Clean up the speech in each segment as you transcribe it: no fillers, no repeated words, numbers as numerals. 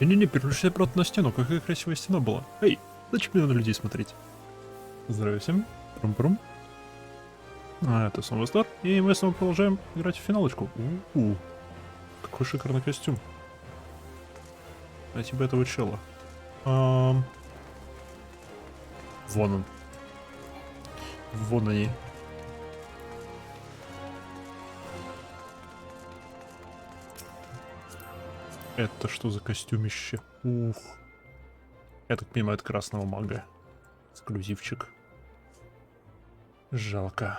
Не-не-не, переключай обратно на стену, какая красивая стена была. Эй, зачем мне на людей смотреть? Здравия всем. Прум-прум. А, это снова старт. И мы снова продолжаем играть в финалочку. У-у-у. Какой шикарный костюм. А тебе этого чела. Вон он. Вон они. Это что за костюмище? Ух. Я так понимаю, это красного мага. Эксклюзивчик. Жалко.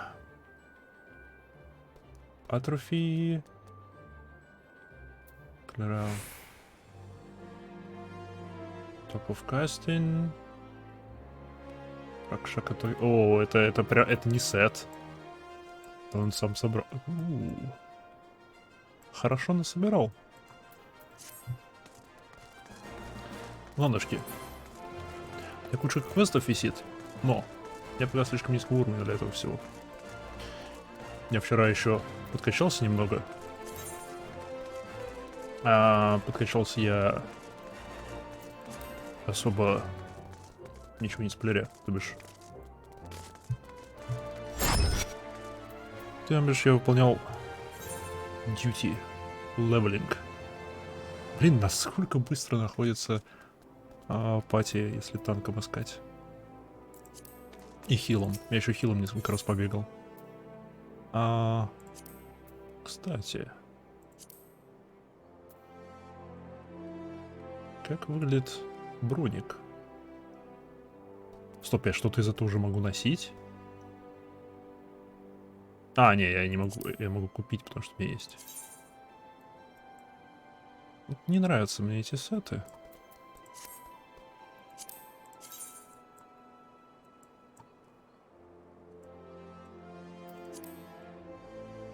Атрофи. Клера. Top of casting. Ракша, который... О, это не сет. Это он сам собрал. Хорошо насобирал. Ладушки. Я куча квестов висит, но я пока слишком низкого уровня для этого всего. Я вчера еще подкачался немного. Подкачался я особо ничего не сплеря, то бишь. То бишь я выполнял duty leveling. Блин, насколько быстро находится пати, если танком искать. И хилом. Я еще хилом несколько раз побегал. Кстати. Как выглядит броник? Стоп, я что-то из этого уже могу носить? Не, я не могу. Я могу купить, потому что у меня есть. Не нравятся мне эти сеты.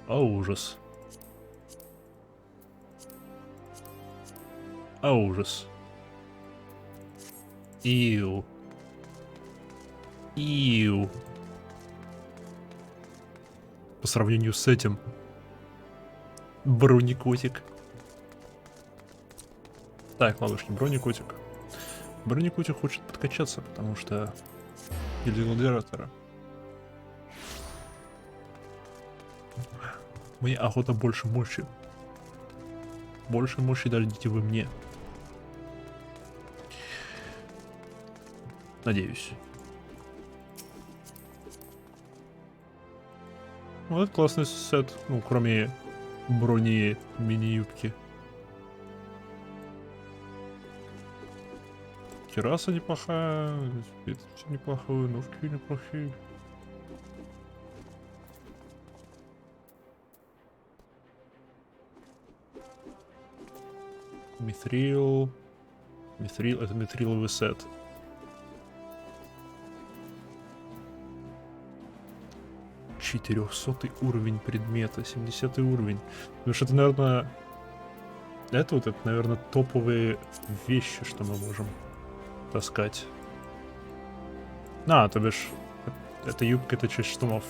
Ужас. Ужас. Иу. Иу. По сравнению с этим. Броникотик. Так, ладушки, броникотик. Броникотик хочет подкачаться, потому что... Или гладиатора. Мне охота больше мощи. Больше мощи дадите вы мне. Надеюсь. Вот это классный сет. Ну, кроме брони мини-юбки. Кераса неплохая. Это все неплохое. Ножки неплохие. Мифрил. Мифрил — это мифриловый сет. «400-й уровень предмета, 70-й уровень». Потому что это, наверное... Это, наверное, топовые вещи, что мы можем таскать. То бишь... Это юбка, это часть штанов.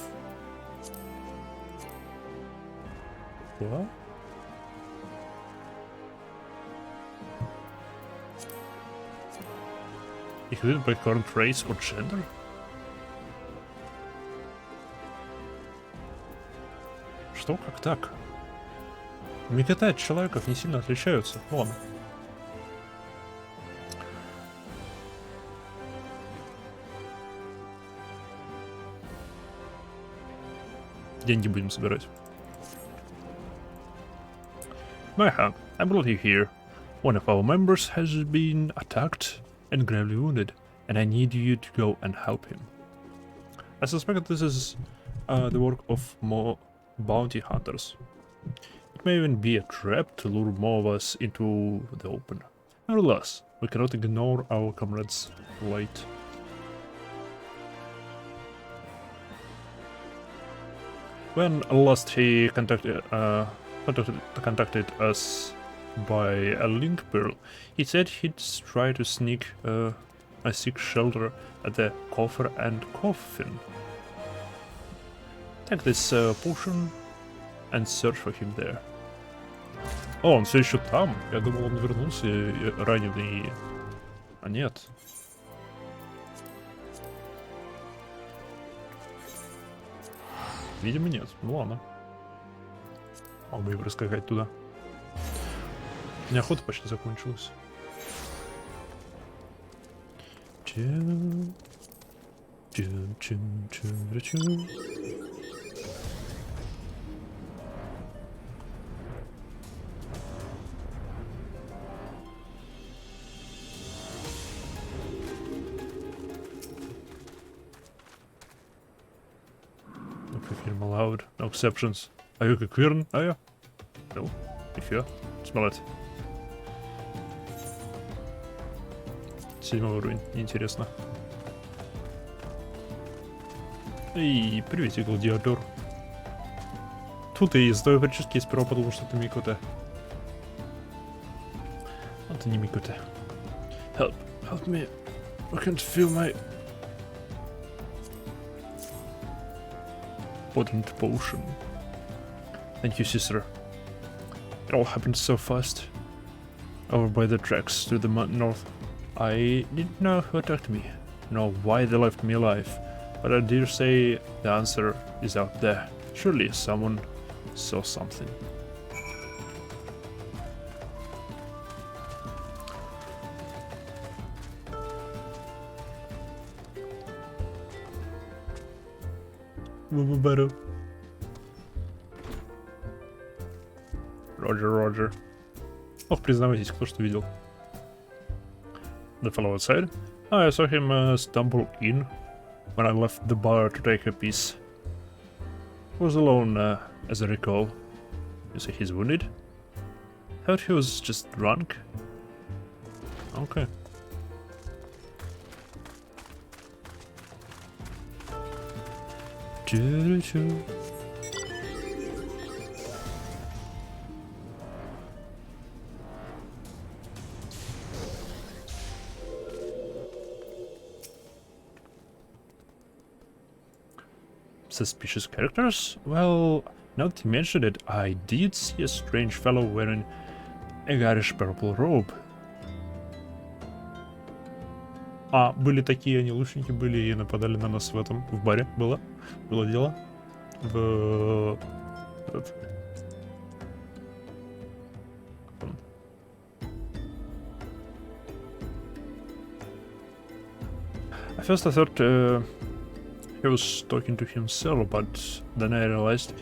What? Included by current race or gender? Что? Как так? Мегата от человеков не сильно отличаются. Ладно. Деньги будем собирать. Майхан, I brought you here. One of our members has been attacked and gravely wounded, and I need you to go and help him. I suspect this is the work of more bounty hunters. It may even be a trap to lure more of us into the open. Nevertheless, we cannot ignore our comrades' plight. When last he contacted us by a link pearl, he said he'd try to sneak seek shelter at the coffer and coffin. Take this potion and search for him there. О, он все еще там. Я думал, он вернулся и раненый. А нет. Видимо, нет. Ну ладно. Мог бы и проскакать туда. У меня охота почти закончилась. No perfume allowed. No exceptions. Are you queer? Are you? No. If you smell it. 7 уровень. Интересно. Эй, приветик, гладиатор. Тут и из твоей прически я сперва подумал, что это Микота. Это не Микота. Help me. I can't feel my... Potent potion. Thank you, sister. It all happened so fast. Over by the tracks to the north. I didn't know who attacked me, nor why they left me alive, but I dare say the answer is out there. Surely someone saw something. Роджер. Ох, признавайтесь, кто что видел. The fellow outside? I saw him stumble in when I left the bar to take a piece. He was alone, as I recall. You say he's wounded? Thought he was just drunk. Okay. Suspicious characters? Well, now that you mentioned it, I did see a strange fellow wearing a garish purple robe. А, были такие, они лучники были и нападали на нас в баре. Было дело. At first I thought he was talking to himself, but then I realized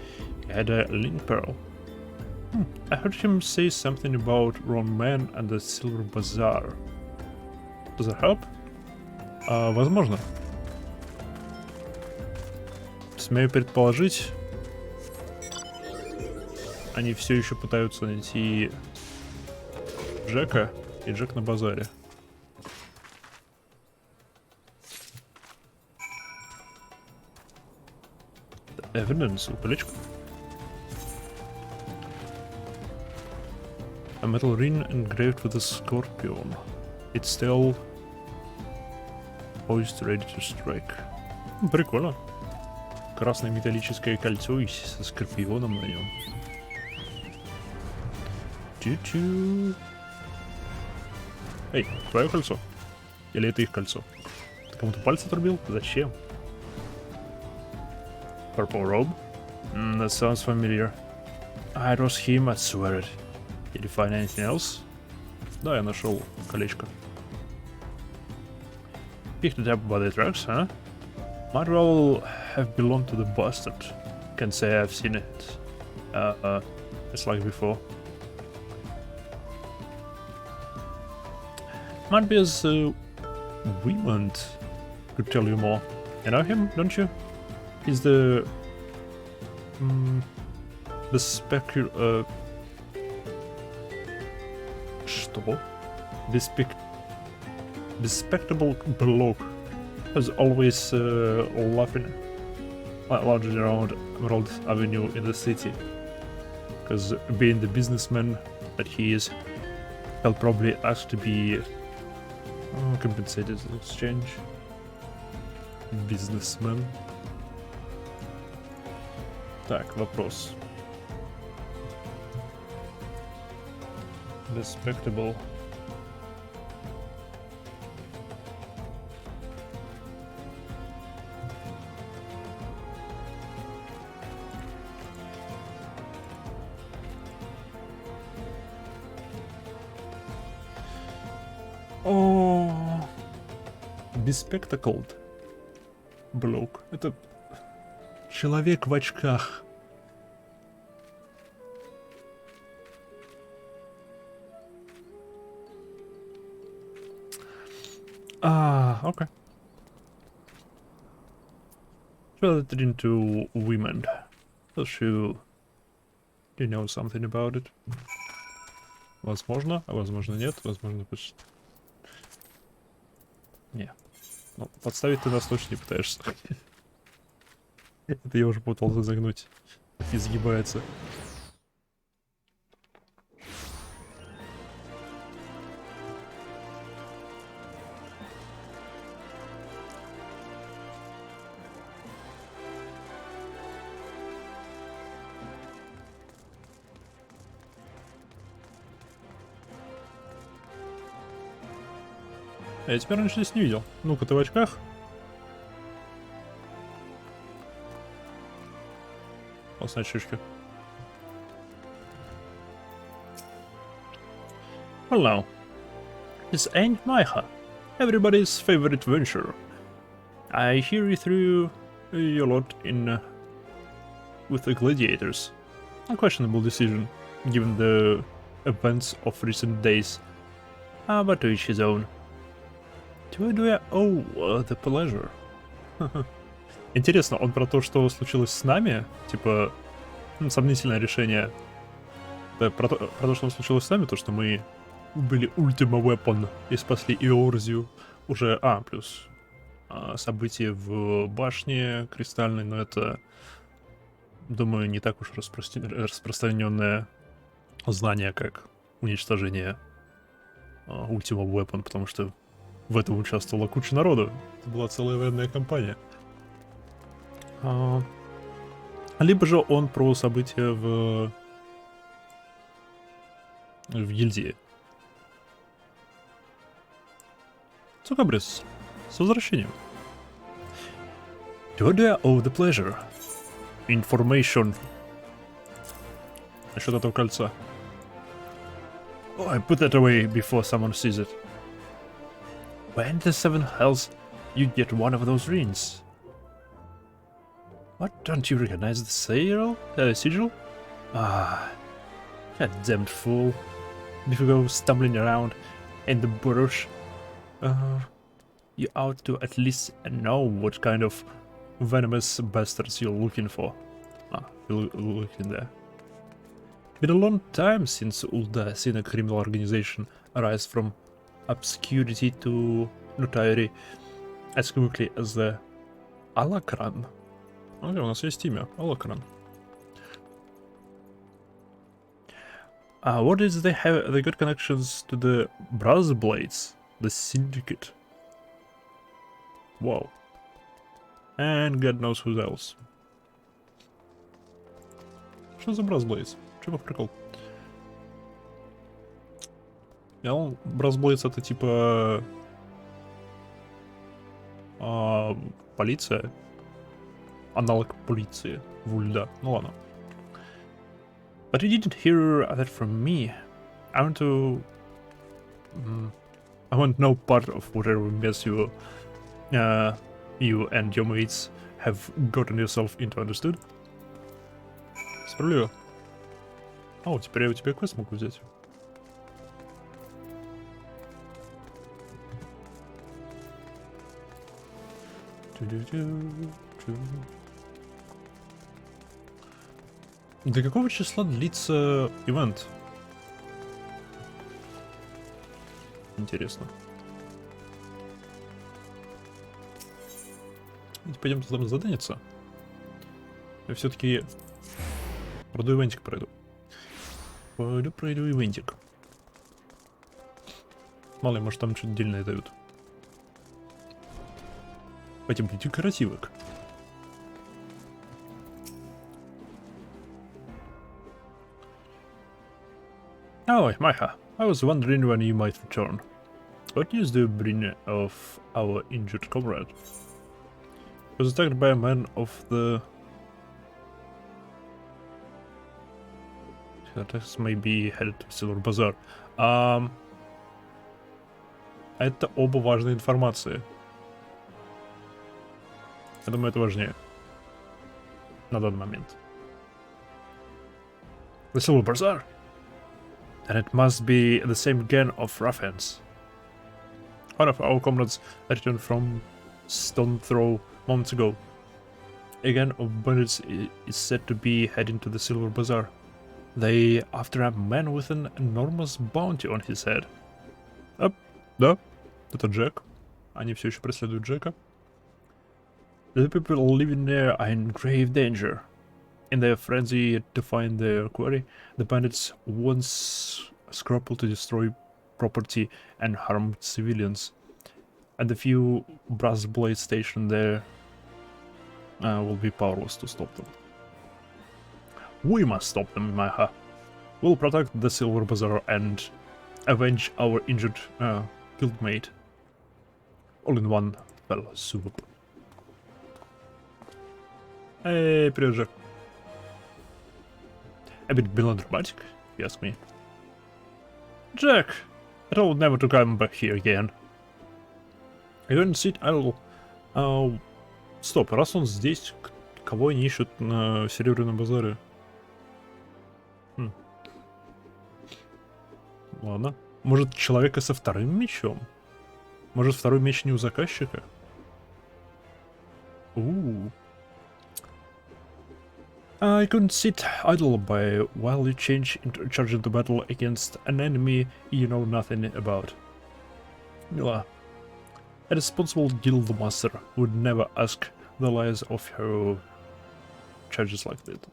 he had a link pearl. I heard him say something about wrong man and the silver bazaar. Does that help? Возможно. Смею предположить, они все еще пытаются найти Джека, и Джек на базаре. Evidence, упылечку. A metal ring engraved with a scorpion. It's still poised, ready to strike. Прикольно. Красное металлическое кольцо и со скорпионом на нем. Чу-чу. Эй, твое кольцо? Или это их кольцо? Ты кому-то пальцы отрубил? Зачем? Purple robe? That sounds familiar. It was him, I swear it. Did you find anything else? Да, я нашел колечко. Picked it up by the tracks, huh? Might well have belonged to the bastard. Can't say I've seen it. It's like before. Might be as Ivent could tell you more. You know him, don't you? He's the что? Bespectable bloke who's always laughing lounging around Emerald Avenue in the city. Because being the businessman that he is, he'll probably ask to be compensated in exchange. Businessman. Так, вопрос. Respectable. О, bespectacled bloke. Это человек в очках. Okay. Split it into women. Does you know something about it? Возможно, а возможно нет, возможно почти... Не. Ну, подставить ты нас точно не пытаешься. Это я уже пытался загнуть. И загибается. Я тебя раньше здесь не видел. Ну-ка, ты в очках? Классная очечка. Well now, this ain't Maiha, everybody's favorite venture. I hear you threw a lot in with the gladiators. A questionable decision, given the events of recent days. But to each his own. Do I owe the pleasure? Интересно, он про то, что случилось с нами? Типа, сомнительное решение. Да, про то, что случилось с нами, то, что мы были Ultima Weapon и спасли Иорзию. Уже, плюс события в башне кристальной, но это, думаю, не так уж распространенное знание, как уничтожение Ultima Weapon, потому что в этом участвовала куча народу. Это была целая военная кампания. Либо же он про события в гильдии. Цукабрис, с возвращением. Do I owe the pleasure? Information. Насчет этого кольца. Oh, I put that away before someone sees it. When the seven hells you get one of those rings. What, don't you recognize the sigil? God damned fool. If you go stumbling around in the bush, you ought to at least know what kind of venomous bastards you're looking for. You're looking there. It's been a long time since Ulda seen a criminal organization arise from obscurity to notoriety as quickly as the Alakran. Окей, у нас есть имя. Alakran. What is they have? They got connections to the Blades, the Syndicate. Wow. And God knows who else. Что за Blades? Чего прикол? Blades это типа полиция, аналог полиции в Ульда. Ну ладно. But you didn't hear that from me. I want no part of whatever mess you and your mates have gotten yourself into, understood? Справедливо. Теперь я у тебя квест могу взять. До какого числа длится ивент? Интересно. Пойдем там заданиться. Я все-таки пройду ивентик пройду. Пройду ивентик. Мало ли, может там что-то дельное дают. Пойдем декоративок. Ой, Майха. I was wondering when you might return. What news do you bring of our injured comrade? He was attacked by a man of the... Attacks may be headed to Silver Bazaar. Это оба важные информации. Я думаю, это важнее. На данный момент. The Silver Bazaar? And it must be the same gang of ruffians. One of our comrades returned from Stone Throw moments ago. A gang of bandits is said to be heading to the Silver Bazaar. They after a man with an enormous bounty on his head. Да, это Джек. Они все еще преследуют Джека. The people living there are in grave danger. In their frenzy to find their quarry, the bandits once scruple to destroy property and harm civilians. And the few brass blades stationed there will be powerless to stop them. We must stop them, Maha. We'll protect the Silver Bazaar and avenge our injured guildmate. All in one fell swoop. Hey, привет, Джек. A bit melodramatic, if you ask me. Jack, I told never to come back here again. I don't sit idle. Стоп, раз он здесь, кого они ищут на Серебряном базаре? Ладно. Может, человека со вторым мечом? Может, второй меч не у заказчика? I couldn't sit idle by while you charge into battle against an enemy you know nothing about. Mila, a responsible guild master would never ask the lives of her charges like that.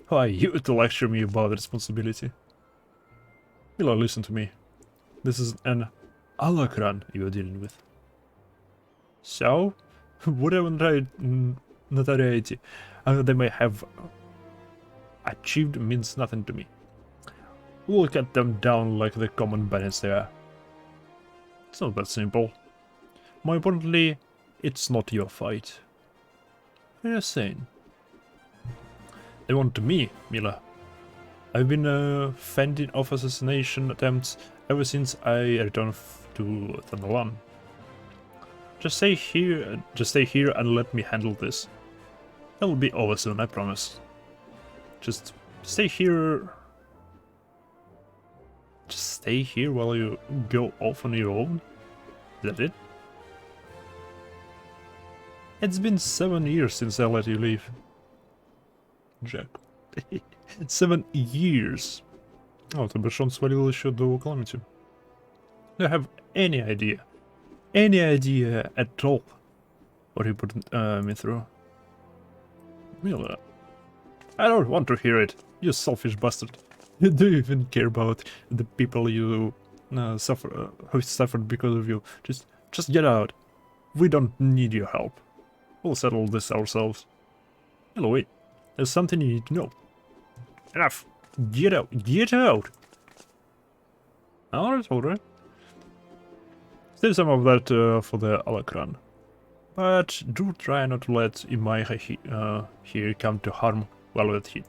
Who are you to lecture me about responsibility? Mila, listen to me. This is an alakran you're dealing with. So, whatever notoriety they may have achieved means nothing to me. We'll cut them down like the common bandits they are. It's not that simple. More importantly, it's not your fight. What are you saying? They want me, Mila. I've been fending off assassination attempts ever since I returned to Thanalan. Just stay here and let me handle this. It'll be over soon, I promise. Just stay here. Just stay here while you go off on your own? Is that it? It's been 7 years since I let you leave. Jack. 7 years. Oh, то бишь он свалил еще до Calamity. Do you have any idea at all what he put me through? Mila, I don't want to hear it, you selfish bastard. Do you even care about the people you who suffered because of you? Just get out. We don't need your help. We'll settle this ourselves. Hello, wait. There's something you need to know. Enough. Get out. Get out. Alright. Save some of that for the Alakran. But do try not to let Imaiha here come to harm while we're at hit.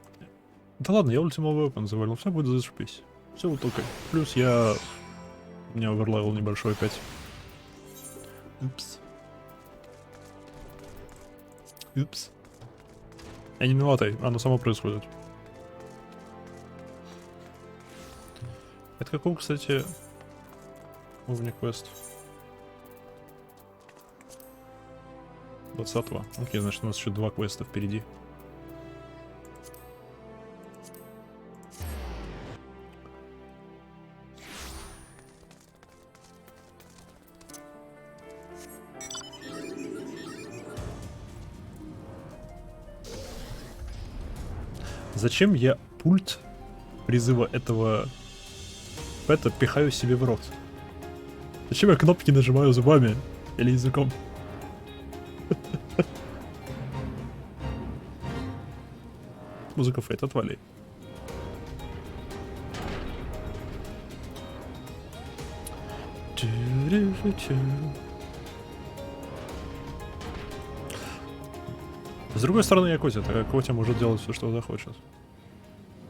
Да ладно, я Ultimate Weapon завалил, все будет зашибись. Все вот только. Плюс у меня оверлевел небольшой опять. Упс. Я не виноватый, оно само происходит. Это какого, кстати, уровня квест? 20-го. Окей, значит у нас еще 2 квеста впереди. Зачем я пульт призыва этого пэта пихаю себе в рот? Зачем я кнопки нажимаю зубами или языком? Музыка фейт, отвали. С другой стороны, я Котя, так как Котя может делать все, что захочет.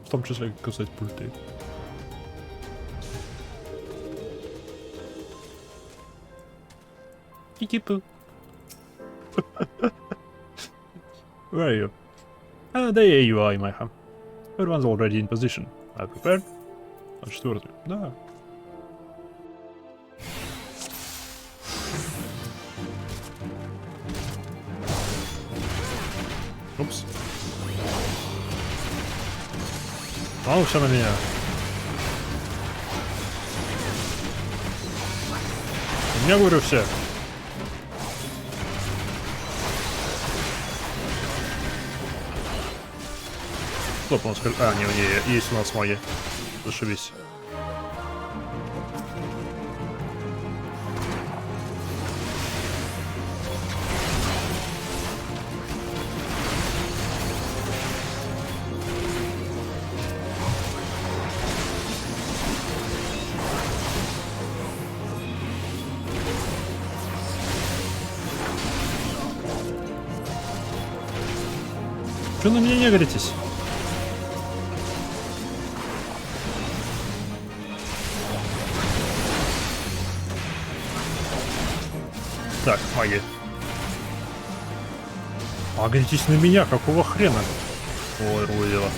В том числе кусать пульты. Кикипу. Where are you? Ah, there you are, Майха. Everyone's already in position. I prepared. А четвертый. Да. Упс. А, все на меня. Я говорю все. Стоп, он скажет... А, не, есть у нас маги. Зашибись. Что на меня не горитесь? Так, маги. А горитесь на меня, какого хрена? Ой, рулило.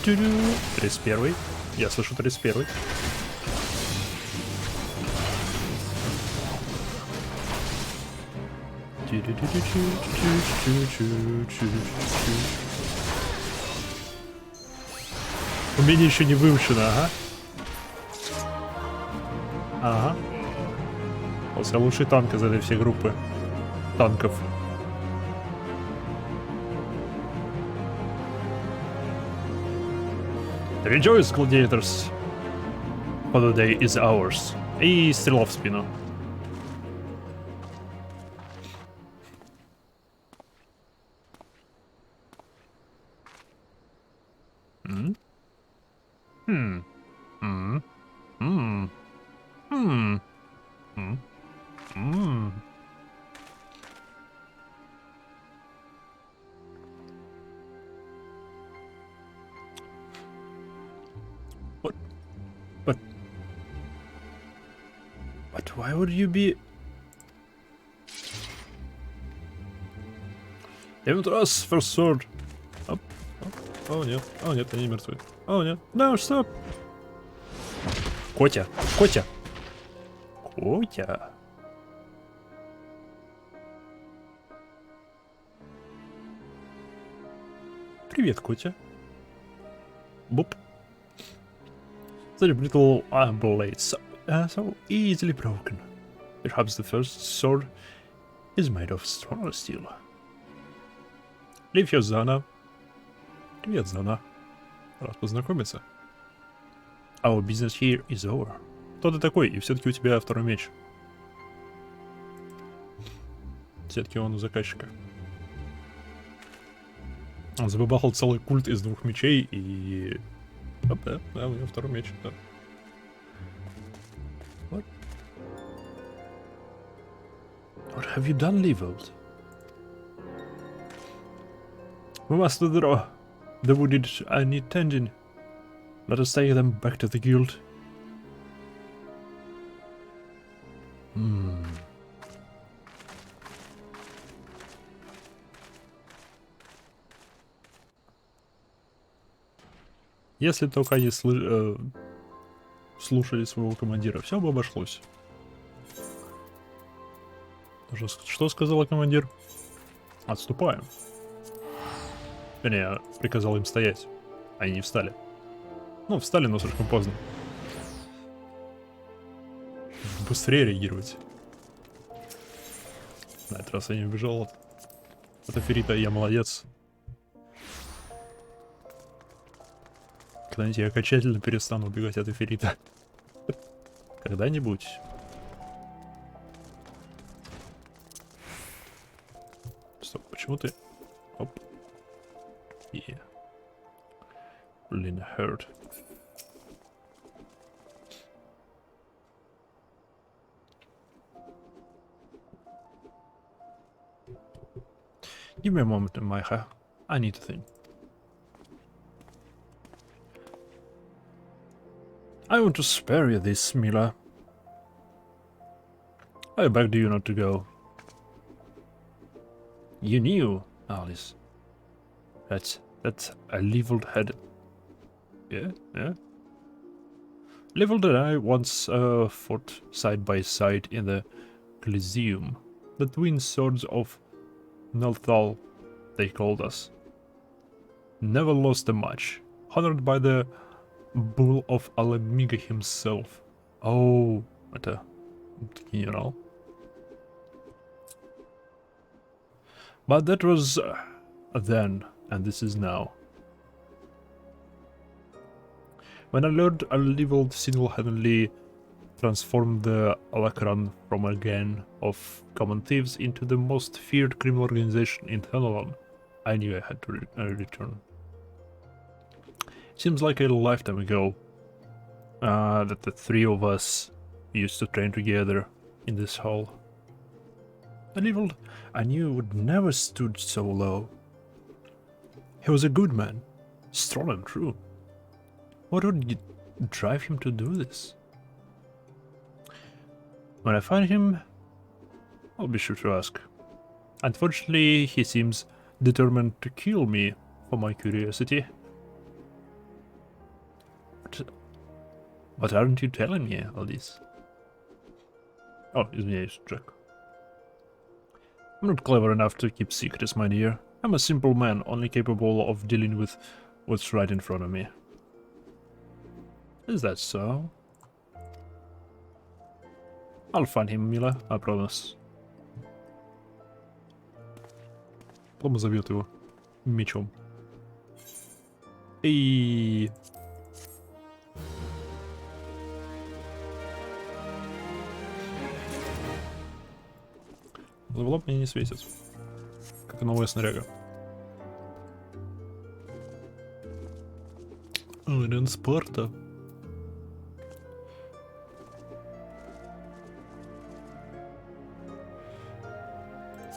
— 31-й. Я слышу 31-й. Умение еще не выучено, ага. Ага. После лучший танк из этой всей группы танков. Rejoice, gladiators, for the day is ours. И стрела в спину. But why would you be... Ивент раз, first sword. Оп, оп. О, нет. О, нет, они мертвы. О, нет. No, stop. Котя. Котя. Котя. Привет, Котя. Боп. The brittle blade so easily broken. Perhaps the first sword is made of stronger steel. Лифья Зана. Привет, Зана. Рад познакомиться. Our business here is over. Кто ты такой? И все-таки у тебя второй меч. Все-таки он у заказчика. Он забабахал целый культ из двух мечей и... Оп, да, у него второй меч, да. What have you done, Levold? We must withdraw the wounded and need tending. Let us take them back to the guild. Если только они слушали своего командира, все бы обошлось. Что сказал командир? Отступаем. Вернее, приказал им стоять. Они не встали. Ну, встали, но слишком поздно. Быстрее реагировать. На этот раз я не убежал от аферита, я молодец. Когда-нибудь я окончательно перестану убегать от эфирита. Когда-нибудь. Стоп, почему ты... Оп. Lynn heard. Give me a moment, Micah. I need to think. I want to spare you this, Mila. I begged you not to go. You knew, Alice. That's a leveled head. Yeah. Leveled and I once fought side by side in the Coliseum. The twin swords of Nelthal, they called us. Never lost a match. Honored by the Bull of Alamiga himself. Oh, это генерал. But that was then, and this is now. When I learned I leveled single-handedly transformed the Alacran from a gang of common thieves into the most feared criminal organization in Thanalan, I knew I had to return. Seems like a lifetime ago that the three of us used to train together in this hall. The leveled I knew would never stood so low. He was a good man, strong and true. What would drive him to do this? When I find him, I'll be sure to ask. Unfortunately, he seems determined to kill me for my curiosity. What aren't you telling me all this? Oh, извиняюсь, Jack. I'm not clever enough to keep secrets, my dear. I'm a simple man, only capable of dealing with what's right in front of me. Is that so? I'll find him, Mila, I promise. Потом зовет его мечом. И... Левелоп мне не светит. Как и новая снаряга. Рен Спарта.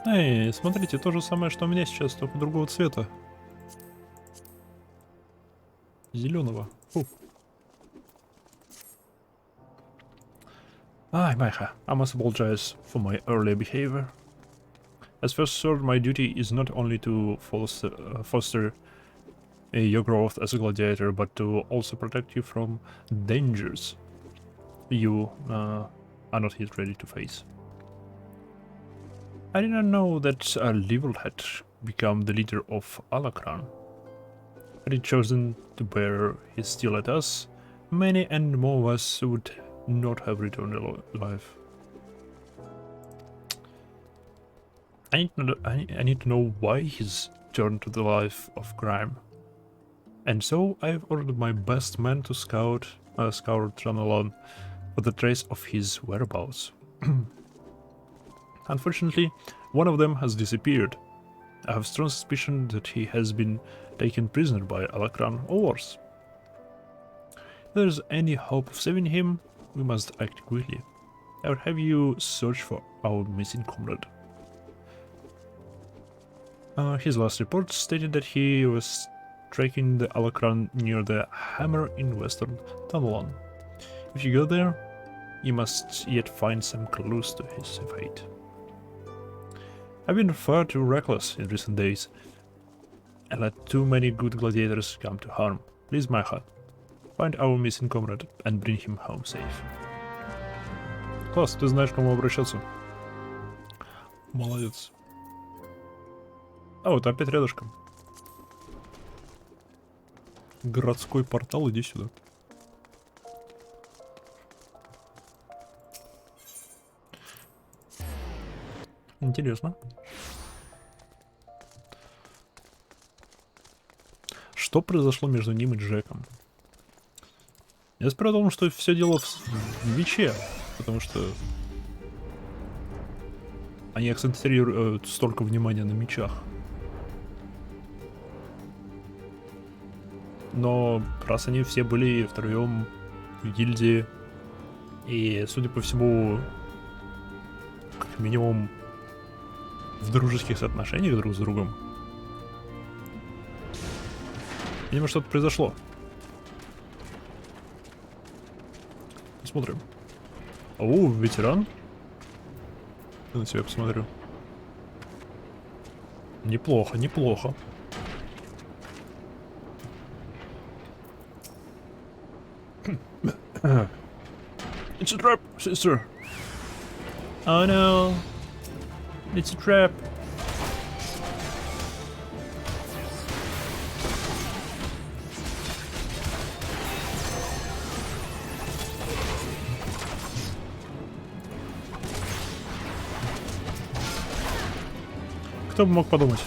Эй, смотрите, то же самое, что у меня сейчас, только другого цвета. Зеленого. Micah, I must apologize for my earlier behavior. As first sword, my duty is not only to foster your growth as a gladiator, but to also protect you from dangers you are not yet ready to face. I did not know that Level had become the leader of Alacran. Had he chosen to bear his steel at us, many and more of us would not have returned alive. I need to know why he's turned to the life of crime. And so I've ordered my best men to scour Tranalon for the trace of his whereabouts. Unfortunately, one of them has disappeared. I have strong suspicion that he has been taken prisoner by Alacran or worse. If there's any hope of saving him, we must act quickly. I would have you search for our missing comrade. His last report stated that he was tracking the Alacran near the Hammer in western Tanalon. If you go there, you must yet find some clues to his fate. I've been far too reckless in recent days, and let too many good gladiators come to harm. Please, Micah, find our missing comrade and bring him home safe. Класс, ты знаешь, к кому обращаться. Молодец. А, вот опять рядышком. Городской портал, иди сюда. Интересно. Что произошло между ним и Джеком? Я спросил о том, что все дело в мече, потому что они акцентрируют столько внимания на мечах. Но раз они все были втроем в гильдии, и, судя по всему, как минимум в дружеских отношениях друг с другом, видимо, что-то произошло. Посмотрим. О, ветеран. Я на тебя посмотрю. Неплохо, неплохо. It's a trap, sister. Oh no. It's a trap. Кто бы мог подумать?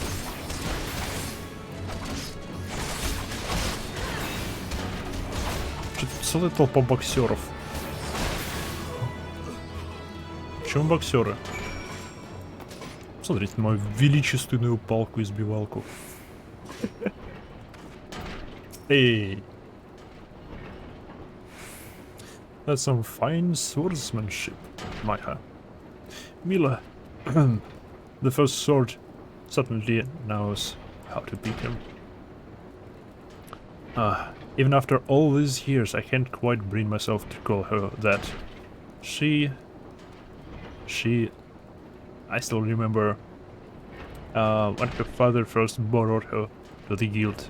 Что-то целая толпа боксеров. Почему боксеры? Смотрите на мою величественную палку-избивалку. Эй! That's some fine swordsmanship, Maya. Mila, the first sword certainly knows how to beat him. Even after all these years, I can't quite bring myself to call her that. I still remember when her father first brought her to the guild.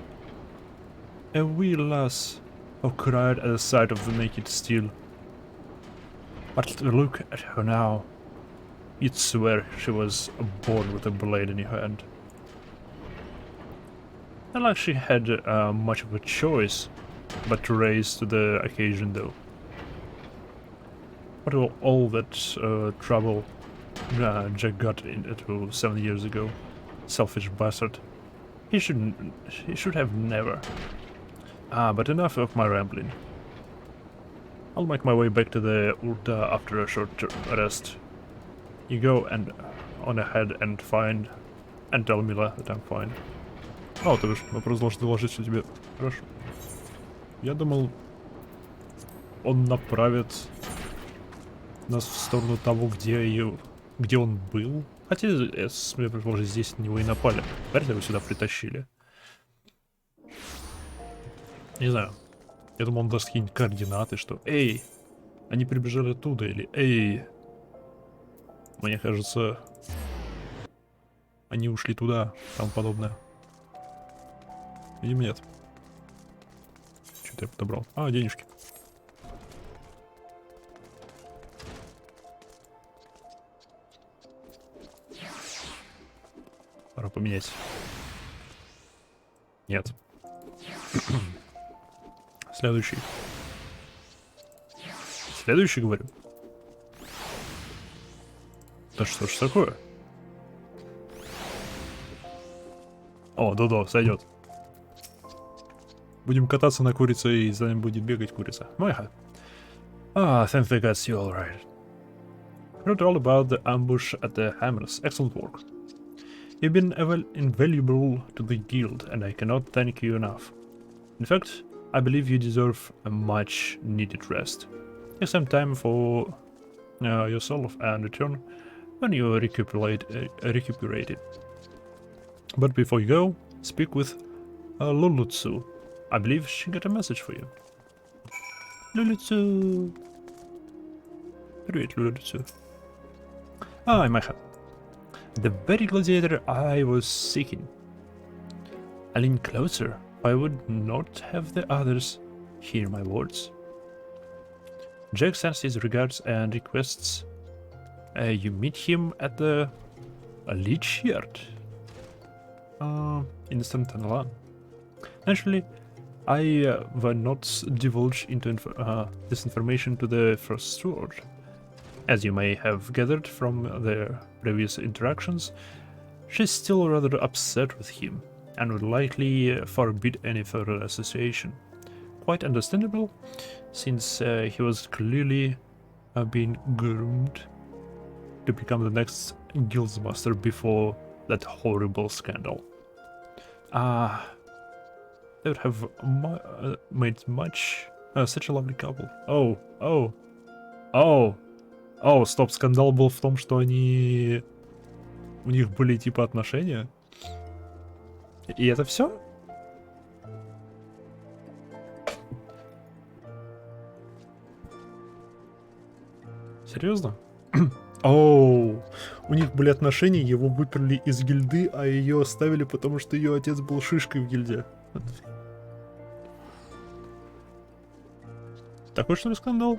A wee lass who cried at the sight of the naked steel. But look at her now. You'd swear she was born with a blade in her hand. Not like she had much of a choice, but to raise to the occasion though. What all that trouble Jack got into 7 years ago. Selfish bastard. He should have never. But enough of my rambling. I'll make my way back to the Urda after a short rest. You go and on ahead and find and tell Mila that I'm fine. О, ты же вопрос должен доложить, что тебе хорошо. Я думал, он направит нас в сторону того, где он был. Хотя, я смею предположить, здесь на него и напали. Вряд ли его сюда притащили. Не знаю. Я думал, он даст какие-нибудь координаты, что «Эй, они прибежали оттуда» или «Эй, мне кажется, они ушли туда», там подобное. Видимо, нет. Что-то я подобрал. А, денежки. Пора поменять. Нет. Следующий. Следующий, говорю. Да что ж такое? О, да-да, сойдет. Будем кататься на курице, и за ним будет бегать курица. Майха. Thank the gods you're all right. Heard all about the ambush at the hammers. Excellent work. You've been invaluable to the guild, and I cannot thank you enough. In fact, I believe you deserve a much needed rest. Take some time for yourself and return when you recuperated. But before you go, speak with Lulutsu. I believe she got a message for you. Lulutsu. Привет, Lulutsu. Майха. The very gladiator I was seeking. I lean closer. I would not have the others hear my words. Jack sends his regards and requests you meet him at the Leech Yard in Eastern Tanalan. Naturally, I will not divulge into this information to the First Sword. As you may have gathered from their previous interactions, she's still rather upset with him and would likely forbid any further association. Quite understandable, since he was clearly being groomed to become the next guildsmaster before that horrible scandal. They would have made much... such a lovely couple. Стоп, скандал был в том, что они... У них были типа отношения? И это все? Серьезно? Оу, у них были отношения, его выперли из гильды, а ее оставили, потому что ее отец был шишкой в гильдии. Такой что ли скандал?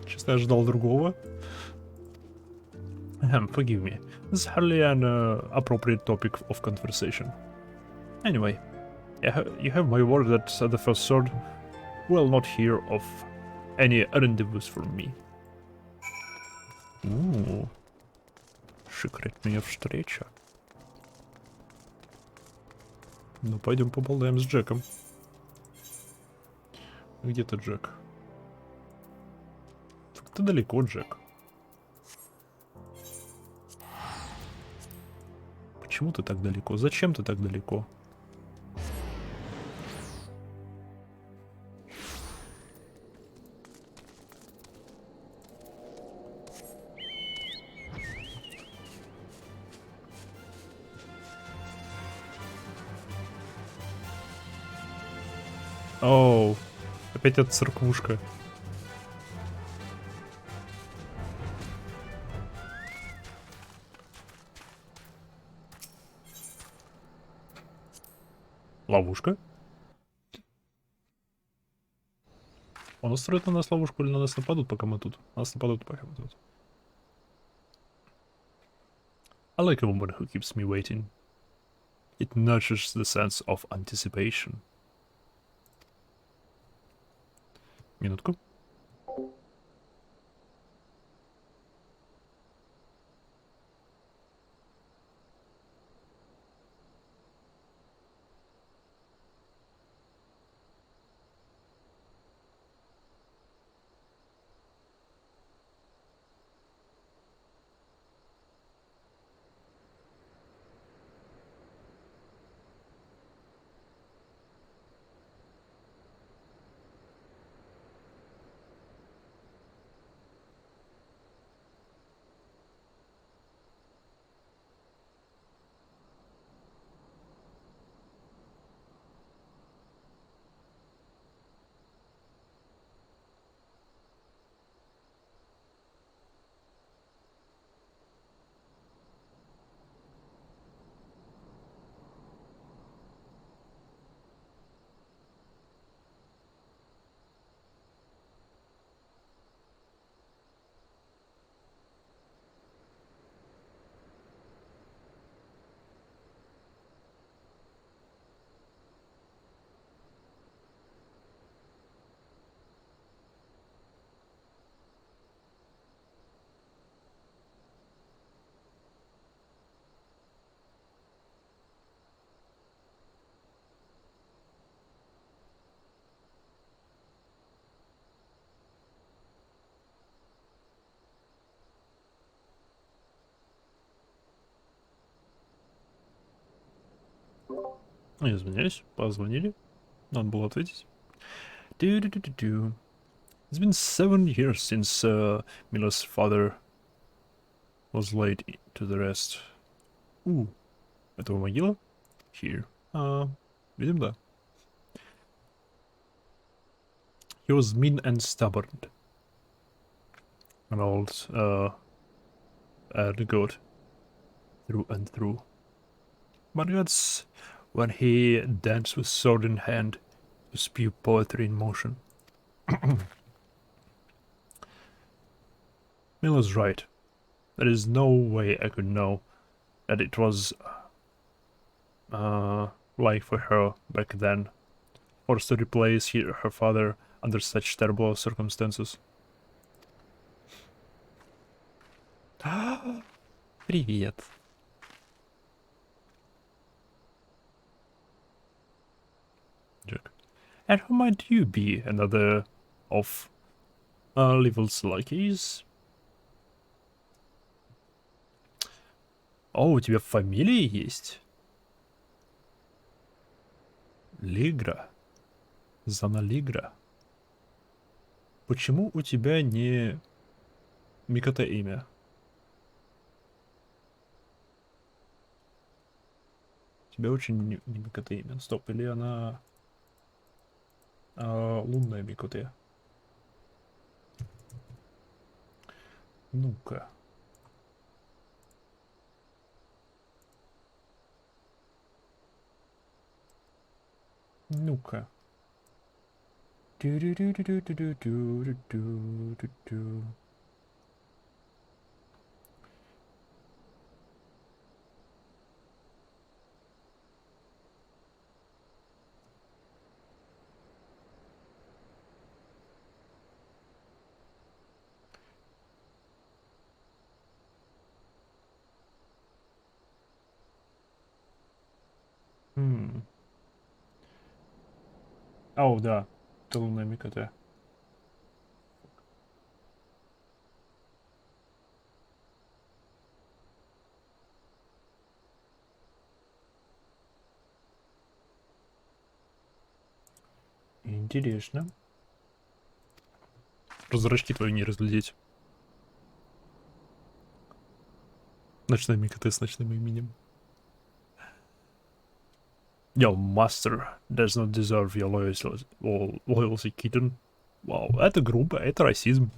Честно, я ожидал другого. Forgive me. This is hardly an appropriate topic of conversation. Anyway, you have my word that the first sword will not hear of any rendezvous from me. Секретная встреча. Ну, пойдем поболтаем с Джеком. Где ты, Джек? Ты далеко, Джек. Почему ты так далеко? Зачем ты так далеко? Оу, опять эта церквушка. Ловушка? Он устроит на нас ловушку или на нас нападут, пока мы тут? На нас нападут, пока мы тут. I like a woman who keeps me waiting. It nurtures the sense of anticipation. Минутку. Извиняюсь, позвонили. Надо было ответить. Do-do-do-do-do. It's been 7 years since Mila's father was laid to the rest. Это могила? Here. Видим, да. He was mean and stubborn. An old goat. Through and through. But that's when he danced with sword in hand to spew poetry in motion. Mila's right. There is no way I could know that it was like for her back then, forced to replace her father under such terrible circumstances. Привет. Jack. And who might you be? Another of Level's lackeys? О, у тебя фамилия есть? Лигра. Зона Лигра. Почему у тебя не Микоте имя? У тебя очень не Микоте имя. Стоп, или она лунная Микоте? Ну-ка. Ну-ка. О, да. Это лунная Микоте. Интересно. Зрачки твои не разглядеть. Ночной Микоте с ночным именем. Your master does not deserve your loyalty, kitten. Вау, это грубо, это расизм.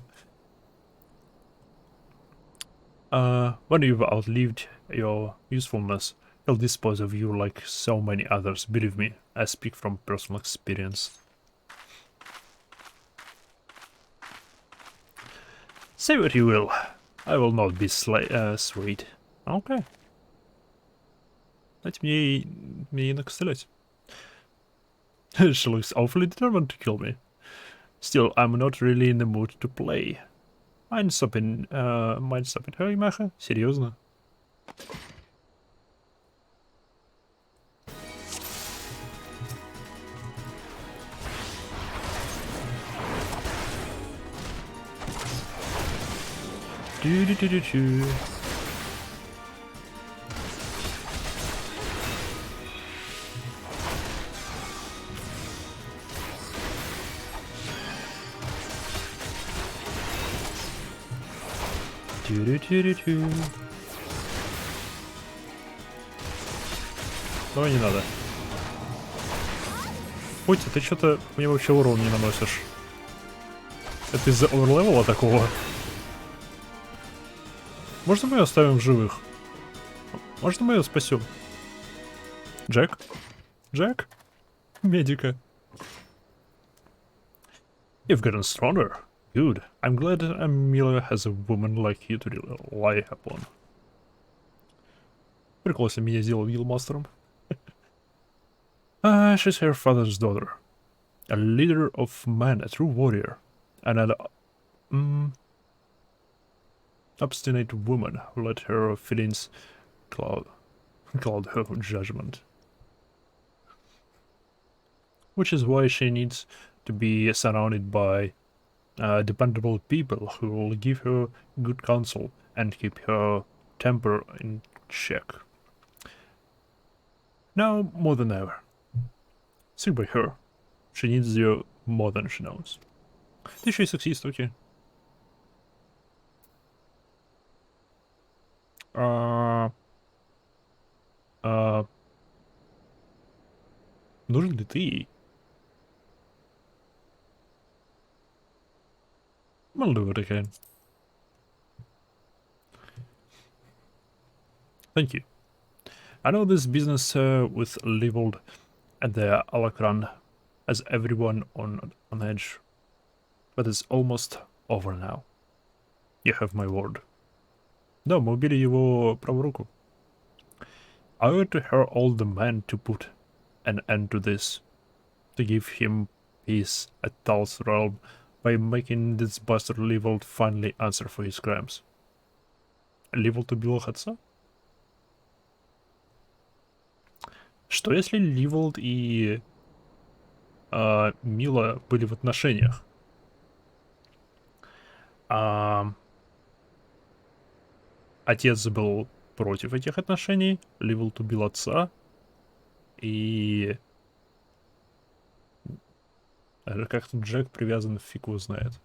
When you've outlived your usefulness, he'll dispose of you like so many others. Believe me, I speak from personal experience. Say what you will. I will not be sweet. Okay. Дайте мне ей накостылять. She looks awfully determined to kill me. Still, I'm not really in the mood to play. Mind stopping her, Имаха? Серьезно? Тю-тю-тю-тю. Тю-тю-тю-тю. Давай не надо. Хоть ты что-то мне вообще урон не наносишь. Это из-за оверлевела такого? Можно мы ее оставим в живых? Можно мы ее спасем? Джек? Джек? Медика. You've gotten stronger. Good. I'm glad Amelia has a woman like you to rely upon. Прикол, если меня сделал Вилмастером. She's her father's daughter. A leader of men, a true warrior. And an obstinate woman who let her feelings cloud her judgment. Which is why she needs to be surrounded by dependable people who will give her good counsel and keep her temper in check. Now more than ever. Stick by her. She needs you more than she knows. Ты еще и сексист, окей. Нужен ли ты ей? I'll do what I can. Thank you. I know this business with Leveled and the Alacran has everyone on edge, but it's almost over now. You have my word. Да, мы убили его правую руку. I owe it to her all the men to put an end to this, to give him peace at Tal's realm by making this bastard Leveled finally answer for his crimes. Leveled убил их отца? Что если Ливолд и Мила были в отношениях? Отец был против этих отношений, Ливолд убил отца, и Как тут Джек привязан, фиг его знает.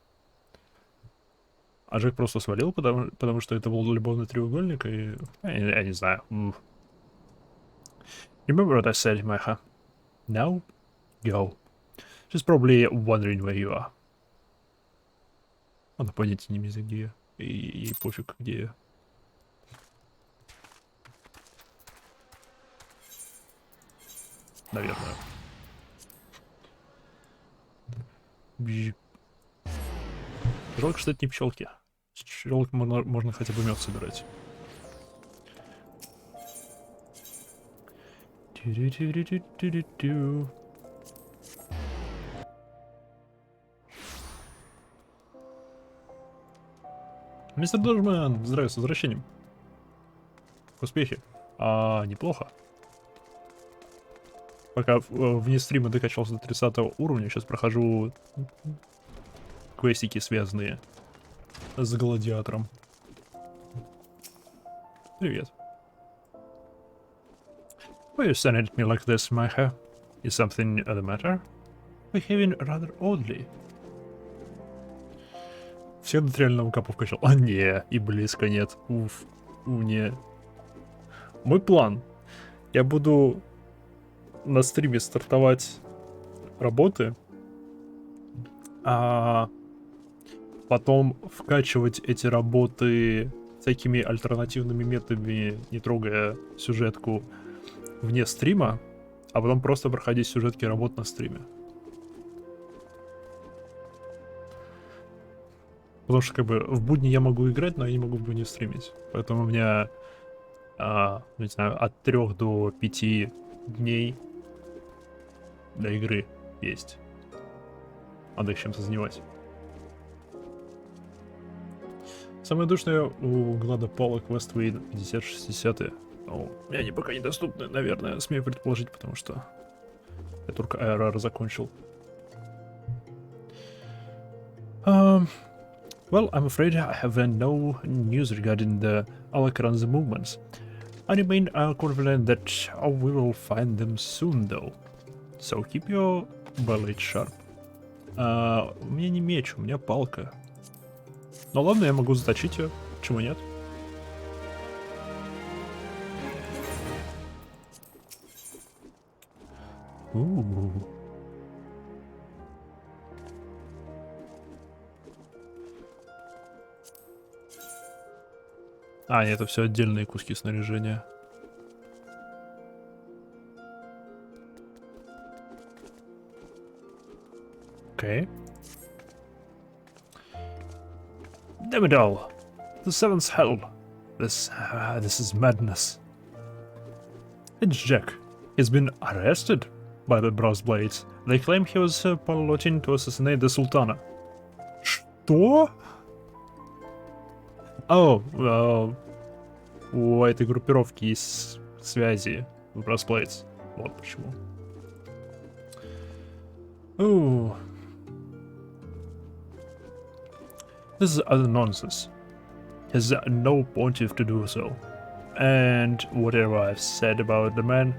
А Джек просто свалил, потому что это был любовный треугольник, и... Я не знаю. Remember what I said, Майха? Now, go. She's probably wondering where you are. Она понятия не имеет, где я. И ей пофиг, где я. Наверное. Жалко, что это не пчелки. С пчелок можно хотя бы мед собирать. Мистер Дожман, здравия, с возвращением. Успехи. Неплохо. Пока вне стрима докачался до 30 уровня, сейчас прохожу квестики, связанные с гладиатором. Привет. Why are you staring at me like this, Майха? Is something the matter? Behaving rather oddly. Все до реального капа вкачал. Не, и близко нет. Уф. Не. Мой план. Я буду на стриме стартовать работы, а потом вкачивать эти работы всякими альтернативными методами, не трогая сюжетку вне стрима, а потом просто проходить сюжетки работ на стриме. Потому что, как бы, в будни я могу играть, но я не могу в будни стримить. Поэтому у меня, не знаю, от 3 до 5 дней для игры есть. Надо их чем-то занимать. Самое душное у гладопалок Westway 50-60. Мне они пока недоступны, наверное, смею предположить, потому что я только ARR закончил. Well, I'm afraid I have no news regarding the Alacran's movements. I remain confident that we will find them soon, though. So keep your blade sharp. У меня не меч, у меня палка. Ну ладно, я могу заточить ее. Почему нет? Нет, это все отдельные куски снаряжения. Окей. Damn it all. The seventh hell. This is madness. It's Jack. He's been arrested by the Brass Blades. They claim he was plotting to assassinate the Sultana. Что? У этой группировки есть связи в Brass Blades. Вот почему. This is utter nonsense. He has no motive to do so. And whatever I've said about the man,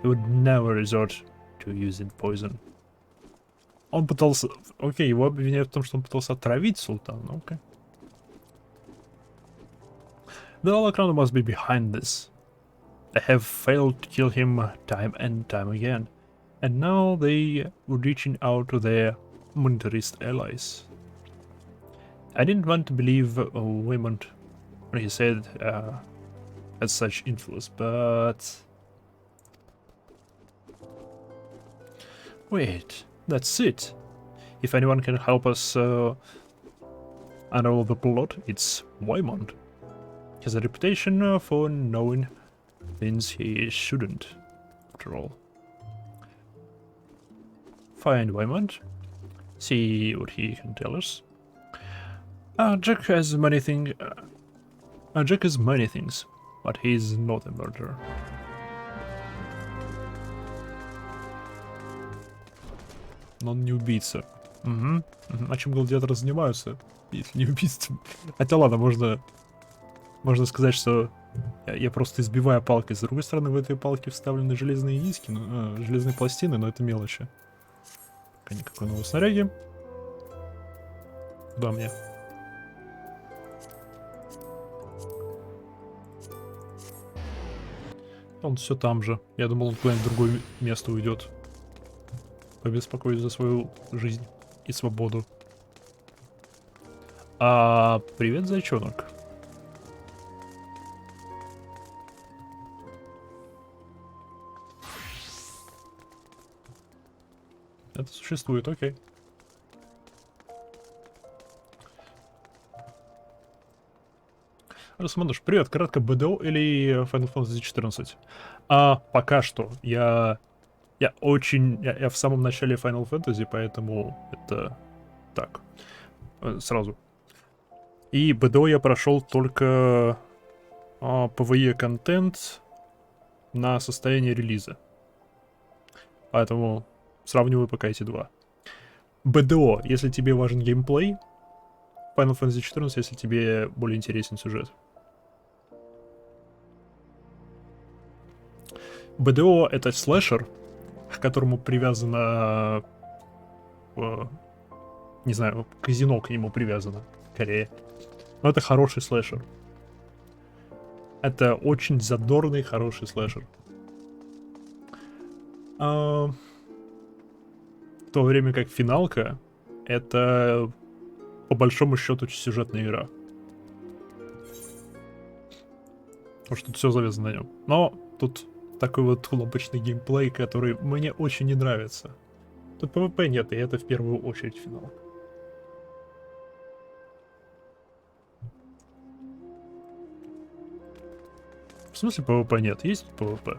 he would never resort to using poison. Он пытался... Окей, его обвиняют в том, что он пытался отравить султана. Окей. The Alacran must be behind this. They have failed to kill him time and time again. And now they were reaching out to their militarist allies. I didn't want to believe Waymond when he said had such influence, but... Wait, that's it. If anyone can help us unravel the plot, it's Waymond. He has a reputation for knowing things he shouldn't, after all. Find Waymond, see what he can tell us. Jack has many things. Jack is many things, but he's not a murderer. Но он не убийца. Угу. А чем гладиаторы занимаются, если не убийством? Хотя ладно, можно сказать, что я просто избиваю палкой. С другой стороны, в этой палке вставлены железные диски, железные пластины, но это мелочи. Пока никакой новой снаряги. Да, мне. Он все там же. Я думал, он куда-нибудь в другое место уйдет. Побеспокоить за свою жизнь и свободу. Привет, зайчонок. Это существует, окей. Расмануш, привет, кратко БДО или Final Fantasy XIV? Пока что. Я в самом начале Final Fantasy, поэтому это так. Сразу. И БДО я прошел только PvE контент на состояние релиза. Поэтому сравниваю пока эти два. БДО, если тебе важен геймплей. Final Fantasy XIV, если тебе более интересен сюжет. БДО — это слэшер, к которому привязано... не знаю, казино к нему привязано, скорее. Но это хороший слэшер. Это очень задорный, хороший слэшер. В то время как финалка — это, по большому счету, сюжетная игра. Потому что тут все завязано на нем. Но тут такой вот хлопочный геймплей, который мне очень не нравится. Тут PvP нет, и это в первую очередь финал. В смысле PvP нет? Есть PvP?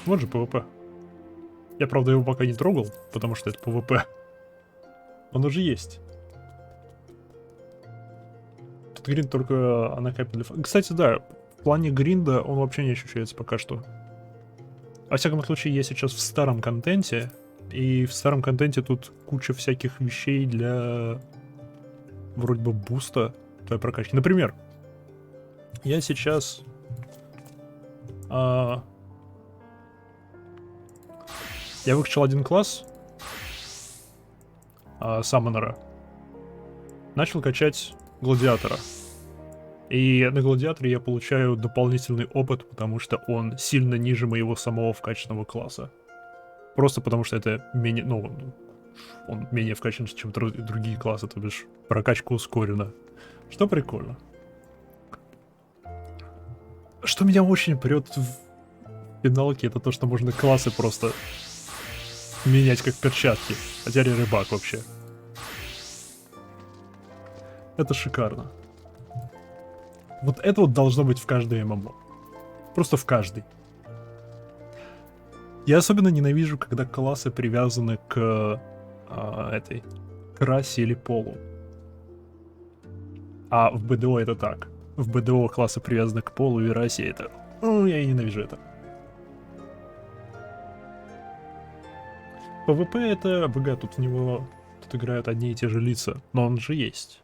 Вот же PvP. Я, правда, его пока не трогал, потому что это PvP. Он уже есть. Тут гринд только накапит для... Кстати, да, в плане гринда он вообще не ощущается пока что. Во всяком случае, я сейчас в старом контенте, и в старом контенте тут куча всяких вещей для вроде бы буста твоей прокачки. Например, я сейчас я выкачал один класс саммонера, начал качать гладиатора. И на гладиаторе я получаю дополнительный опыт, потому что он сильно ниже моего самого вкачанного класса. Просто потому что это менее... Ну, он менее вкачан, чем другие классы, то бишь прокачка ускорена. Что прикольно. Что меня очень прет в финалке, это то, что можно классы просто менять как перчатки. Хотя я рыбак вообще. Это шикарно. Вот это вот должно быть в каждой ММО. Просто в каждой. Я особенно ненавижу, когда классы привязаны к к расе или полу. А в БДО это так. В БДО классы привязаны к полу и расе, это... Ну, я и ненавижу это. ПВП это БГ, тут в него... Тут играют одни и те же лица, но он же есть.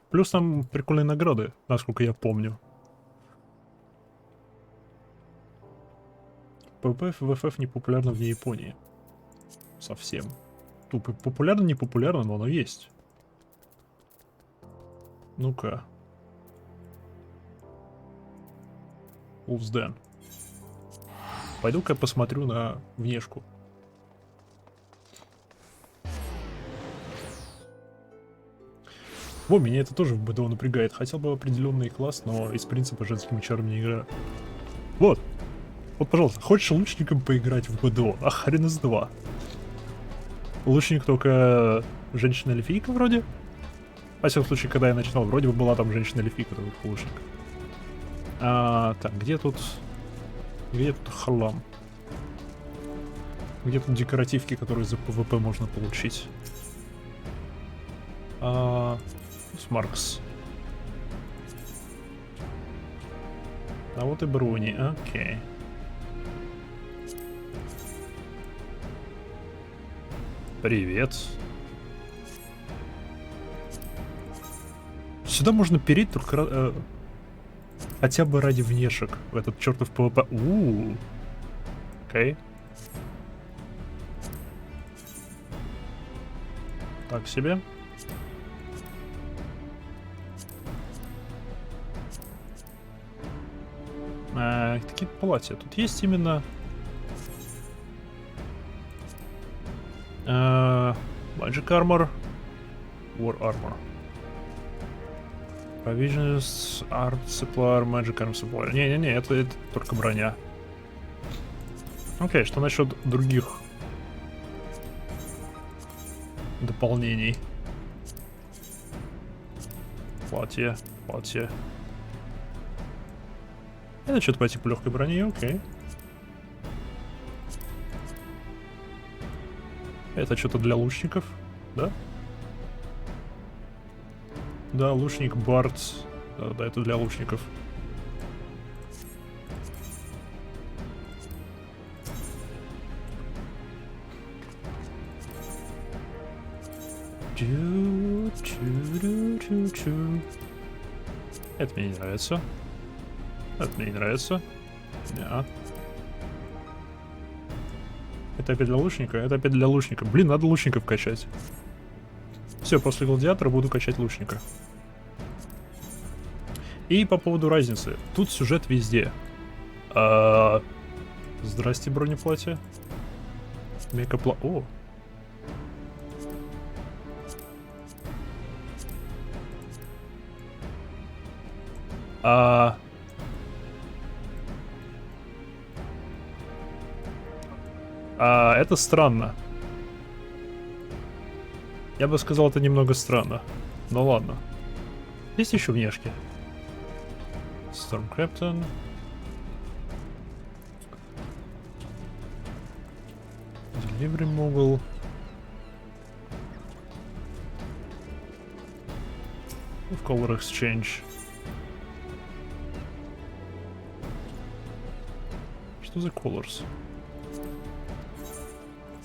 Плюс там прикольные награды, насколько я помню. ПВП в ФФ не популярно вне Японии. Совсем. Тупо популярно, не популярно, но оно есть. Ну-ка. Wolf's Den. Пойду-ка посмотрю на внешку. Во, меня это тоже в БДО напрягает. Хотел бы определенный класс, но из принципа женскими чарами не играю. Вот. Вот, пожалуйста, хочешь лучником поиграть в БДО? А хрен из два. Лучник только женщина-эльфийка вроде. Во всяком случае, когда я начинал, вроде бы была там женщина-эльфийка, такой лучник. Так, где тут... Где тут хлам? Где тут декоративки, которые за ПВП можно получить? Смаркс. А вот и бруни, окей. Привет. Сюда можно переть только... Хотя бы ради внешек в этот чертов ПВП. Окей. Так себе. Такие платья. Тут есть именно... Magic Armor. War Armor. Provisions, Art Supply, Magic Armor Supply. Не-не-не, это только броня. Окей, что насчет других дополнений? Платье. Это что-то по типу легкой брони, окей. Это что-то для лучников, да? Да, лучник, бард. Да, это для лучников. Это мне не нравится. Это мне не нравится. Да. Это опять для лучника? Это опять для лучника. Блин, надо лучников качать. Все, после гладиатора буду качать лучника. И по поводу разницы. Тут сюжет везде. Здрасте, бронеплатье. Мекапла... О! Это странно. Я бы сказал, это немного странно. Ну ладно. Есть еще внешки. Storm Captain. Delivery Mogul. В Color Exchange. Что за Colors?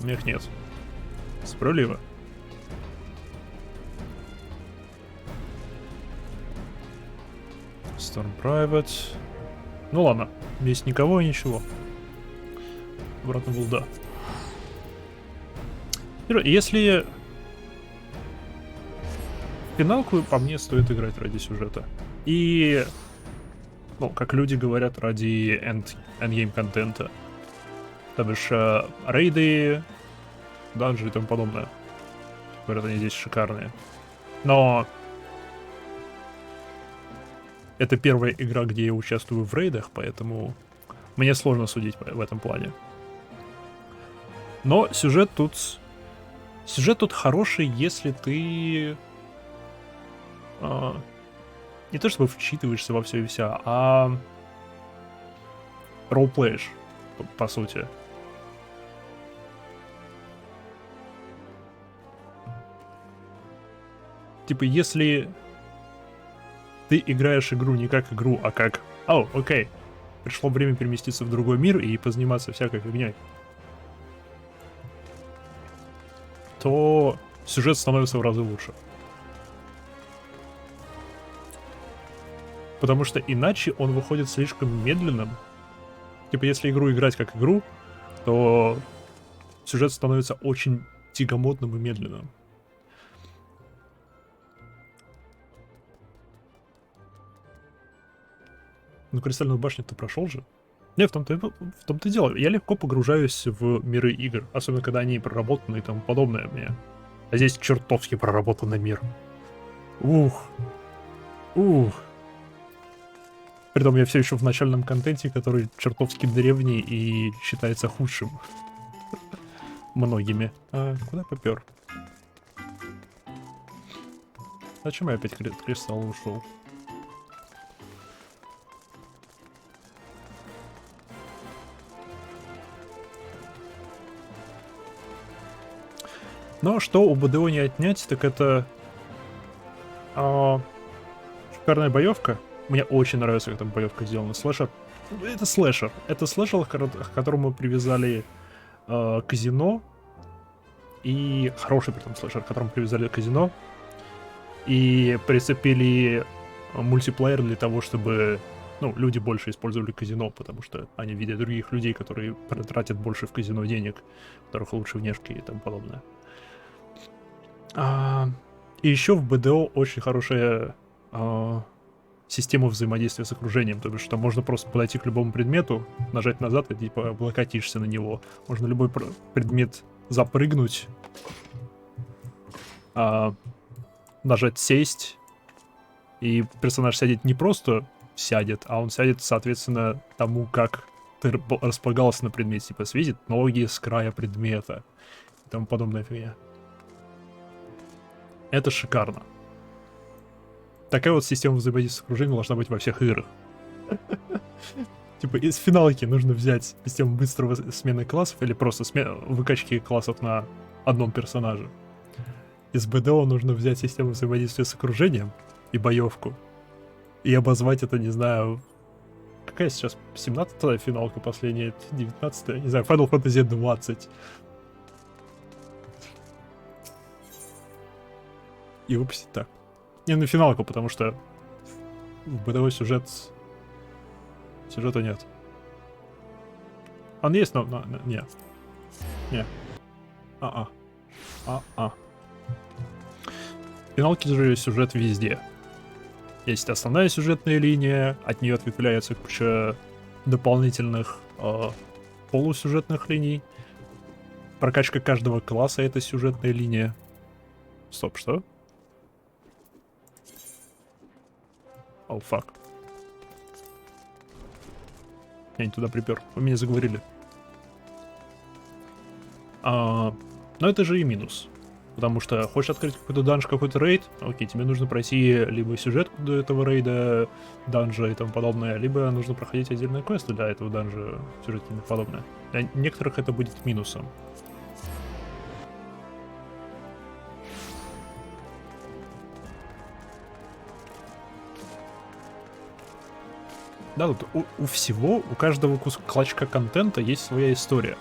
У них нет. Справедливо. Storm Private. Ну ладно, здесь никого и ничего. Обратно был да. Если финалку, по мне, стоит играть ради сюжета. И, ну, как люди говорят, ради эндгейм контента. То бишь, рейды, данжи и тому подобное. Говорят, они здесь шикарные. Но это первая игра, где я участвую в рейдах, поэтому мне сложно судить в этом плане. Но сюжет тут хороший, если ты не то чтобы вчитываешься во все и вся, а ролплеешь, по сути. Типа, если ты играешь игру не как игру, а как... окей. Пришло время переместиться в другой мир и позаниматься всякой фигней. То сюжет становится в разы лучше. Потому что иначе он выходит слишком медленным. Типа, если игру играть как игру, то сюжет становится очень тягомотным и медленным. Ну, Кристальную башню ты прошел же? Не, в том-то и дело. Я легко погружаюсь в миры игр, особенно когда они проработаны и тому подобное мне. А здесь чертовски проработанный мир. Ух. Притом я все еще в начальном контенте, который чертовски древний и считается худшим. Многими. Куда попер? Зачем я опять кристалл ушел? Но что у БДО не отнять, так это шикарная боевка. Мне очень нравится, как там боевка сделана. Слэшер. Это слэшер. Это слэшер, к которому привязали казино. И хороший при этом слэшер, к которому привязали казино. И прицепили мультиплеер для того, чтобы Ну, люди больше использовали казино, потому что они видят других людей, которые тратят больше в казино денег, у которых лучше внешки и тому подобное. И еще в БДО очень хорошая система взаимодействия с окружением, то есть что можно просто подойти к любому предмету, нажать назад и типа облокотишься на него. Можно любой предмет запрыгнуть, нажать сесть, и персонаж сядет не просто сядет, а он сядет соответственно тому, как ты располагался на предмете, типа свесит ноги с края предмета и тому подобная фигня. Это шикарно. Такая вот система взаимодействия с окружением должна быть во всех играх. Типа из финалки нужно взять систему быстрого смены классов или просто выкачки классов на одном персонаже. Из БДО нужно взять систему взаимодействия с окружением и боевку. И обозвать это, не знаю... Какая сейчас? 17-я финалка последняя? 19-я? Не знаю, Final Fantasy 20. И выпустить так. Не на финалку, потому что в БДО сюжета нет. Он есть, но нет. Не. В финалке же сюжет везде. Есть основная сюжетная линия, от нее ответвляется куча дополнительных полусюжетных линий. Прокачка каждого класса — это сюжетная линия. Стоп, что? О, фак. Я не туда припер. Вы меня заговорили. Но это же и минус. Потому что хочешь открыть какой-то данж, какой-то рейд, окей, тебе нужно пройти либо сюжетку до этого рейда, данжа и тому подобное, либо нужно проходить отдельные квесты для этого данжа, сюжетки и тому подобное. Для некоторых это будет минусом. Да, тут у всего, у каждого клочка контента есть своя история.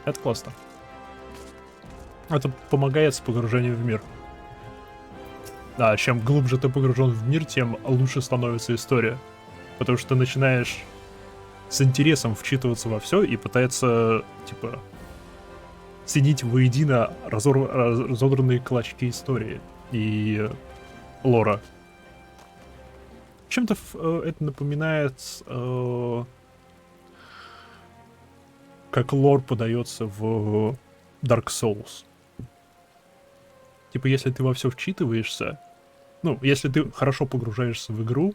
Это классно. Это помогает с погружением в мир. Да, чем глубже ты погружен в мир, тем лучше становится история. Потому что ты начинаешь с интересом вчитываться во все и пытаться, типа, ценить воедино разодранные клочки истории и лора. Чем-то это напоминает, как лор подается в Dark Souls. Типа, если ты во все вчитываешься, ну, если ты хорошо погружаешься в игру,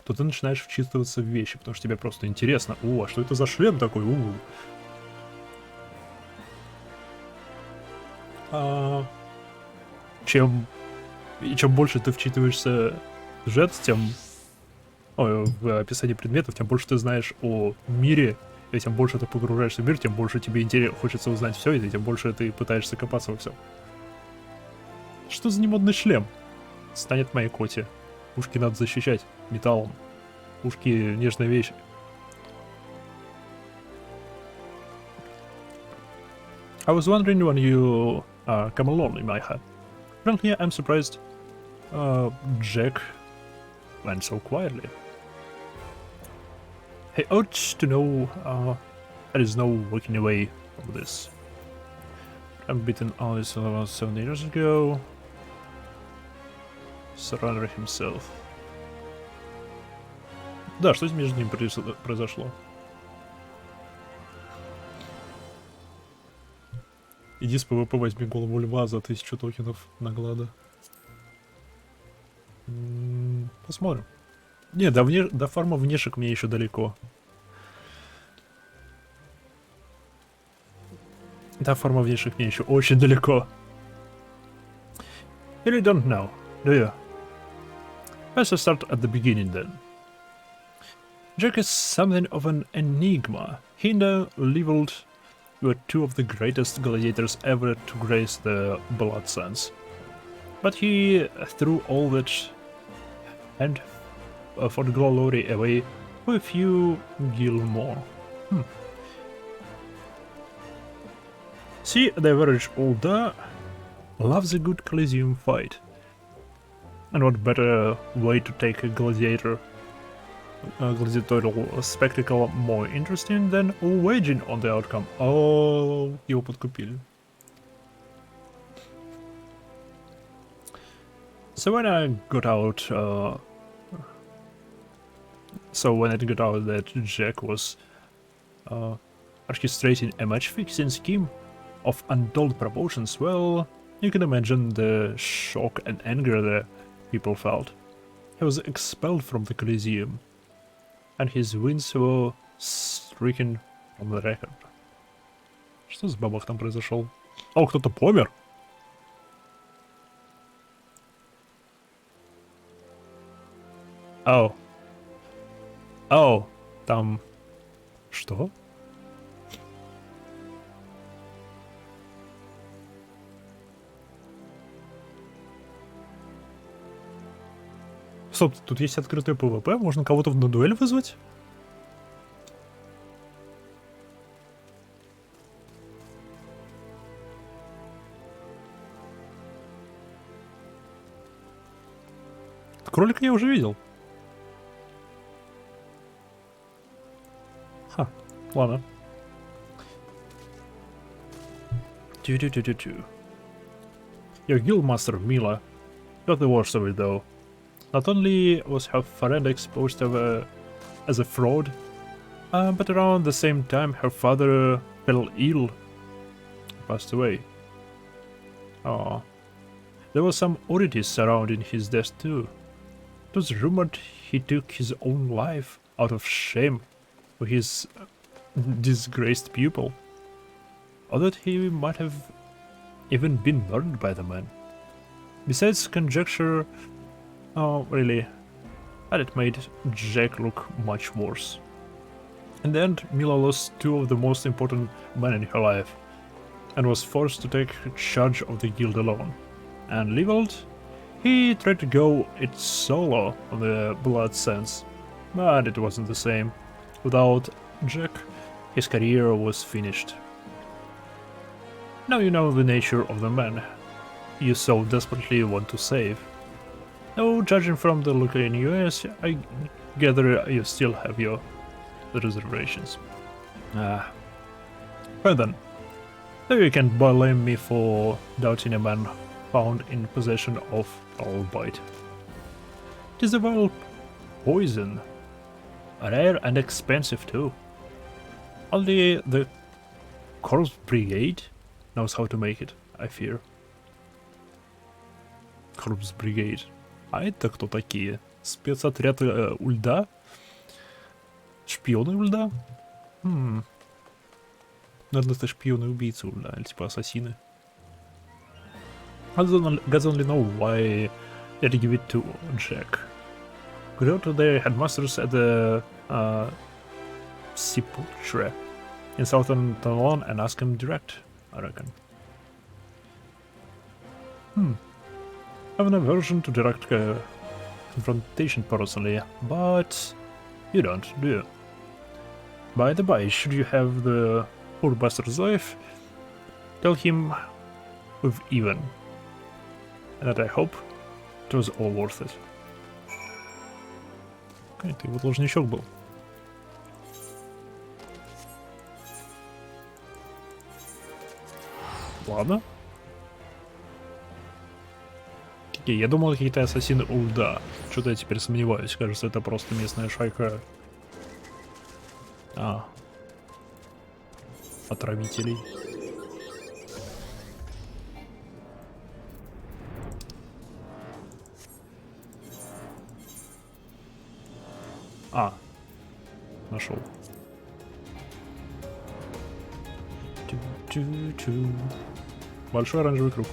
то ты начинаешь вчитываться в вещи, потому что тебе просто интересно. О, а что это за шлем такой? Чем больше ты вчитываешься в сюжет, в описании предметов, тем больше ты знаешь о мире, и тем больше ты погружаешься в мир, тем больше тебе хочется узнать все, и тем больше ты пытаешься копаться во всем. Что за немодный шлем? Станет моей коте. Ушки надо защищать металлом. Ушки — нежная вещь. I was wondering when you come along in my head. Frankly, I'm surprised Jack went so quietly. He ought to know there is no walking away from this. I'm beaten on this about 7 years ago. Surrender himself. Да, что между ним произошло? Иди с ПВП возьми голову льва за 1000 токенов наглада. Посмотрим. Не, до фарма внешек мне еще далеко. До фарма внешек мне еще очень далеко. You really don't know, do you? Let's start at the beginning then. Jack is something of an enigma. He now leveled were two of the greatest gladiators ever to grace the Blood Sands. But he threw all that and for the glory away for a few gil more. See, the average older loves a good Coliseum fight. And what better way to take a gladiatorial spectacle more interesting than waging on the outcome? Oh, его подкупили. So when I got out, that Jack was orchestrating a match-fixing scheme of untold proportions, well, you can imagine the shock and anger the people felt. He was expelled from the Coliseum, and his wins were stricken from the record. Что за бабах там произошел? О, кто-то помер! О. О, там... Что? Стоп, тут есть открытый ПВП? Можно кого-то на дуэль вызвать? Кролика я уже видел. Ха, ладно. Your guildmaster, Mila, got the worst of it though. Not only was her friend exposed as a fraud, but around the same time her father fell ill, passed away. Oh, there were some oddities surrounding his death too. It was rumored he took his own life out of shame for his disgraced pupil, or that he might have even been murdered by the man. Besides conjecture, really, and it made Jack look much worse. In the end, Mila lost two of the most important men in her life, and was forced to take charge of the guild alone. And Lieveld, he tried to go it solo on the blood sense, but it wasn't the same. Without Jack, his career was finished. Now you know the nature of the man you so desperately want to save. Though, judging from the look in US, I gather you still have your reservations. Well then, though you can blame me for doubting a man found in possession of Albite. It is a vile poison, rare and expensive too. Only the Corpse Brigade knows how to make it, I fear. Corpse Brigade. А это кто такие? Спецотряд у льда? Шпионы у льда? Наверное, это шпионы убийцы у льда, или типа ассасины. Gods only know why they give it to Jack. Go to their headmasters at the Sepulchre in southern Talon and ask him direct, I reckon. I have an aversion to direct confrontation personally, but you don't, do you? By the by, should you have the poor bastard's life, tell him we've even, and that I hope it was all worth it. Okay, ты его должничок был. Ладно. Я думал, какие-то ассасины у льда. Что-то я теперь сомневаюсь. Кажется, это просто местная шайка отравителей. Нашел. Большой оранжевый круг.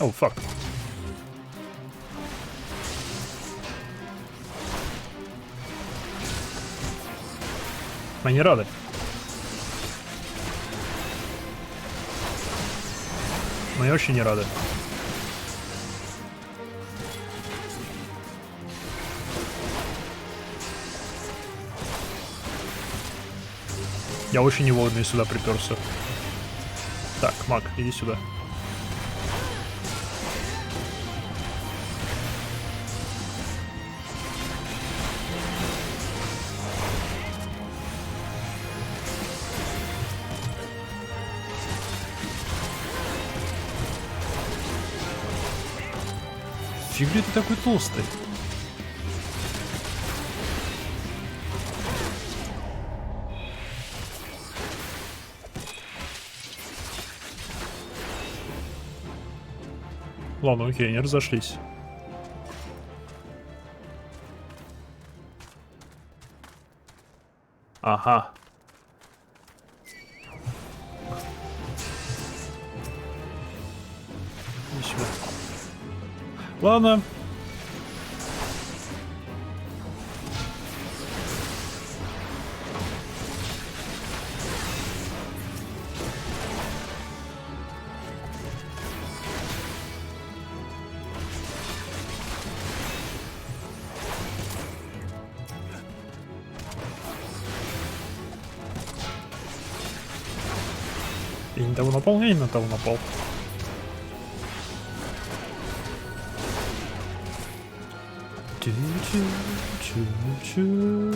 Oh, fuck. Мы не рады. Мы очень не рады. Я очень невольно сюда приперся. Так, маг, иди сюда. Фига ты такой толстый? Ладно, окей, они разошлись. Ага. Иди сюда. Ладно. Я не того напал, я не на того напал. Чу-чу-чу-чу.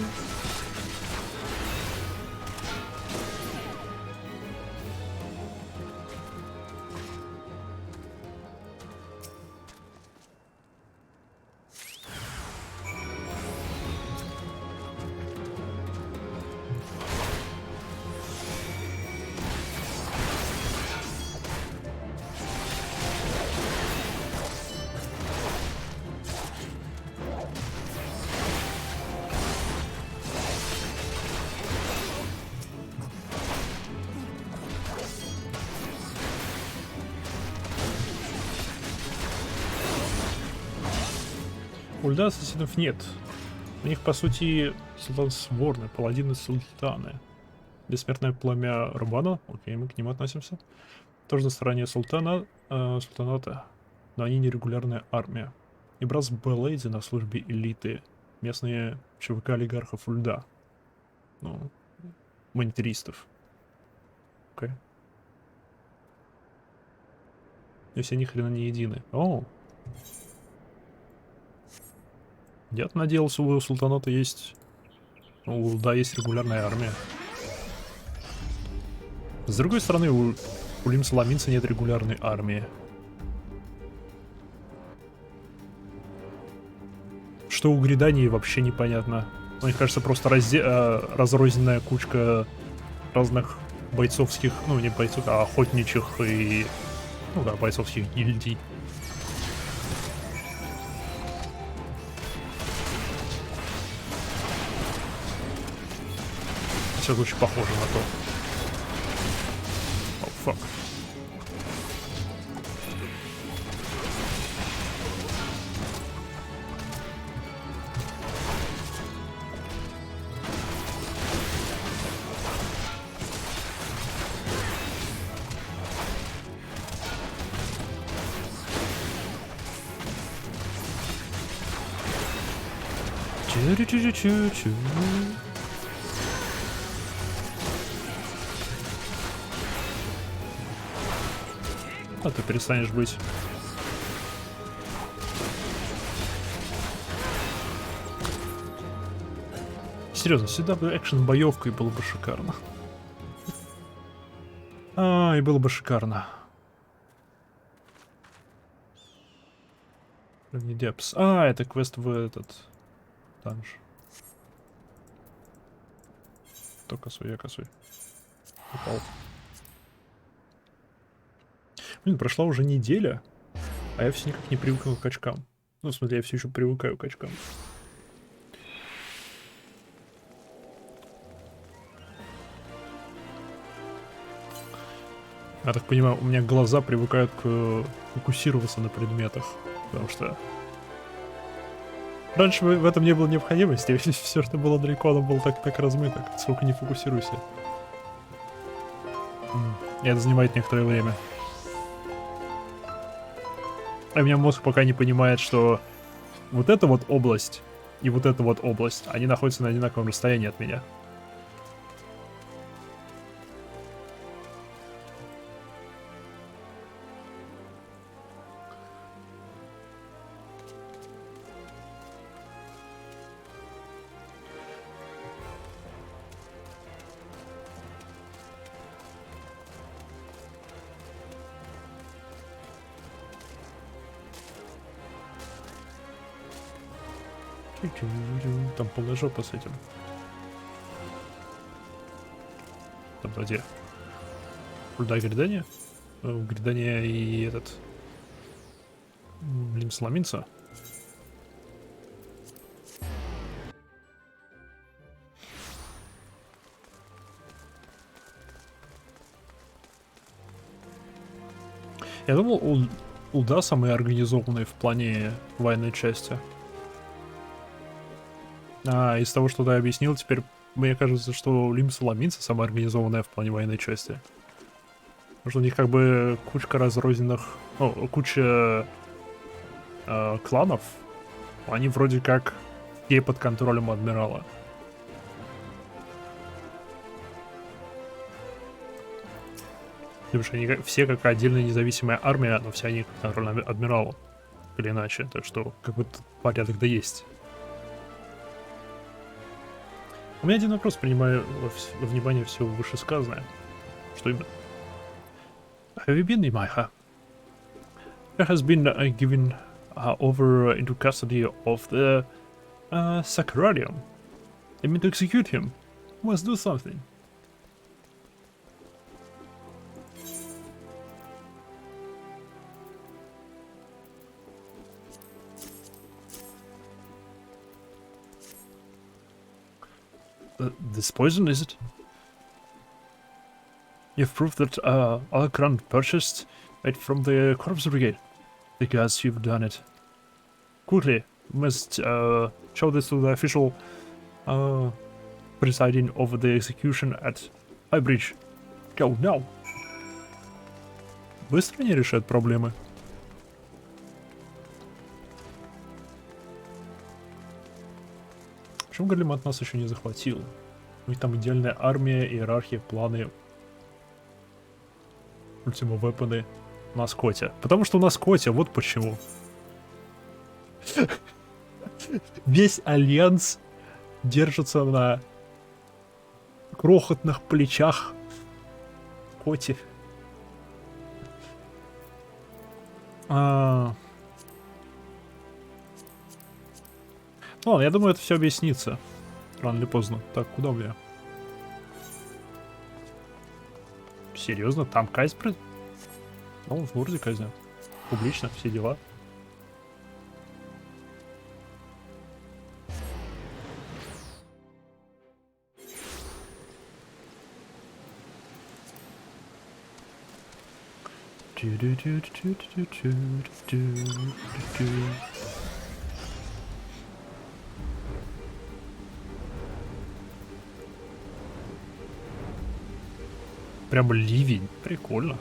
У льда ассасинов нет. У них, по сути, султан сворны, паладины султаны. Бессмертное пламя Рубана, окей, мы к ним относимся. Тоже на стороне султаната, но они нерегулярная армия. И брат Белейди на службе элиты. Местные ЧВК олигархов у льда. Ну, монетаристов. Окей. И все ни хрена не едины. О! Я-то надеялся, у султаната есть... Ну, да, есть регулярная армия. С другой стороны, у Лим-Саламинца нет регулярной армии. Что у Гридании вообще непонятно. Мне кажется, просто разрозненная кучка разных бойцовских... Ну, не бойцов, а охотничьих и... Ну да, бойцовских гильдий. Все очень похоже на то. О, фак. Чу-чу-чу-чу-чу. А ты перестанешь быть. Серьезно, сюда бы экшен-боевкой было бы шикарно. И было бы шикарно. Не Депс. Это квест в этот данж. Кто косой, я косой. Упал. Блин, прошла уже неделя, а я все никак не привыкну к очкам. Ну, в смысле, я все еще привыкаю к очкам. Я так понимаю, у меня глаза привыкают к фокусироваться на предметах, потому что Раньше в этом не было необходимости. Все, что было далеко, оно было так размыто. Сколько не фокусируйся. И это занимает некоторое время. А у меня мозг пока не понимает, что вот эта вот область и вот эта вот область, они находятся на одинаковом расстоянии от меня. Там полная жопа с этим. Там где? Да, грядание? Грядание и этот... Блин, сломиться. Я думал, Улда самый организованный в плане военной части. А из того, что ты объяснил, теперь мне кажется, что Лимса-Ламинца самая организованная в плане военной части. Потому что у них как бы кучка разрозненных... Ну, куча кланов. Они вроде как все под контролем адмирала. Потому что они все как отдельная независимая армия, но все они под контролем адмирала. Или иначе. Так что как бы порядок да есть. У меня один вопрос, принимая во внимание все вышесказанное. Что именно? Have you been in Maiha? There has been given over into custody of the Sacrarium. They mean to execute him. Must do something. This poison, is it? You've proved that Alacran purchased it from the Corpse Brigade. Because you've done it. Quickly, must show this to the official presiding over the execution at High Bridge. Go now. Быстро не решают проблемы. Почему Галимат нас еще не захватил? У них там идеальная армия, иерархия, планы, ультима вепоны. У нас Котя. Потому что у нас Котя, вот почему. Весь альянс держится на крохотных плечах Коти. Ладно, я думаю, это все объяснится. Рано или поздно. Так, куда у меня? Серьезно? Там казнь? Ну, в городе казнь. Публично, все дела. Прямо ливень. Прикольно.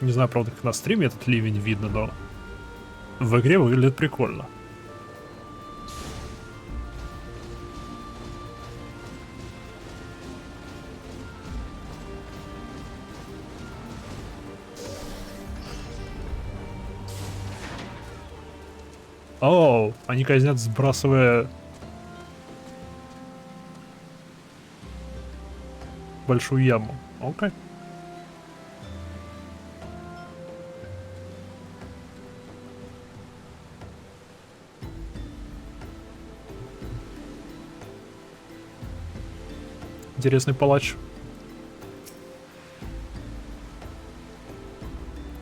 Не знаю, правда, как на стриме этот ливень видно, но в игре выглядит прикольно. Оу, они казнят, сбрасывая большую яму. Окей. Интересный палач.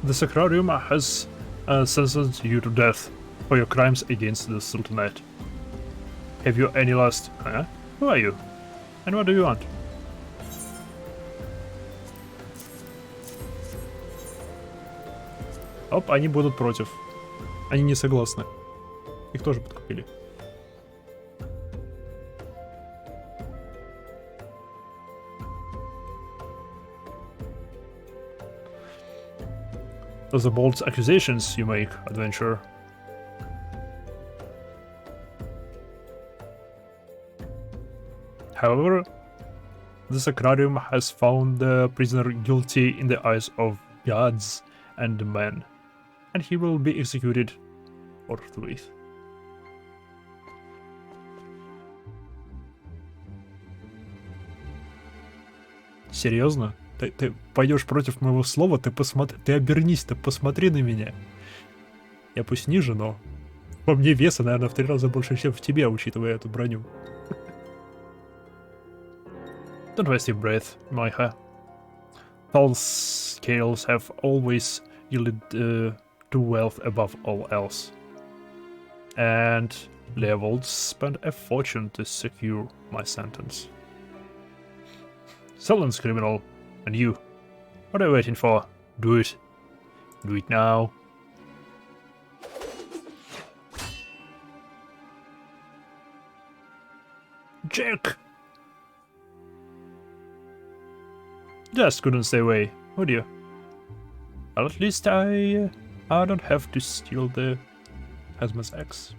The Sacrarium has sentenced you to death for your crimes against the Sultanate. Have you any last... Huh? Who are you? And what do you want? Оп, они будут против. Они не согласны. Их тоже подкупили. The bold accusations you make, adventurer. However, the Sacrarium has found the prisoner guilty in the eyes of gods and men, and he will be executed forthwith. Серьезно? Ты пойдешь против моего слова, ты обернись, ты посмотри на меня. Я пусть ниже, но по мне веса, наверное, в 3 раза больше, чем в тебе, учитывая эту броню. Don't waste your breath, Maiha. Tall scales have always yielded to wealth above all else. And Leovold spent a fortune to secure my sentence. Silence, criminal. And you. What are you waiting for? Do it. Do it now. Jack! Just couldn't stay away, would you? Well, at least I don't have to steal the Hasma's axe.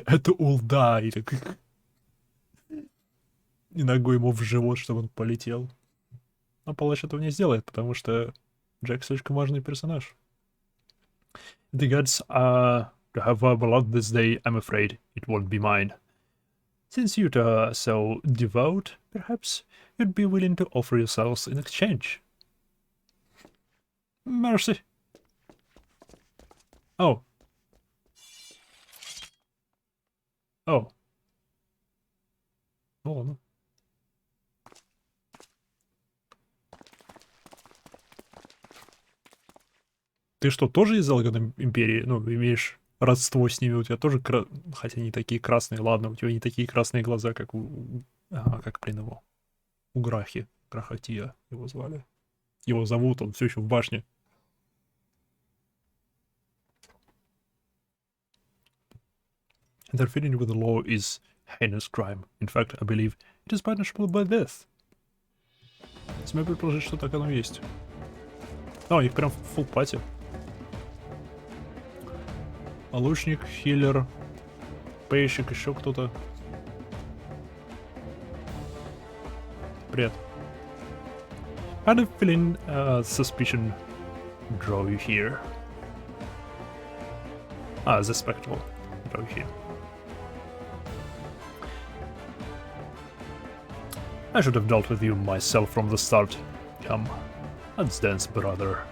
Это улда, и так... И ногой ему в живот, чтобы он полетел. Но палач этого не сделает, потому что Джек слишком важный персонаж. The gods are to have a blood this day, I'm afraid it won't be mine. Since you are so devout, perhaps you'd be willing to offer yourselves in exchange. Mercy. Oh. Oh. Ну ладно. Ты что, тоже из Алган Империи? Ну, имеешь родство с ними, у тебя тоже... Хотя не такие красные, ладно, у тебя не такие красные глаза, как у... Ага, как, блин, его. У Грахи. Грахатия его звали. Его зовут, он все еще в башне. Interfering with the law is heinous crime. In fact, I believe it is punishable by death. Смею предположить, что так оно есть. А, у них прям фулл пати. А лучник, хиллер, пейщик, еще кто-то. Привет. How do you feeling suspicion draw you here? Ah, the spectacle draw you here. I should have dealt with you myself from the start. Come, let's dance, brother.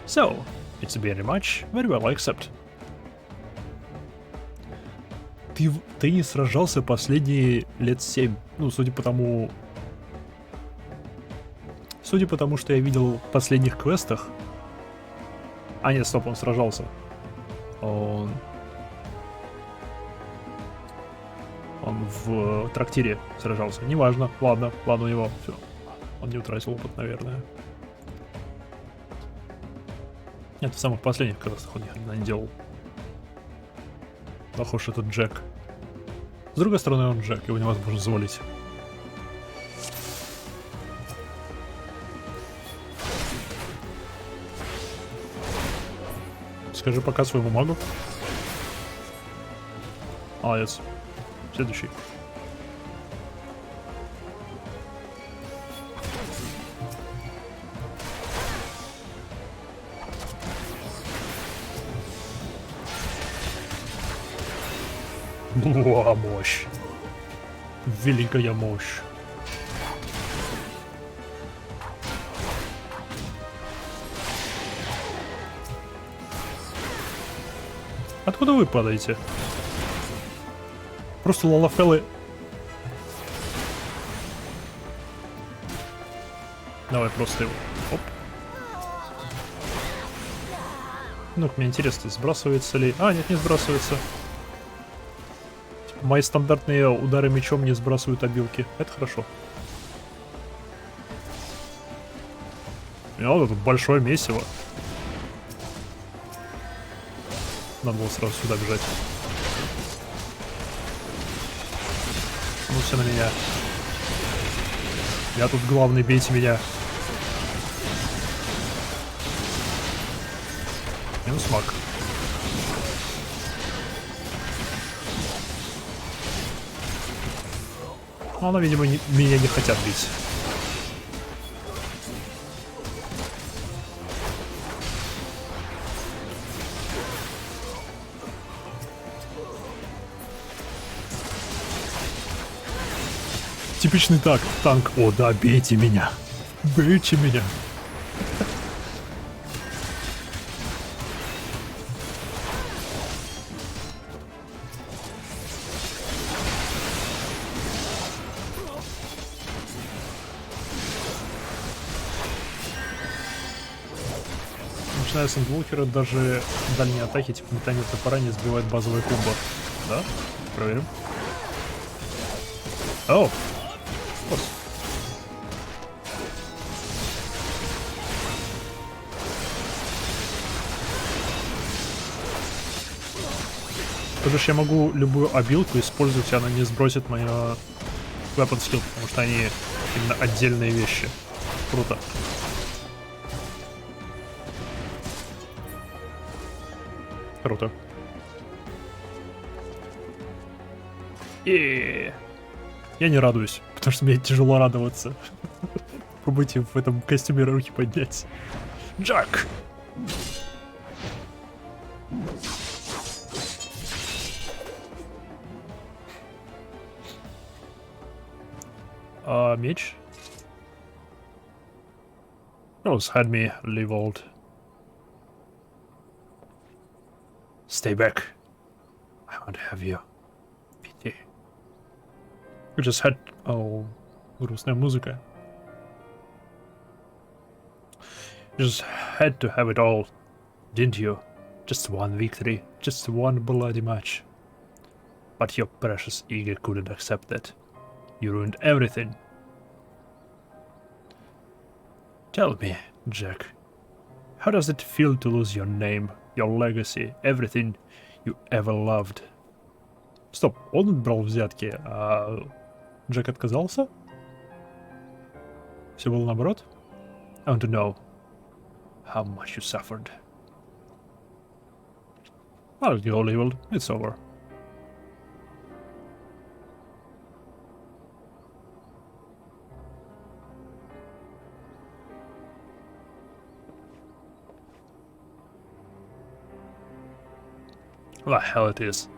So, it's a very much, very well, I accept. Ты не сражался последние лет 7. Ну, судя по тому, что я видел в последних квестах. А нет, стоп, он сражался. Он в трактире сражался. Неважно. Ладно у него. Все. Он не утратил опыт, наверное. Нет, в самых последних квестах он ни хрена не делал. Похож, это Джек. С другой стороны, он Джек, его невозможно завалить. Скажи пока своему магу. Молодец. Следующий. О, мощь. Великая мощь. Откуда вы падаете? Просто лалафелы. Давай просто его. Оп. Ну, мне интересно, сбрасывается ли... А, нет, не сбрасывается. Типа, мои стандартные удары мечом не сбрасывают обилки. Это хорошо. Вот тут большое месиво. Надо было сразу сюда бежать. Ну все на меня. Я тут главный, бейте меня. Минус маг. Но она, видимо, меня не хотят бить. Типичный танк. О, да, бейте меня. Бейте меня. Начиная с инвокера, даже дальние атаки, типа метание топора, не сбивает базовый комбо. Да? Проверим. О! То бишь я могу любую обилку использовать, и она не сбросит мое weapon skill, потому что они именно отдельные вещи. Круто. Круто. И я не радуюсь, потому что мне тяжело радоваться. Попробуйте в этом костюме руки поднять. Джак! А меч? Those had me leveled. Stay back. I won't have you. Pity. You just had... Oh, грустная музыка. You just had to have it all, didn't you? Just one victory, just one bloody match. But your precious ego couldn't accept that. You ruined everything. Tell me, Jack, how does it feel to lose your name, your legacy, everything you ever loved? Стоп, он брал взятки, а Джек отказался? Все было наоборот? I want to know how much you suffered. I'll go leveled, it's over. The hell it is.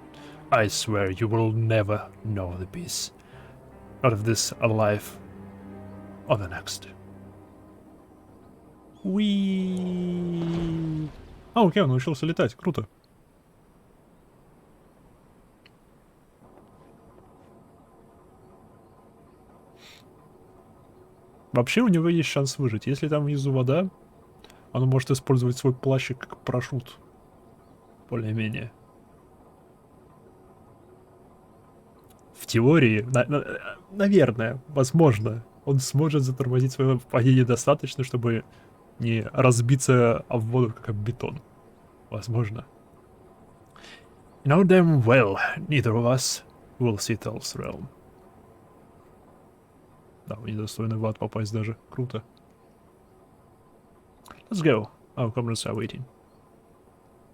I swear you will never know the peace. Not of this alive or the next. Уи. А, окей, он научился летать. Круто. Вообще у него есть шанс выжить. Если там внизу вода, он может использовать свой плащик как парашют. Более-менее. В теории, наверное, возможно, он сможет затормозить свое падение достаточно, чтобы не разбиться об воду, как об бетон. Возможно. You know damn well, neither of us will see Tell's realm. Да, мы недостойны в ад попасть даже. Круто. Let's go. Our comrades are waiting.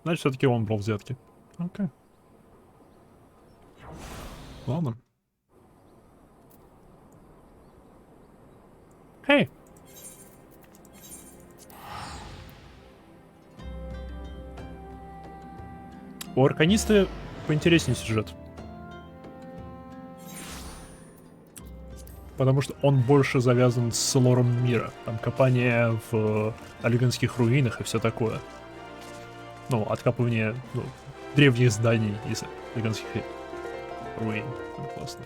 Значит, все-таки он брал взятки. Окей. Ладно. Эй! У арканиста поинтереснее сюжет. Потому что он больше завязан с лором мира. Там копание в алиганских руинах и все такое. Ну, откапывание древних зданий из алиганских руин. Ну, классно.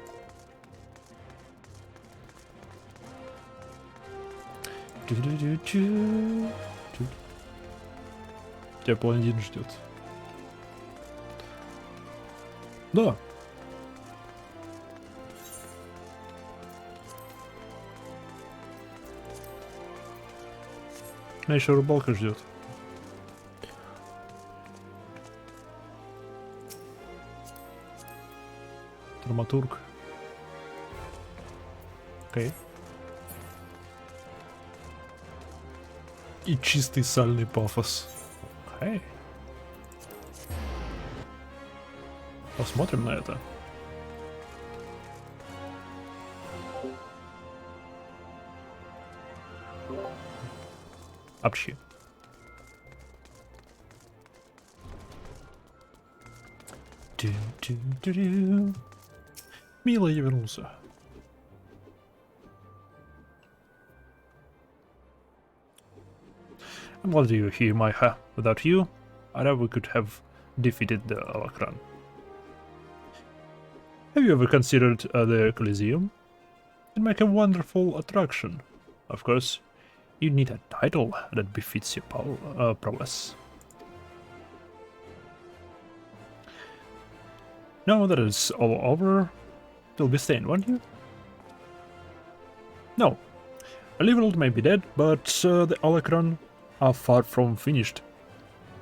Тебя паладин ждет. Да. Меня еще рыбалка ждет. Драматург. Окей. И чистый сальный пафос. Окей. Посмотрим на это. Общи. Мило, я вернулся. I'm glad you're here, Maiha. Without you, I doubt we could have defeated the Alakran. Have you ever considered the Coliseum? It'd make a wonderful attraction. Of course, you need a title that befits your prowess. Now that it's all over, you'll be staying, won't you? No. Aliverald may be dead, but the Alakran are far from finished.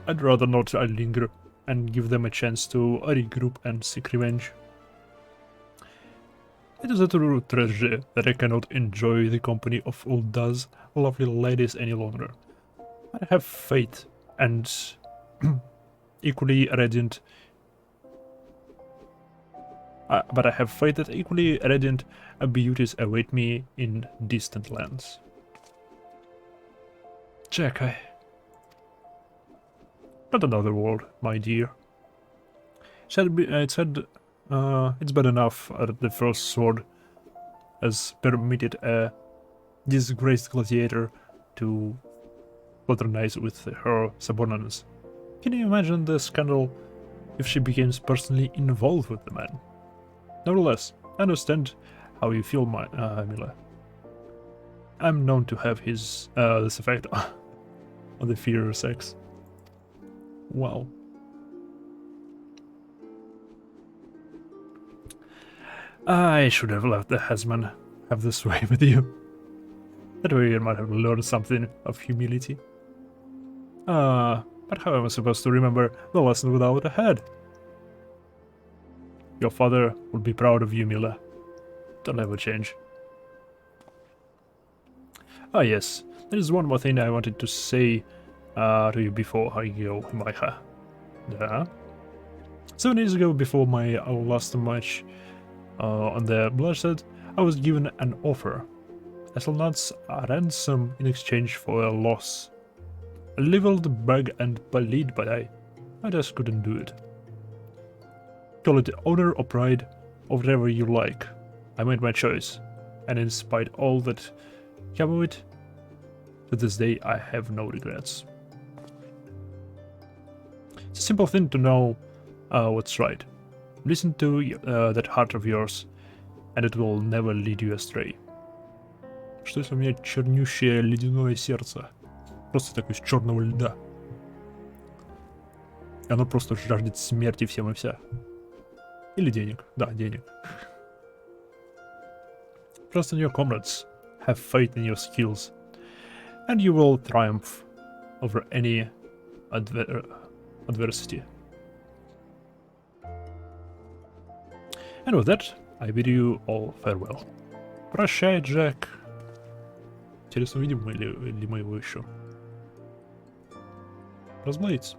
I'd rather not linger and give them a chance to regroup and seek revenge. It is a true tragedy that I cannot enjoy the company of Ulda's lovely ladies any longer. I have faith and equally radiant. But I have faith that equally radiant beauties await me in distant lands. Czekaj. Not another world, my dear. It's bad enough that the first sword has permitted a disgraced gladiator to fraternize with her subordinates. Can you imagine the scandal if she becomes personally involved with the man? Nevertheless, I understand how you feel, Mila. I'm known to have this effect on the fear of sex. Wow. I should have let the Hezman have this way with you. That way you might have learned something of humility. But how am I supposed to remember the lesson without a head? Your father would be proud of you, Mila. Don't ever change. Ah yes, there is one more thing I wanted to say to you before I go, Maiha. Yeah? 7 days ago, before my last match on the bloodshed, I was given an offer. I shall not ransom in exchange for a loss. I leveled, bug and bullied, but I just couldn't do it. Call it honor or pride, or whatever you like. I made my choice, and in spite all that came of it, to this day I have no regrets. It's a simple thing to know what's right. Listen to that heart of yours, and it will never lead you astray. Что если у меня чернющее ледяное сердце? Просто такое из черного льда. И оно просто жаждет смерти всем и вся. Или денег. Да, денег. Trust in your comrades. Have faith in your skills. And you will triumph over any adversity. And with that, I bid you all farewell. Прощай, Джек. Интересно, увидим мы ли мы его еще? Разумеется.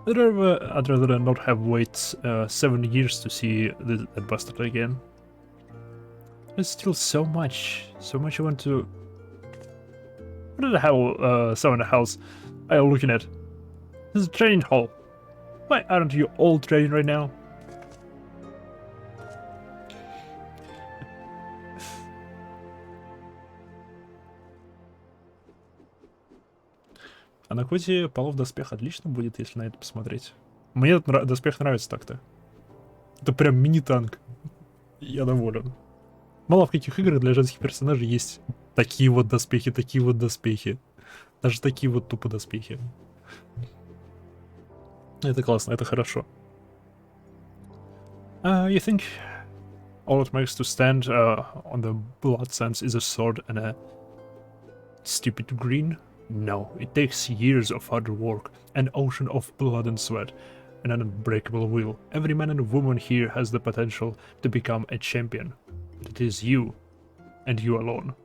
I'd rather not have wait 7 years to see that bastard again. There's still so much I want to... What the hell, some in the house are you looking at? This is a training hall. Why aren't you all training right now? А на коте полов доспех отлично будет, если на это посмотреть. Мне этот доспех нравится так-то. Это прям мини-танк. Я доволен. Мало в каких играх для женских персонажей есть такие вот доспехи, такие вот доспехи. Даже такие вот тупо доспехи. Это классно, это хорошо. You think all it makes to stand on the blood sands is a sword and a stupid green? No, it takes years of hard work, an ocean of blood and sweat, and an unbreakable will. Every man and woman here has the potential to become a champion. But it is you, and you alone,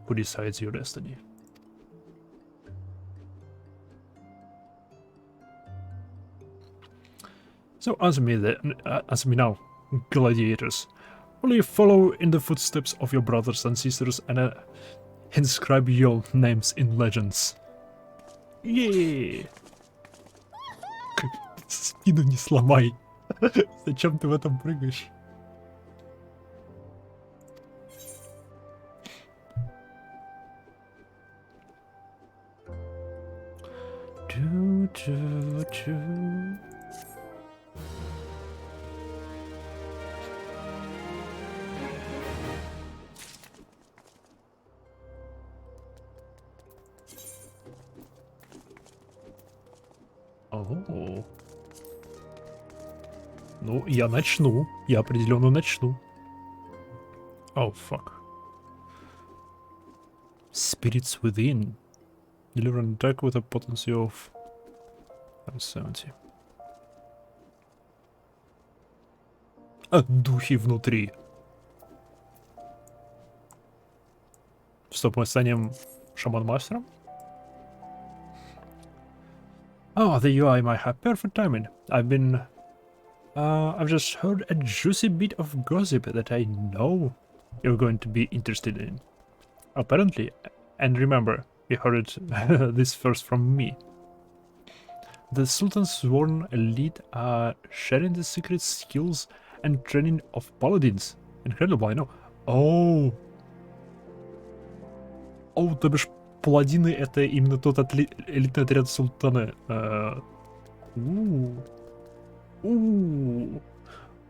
who decides your destiny. So answer me now, gladiators. Will you follow in the footsteps of your brothers and sisters and inscribe your names in legends? Yeah! Спину не сломай. Зачем ты в этом прыгаешь? О, ну, я начну. Я определенно начну. Oh, fuck. Spirits within. Deliver an attack with a potency of 70. А духи внутри. Стоп, мы станем шаман-мастером? Oh, there you are, my perfect timing. I've just heard a juicy bit of gossip that I know you're going to be interested in. Apparently, and remember, you heard it this first from me. The Sultan's sworn elite are sharing the secret skills and training of paladins. Incredible, I know. Oh! Oh, то бишь, паладины это именно тот элитный отряд Султана.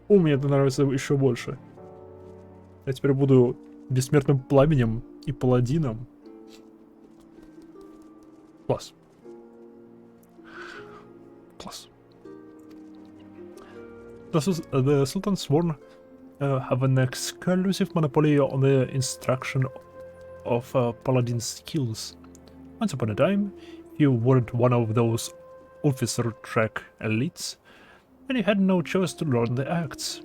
Мне это нравится еще больше. Я теперь буду бессмертным пламенем и паладином. Класс. Класс. The Sultan Sworn have an exclusive monopoly on the instruction of paladin skills. Once upon a time, you weren't one of those officer track elites, and you had no choice to learn the acts.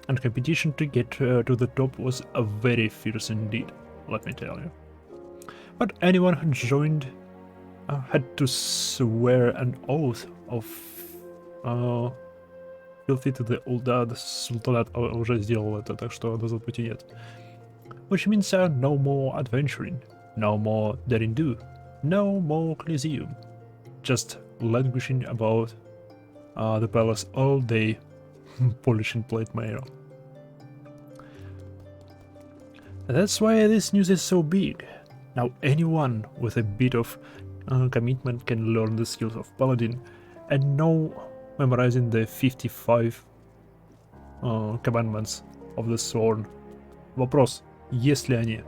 And competition to get to the top was very fierce indeed, let me tell you. But anyone who joined had to swear an oath of fealty to the old dad. Султанат уже сделал это, так что назад пути нет. Which means no more adventuring, no more daring do, no more Coliseum. Just languishing about the palace all day, polishing plate mail. That's why this news is so big. Now anyone with a bit of commitment can learn the skills of Paladin, and no memorizing the 55 commandments of the sword. Вопрос, есть ли они?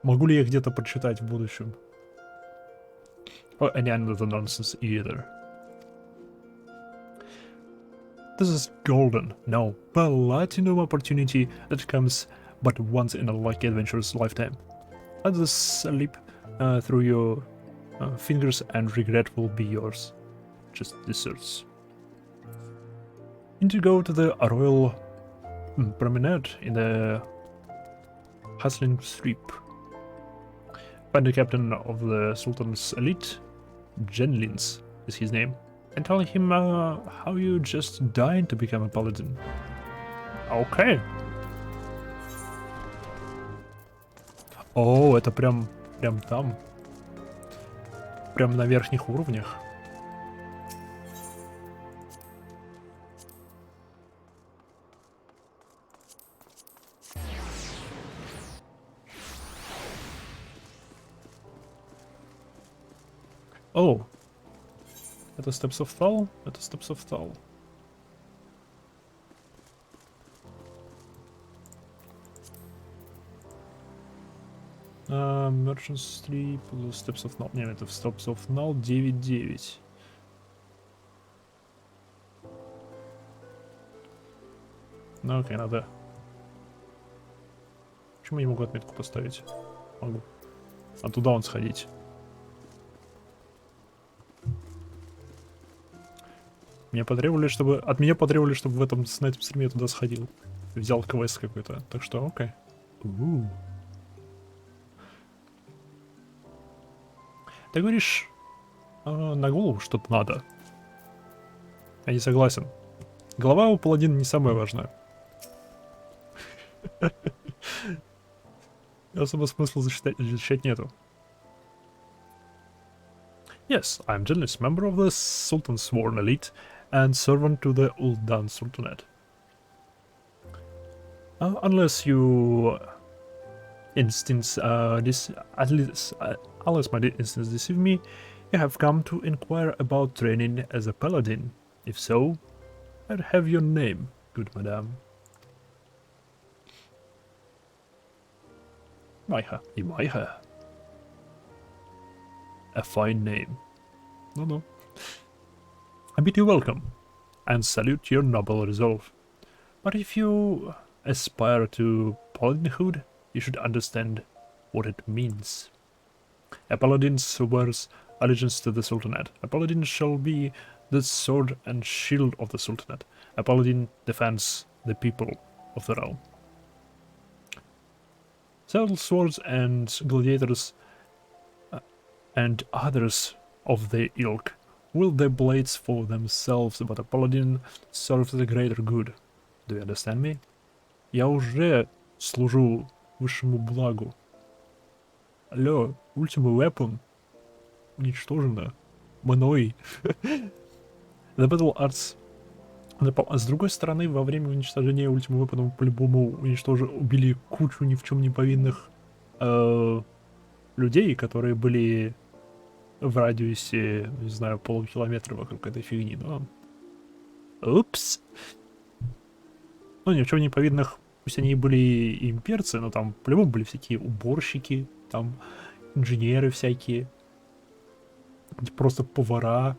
Могу ли я где-то прочитать в будущем? Or any other nonsense either. This is golden, no, platinum opportunity that comes but once in a lucky adventurer's lifetime. Let this slip through your fingers and regret will be yours. Just desserts. Need to go to the royal promenade in the hustling strip. Find the captain of the Sultan's elite, Genlins is his name, and tell him how you just died to become a paladin. Okay. О, это прям там. Прям на верхних уровнях. О! Это Steps of Thal? Это Steps of Thal. Merchants 3 plus Steps of Null. Нет, это Steps of Null 9-9. Ну окей, надо. Почему я не могу отметку поставить? Могу. А туда он сходить. Мне потребовали, чтобы... От меня потребовали, чтобы на этом стриме я туда сходил. Взял квест какой-то. Так что окей. Ты говоришь, на голову что-то надо. Я не согласен. Голова у паладина не самое важное. Особо смысла защищать нету. Yes, I'm jealous member of the Sultan's Sworn Elite and servant to the Uldan Sultanate. Unless you instance unless my instance deceive me, you have come to inquire about training as a paladin. If so, I'd have your name, good madam. Imaiha. A fine name. No. I bid you welcome, and salute your noble resolve. But if you aspire to paladinhood, you should understand what it means. A paladin swears allegiance to the Sultanate. A paladin shall be the sword and shield of the Sultanate. A paladin defends the people of the realm. Several swords and gladiators and others of the ilk wield their blades for themselves, but a paladin serves the greater good. Do you understand me? Я уже служу высшему благу. Алло, Ultimate Weapon уничтожена мной. The Battle Arts. С другой стороны, во время уничтожения Ultimate Weapon по-любому убили кучу ни в чем не повинных людей, которые были в радиусе, не знаю, полукилометра вокруг этой фигни, но... Упс. Ну, ни в чем не повинных, пусть они и были имперцы, но там по-любому были всякие уборщики, там инженеры всякие, просто повара.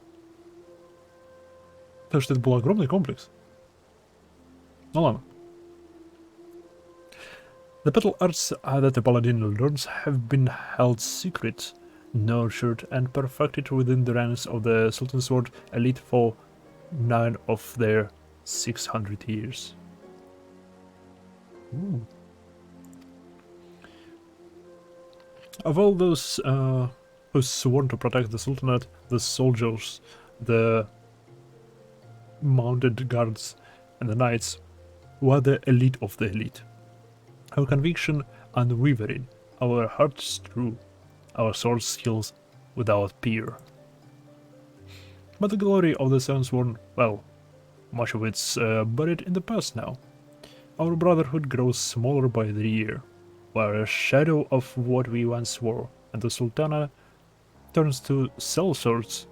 Потому что это был огромный комплекс. Ну ладно. The battle arts that the paladin learns have been held secret, nurtured and perfected within the ranks of the Sultan's Sword elite for 9 of their 600 years. Ooh. Of all those who sworn to protect the Sultanate, the soldiers, the mounted guards, and the knights were the elite of the elite. Our conviction unwavering, our hearts true, our sword skills without peer. But the glory of the Sunsworn, well, much of it's buried in the past now. Our brotherhood grows smaller by the year. We're a shadow of what we once were, and the Sultana turns to sell swords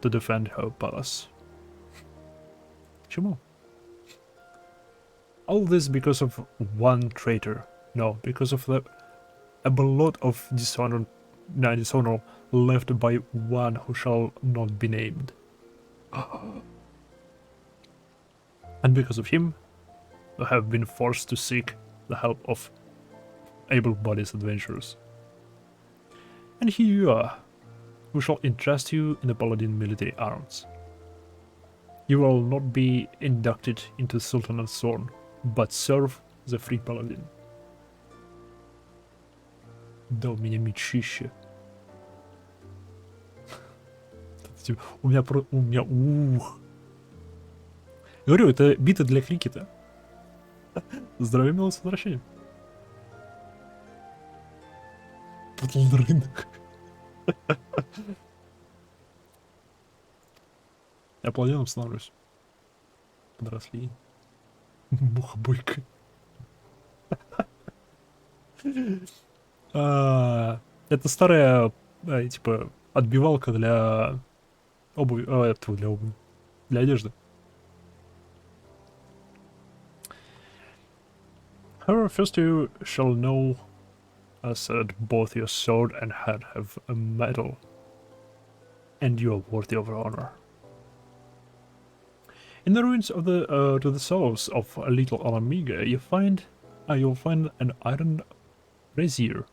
to defend her palace. Чему? All this because of one traitor. No, because of a lot of dishonor left by one who shall not be named. And because of him, we have been forced to seek the help of able-bodied adventurers. And here you are. We shall entrust you in the Paladin military arms. You will not be inducted into the Sultanate's Sworn, but serve the Free Paladin. Да, у меня мечище. У меня ух. Говорю, это бита для крикета. Здравия, милое возвращение. Рынок. Я паладином становлюсь. Подросли. Муха-бойка. Это старая, типа, отбивалка для обуви. Для обуви. Для одежды. However, first you shall know I said both your sword and head have a metal, and you are worthy of honor. In the ruins of the souls of little Alamiga, you'll find an iron brazier.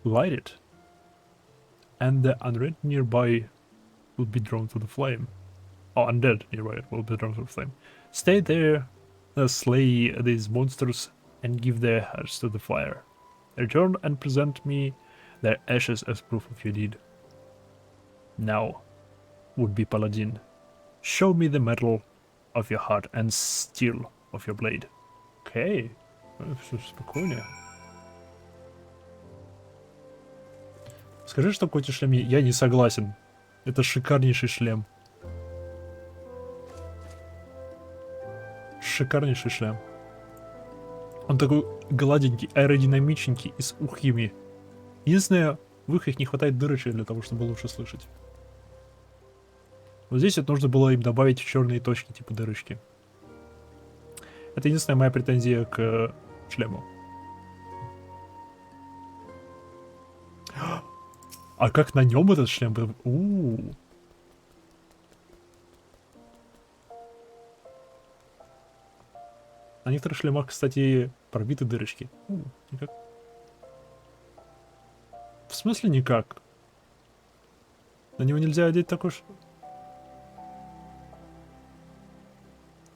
Light it, and the undead nearby will be drawn to the flame. Oh, undead nearby will be drawn to the flame. Stay there, slay these monsters, and give their heads to the fire. Return and present me their ashes as proof of your deed. Now, would-be paladin, show me the metal of your heart and steel of your blade. Окей, все спокойно. Скажи, что какой-то шлем... Я не согласен. Это шикарнейший шлем. Шикарнейший шлем. Он такой гладенький, аэродинамичненький и с ухими. Единственное, в их не хватает дырочек для того, чтобы лучше слышать. Вот здесь вот нужно было им добавить черные точки, типа дырочки. Это единственная моя претензия к шлему. А как на нем этот шлем был? На некоторых шлемах, кстати, пробиты дырочки. Никак. В смысле никак? На него нельзя одеть такой...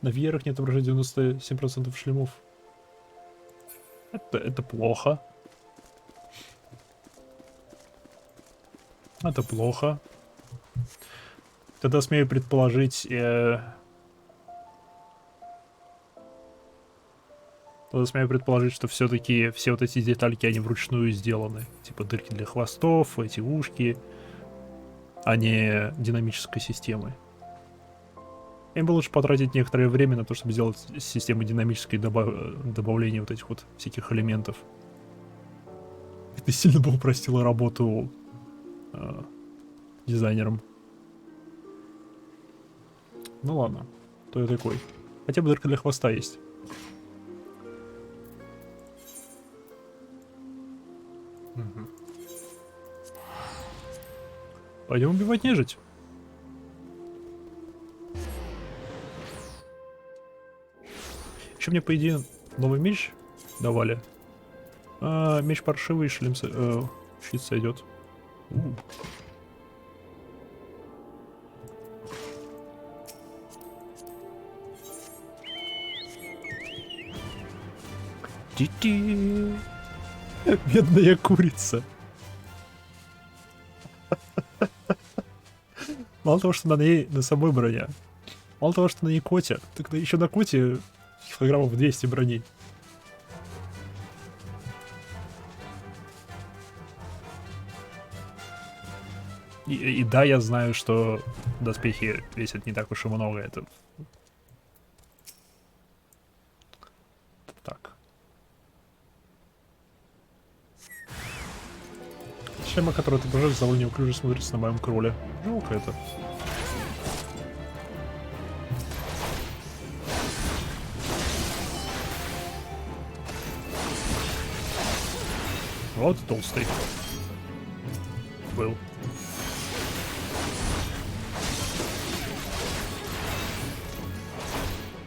На веерах не отображает 97% шлемов. Это плохо. Это плохо. Тогда смею предположить... Тогда смею предположить, что все-таки все вот эти детальки, они вручную сделаны. Типа дырки для хвостов, эти ушки, а не динамической системой. Им бы лучше потратить некоторое время на то, чтобы сделать систему динамической добавления вот этих вот всяких элементов. Это сильно бы упростило работу дизайнерам. Ну ладно, то я такой. Хотя бы дырка для хвоста есть. Угу. Пойдем убивать нежить. Еще мне, по идее, новый меч давали. Меч паршивый, шлем щит сойдет. Ти-ти. Бедная курица. Мало того, что на ней на самой броня. Мало того, что на ней коте, так еще на коте килограммов 200 брони. И да, я знаю, что доспехи весят не так уж и много. Это так. Шлема, который ты пожалуйста, довольно неуклюже смотрится на моем кроле. Жалко это. Вот толстый. Был.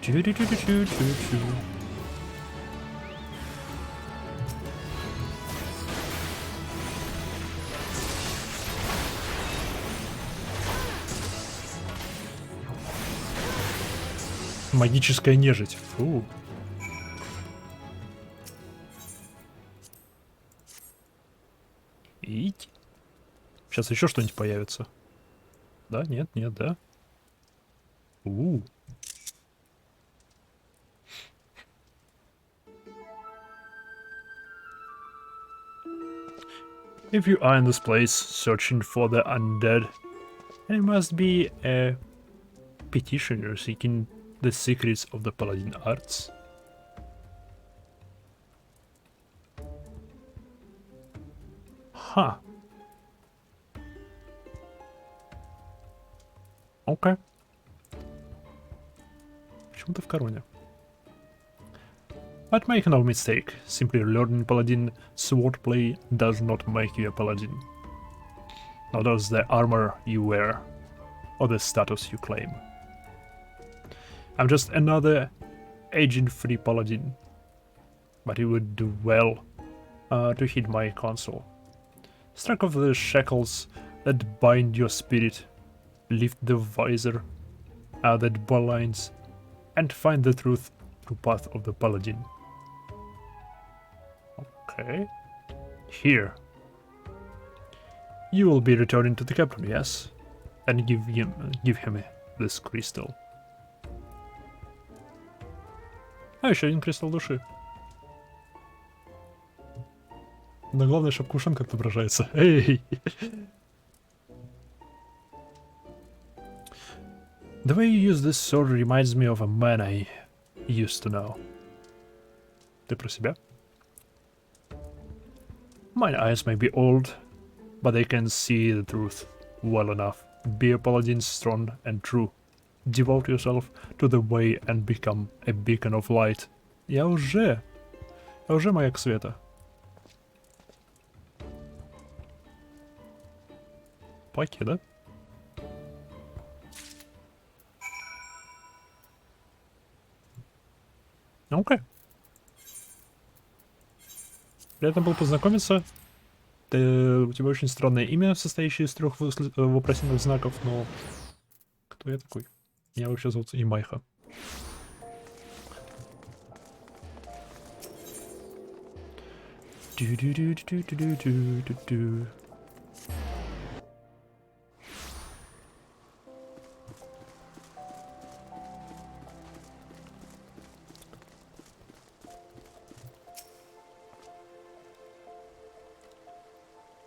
Чу-чу-чу-чу-чу-чу. Магическая нежить. Фу. Ить. Сейчас еще что-нибудь появится. Да, нет, нет, да. If you are in this place searching for the undead, it must be a petitioner seeking the secrets of the paladin arts. Ха. Окей. Почему ты в короне? But make no mistake, simply learning paladin swordplay does not make you a paladin. Nor does the armor you wear, or the status you claim. I'm just another agent-free paladin, but it would do well to hit my console. Strike off the shackles that bind your spirit, lift the visor that blinds, and find the truth through path of the paladin. Okay. Here. You will be returning to the captain, yes? And give him this crystal. А, еще один кристалл души. Но главное, чтобы кушан как-то отображается. Эй! The way you use this sword reminds me of a man I used to know. Ты про себя? My eyes may be old, but they can see the truth well enough. Be a paladin strong and true. Devote yourself to the way and become a beacon of light. Я уже маяк света. Паки, да? Окей. Приятно было познакомиться. У тебя очень странное имя, состоящее из 3 вопросительных знаков, но... Кто я такой? Меня вообще зовут Имайха.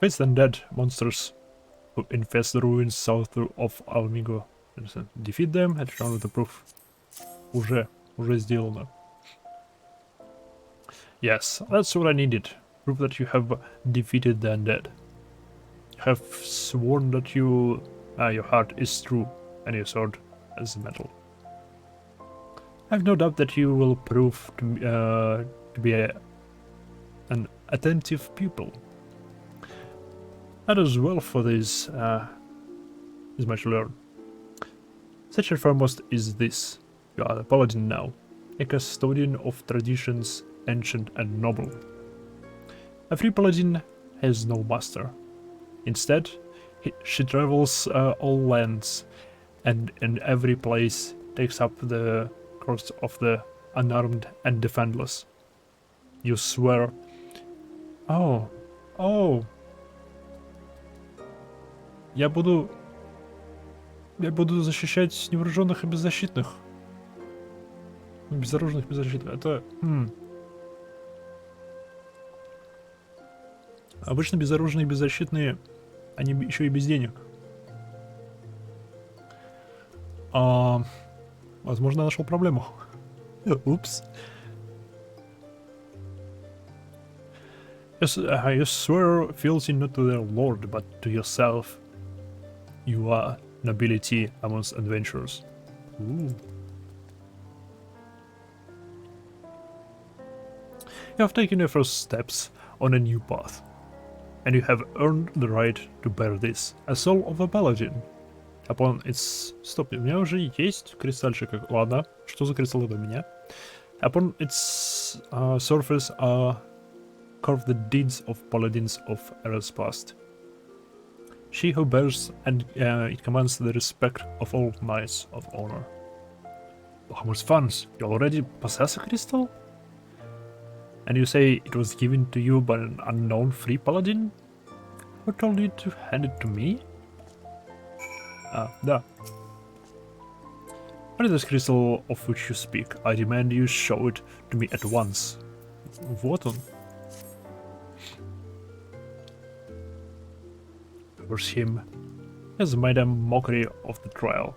Face the undead monsters who infest the ruins south of Almigo. Defeat them and return with the proof. Уже сделано. Yes, that's what I needed. Proof that you have defeated the undead. Have sworn that your heart is true and your sword is metal. I've no doubt that you will prove to be an attentive pupil. That is well for this is much to learn. Such and foremost is this. You are a paladin now, a custodian of traditions ancient and noble. A free paladin has no master. Instead, she travels all lands, and in every place takes up the cause of the unarmed and defenseless. You swear... Oh. Я буду защищать невооруженных и беззащитных. Безоружных и беззащитных. Это... Обычно безоружные и беззащитные, они еще и без денег. Возможно, я нашел проблему. Упс. Yes, you swear fealty not to their lord, but to yourself. You are nobility amongst adventurers. Ooh. You have taken your first steps on a new path, and you have earned the right to bear this, a soul of a paladin. Upon its... Стоп, у меня уже есть кристальчик. Ладно, что за кристалл это у меня? Upon its surface are carved the deeds of paladins of eras past. She who bears and it commands the respect of all knights of honor. How much fun! You already possess a crystal? And you say it was given to you by an unknown free paladin? Who told you to hand it to me? Да. What is this crystal of which you speak? I demand you show it to me at once. Вот он. Curse him. He has made a mockery of the trial.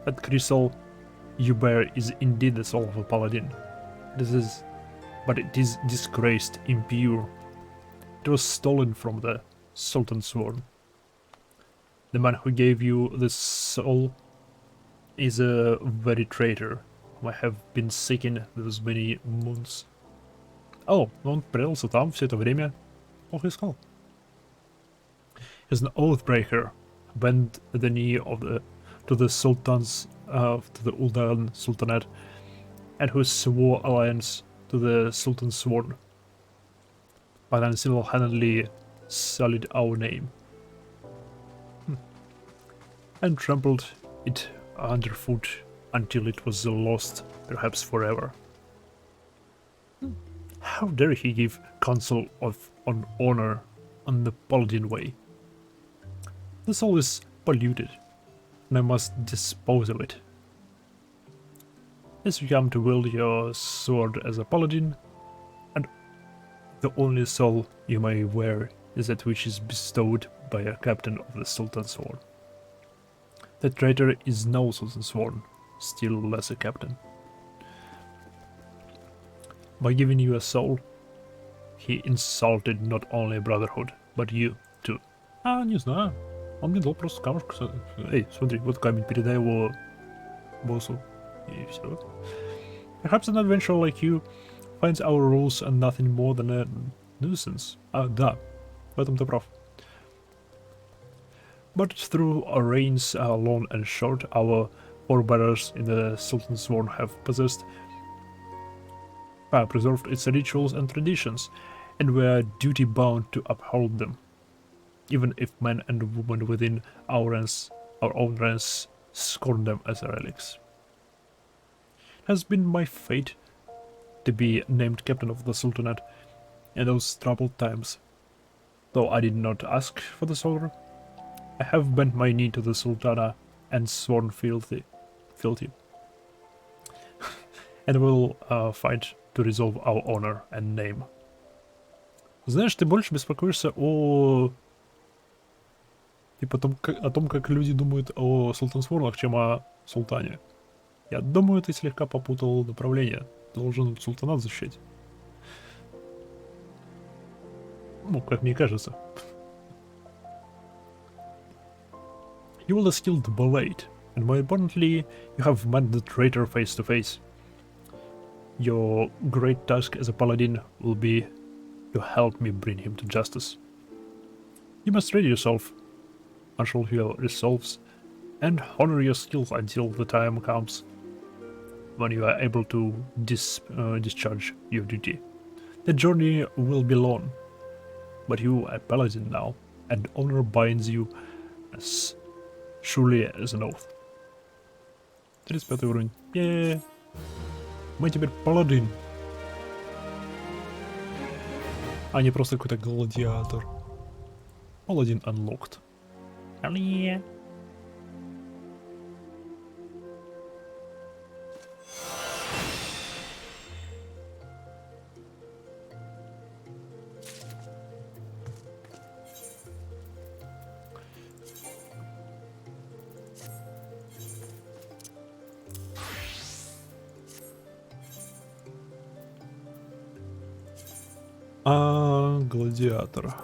That crystal you bear is indeed the soul of a paladin. But it is disgraced, impure. It was stolen from the Sultan's sworn. The man who gave you this soul is a very traitor whom I have been seeking those many months. О, он прятался там все это время. Плохо искал. He's an oathbreaker. Bent the knee to the sultans, to the Uldan Sultanate, and who swore alliance to the Sultan's sworn, but then single-handedly sullied our name, and trampled it underfoot until it was lost, perhaps forever. How dare he give counsel on honor on the paladin way? The soul is polluted, and I must dispose of it. As you come to wield your sword as a paladin, and the only soul you may wear is that which is bestowed by a captain of the Sultan's Sworn. The traitor is no Sultan's Sworn, still less a captain. By giving you a soul, he insulted not only Brotherhood, but you too. Не знаю. Он мне дал просто камушку. Эй, смотри, вот камень, передай его боссу. И все. Perhaps an adventurer like you finds our rules are nothing more than a nuisance. Да, в этом ты прав. But through our reigns long and short, our forebears in the Sultan's Sworn have preserved its rituals and traditions, and we are duty-bound to uphold them, even if men and women within our own ranks scorn them as relics. It has been my fate to be named captain of the Sultanate in those troubled times. Though I did not ask for the soul, I have bent my knee to the Sultana and sworn fealty, and will fight to resolve our honor and name. Знаешь, ты больше беспокоишься о том, как люди думают о Султансворнах, чем о Султане. Я думаю, ты слегка попутал направление. Должен Султанат защищать. Ну, как мне кажется. You will a skilled blade, and more importantly, you have met the traitor face to face. Your great task as a paladin will be to help me bring him to justice. You must ready yourself, marshal your resolves, and honor your skills until the time comes when you are able to discharge your duty. The journey will be long, but you are a paladin now, and honor binds you as surely as an oath. 35 уровень. Yeah. Мы теперь паладин. А не просто какой-то гладиатор. Паладин unlocked. Алле. Гладиатор.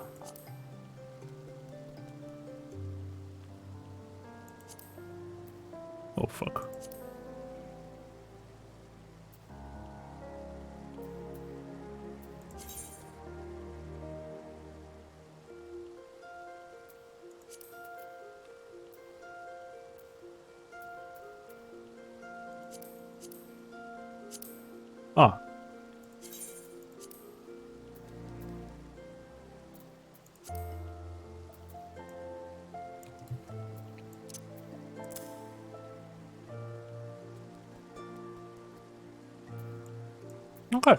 О, фак. Окей.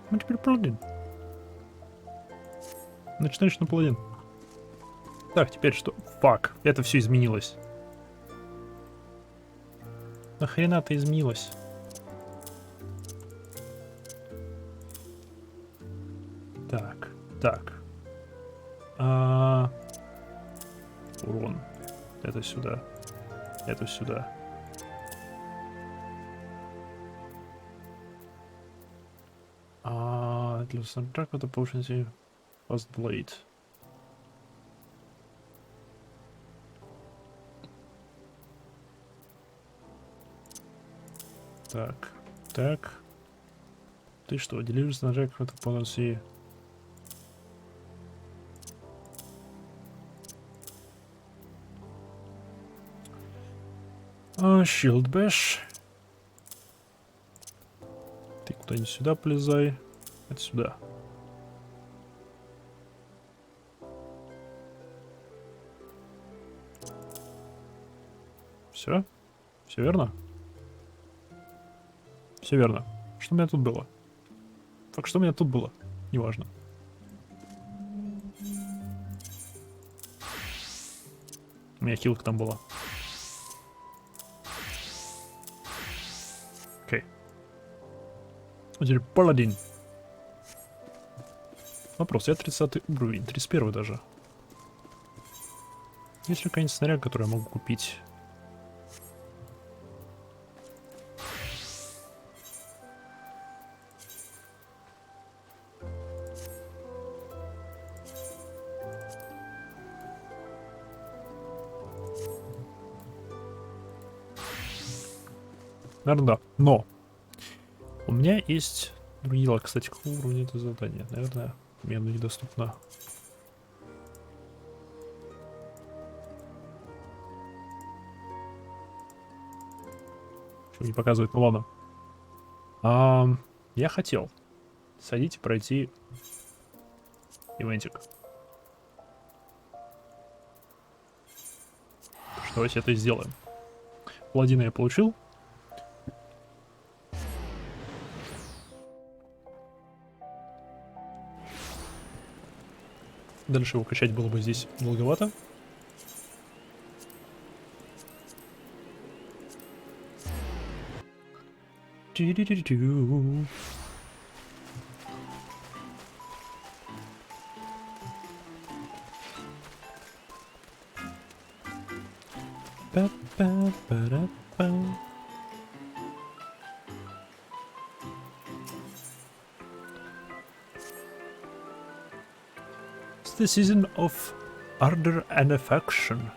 Мы теперь паладин. Начинаешь на паладин. Так, теперь что? Фак, это все изменилось. Нахрена это изменилось? Так. Урон. Это сюда. Это сюда. It loses some track with the potions here. Fast blade. Так. Ты что, делишься на Jack with opponents и... Shield Bash. Ты куда-нибудь сюда полезай. Это сюда. Все? Все верно? Все верно. Что у меня тут было? Так что у меня тут было? Неважно. У меня хилка там была. Окей. А теперь паладин. Вопрос, я 30 уровень, 31 даже. Есть ли какая-нибудь снаряга, которую я могу купить? Наверное, да. Но у меня есть другие дела. Кстати, какого уровня это задание? Наверное, мне оно недоступно. Что не показывает? Ну ладно. Я хотел сходить и пройти ивентик. Что, давайте это и сделаем. Паладина я получил. Дальше его качать было бы здесь долговато. It's the season of ardor and affection,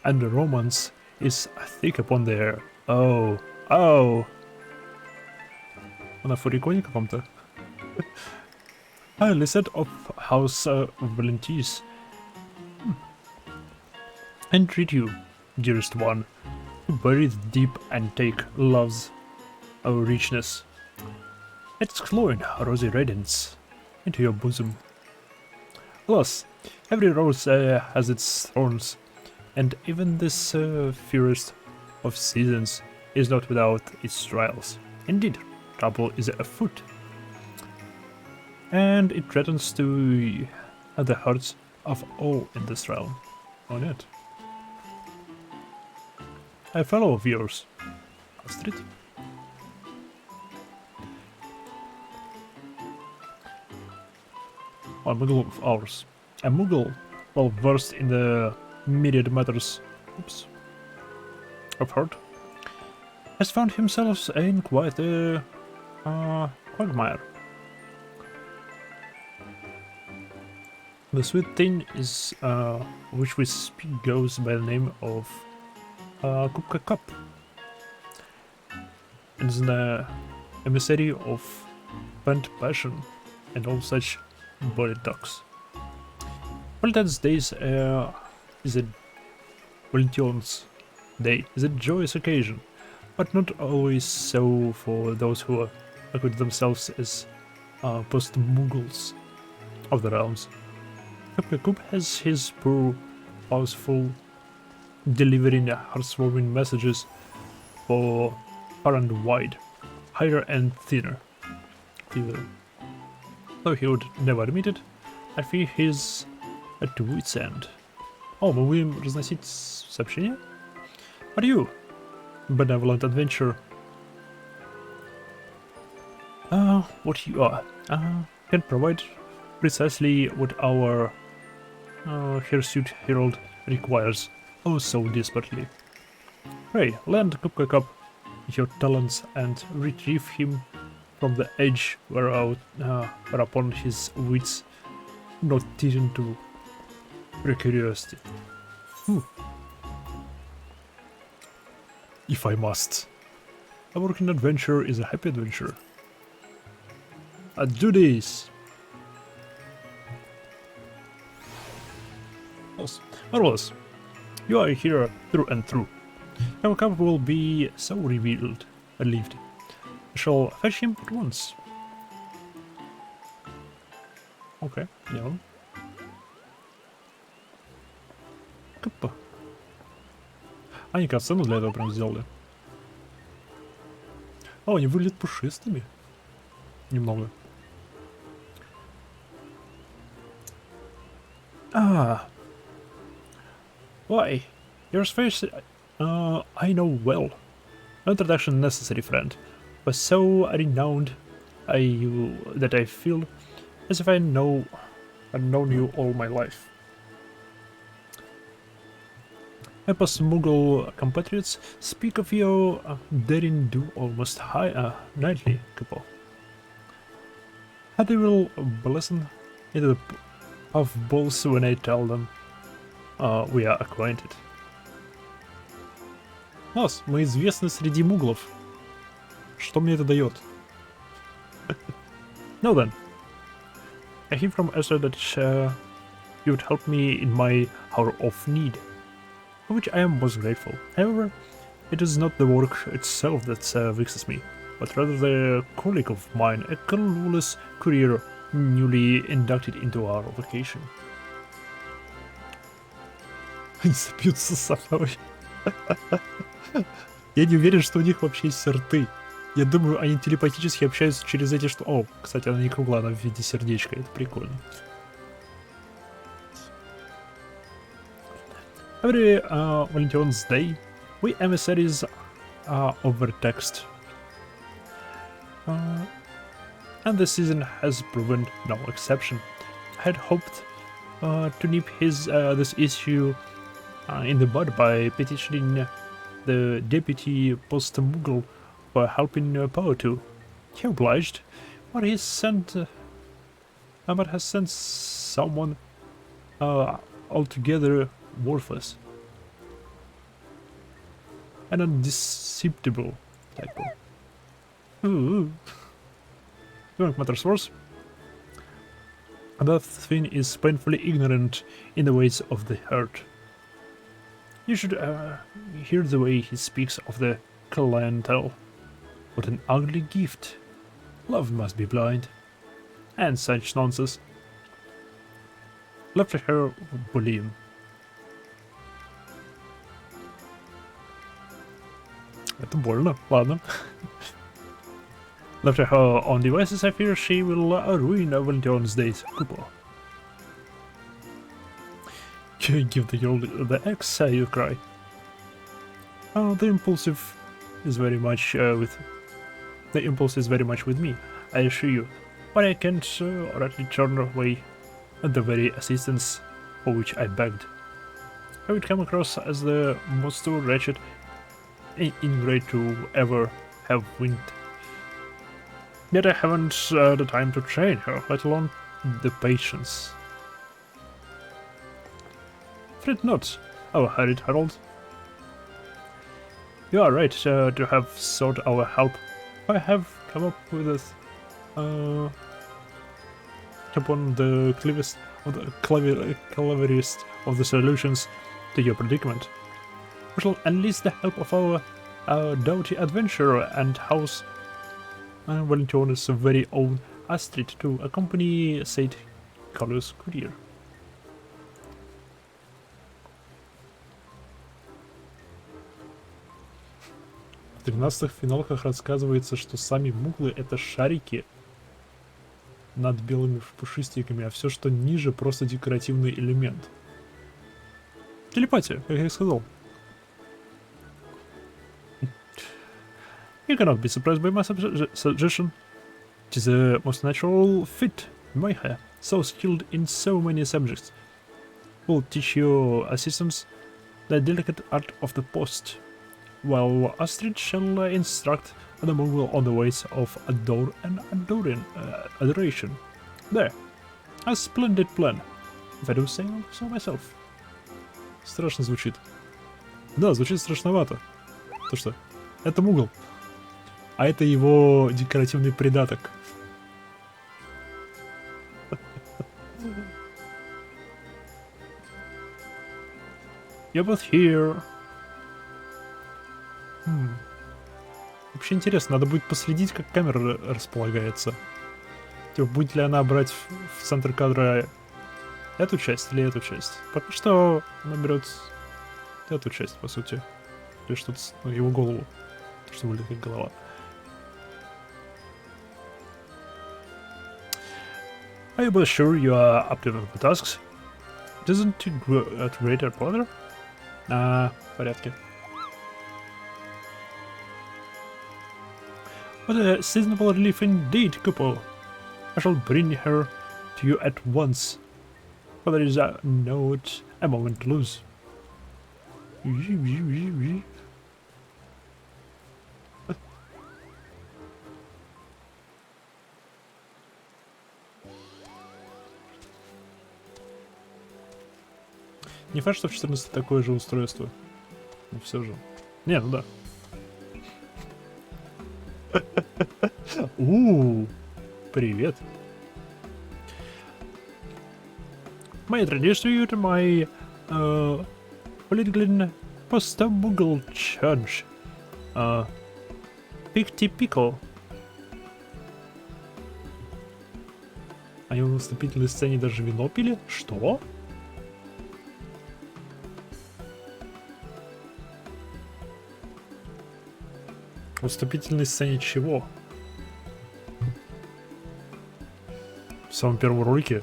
and the romance is thick upon the air. Oh, oh. На фуриконе каком-то. Highly said of House Valentis. Entreat you, dearest one, to bury deep and take love's richness. Its glowing rosy radiance into your bosom. Alas, every rose has its thorns, and even this fairest of seasons is not without its trials. Indeed, trouble is afoot, and it threatens to the hearts of all in this realm. On it. A fellow of yours, Astrid. A Muggle of ours. A Muggle, well versed in the myriad matters of heart, has found himself in quite a quagmire. The sweet thing is, which we speak goes by the name of Kupka Cup, and is the emissary of pent passion and all such body ducks. Valentine's Day is a Valentine's Day is a joyous occasion, but not always so for those who acquit themselves as post-Muggles of the realms. Kupka has his poor house full, delivering heartwarming messages for far and wide, higher and thinner. Though he would never admit it, I fear he's at wit's end. Oh, мы будем разносить сообщения? Are you, benevolent adventurer? What you are, can provide precisely what our hirsute herald requires, oh so desperately. Pray, lend Kupka Cup your talents and retrieve him from the edge whereupon his wits not tearing to precariosity. If I must. A working adventure is a happy adventure. Do this! Marvelous. You are here through and through. Our cup will be so relieved. I shall fetch him at once. Okay, yeah. Капа. Они катсцену для этого прям сделали. О, они выглядят пушистыми. Немного. Ah. Why? Your face, I know well. No introduction necessary, friend. Was so renowned that I feel as if I've known you all my life. My post-Mughal compatriots speak of your daring do almost nightly, couple. How they will listen into the puff balls when I tell them we are acquainted. Нас, мы известны среди муглов. Что мне это дает? No then. I hear from Esther that you would help me in my hour of need, for which I am most grateful. However, it is not the work itself that vexes me, but rather the colleague of mine, a clueless courier newly inducted into our vocation. Они собьются со мной. Я не уверен, что у них вообще есть рты. Я думаю, они телепатически общаются через эти что... О, кстати, она не круглая, она в виде сердечка. Это прикольно. Every Valentine's Day, we emissaries are overtaxed. And the season has proven no exception. I had hoped to nip this issue in the bud by petitioning the deputy post-Mughal for helping power to. He obliged, but has sent someone altogether worthless and undeceivable typo. Ooh. To make matters worse, that thing is painfully ignorant in the ways of the hurt. You should hear the way he speaks of the clientele. What an ugly gift. Love must be blind. And such nonsense. Left her bully. Это больно, ладно. Left her on devices, I fear she will ruin Valentine's days. Kupo. You give the girl the X, you cry. The impulse is very much with me, I assure you, but I can't rightly turn away the very assistance for which I begged. I would come across as the most wretched ingrate to ever have winked. Yet I haven't the time to train her, let alone the patience. Fret not, our harried Harold. You are right to have sought our help. I have come up with this upon the cleverest of the solutions to your predicament. We shall enlist the help of our doughty adventurer and house Valentina's very own Astrid to accompany said Carlos courier. В 13-х финалках рассказывается, что сами муглы это шарики над белыми пушистиками, а все, что ниже, просто декоративный элемент. Телепатия, как я и сказал. You cannot be surprised by my suggestion. It is a most natural fit, my hair, so skilled in so many subjects. Will teach your assistants the delicate art of the post, while Astrid shall instruct the Mongol on the ways of adore and adoration. There, a splendid plan, if I do say so myself. Страшно звучит. Да, звучит страшновато. То что? Это Мугл. А это его декоративный придаток. You're both here. Вообще интересно, надо будет последить, как камера располагается. Типа, будет ли она брать в центр кадра эту часть или эту часть? Пока что она берет эту часть, по сути. То есть что-то, ну, его голову. То, что выглядит как голова. Are you both sure you are up to the tasks? Doesn't it greater bother? В порядке. What a seasonable relief indeed, couple. I shall bring her to you at once. But there is not a moment to lose. Не факт, что в 14 такое же устройство. Но все же. Не, ну да. Привет. May I introduce you to my political post-Mughal church. Typical. Они в наступительной сцене даже вино пили? Что? В вступительной сцене чего? В самом первом ролике?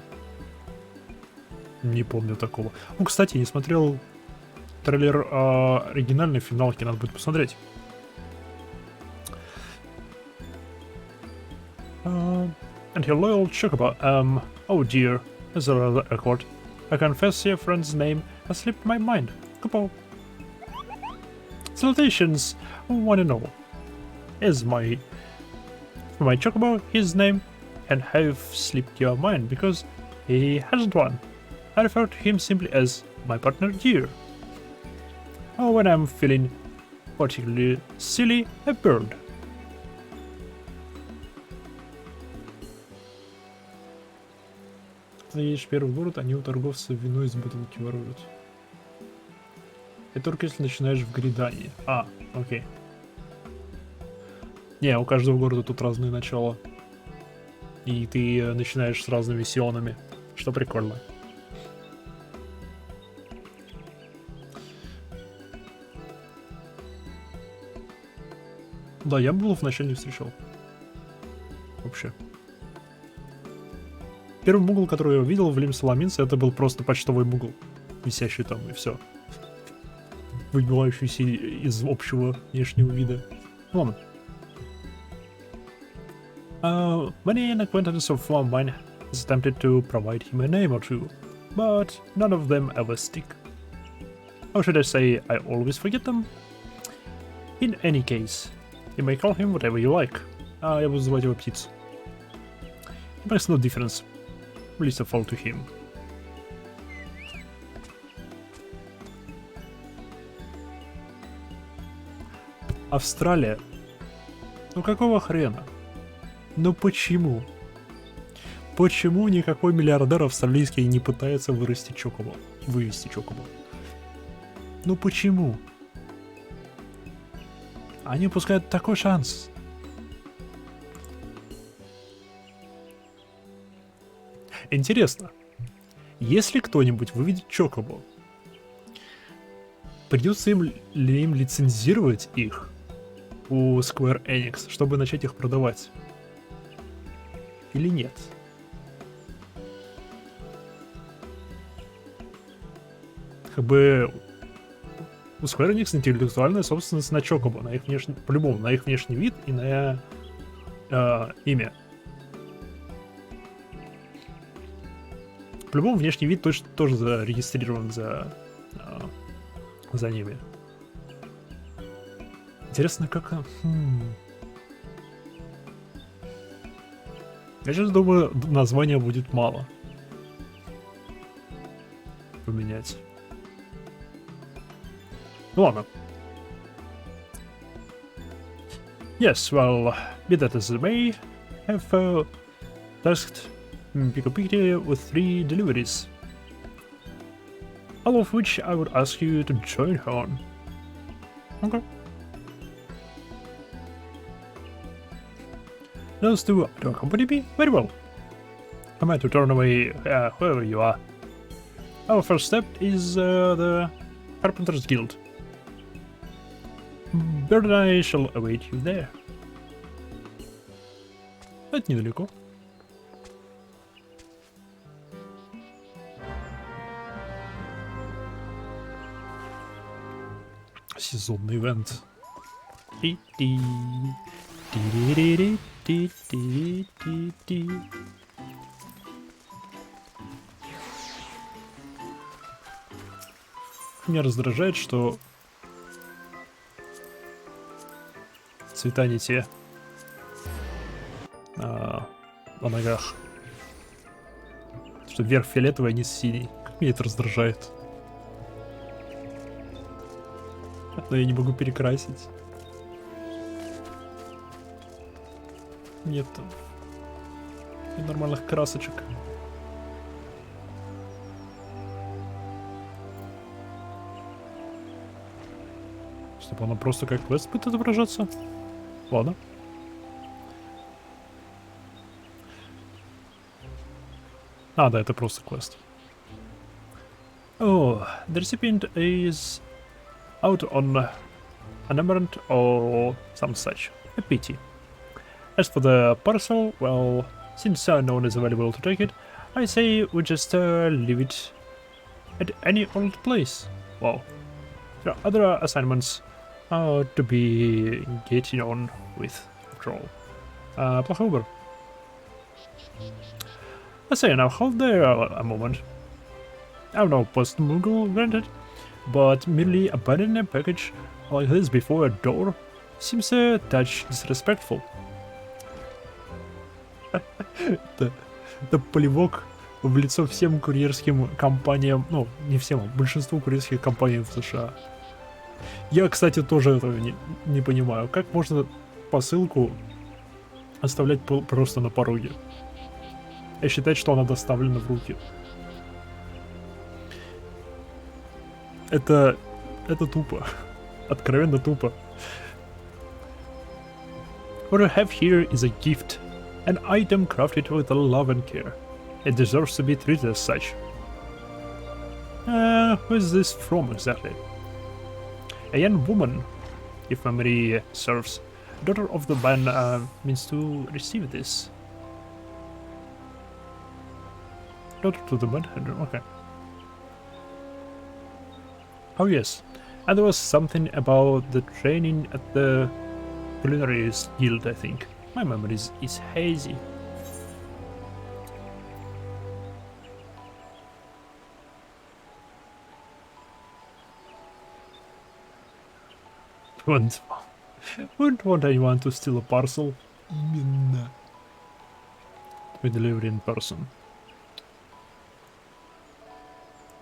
Не помню такого. Ну, кстати, не смотрел трейлер оригинальной финалки, надо будет посмотреть. And your loyal chocobo, oh dear, that's a rather awkward. I confess your friend's name has slipped my mind. Kupo. Salutations, one and all. Is my chocobo, his name can have slipped your mind because he hasn't one. I refer to him simply as my partner dear. Or when I'm feeling particularly silly, a bird. Заедешь в первый город, они у торговца вино из бутылки воруют. Это только если начинаешь в Гридании. Окей. Не, у каждого города тут разные начала. И ты начинаешь с разными сионами, что прикольно. Да, я муглов вначале не встречал. Вообще. Первый мугл, который я увидел в Лим-Соломинце, это был просто почтовый мугл. Висящий там, и все. Выбивающийся из общего внешнего вида. Ладно. Many an acquaintance of mine has attempted to provide him a name or two, but none of them ever stick. Or should I say, I always forget them? In any case, you may call him whatever you like. Я буду звать его птиц. It makes no difference. Least of all to him. Австралия. Ну какого хрена? Ну почему? Почему никакой миллиардер австралийский не пытается вывести чокобо? Ну почему? Они упускают такой шанс. Интересно, если кто-нибудь выведет чокобо, придется ли им лицензировать их у Square Enix, чтобы начать их продавать? Или нет? Как бы у Square Enix интеллектуальная собственность на чокобо, на их внешний, по-любому, на их внешний вид и на имя. По-любому внешний вид точно тоже зарегистрирован за ними. Интересно, как... Я сейчас думаю, названия будет мало. Поменять. Ну ладно. Yes, well, be that as it may, have tasked Picopicti with 3 deliveries. all of which I would ask you to join her on. Okay. Those two to accompany me? Very well. I meant to turn away whoever you are. Our first step is the Carpenter's Guild. Bird and I shall await you there. Это недалеко. Сезонный ивент. Меня раздражает, что цвета не те на ногах. Что верх фиолетовый, а низ синий. Как меня это раздражает. Но я не могу перекрасить. Нет нормальных красочек. Чтобы оно просто как квест будет отображаться. Ладно. А, да, это просто квест. Oh, the recipient is out on an errand or some such. A pity. As for the parcel, well, since no one is available to take it, I say we just leave it at any old place. Well, there are other assignments to be getting on with, after all. Плохой выбор. I say now, hold there a moment. I'm no post-Moogle, granted, but merely abandoning a package like this before a door seems a touch disrespectful. Это плевок в лицо всем курьерским компаниям, ну, не всем, а большинству курьерских компаний в США. Я, кстати, тоже этого не понимаю. Как можно посылку оставлять просто на пороге? И считать, что она доставлена в руки. Это тупо. Откровенно тупо. What I have here is a gift. An item crafted with love and care. It deserves to be treated as such. Who is this from exactly? A young woman, if memory serves. Daughter of the band means to receive this. Daughter to the band, okay. Oh yes, and there was something about the training at the Culinary Guild, I think. My memory is hazy. Wouldn't want anyone to steal a parcel. Именно. We deliver in person.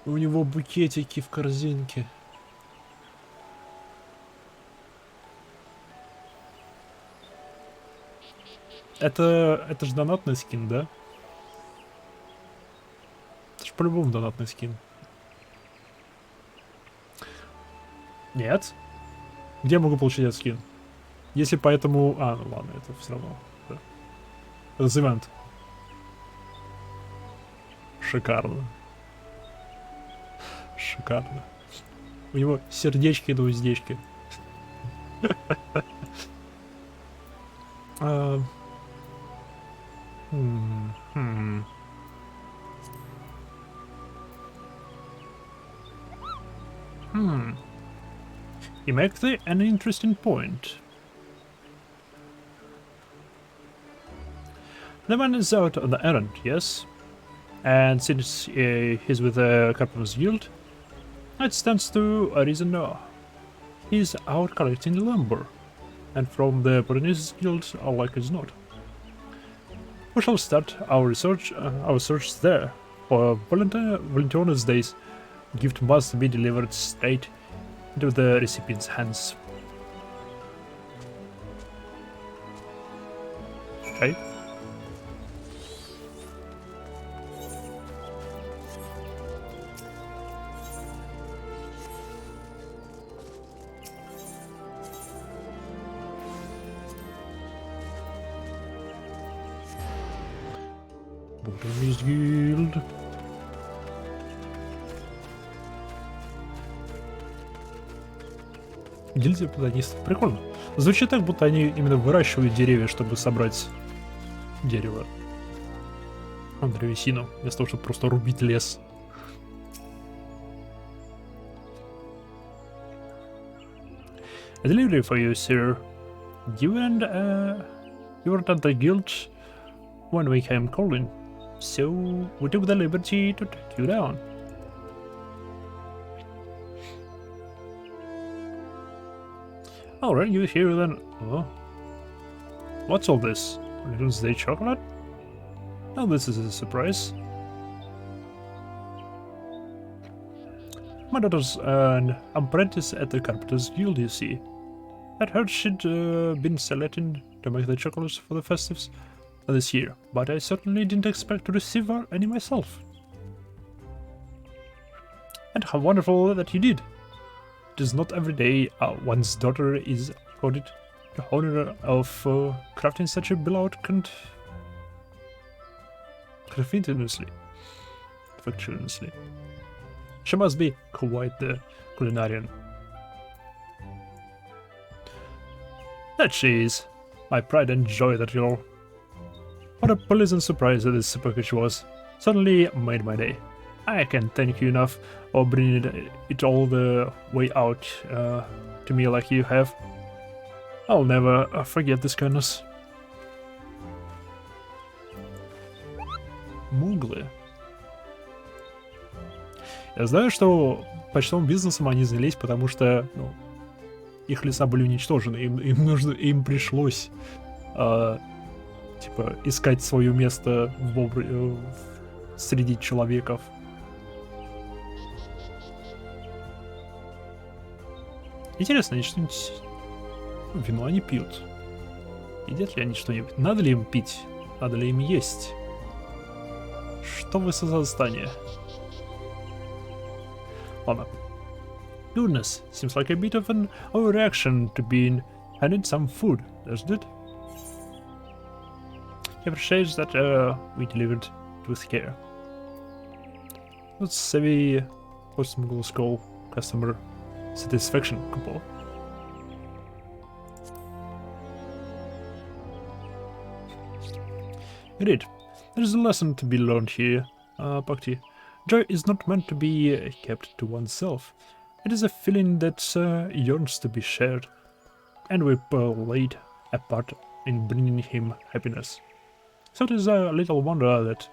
У него букетики в корзинке. Это ж донатный скин, да? Это ж по-любому донатный скин. Нет? Где я могу получить этот скин? Если поэтому... А, ну ладно, это все равно. Да. Это Ивент. Шикарно. Шикарно. У него сердечки до уздечки. You make an interesting point. The man is out on the errand, yes? And since he's with the Carpenter's Guild, it stands to a reason no. He's out collecting lumber, and from the Polynesian Guild, like as not. We shall start our search there. For Valentina's Days, gift must be delivered straight into the recipient's hands. Okay. Botanist Guild. Гильдия ботанистов. Прикольно. Звучит так, будто они именно выращивают деревья, чтобы собрать дерево. Древесину, вместо того, чтобы просто рубить лес. A delivery for you, sir. You weren't at the guild when we came calling, so we took the liberty to take you down. Alright, you're here then. Oh. What's all this? Little Day chocolate? Oh, this is a surprise. My daughter's an apprentice at the Carpenter's Guild, you see. I'd heard she'd been selecting to make the chocolates for the festives this year, but I certainly didn't expect to receive any myself. And how wonderful that you did. It is not every day one's daughter is accorded the honor of crafting such a beloved confidently. She must be quite the culinarian. That she is. My pride and joy, that girl. What a pleasant surprise that this package was. Certainly made my day. I can't thank you enough for bringing it all the way out to me like you have. I'll never forget this kindness. Муглы. Я знаю, что почтовым бизнесом они занялись, потому что их леса были уничтожены. Им пришлось типа искать свое место среди человеков. Интересно, они что-нибудь... Вино они пьют. Едят ли они что-нибудь? Надо ли им пить? Надо ли им есть? Что вы за создание? Ладно. Goodness, seems like a bit of an overreaction to being handed some food, doesn't it? He appreciates that we delivered with care. Let's savvy post-Muggle Skull customer satisfaction couple. Indeed, there is a lesson to be learned here, Bhakti. Joy is not meant to be kept to oneself. It is a feeling that yearns to be shared, and we played a part in bringing him happiness. So it is a little wonder that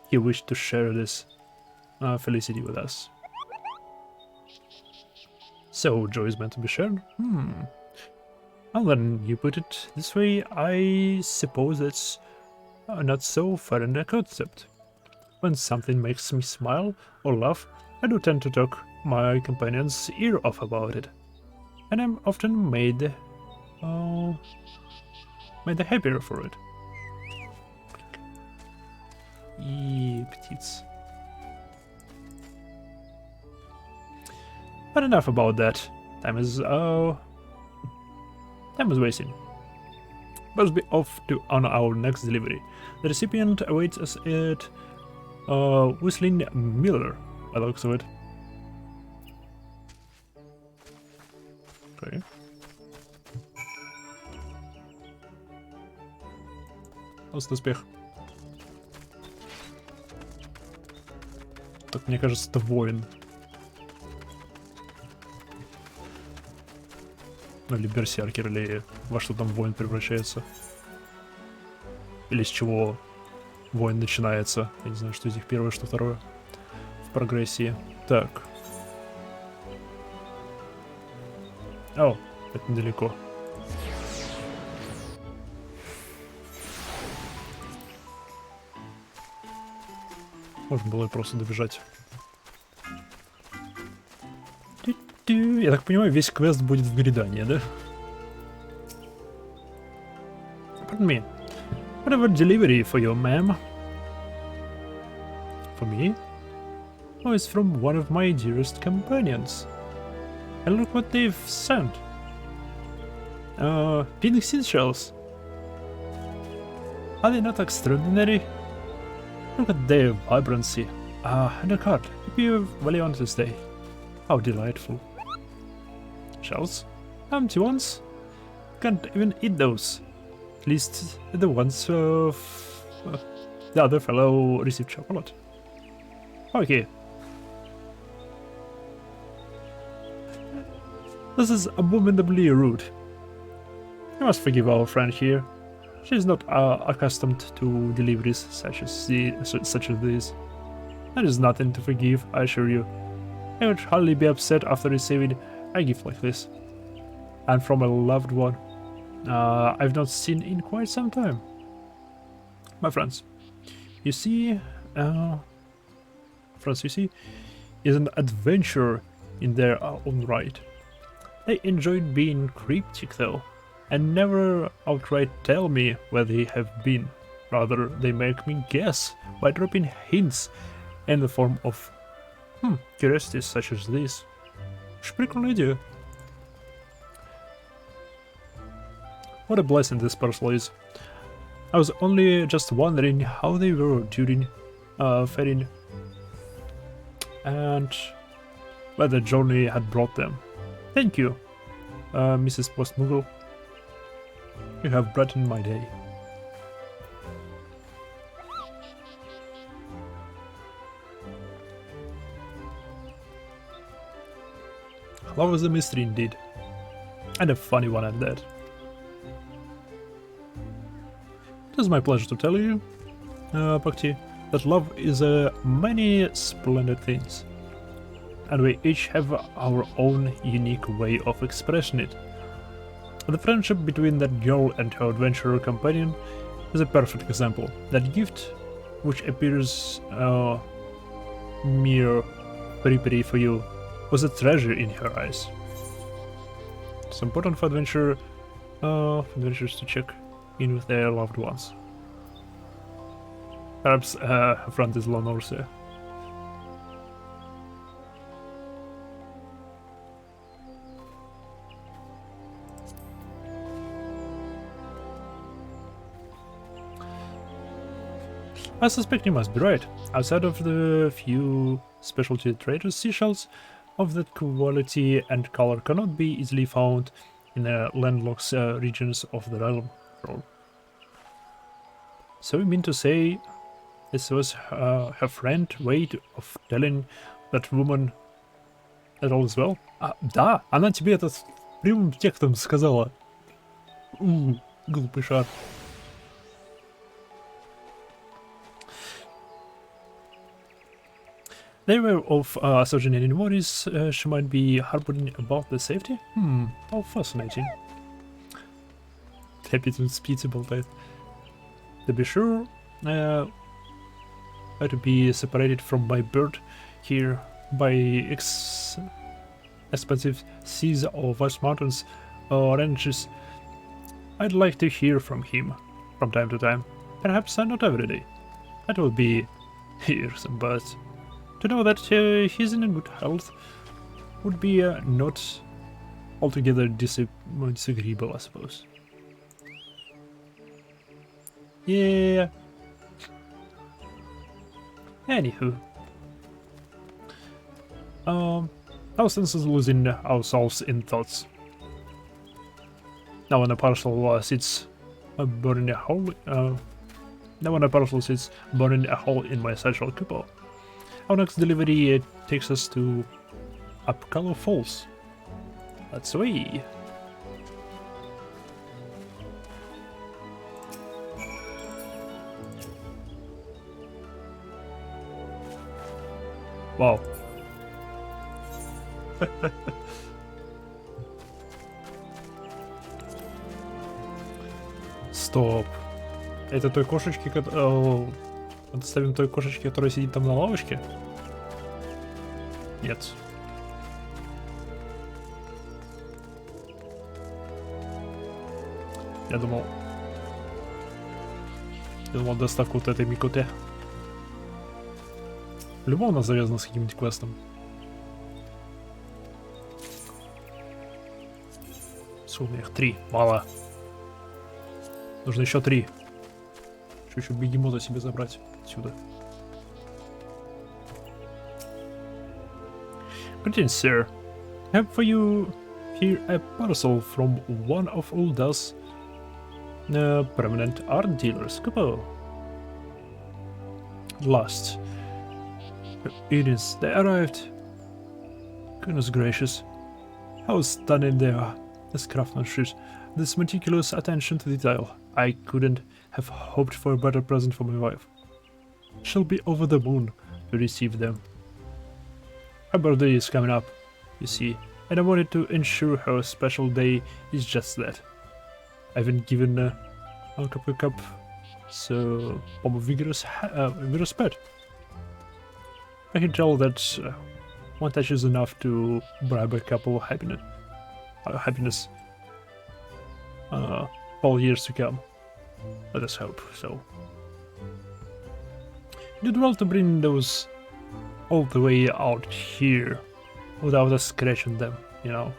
he wished to share this felicity with us. So joy is meant to be shared? Well then, you put it this way, I suppose it's not so foreign a concept. When something makes me smile or laugh, I do tend to talk my companion's ear off about it, and I'm often made happier for it. Птиц. But enough about that. Time is wasting. Must be off to on our next delivery. The recipient awaits us at Whistling Miller, by the looks of it. Okay. Успех. Так, мне кажется, это воин. Ну, или берсеркер, или во что там воин превращается. Или с чего воин начинается. Я не знаю, что из них первое, что второе. В прогрессии. Так. О, это недалеко. Можно было и просто добежать. Я так понимаю, весь квест будет в гридании, да? Pardon me. Whatever delivery for you, ma'am? For me? Oh, it's from one of my dearest companions. And look what they've sent. Phoenix shells. Are they not extraordinary? Look at their vibrancy. And a card. Happy Valentine's Day. How delightful. Shells? Empty ones? Can't even eat those. At least the ones of the other fellow received chocolate. Okay. This is abominably rude. You must forgive our friend here. She is not accustomed to deliveries such as these. There is nothing to forgive, I assure you. I would hardly be upset after receiving a gift like this. And from a loved one I've not seen in quite some time. My friends, you see, is an adventure in their own right. They enjoyed being cryptic though, and never outright tell me where they have been. Rather, they make me guess by dropping hints in the form of curiosities such as this. Прикольная idea. What a blessing this parcel is. I was only just wondering how they were during ferrying and where the journey had brought them. Thank you, Mrs. Postmuggle. You have brightened my day. Love is a mystery indeed, and a funny one at that. It is my pleasure to tell you, Bhakti, that love is many splendid things, and we each have our own unique way of expressing it. The friendship between that girl and her adventurer companion is a perfect example. That gift, which appears mere periphery for you, was a treasure in her eyes. It's important for adventurers to check in with their loved ones. Perhaps her friend is alone also. I suspect you must be right. Outside of the few specialty traders, seashells of that quality and color cannot be easily found in the landlocked regions of the realm. So you mean to say this was her friend way of telling that woman that all is well? Да, она тебе это прямым текстом сказала. Глупый шар. They were of certain any worries she might be harboring about the safety? How fascinating. Happy to speak about that. To be sure, I had to be separated from my bird here by expansive seas or vast mountains or ranges. I'd like to hear from him from time to time. Perhaps not every day. That would be fearsome, but to know that he's in good health would be not altogether disagreeable, I suppose. Yeah. Anywho. Our senses losing ourselves in thoughts. Now when a parcel sits burning a hole in my satchel cupola. Our next delivery takes us to Apollo Falls. That's way. Wow. Стоп. Это той кошечки, отставим той кошечки, которая сидит там на лавочке? Нет. Я думал, доставку вот этой микоте. Любого у нас завязано с каким-нибудь квестом. Сколько их? 3. Мало. Нужно еще 3. Еще бегемота себе забрать отсюда. Greetings, sir. I have for you here a parcel from one of Ulda's permanent art dealers. Kupo. Last. It is. They arrived. Goodness gracious. How stunning they are. This craftsmanship, this meticulous attention to detail. I couldn't have hoped for a better present for my wife. She'll be over the moon to receive them. Her birthday is coming up, you see, and I wanted to ensure her special day is just that. I haven't given a cup, so I'm a vigorous pet. I can tell that one touch is enough to bribe a couple happiness all years to come. Let us hope so. You did well to bring those all the way out here without us scratching them, you know.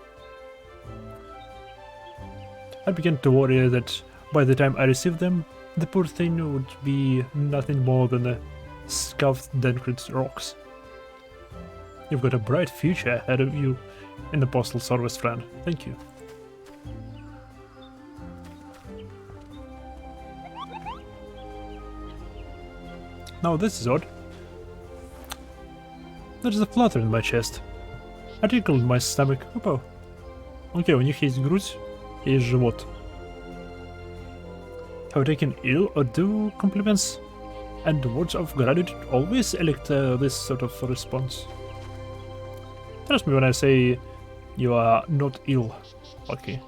I began to worry that by the time I received them, the poor thing would be nothing more than a scuffed Denkrit rocks. You've got a bright future ahead of you in the postal service, friend. Thank you. Now this is odd. There's a flutter in my chest. I tickled my stomach. Опа. Окей, у них есть грудь и есть живот. Have I taken ill or do compliments and words of gratitude always elect this sort of response? Trust me when I say you are not ill, okay?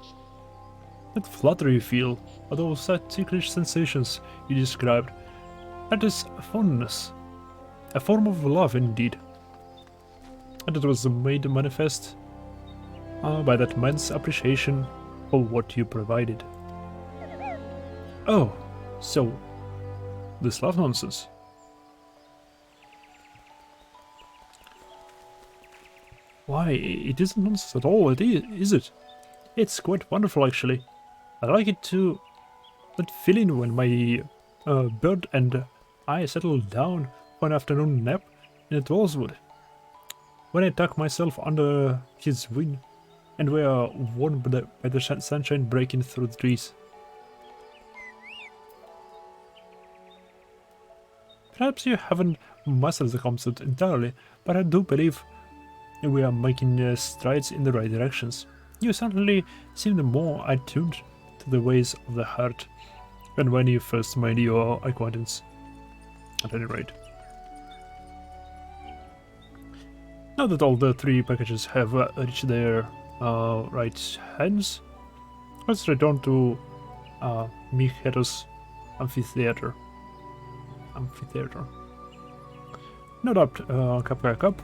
That flutter you feel, or those ticklish sensations you described, that is fondness, a form of love indeed. And it was made manifest by that man's appreciation of what you provided. Oh, so this love nonsense. Why, it isn't nonsense at all, is it? It's quite wonderful, actually. I like it too. That feeling when my bird and I settled down for an afternoon nap in a Tallswood. When I tuck myself under his wing and we are warmed by the sunshine breaking through the trees. Perhaps you haven't mastered the concept entirely, but I do believe we are making strides in the right directions. You certainly seem more attuned to the ways of the heart than when you first made your acquaintance, at any rate. Now that all the three packages have reached their right hands, let's return to Micheros Amphitheater. No doubt, Cup.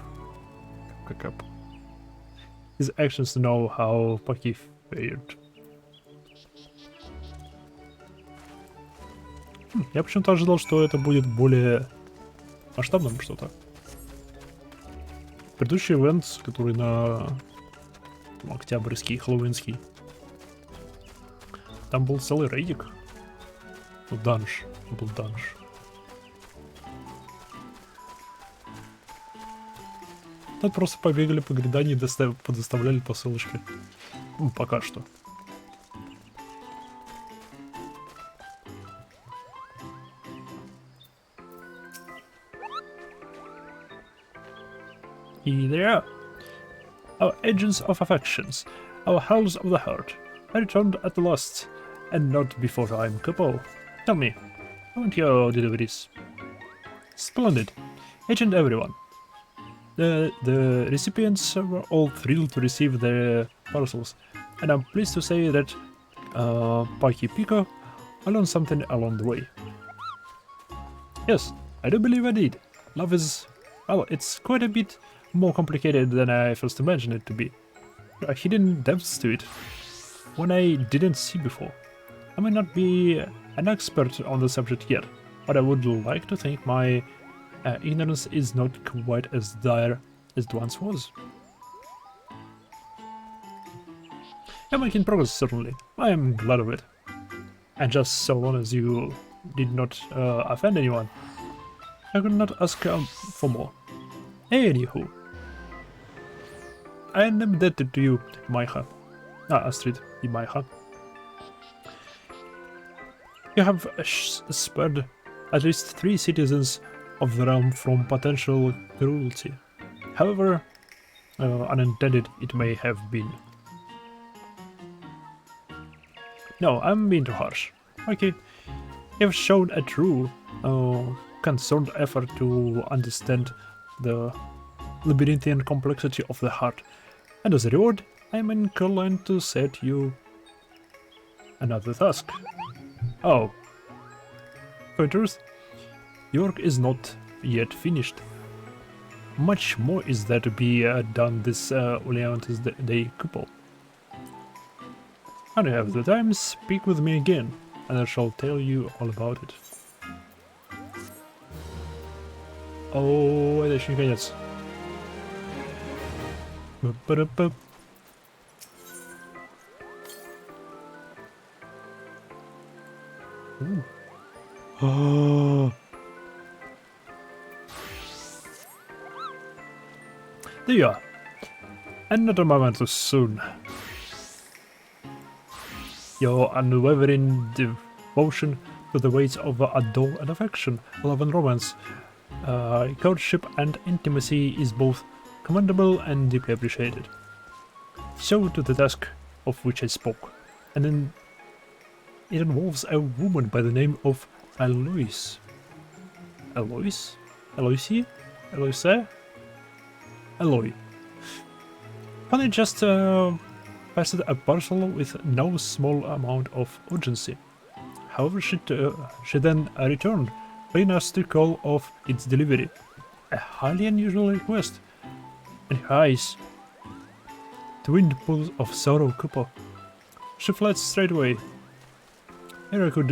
His actions to know how Paki fared. Я почему-то ожидал, что это будет более масштабным что-то. Предыдущий ивент, который на октябрьский, хэллоуинский, там был целый рейдик. Ну, данж. Был данж. Тут просто побегали по гряданию и подоставляли посылочки. Ну, пока что. Here they are. Our agents of affections, our heralds of the heart. I returned at last, and not before time, Kupo. Tell me, how went your deliveries? Splendid. Each and everyone. The recipients were all thrilled to receive their parcels, and I'm pleased to say that Paki Pico, I learned something along the way. Yes, I do believe I did. Love is, well, it's quite a bit more complicated than I first imagined it to be. There are hidden depths to it, one I didn't see before. I may not be an expert on the subject yet, but I would like to think my ignorance is not quite as dire as it once was. You're making progress, certainly. I am glad of it. And just so long as you did not offend anyone, I could not ask for more. Anywho, I am indebted to you, Maiha. Astrid, Maiha. You have spared at least 3 citizens of the realm from potential cruelty. However unintended it may have been. No, I'm being too harsh. Okay, you've shown a true, concerned effort to understand the labyrinthian complexity of the heart, and as a reward, I'm inclined to set you another task. Oh. For truth, your work is not yet finished. Much more is there to be done this Leontis Day couple. When you have the time, speak with me again, and I shall tell you all about it. О, это еще не конец. Ба-ба-да-ба. There you are. Another moment too soon. Your unwavering devotion to the ways of adore and affection, love and romance, courtship and intimacy is both commendable and deeply appreciated. So to the task of which I spoke, and then it involves a woman by the name of Alois. Alois? Aloisi? Aloise? Aloy. Funny just passed a parcel with no small amount of urgency. However, she then returned, bringing us to call off its delivery. A highly unusual request. And her eyes, twin pools of sorrow couple. She fled straight away. Ere I could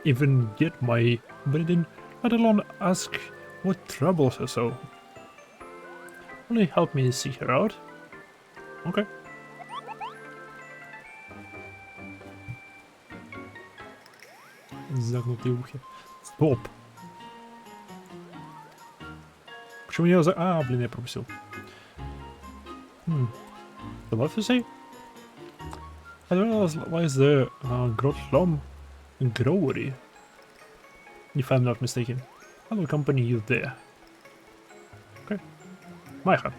even get my breathing, let alone ask what troubles her so. Only help me seek her out. Okay. Загнутые ухи. Стоп. Почему я за... А, блин, я пропустил. The left to say? As well as the Grotlom Growery, if I'm not mistaken. I'll accompany you there. Okay. Maiha,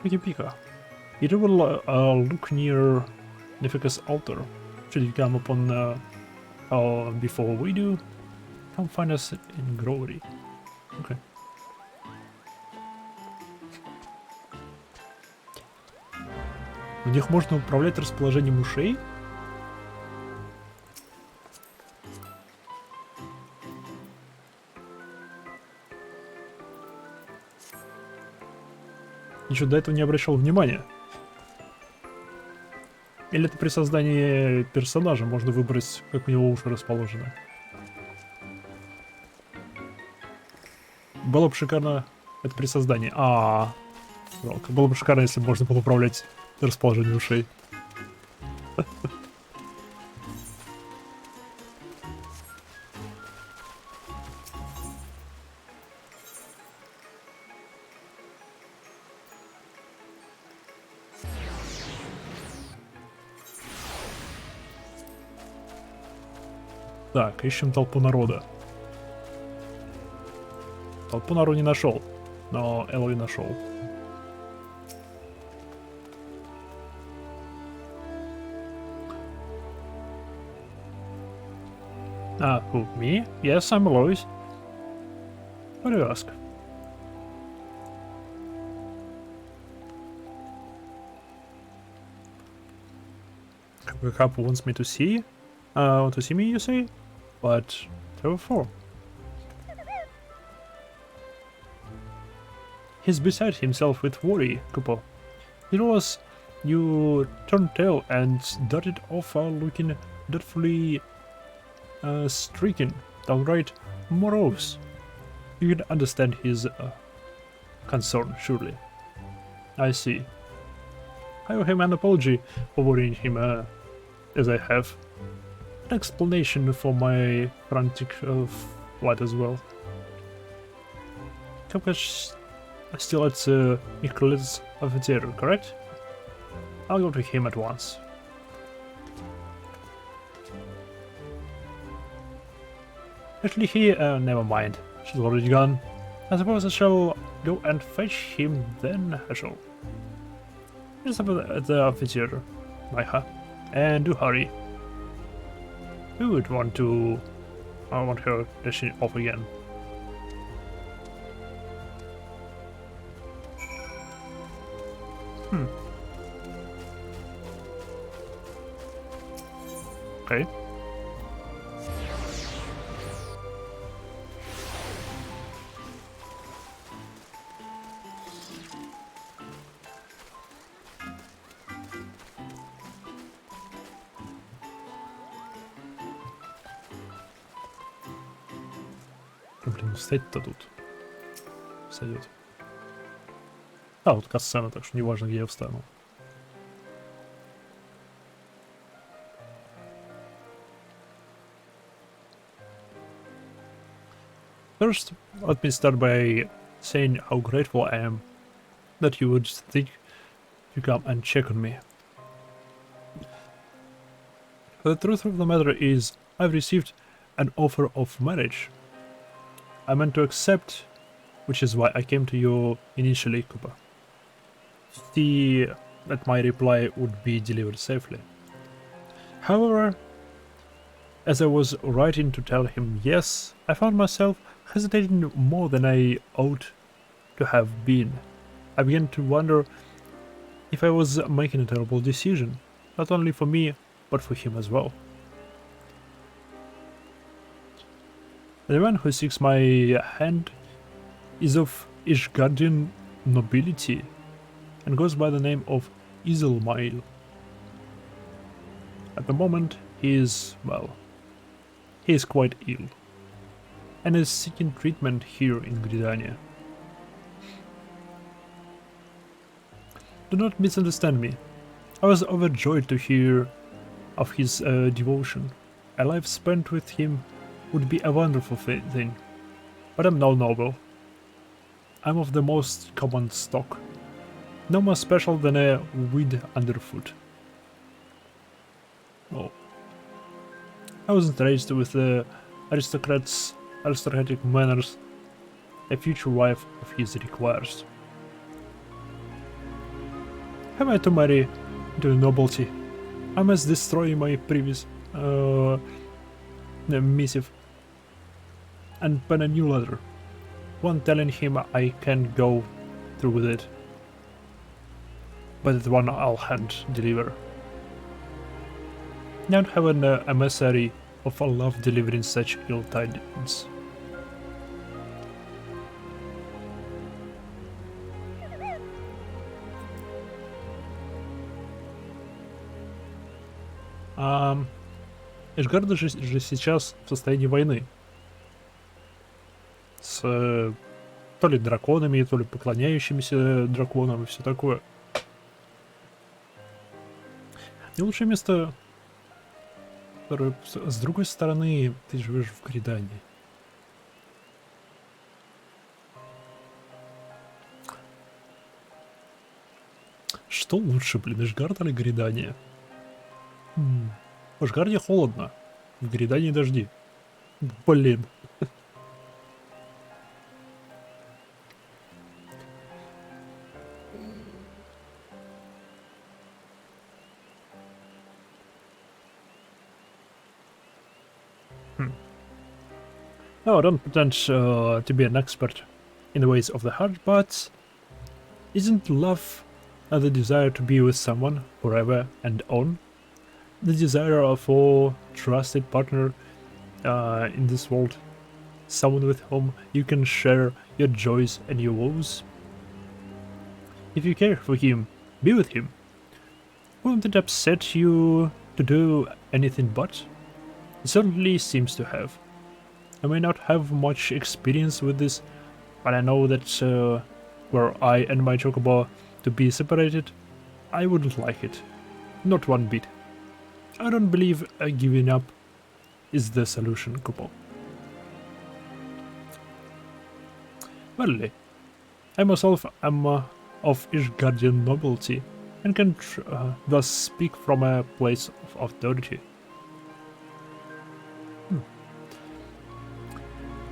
we can pick her. It will look near Nefika's altar. Should you come upon before we do, come find us in Growery. Okay. У них можно управлять расположением ушей? Ничего до этого не обращал внимания. Или это при создании персонажа можно выбрать, как у него уши расположены? Было бы шикарно... Это при создании. Жалко. Было бы шикарно, если бы можно было управлять расположением ушей. Так, ищем толпу народа. Толпу народа не нашел, но Элой нашел. Who, me? Yes, I'm Alois. What do you ask? The couple wants me to see? Want to see me, you say? But, therefore. He's beside himself with worry, Kupo. It was you turned tail and darted off looking doubtfully stricken, downright morose. You can understand his concern, surely. I see. I owe him an apology for worrying him as I have. An explanation for my frantic flight as well. Kapkash still at Nicholas Cafeteria, correct? I'll go to him at once. Actually, never mind. She's already gone. I suppose I shall go and fetch him then, I shall. Just up at the amphitheater, Maiha. And do hurry. Who would want to... I want her dashing off again. Okay. Блин, стоять-то тут. Сойдет. А, вот касцена, так что неважно, где я встану. First, let me start by saying how grateful I am that you would think to come and check on me. The truth of the matter is, I've received an offer of marriage. I meant to accept, which is why I came to you initially, Cooper. See that my reply would be delivered safely. However, as I was writing to tell him yes, I found myself hesitating more than I ought to have been. I began to wonder if I was making a terrible decision, not only for me, but for him as well. The man who seeks my hand is of Ishgardian nobility and goes by the name of Isilmail. At the moment, he is quite ill and is seeking treatment here in Gridania. Do not misunderstand me. I was overjoyed to hear of his devotion. A life spent with him would be a wonderful thing, but I'm no noble. I'm of the most common stock, no more special than a weed underfoot. Oh. I wasn't raised with the aristocratic manners a future wife of his requires. Am I to marry into nobility? I must destroy my previous missive and pen a new letter, one telling him I can go through with it, but the one I'll hand deliver. Not have an emissary of a love delivering such ill tidings. Эшгард же сейчас в состоянии войны с то ли драконами, то ли поклоняющимися драконам и все такое. И лучшее место, которое с другой стороны ты живешь в Гридании. Что лучше, блин, Эшгард или Гридания? В Эшгарде холодно, в Гридании дожди. Блин. No, I don't pretend to be an expert in the ways of the heart, but isn't love the desire to be with someone forever and on? The desire for a trusted partner in this world, someone with whom you can share your joys and your woes? If you care for him, be with him. Wouldn't it upset you to do anything but? It certainly seems to have. I may not have much experience with this, but I know that were I and my chocobo to be separated, I wouldn't like it. Not one bit. I don't believe giving up is the solution, Kupo. Verily, I myself am of Ishgardian nobility, and can thus speak from a place of authority.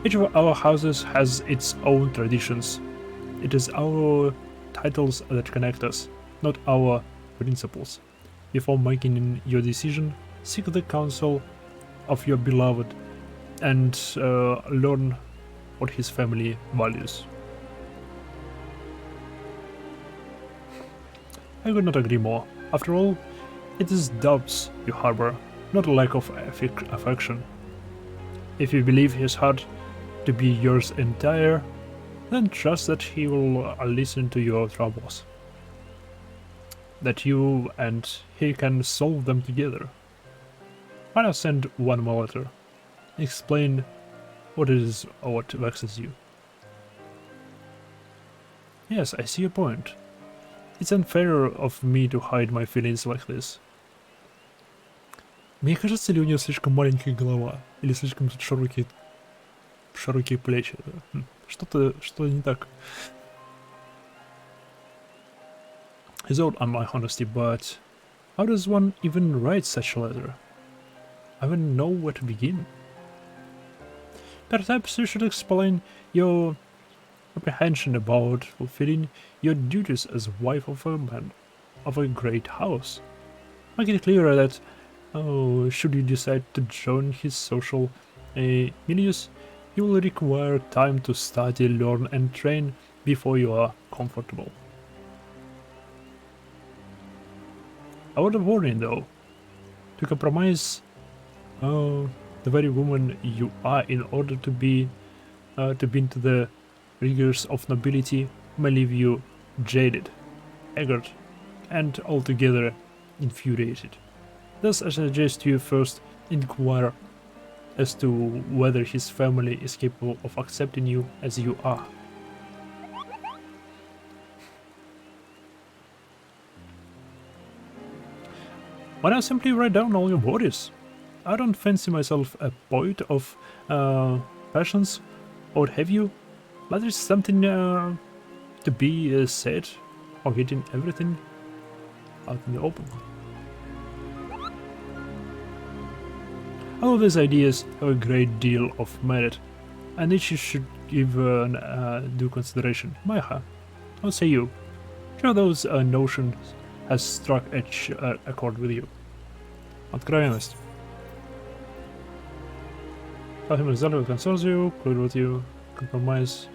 Each of our houses has its own traditions. It is our titles that connect us, not our principles. Before making your decision, seek the counsel of your beloved and learn what his family values. I could not agree more. After all, it is doubts you harbor, not a lack of affection. If you believe his heart to be yours entire, then trust that he will listen to your troubles. That you and he can solve them together. Why not send one more letter? Explain what it is or what vexes you. Yes, I see your point. It's unfair of me to hide my feelings like this. Мне кажется, ли у нее слишком маленькая голова? Или слишком широкие плечи? Что не так? He's old on my honesty, but how does one even write such a letter? I wouldn't know where to begin. Perhaps you should explain your apprehension about fulfilling your duties as wife of a man of a great house. Make it clearer that, should you decide to join his social milieux, you will require time to study, learn and train before you are comfortable. A word of warning though, to compromise the very woman you are in order to be into the rigors of nobility may leave you jaded, haggard, and altogether infuriated. Thus I suggest you first inquire as to whether his family is capable of accepting you as you are. Why not simply write down all your worries? I don't fancy myself a poet of passions or what have you, but there's something to be said for getting everything out in the open. All of these ideas have a great deal of merit, and each you should give due consideration. Maya, what say you? Sure, those notions has struck a chord with you. Откровенность. Tell him exactly what concerns you, clear with you, compromise.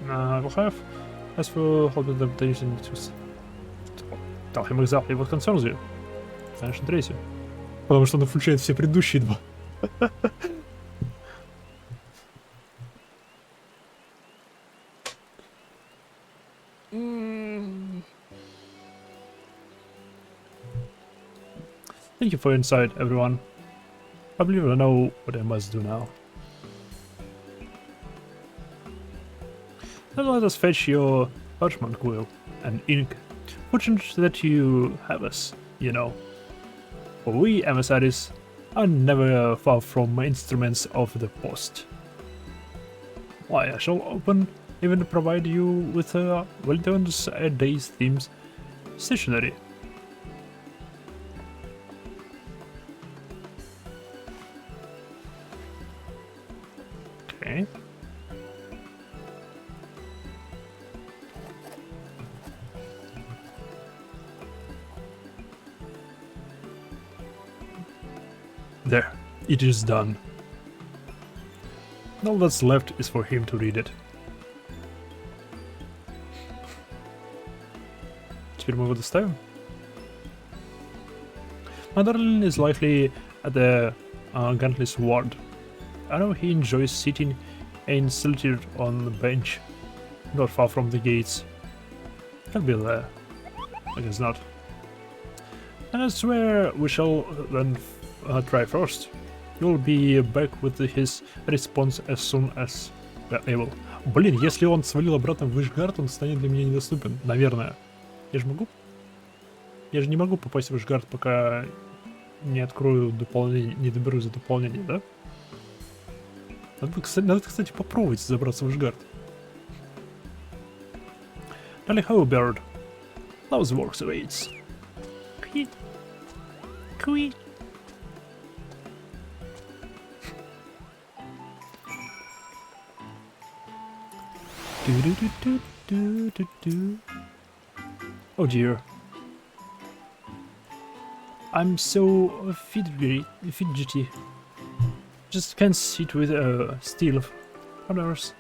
I will have. As for how the adaptation to... Tell him exactly what concerns you. Конечно, третью. Потому что она включает все предыдущие два. Thank you for your insight, everyone. I believe I know what I must do now. Now let us fetch your parchment quill and ink. Fortunate that you have us, you know. For we emissaries are never far from instruments of the post. Why, I shall even provide you with Wellington's day's themes stationery. Okay. There, it is done. All that's left is for him to read it. Теперь мы его доставим. My darling is likely at the Gantly's ward. I know he enjoys sitting in solitude on the bench, not far from the gates. He'll be there. I guess not. And I swear we shall then try first. You'll be back with his response as soon as we're able. Блин, если он свалил обратно в Вышгард, он станет для меня недоступен. Наверное. Я же могу? Я же не могу попасть в Вышгард, пока не открою дополнение, не доберусь до дополнения, да? Надо, кстати, попробовать забраться в Вышгард. Darling Bird, Those works awaits. Quit. Quit. Oh dear. I'm so fidgety. Just can't sit with still. Others.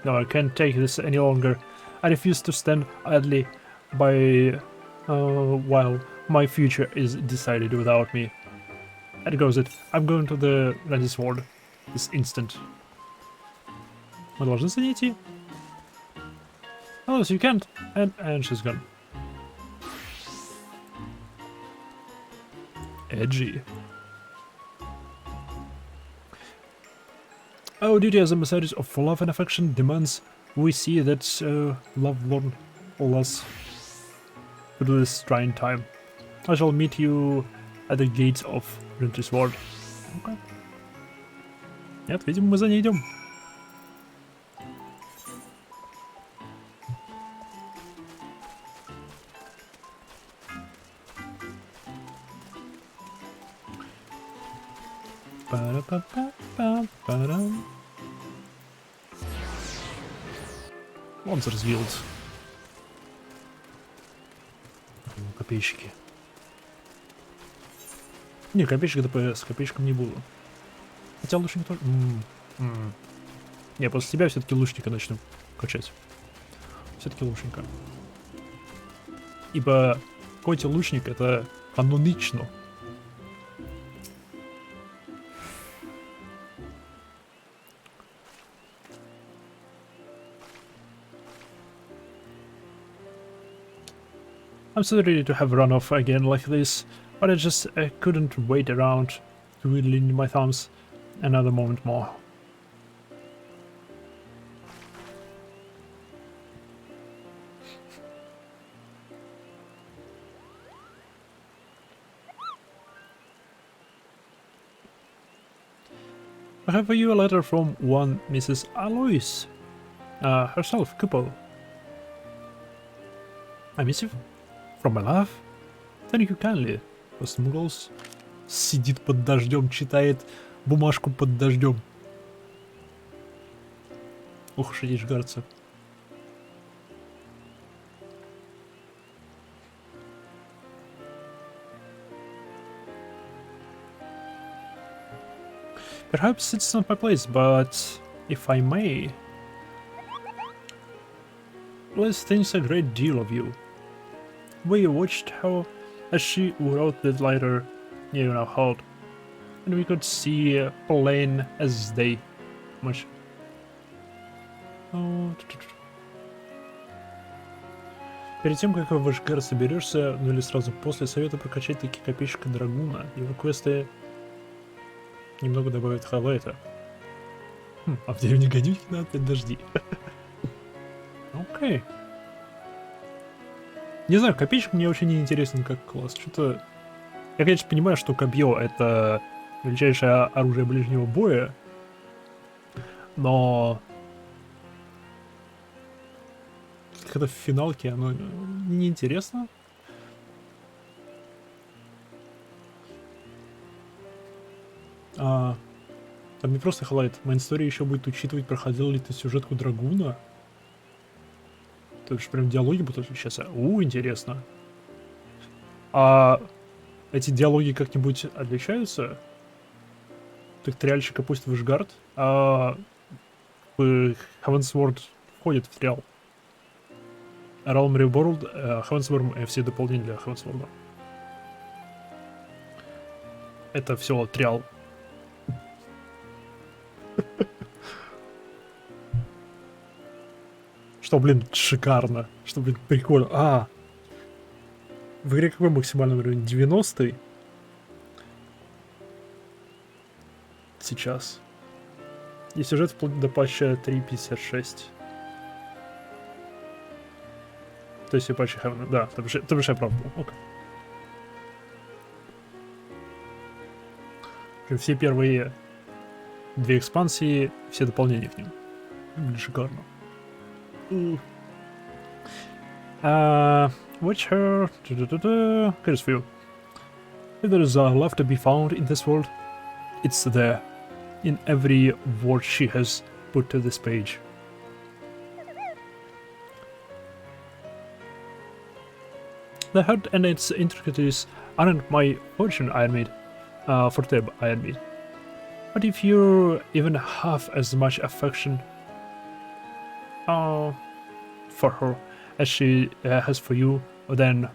No, I can't take this any longer. I refuse to stand idly by while my future is decided without me. And goes it. I'm going to the Fantasy Sword this instant. Мы должны за ней идти. Oh, so you can't. And she's gone. Edgy. Our duty as ambassadors of love and affection demands we see that love learn us to do this trying time. I shall meet you at the gates of Fantasy Sword. Okay. Нет, видимо, мы за ней идем. Monsters Guild. Копейщики. Не, копейщик ДПС, копейщиком не буду. Хотя лучник тоже... Не, после тебя все-таки лучника начну качать. Все-таки лучника. Ибо Коти лучник это канонично. I'm so ready to have run off again like this, but I couldn't wait around twiddling my thumbs another moment more. I have for you a letter from one Mrs. Alois, herself, Kupo. I miss you. From my love? Thank you kindly. Smuggles. Сидит под дождем, читает бумажку под дождем. Ух уж эти жгарцы. Perhaps it's not my place, but if I may... Liz thinks a great deal of you. We watched how, as she wrote the letter, you know, held, and we could see plain as day. Much. Перед тем, как в Ашгар соберешься, ну или сразу после, совета прокачать таки копейщика Драгуна. Его квесты немного добавят хайлайта. А в деревне Гадюки надо опять дожди. Окей. Не знаю, копейщик мне вообще не интересен как класс. Что-то... Я, конечно, понимаю, что копье — это величайшее оружие ближнего боя, но... Как-то в финалке оно неинтересно. Там не просто хайлайт. Моя история еще будет учитывать, проходил ли ты сюжетку Драгуна. То есть прям диалоги будут отличаться. Интересно. А эти диалоги как-нибудь отличаются? Так триальщика пусть в Ишгард, а Heavensward входит в триал. Realm Reborn, Heavensward, все дополнения для Heavensward. Это все триал. Что, блин, шикарно. Что, блин, прикольно. В игре какой максимальный уровень? 90-й? Сейчас. И сюжет вплоть до патча 3.56. То есть и патча Heaven. Да, это большая правда. Окей. Все первые две экспансии, все дополнения к ним. Блин, шикарно. Which her... Here's for you. If there is love to be found in this world, it's there, in every word she has put to this page. The heart and its intricacies aren't my fortune, forte, I admit. But if you even have as much affection for her as she has for you, then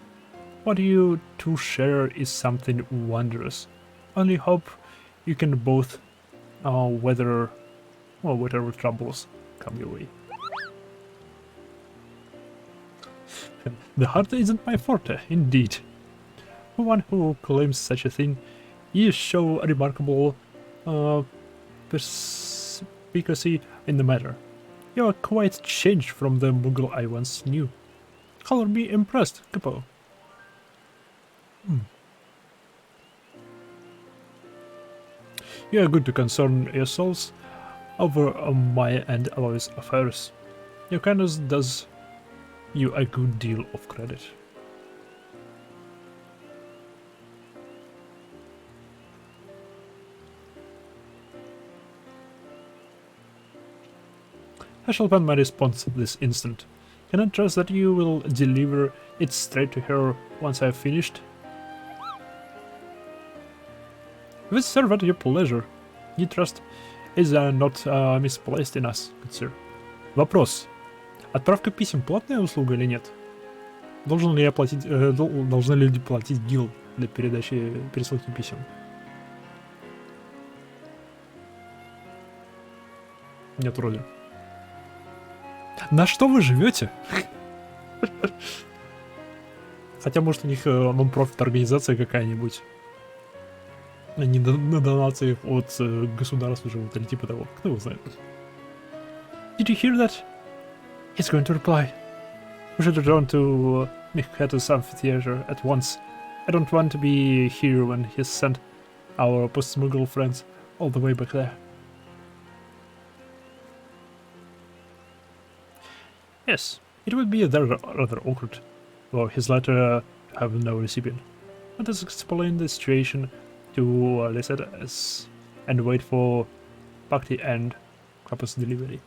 what you two share is something wondrous. Only hope you can both weather whatever troubles come your way. The heart isn't my forte, indeed. For one who claims such a thing, you show a remarkable perspicacy in the matter. You are quite changed from the Mughal I once knew. Color me impressed, Capo. You are good to concern yourselves over my and Aloy's affairs. Your kindness does you a good deal of credit. I shall pen my response this instant. Can I trust that you will deliver it straight to her once I have finished? This serve at your pleasure. Your trust is not misplaced in us, good sir. Вопрос. Отправка писем платная услуга или нет? Должен ли я платить, должны ли люди платить гил для пересылки писем? Нет, вроде. На что вы живете? Хотя, может, у них нон-профит организация какая-нибудь. Они на донациях от государства живут, или типа того. Кто его знает? Did you hear that? He's going to reply. We should return to Mikato's amphitheater at once. I don't want to be here when he's sent our post-Mughal friends all the way back there. Yes, it would be rather awkward for his letter to have no recipient. Let us explain the situation to Lisette and wait for Bhakti and Kappa's delivery.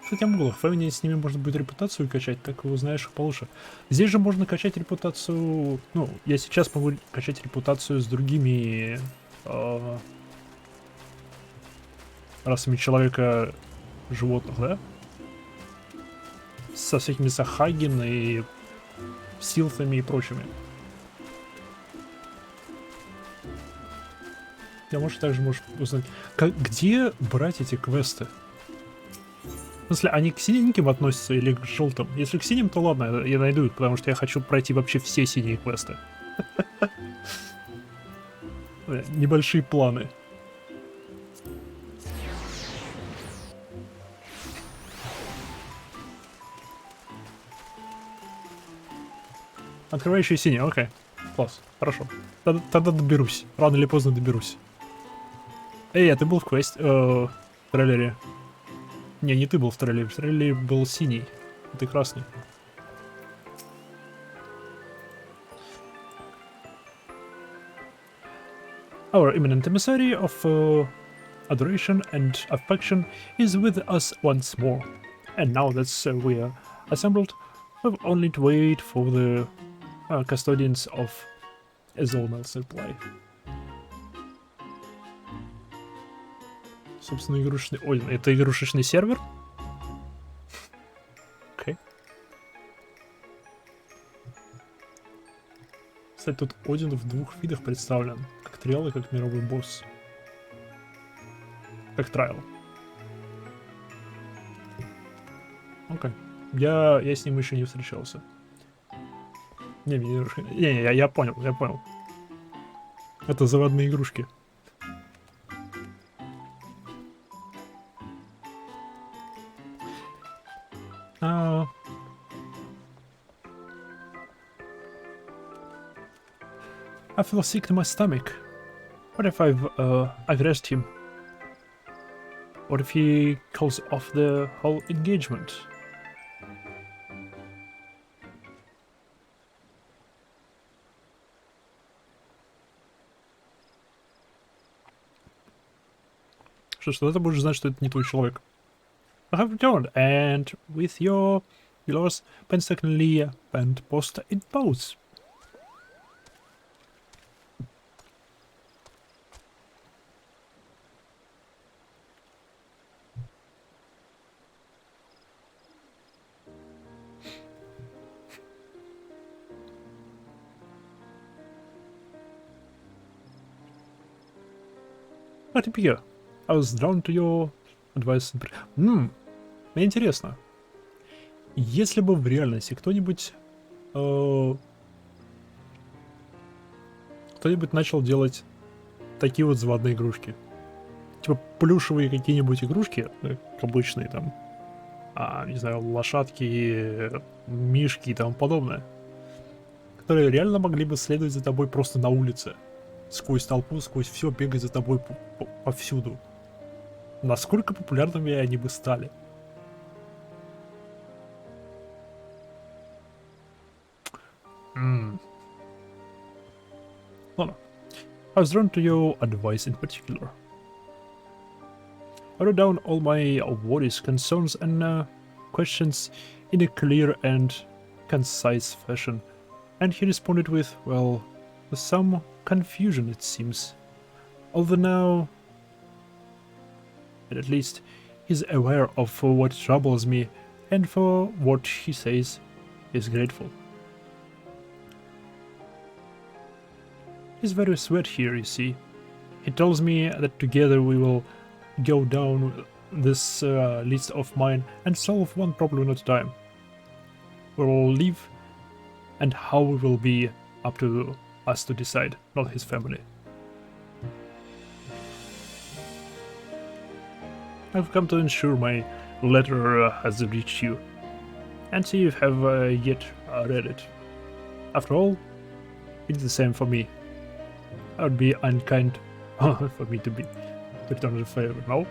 Кстати, о муглах. В Эвене с ними можно будет репутацию качать, так узнаешь их получше. Здесь же можно качать репутацию... Ну, я сейчас могу качать репутацию с другими расами человека, животных, да? Со всякими Сахагин и Силфами и прочими. Я, может, также можешь узнать, где брать эти квесты? В смысле, они к синеньким относятся или к желтым? Если к синим, то ладно, я найду их, потому что я хочу пройти вообще все синие квесты. Небольшие планы. Открывающие синие, окей. Класс, хорошо. Тогда доберусь. Рано или поздно доберусь. Эй, а ты был в трейлере? Не, не ты был в трейлере. В трейлере был синий. А ты красный. Our imminent emissary of adoration and affection is with us once more. And now that we are assembled, we've only to wait for the custodians of Ezelmel's supply. Собственно, игрушечный... Ой, это игрушечный сервер? Окей. Кстати, тут Один в двух видах представлен. Как триал и как мировой босс. Как трайл. Окей. Я с ним еще не встречался. Не, я понял. Это заводные игрушки. I feel sick to my stomach. What if I've aggressed him? What if he calls off the whole engagement? Что ж, это будет значить, что это не твой человек. I have returned, and with yours painstakingly bent post in pose. Glad to be here. I was drawn to your advice. Мне интересно. Если бы в реальности кто-нибудь начал делать такие вот заводные игрушки. Типа плюшевые какие-нибудь игрушки, обычные там, не знаю, лошадки, мишки и тому подобное, которые реально могли бы следовать за тобой просто на улице. Сквозь толпу, сквозь все, бегать за тобой повсюду. Насколько популярными они бы стали? Ладно. I was drawn to your advice in particular. I wrote down all my worries, concerns, and questions in a clear and concise fashion, and he responded with, well, with some confusion, it seems. Although now, at least, he's aware of what troubles me, and for what he says, is grateful. He's very sweet here, you see. He tells me that together we will go down this list of mine and solve one problem at a time. We will live, and how we will be up to us to decide, not his family. I've come to ensure my letter has reached you, and see if you have yet read it. After all, it's the same for me. I would be unkind for me to be return the favor, no?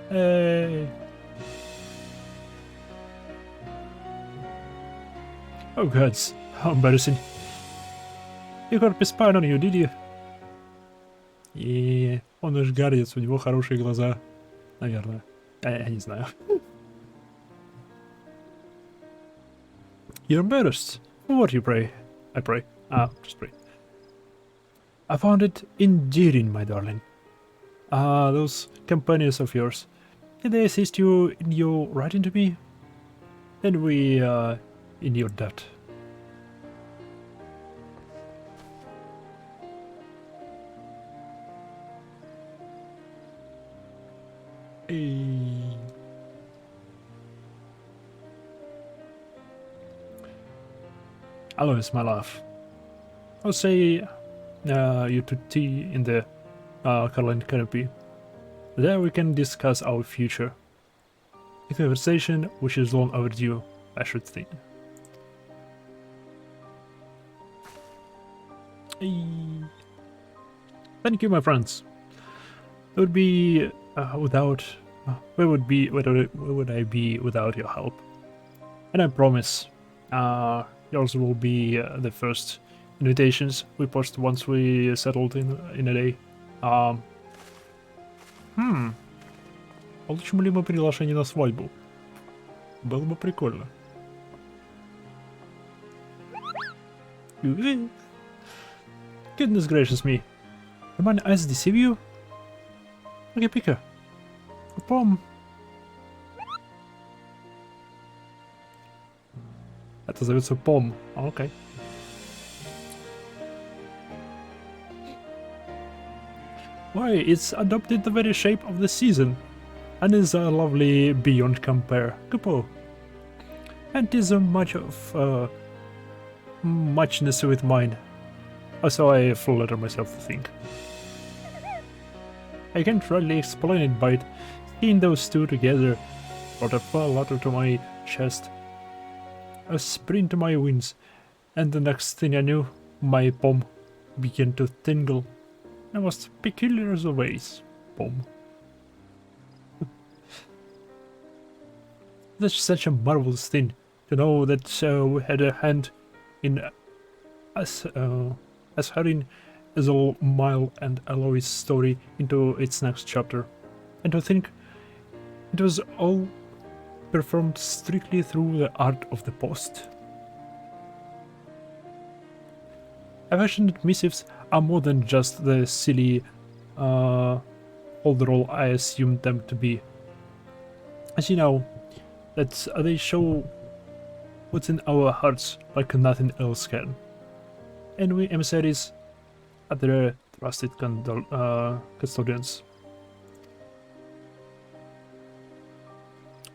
Hey. Oh gods, how embarrassing. You got spying on you, did you? И он наш гордец, у него хорошие глаза, наверное. Я не знаю. You're embarrassed. What you pray? I pray. Just pray. I found it endearing, my darling. Those companions of yours, did they assist you in your writing to me? Then we in your debt. Alois, my love. I'll say you to tea in the Caroline canopy. There we can discuss our future. A conversation which is long overdue, I should think. Thank you, my friends. It would be without. Where would I be without your help? And I promise, yours will be the first invitations we post once we settled in a day. Получим ли мы приглашение на свадьбу? Было бы прикольно. Goodness gracious me. Did my eyes deceive you? Okay, pick her. A poem. Это зовется poem. Okay. Why, it's adopted the very shape of the season, and is lovely beyond compare. Kupo. And 'tis a much of muchness with mine. So I flatter myself to think. I can't really explain it, but seeing those two together brought a flutter to my chest, a spring to my wings, and the next thing I knew, my palm began to tingle. I was peculiar as always. Palm. That's such a marvelous thing to know that we had a hand in as hurrying Ethel, Mile, and Aloy's story into its next chapter, and to think it was all performed strictly through the art of the post. Affectionate missives are more than just the silly folderol I assumed them to be. As you know, that they show what's in our hearts like nothing else can. And we emissaries are their trusted custodians.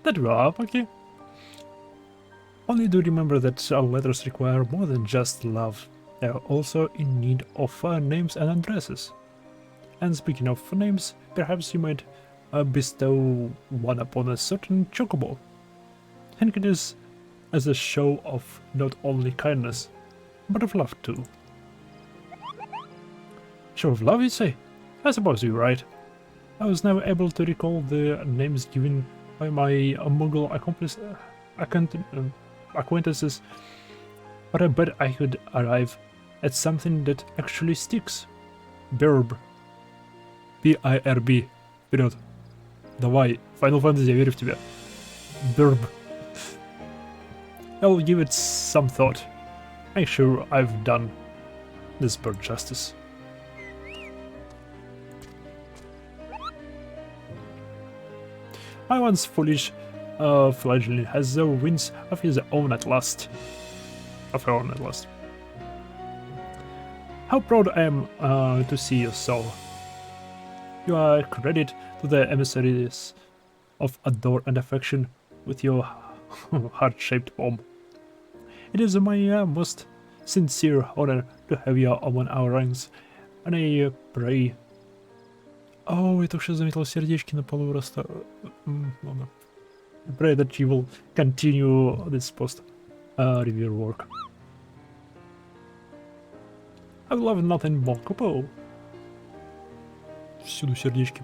That we are, okay? Only do remember that our letters require more than just love. They are also in need of names and addresses. And speaking of names, perhaps you might bestow one upon a certain chocobo. Think it is as a show of not only kindness, but of love too. Show of love, you say? I suppose you're right. I was never able to recall the names given by my Mongol acquaintances, but I bet I could arrive at something that actually sticks. Birb. B-I-R-B. Вперед. Давай. Final Fantasy, я верю в тебя. Birb. I'll give it some thought. Make sure I've done this bird justice. My once foolish fledgling has the wings of his own at last. Of her own at last. How proud I am to see you so. You are a credit to the emissaries of adore and affection with your heart-shaped bomb. It is my most sincere honor to have you among our ranks, and I pray... Oh, я только что заметил сердечки на полу роста. Ладно. I pray that you will continue this post-review work. I love nothing more. Купол. Всюду сердечки.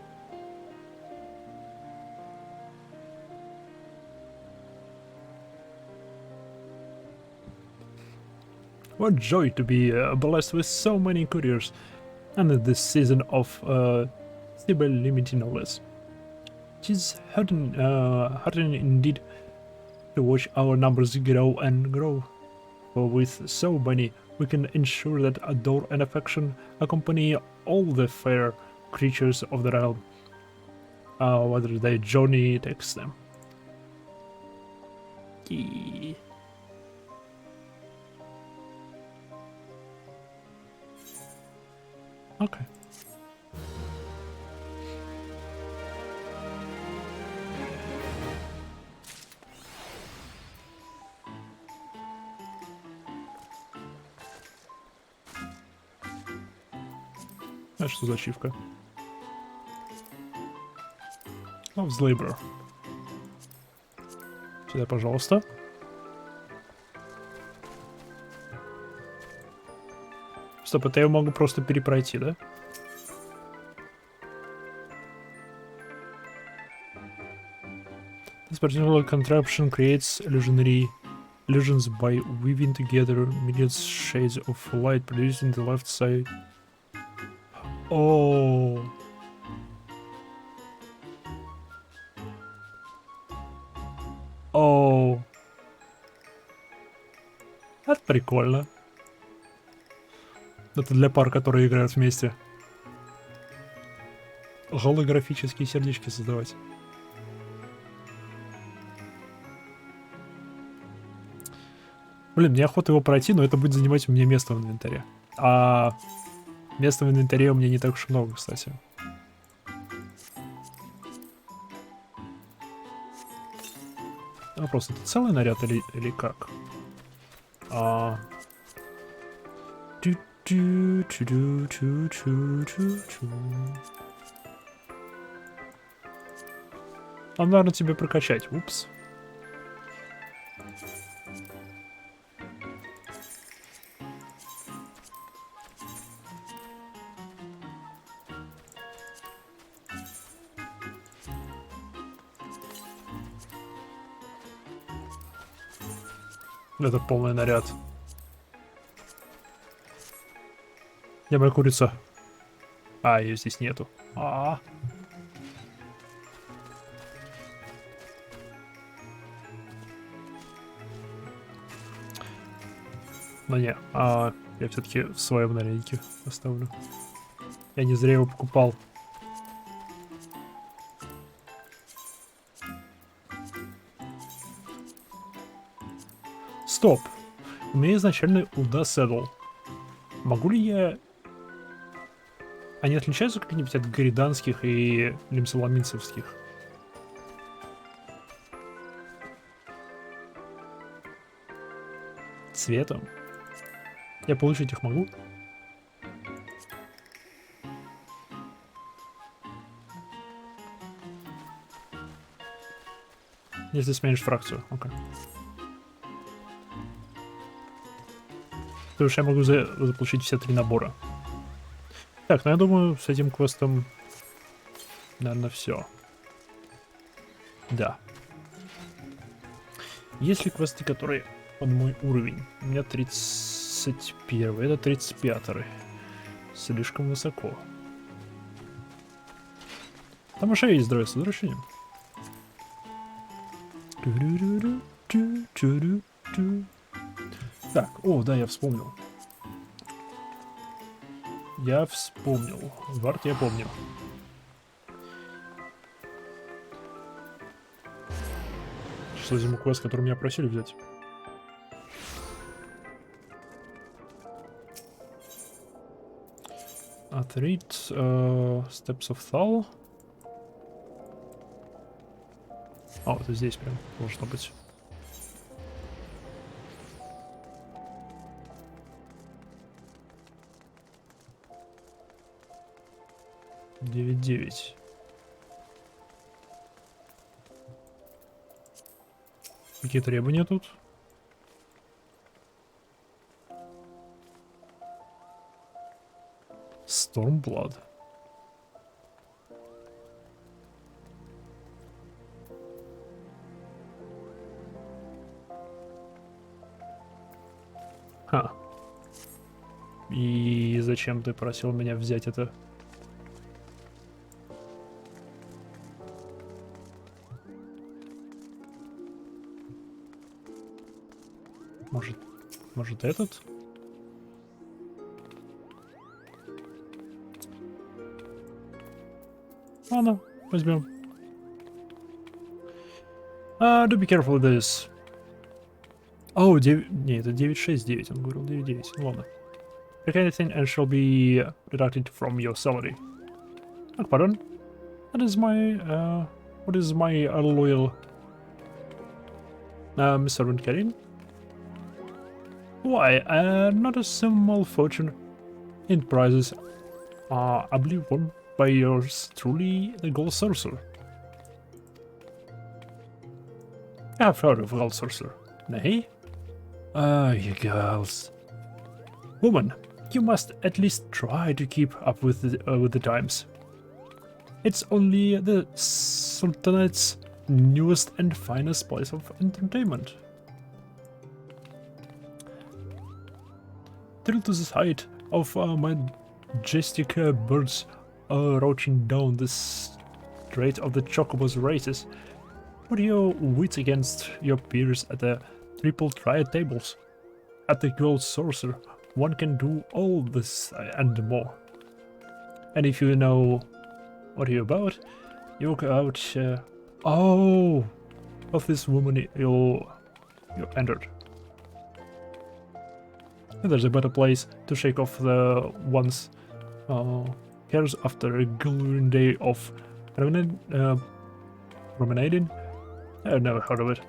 What joy to be blessed with so many couriers, and this season of stable limiting no less. It is heartening indeed to watch our numbers grow and grow, for with so many we can ensure that adore and affection accompany all the fair creatures of the realm, whether their journey takes them. Yeah. Okay. А что за ачивка? Love's Labor. Сюда, пожалуйста. Стоп, это я могу просто перепройти, да? This particular contraption creates illusions by weaving together millions shades of light produced in the left side. Oh. Oh. Это прикольно. Это для пар, которые играют вместе. Голографические сердечки создавать. Блин, мне охота его пройти, но это будет занимать у меня место в инвентаре. А места в инвентаре у меня не так уж много, кстати. Вопрос, это целый наряд или как? Нам надо тебе прокачать. Упс. Это полный наряд. Где моя курица? А, ее здесь нету. Но не, я все-таки в своем нарядике оставлю. Я не зря его покупал. Стоп! У меня изначальный Уда Седл. Могу ли я... Они отличаются как-нибудь от гриданских и лимсаламинцевских? Цветом? Я получить их могу? Если сменишь фракцию, окей. То есть я могу заполучить все 3 набора. Так, ну я думаю, с этим квестом, наверное, все. Да. Есть ли квесты, которые под мой уровень? У меня 31, это 35. Слишком высоко. Там уже есть здоровье с возвращением. Так, о, да, я вспомнил. Вард я помню. Сейчас возьму квест, который меня просили взять. Read Steps of Thal. О, это здесь прям должно быть. Девять. Какие требования тут? Stormblood. Ха. И зачем ты просил меня взять это? Может этот? Ладно, возьмем. Do be careful with this. Oh, 9... Не, это 969, он говорил 99. Ладно. Pick anything and shall be deducted from your salary. Pardon? That is my, what is my loyal... servant Karin? Why, not a small fortune in prizes, I believe won by yours truly, the Gold Sorcerer. I've heard of Gold Sorcerer. Nay? You girls. Woman, you must at least try to keep up with the times. It's only the Sultanate's newest and finest place of entertainment. Thrilled to the sight of majestic birds roaching down the straight of the Chocobo's races. Put your wits against your peers at the triple triad tables. At the Gold Sorcerer, one can do all this and more. And if you know what you're about, you walk out of this woman you entered. There's a better place to shake off the one's cares after a grueling day of promenading. I've never heard of it.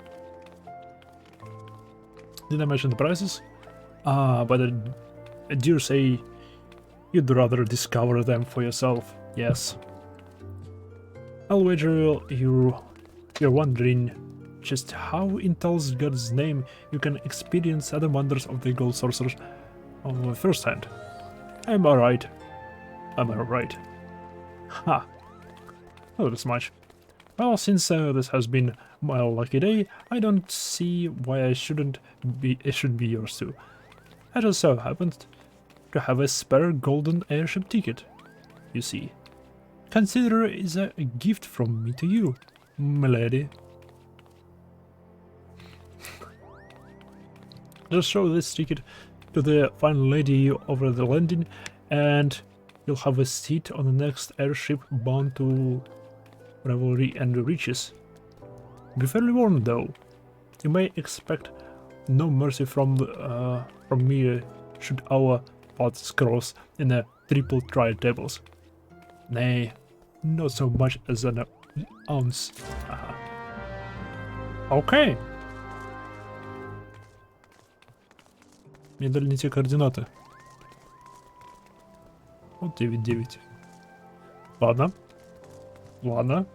Did I mention the prices? But I dare say you'd rather discover them for yourself. Yes. I'll wager you're wondering just how in Tal's God's name you can experience the wonders of the Gold Sorcerers firsthand. I'm alright. Ha! Oh, this much. Well, since this has been my lucky day, I don't see why it should be yours too. I just so happened to have a spare golden airship ticket, you see. Consider it is a gift from me to you, milady. Just show this ticket to the fine lady over the landing, and you'll have a seat on the next airship bound to revelry and riches. Be fairly warned, though. You may expect no mercy from me should our paths cross in the triple tri-tables. Nay, not so much as an ounce. Окей. Мне дали не те координаты. Вот 9-9. Ладно. Ладно.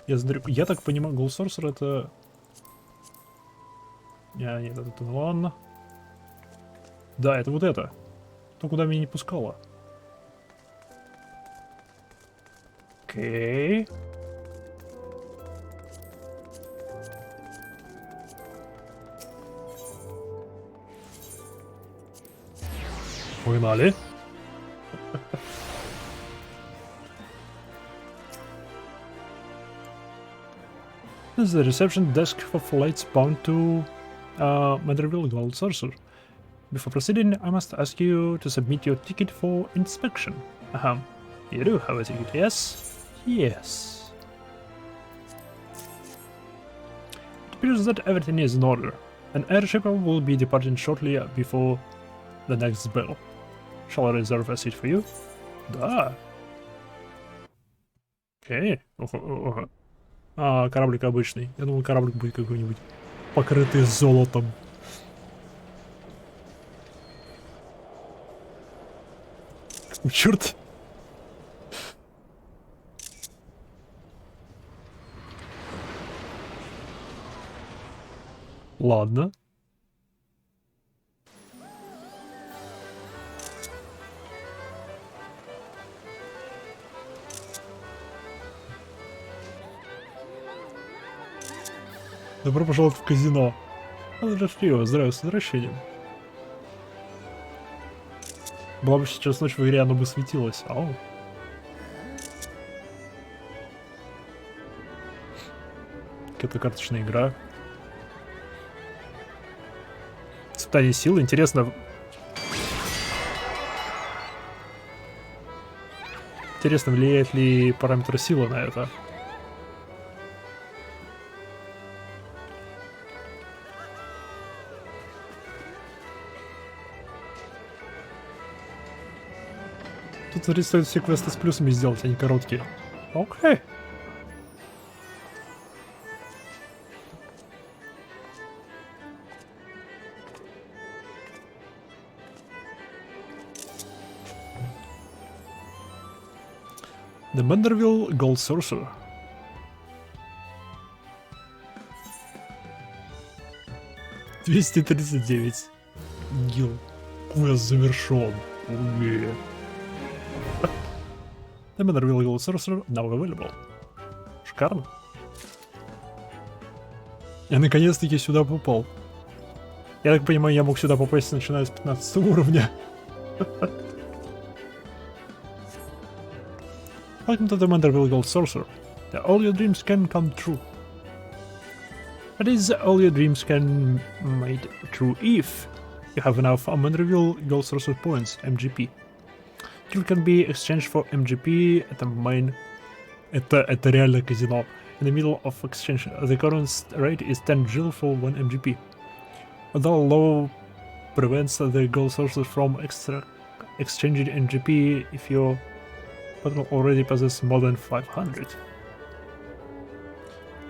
Я так понимаю, Gold Sorcerer это... Нет, это ладно. Да, это вот это. То, куда меня не пускало. Окей. Погнали. This is the reception desk for flights bound to Manderville Gold Sorcerer. Before proceeding, I must ask you to submit your ticket for inspection. You do have a ticket, yes? Yes. It appears that everything is in order. An airship will be departing shortly before the next bell. Shall I reserve a seat for you? Да. Окей. Кораблик обычный. Я думал, кораблик будет какой-нибудь покрытый золотом. Черт. Ладно. Добро пожаловать в казино. Здравствуйте, с возвращением. Была бы сейчас ночь в игре, оно бы светилось. Ау. Какая-то карточная игра. Испытание сил, интересно. Интересно, влияет ли параметр силы на это? Тут, смотри, стоит все квесты с плюсами сделать, они короткие. Окей. The Manderville Gold Sorcerer. $239. Гил. Квест завершен. Уе. The Manderville Gold Sorcerer now available. Шикарно. Я наконец-таки сюда попал. Я так понимаю, я мог сюда попасть, начиная с 15 уровня. Welcome to the Manderville Gold Sorcerer. All your dreams can come true. That is, all your dreams can made true if you have enough Manderville Gold Sorcerer points, MGP. It can be exchanged for MGP at the main. Это реально казино. In the middle of exchange, the current rate is 10 gil for 1 MGP. Although law prevents the gold sources from exchanging MGP if your partner already possesses more than 500.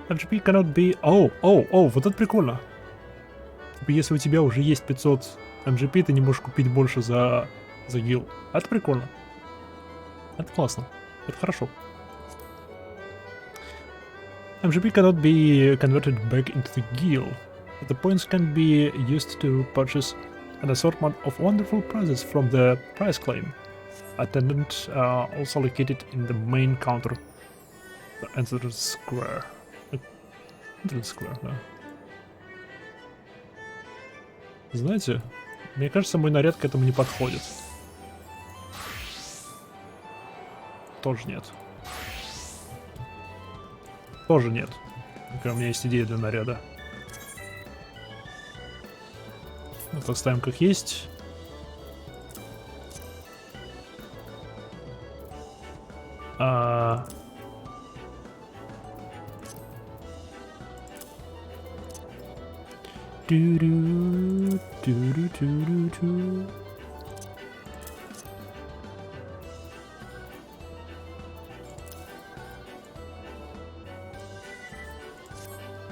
MGP cannot be... вот это прикольно. Если у тебя уже есть 500 MGP, ты не можешь купить больше за гил. Это прикольно. Это классно. Это хорошо. MGP cannot be converted back into the gil. The points can be used to purchase an assortment of wonderful prizes from the prize claim attendant, also located in the main counter. The answer is square. Answer is square, да. Знаете, мне кажется, мой наряд к этому не подходит. Тоже нет. Тоже нет. У меня есть идея для наряда. Вот оставим как есть.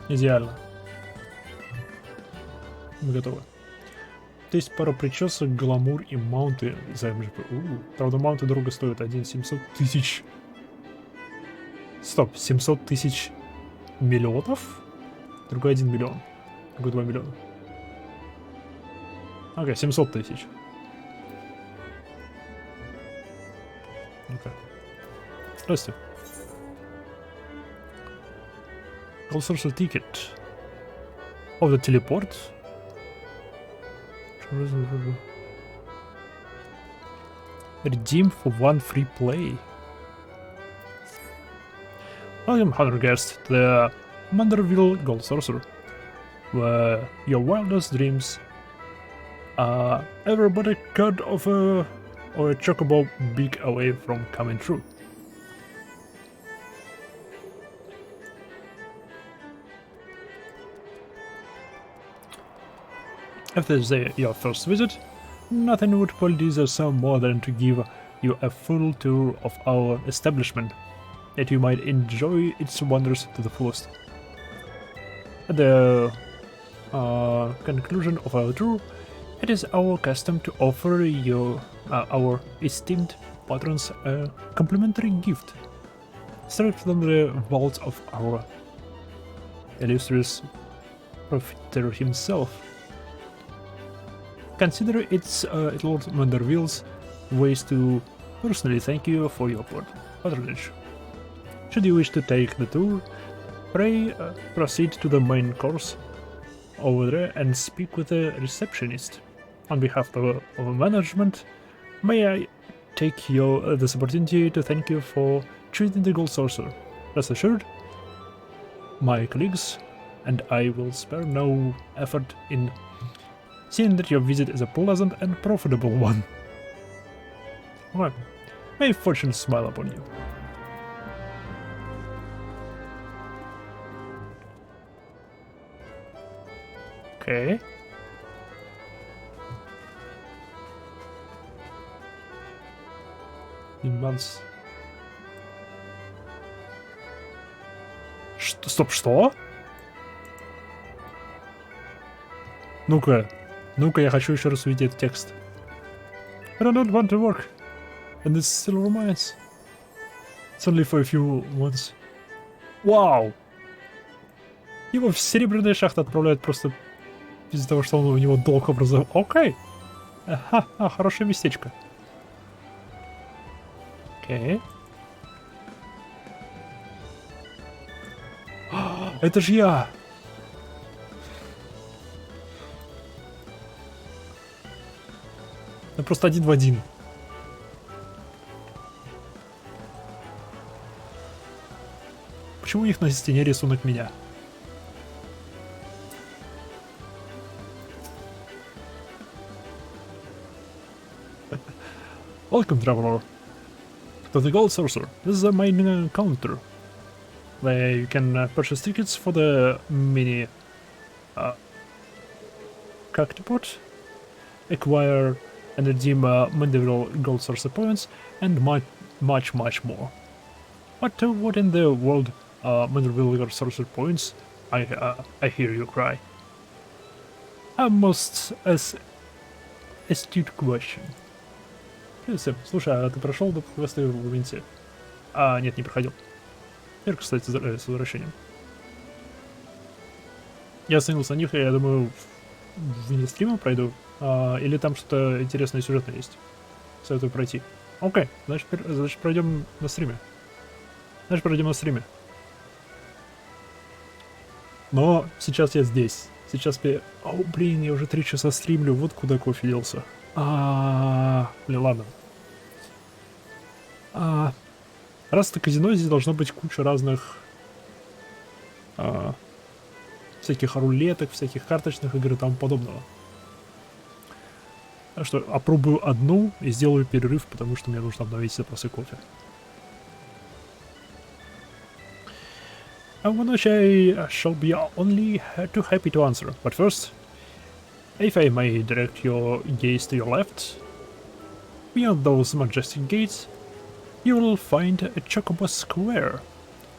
Идеально. Мы готовы. То есть пара причесок, гламур и маунты за МЖП. Правда, маунты дорого стоят. 700 тысяч. Стоп, 700 тысяч миллионов? Другой 1 миллион. Другой 2 миллиона. Окей, 700 тысяч. Окей. Здрасте. Голосорсер ticket. Of the teleport. Redeem for 1 free play. Welcome, Hunter guest, to the Manderville Gold Sorcerer, where your wildest dreams are ever but a cut of a or a chocobo beak away from coming true. If this is your first visit, nothing would please us more than to give you a full tour of our establishment, that you might enjoy its wonders to the fullest. At the conclusion of our tour, it is our custom to offer our esteemed patrons a complimentary gift, straight from the vaults of our illustrious profiteer himself. Consider it Lord Manderville's ways to personally thank you for your patronage. Should you wish to take the tour, pray proceed to the main course over there and speak with the receptionist. On behalf of management, may I take this opportunity to thank you for treating the Gold Sorcerer. Rest assured, my colleagues and I will spare no effort in seeing that your visit is a pleasant and profitable one. Well, may fortune smile upon you. Okay. In months. Стоп, что? Ну-ка, я хочу еще раз увидеть этот текст. I don't want to work, and it's still romance. It's only for a few months. Вау! Его в серебряные шахты отправляют просто из-за того, что у него долг образовался. Окей. Ага, хорошее местечко. Окей. Это ж я! Это просто один в один. Почему у них на стене рисунок меня? Welcome, traveler, to the Gold Sorcerer. This is the main counter, where you can purchase tickets for the mini cactipot, acquire and redeem Manderville Gold Sorcerer points, and much more. What in the world Manderville Gold Sorcerer points? I hear you cry. A most astute question. Привет всем. Слушай, а ты прошел до квесты в Ивенте? Нет, не проходил. Теперь, кстати, с возвращением. Я остановился на них, и я думаю, вне стрима пройду. Или там что-то интересное сюжетное есть. Советую пройти. Окей, значит пройдем на стриме. Но сейчас я здесь. Сейчас я... О, блин, я уже 3 часа стримлю, вот куда кофе делся. Блин, ладно. Раз это казино, здесь должно быть куча разных всяких рулеток, всяких карточных игр и тому подобного. Так что опробую одну и сделаю перерыв, потому что мне нужно обновить запасы кофе. And which I shall be only too happy to answer. But first, if I may direct your gaze to your left, beyond those majestic gates, you will find a Chocobo Square,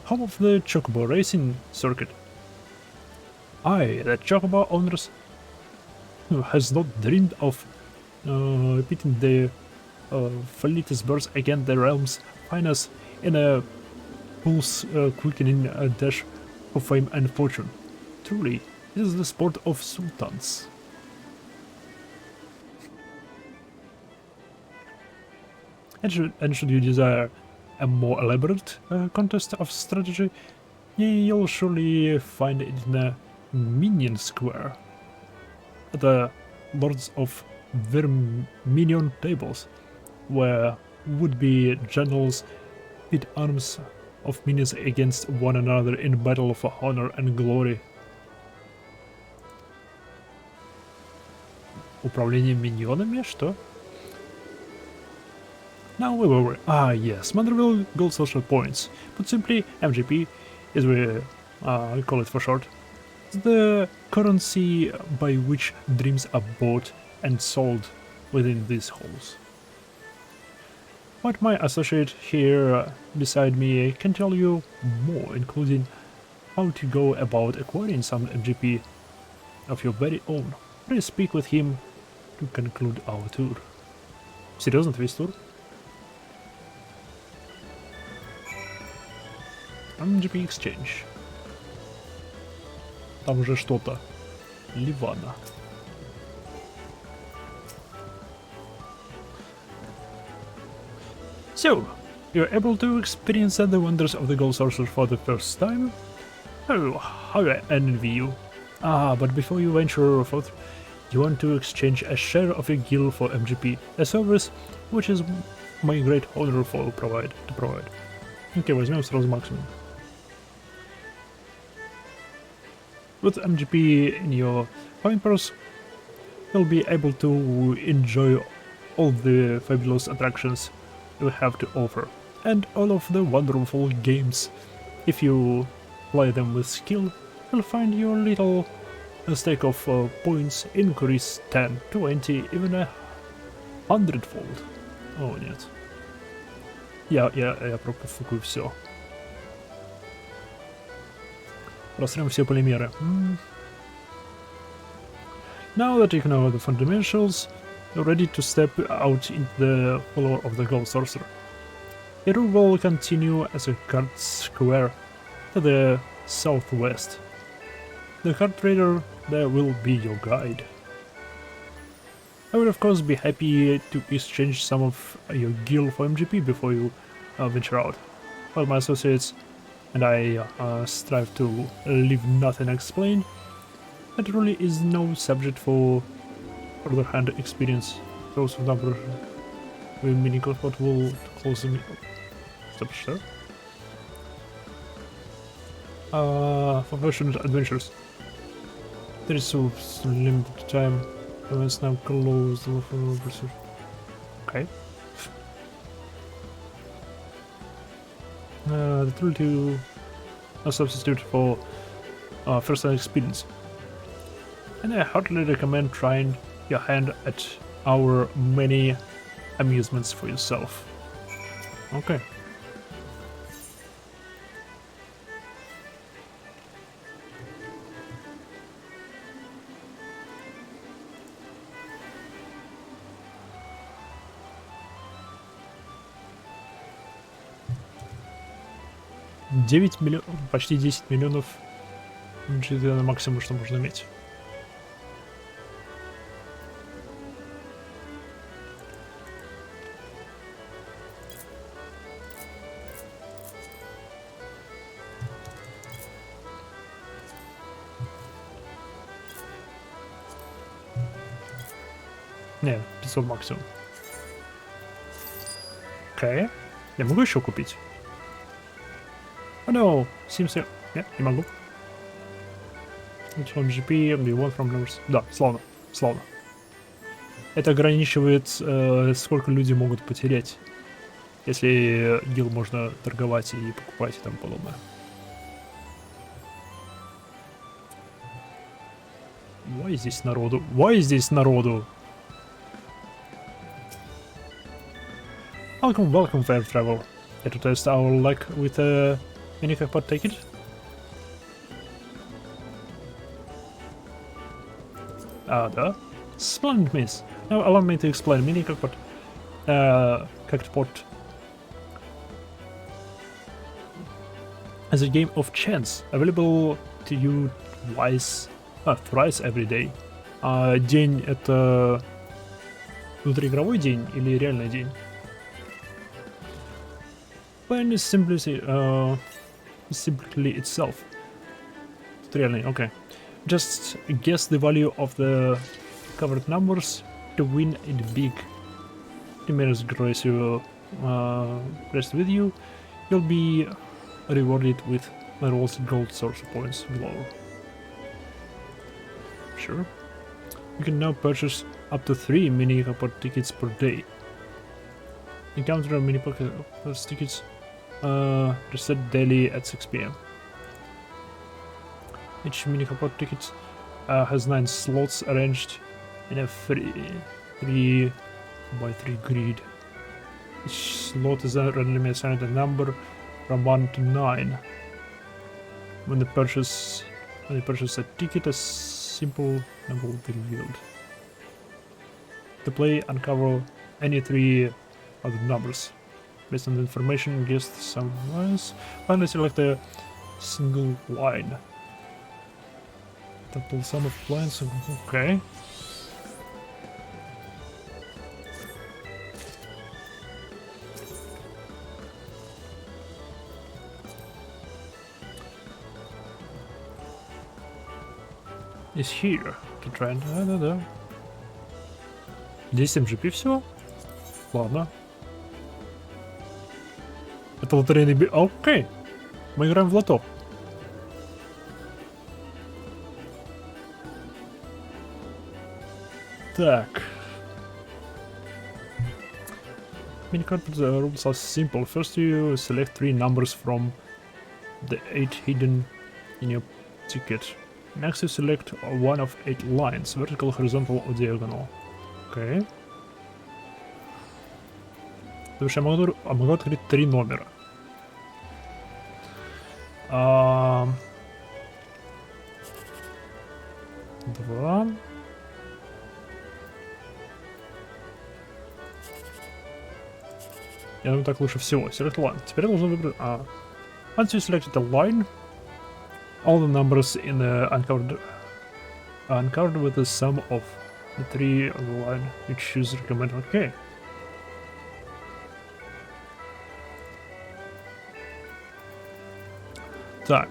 home of the Chocobo racing circuit. I, the Chocobo owners, has not dreamed of pitting the fleetest birds against the realm's finest in a pulse quickening dash of fame and fortune. Truly, it is the sport of sultans. And should you desire a more elaborate contest of strategy, you'll surely find it in a Minion Square. The Lords of Verminion tables, where would-be generals pit arms of minions against one another in battle of honor and glory. Управление миньонами? Что? Now we were... yes, Manderville Gold Social Points, but simply MGP, as we call it for short. It's the currency by which dreams are bought and sold within these halls. What my associate here beside me can tell you more, including how to go about acquiring some MGP of your very own. Please speak with him to conclude our tour. Серьезно, это весь тур? MGP Exchange. Там уже что-то. Ливана. So, you're able to experience the wonders of the Gold Sorcerer for the first time? Oh, how I envy you. But before you venture forth, you want to exchange a share of your guild for MGP, a service which is my great honor to provide. Окей, возьмем сразу максимум. With MGP in your coin purse, you'll be able to enjoy all the fabulous attractions you have to offer, and all of the wonderful games. If you play them with skill, you'll find your little stack of points increase 10, 20, even 100-fold. О, нет. Я пропускаю все. Рассмотрим все полимеры. Now that you know the fundamentals, you're ready to step out into the floor of the Gold Sorcerer. Your route will continue as a card square to the southwest. The card trader there will be your guide. I would of course be happy to exchange some of your guild for MGP before you venture out, while my associates and I strive to leave nothing unexplained. That really is no subject for further hand experience. Those of number with mini what will close the stop sure. For passionate adventures. There is so limited time. It's now closed. Okay. The tool to a substitute for first-hand experience. And I heartily recommend trying your hand at our many amusements for yourself. Okay. Почти 10 миллионов GT на максимум, что можно иметь. Не, 500 максимум. Окей. Я могу еще купить? Oh no, seems... Нет, не могу. From GP, we want from numbers. Да, славно, славно. Это ограничивает, сколько люди могут потерять, если гил можно торговать и покупать и тому подобное. Why здесь народу? Why здесь народу? Welcome, welcome, fair travel. Here to test our luck with a mini jackpot ticket. Да. Splendid, miss. Now allow me to explain. Mini jackpot, jackpot as a game of chance, available to you thrice every day. День — это внутриигровой день или реальный день? When is simply itself. Тут реальный, okay. Just guess the value of the covered numbers to win it big. Numerous grace you rest with you. You'll be rewarded with Meryl's gold source points below. Sure. You can now purchase up to 3 mini jackpot tickets per day. Encounter mini pocket tickets reset daily at 6 p.m. Each mini jackpot ticket has 9 slots arranged in a 3 by 3 grid. Each slot is randomly assigned a number from 1 to 9. When you purchase a ticket, a simple number will be revealed. To play, uncover any 3 of the numbers. Based on the information guessed some lines, finally select a single line. Total sum of lines, okay. Is here to try and... Да-да-да. 10 MGP всего? Ладно. Это лотерейный билет. Окей. Мы играем в лото. Так. Mini card rules are simple. First you select 3 numbers from the 8 hidden in your ticket. Next you select one of 8 lines, vertical, horizontal or diagonal. Okay. То есть я могу открыть 3 номера. Два. Я думаю, так лучше всего. Select line. Теперь я должен выбрать... Once you selected a line, all the numbers in the uncovered with the sum of the 3 on the line you choose recommend. Okay. Так.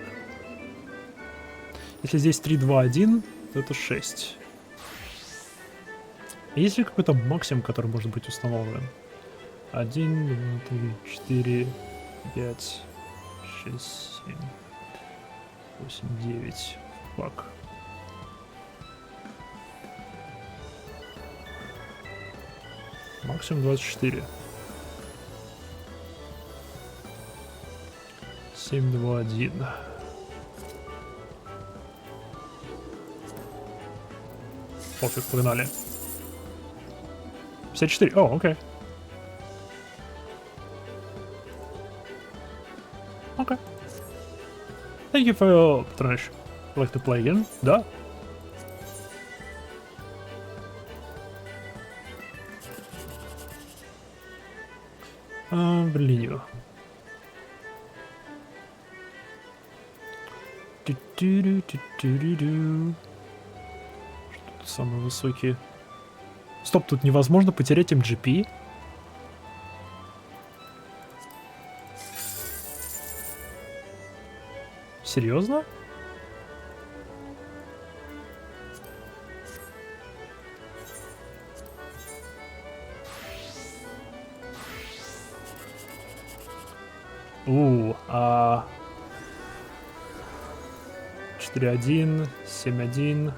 Если здесь 3, 2, 1, то это 6. Есть ли какой-то максимум, который может быть установлен? 1, 2, 3, 4, 5, 6, 7, 8, 9. Фак. Максимум 24. 7, 2, 1. Пофиг, погнали. 54. О, окей. Окей. Thank you for your patronage. Like to play again? Да. Блин. Что тут самые высокие? Стоп, тут невозможно потерять MGP? Серьезно? А 4-1, 7-1.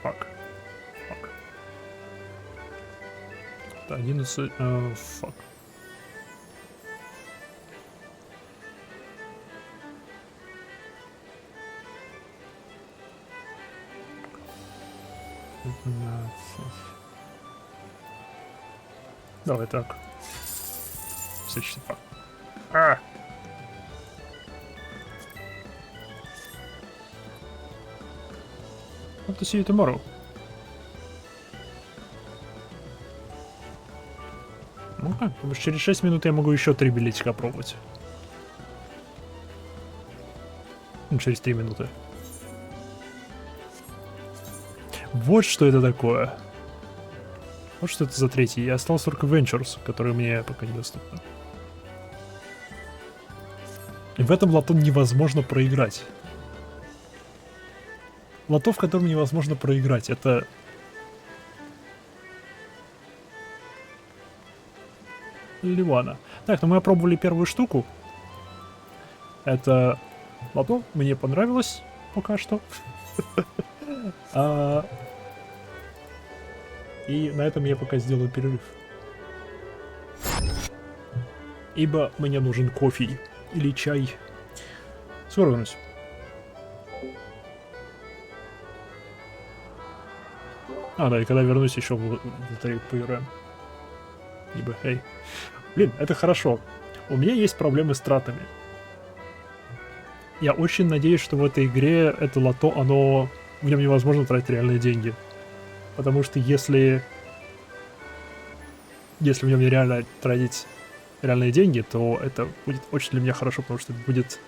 Фак. Фак. 11. Фак. Давай так. Все фак. Hope to see you tomorrow. Ну как, потому что через 6 минут я могу еще 3 билетика пробовать. Ну, через 3 минуты. Вот что это такое. Вот что это за третий. Я остался только Ventures, который мне пока недоступны. И в этом лото невозможно проиграть. Лото, в котором невозможно проиграть. Это... Ливана. Так, ну мы опробовали первую штуку. Это лото. Мне понравилось пока что. И на этом я пока сделаю перерыв. Ибо мне нужен кофе или чай. Скоро вернусь. Да, и когда вернусь, еще в лотерею поиграем. Ибо, эй. Блин, это хорошо. У меня есть проблемы с тратами. Я очень надеюсь, что в этой игре это лото, оно... В нем невозможно тратить реальные деньги. Потому что если в нем нереально тратить реальные деньги, то это будет очень для меня хорошо, потому что это будет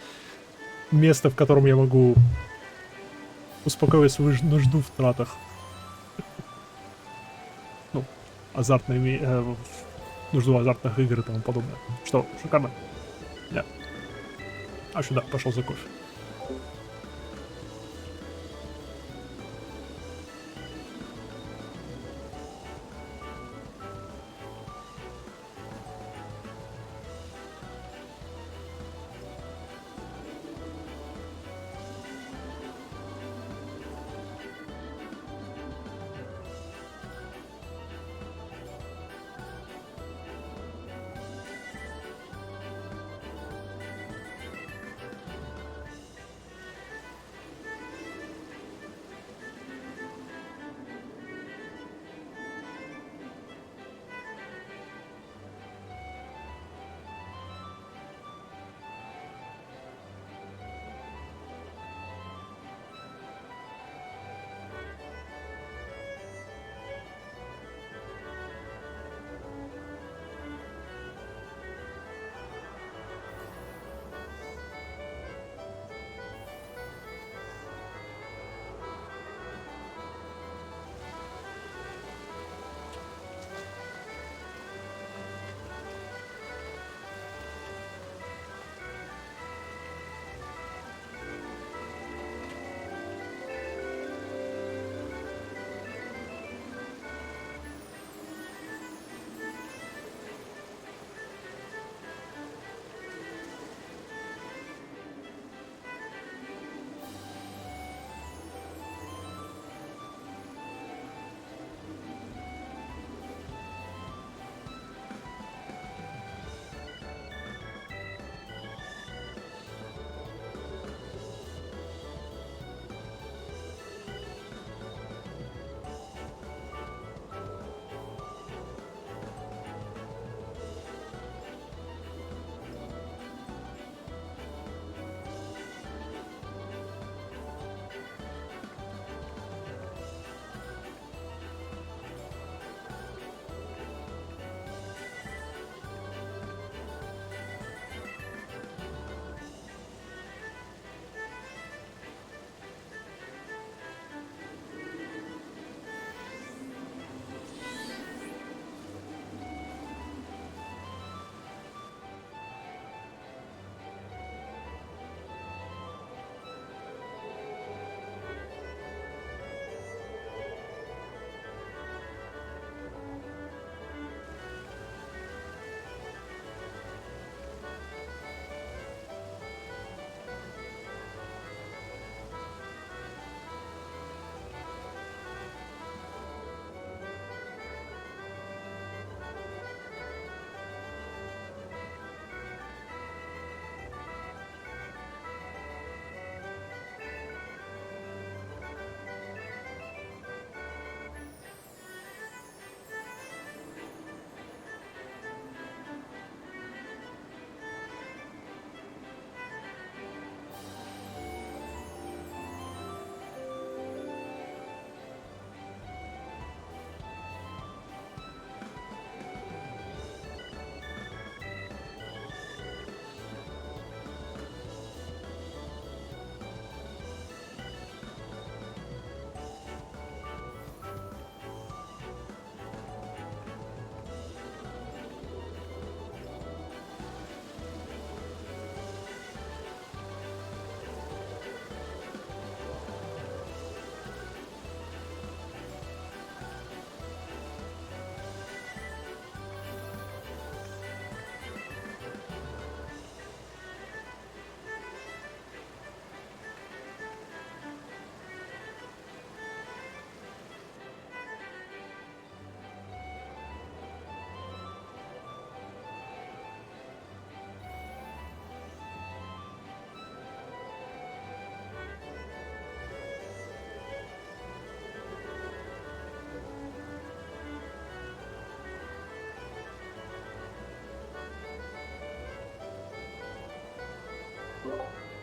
место, в котором я могу успокоить свою нужду в тратах. Ну, азартными... нужду азартных игр и тому подобное. Что, шикарно? Да. А сюда, пошел за кофе.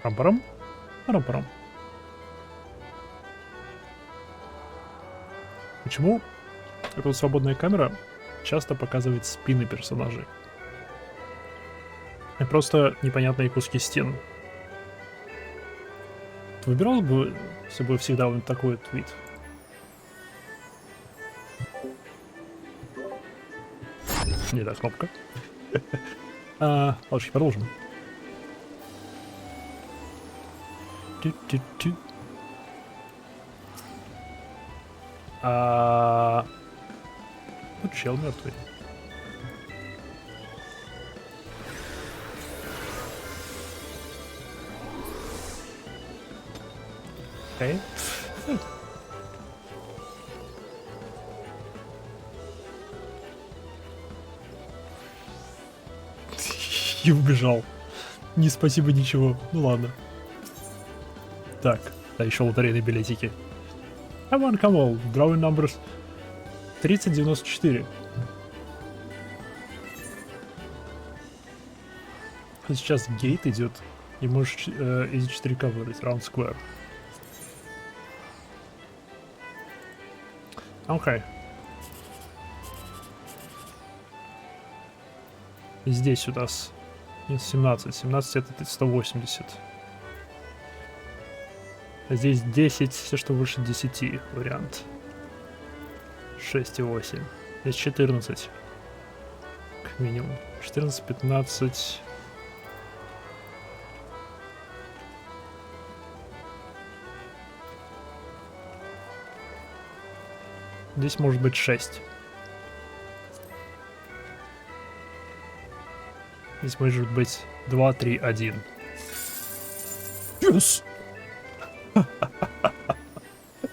Парам-парам. Парам-парам. Почему эта вот свободная камера часто показывает спины персонажей? И просто непонятные куски стен. Ты выбирал бы себе всегда вот такой вот вид? Не та кнопка. Ладно, продолжим. Тю-тю-тю. Тут чел мертвый. Окей. И убежал. Не спасибо, ничего. Ну ладно. Так, да еще лотерейные билетики. Come on, come on. Drawing numbers 3094. Сейчас гейт идет. И можешь из 4К вырыть. Round square. Окей. Здесь у нас 17. 17 это 180. Здесь 10, все что выше 10 вариант. 6,8. Здесь 14. Как минимум. 14, 15. Здесь может быть 6. Здесь может быть 2, 3, 1. Yes!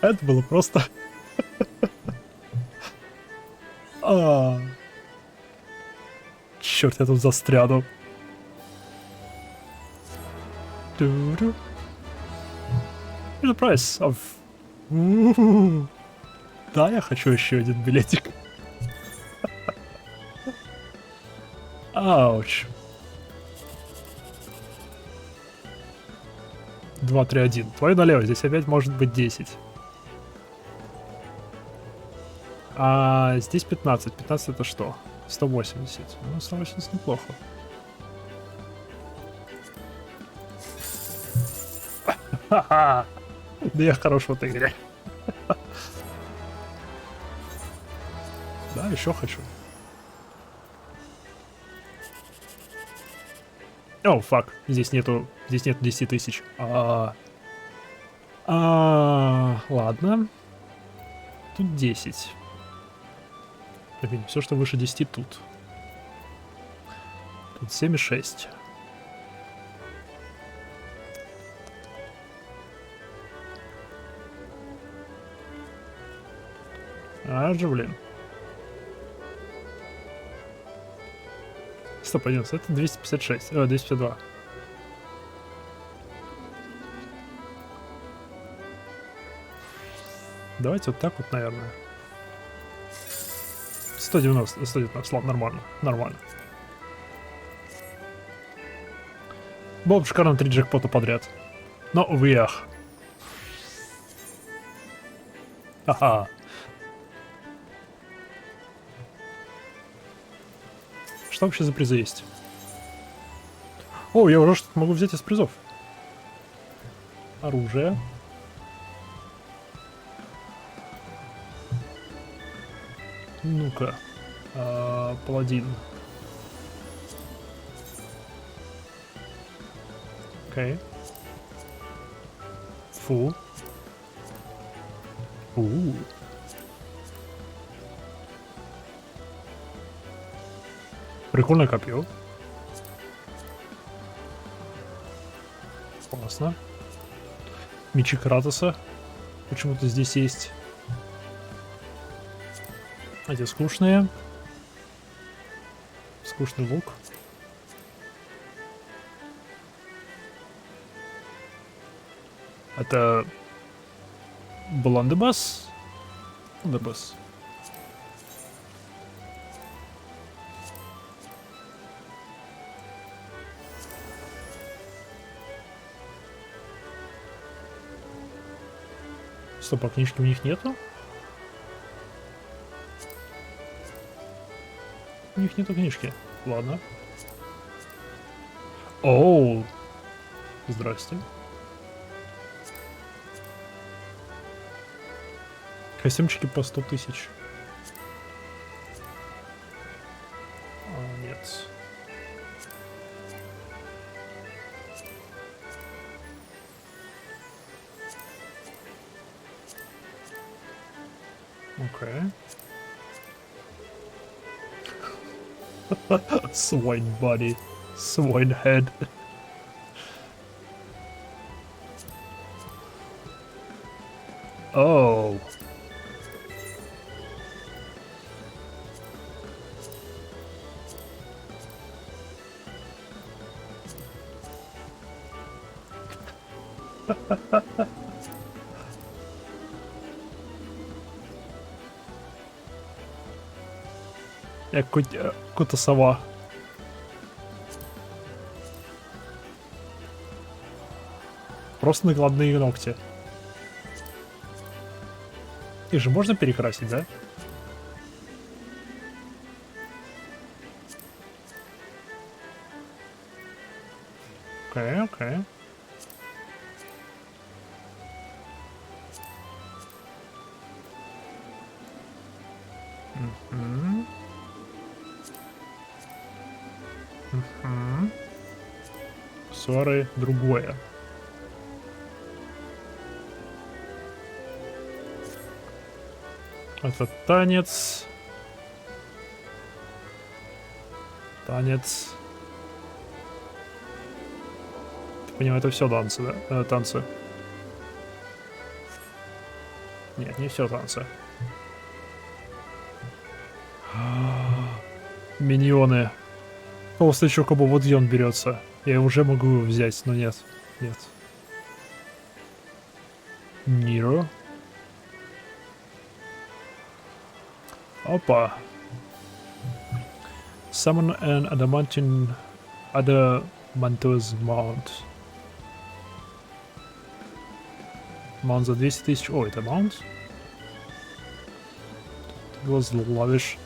Это было просто... Черт, я тут застряну. Here's the price of... Да, я хочу еще один билетик. Ауч. 2, 3, 1. Твой налево, здесь опять может быть 10. А здесь 15. 15 это что? 180. Ну, 180 неплохо. Ха-ха! Да я хорош в этой игре. Да, еще хочу. О, фак. Здесь нету 10 тысяч. Ладно. Тут 10. Все, что выше 10 тут. Тут 7,6. Блин. Стоп, один, это 256. 252. Давайте вот так вот, наверное. 190, 119, ладно, нормально, нормально. Было бы шикарно 3 джекпота подряд. Но, увы, ах. Ха-ха. Что вообще за призы есть? О, я уже что-то могу взять из призов. Оружие. Ну-ка. Паладин. Окей. Фу. Прикольное копье. Классно. Мечи Кратоса. Почему-то здесь есть. Эти скучные. Скучный лук. Это... Бландебас? Бландебас. Стоп, а книжки у них нету? У них нету книжки. Ладно. Оу. Здрасте. Костюмчики по 100 тысяч. Нет. Окей. Swine body. Swine head. Oh. Як кота сова. Просто накладные ногти. Их же можно перекрасить, да? Окей, окей. Ссоры другое. Это танец. Танец. Ты понимаешь, это все танцы, да? Танцы. Нет, не все танцы. Миньоны. Толстый чокобо, вот где он берется. Я уже могу его взять, но нет. Нет. Ниро. Опа. Summon an adamantous mount. Маунт за 200 тысяч. О, это маунт? It was lavish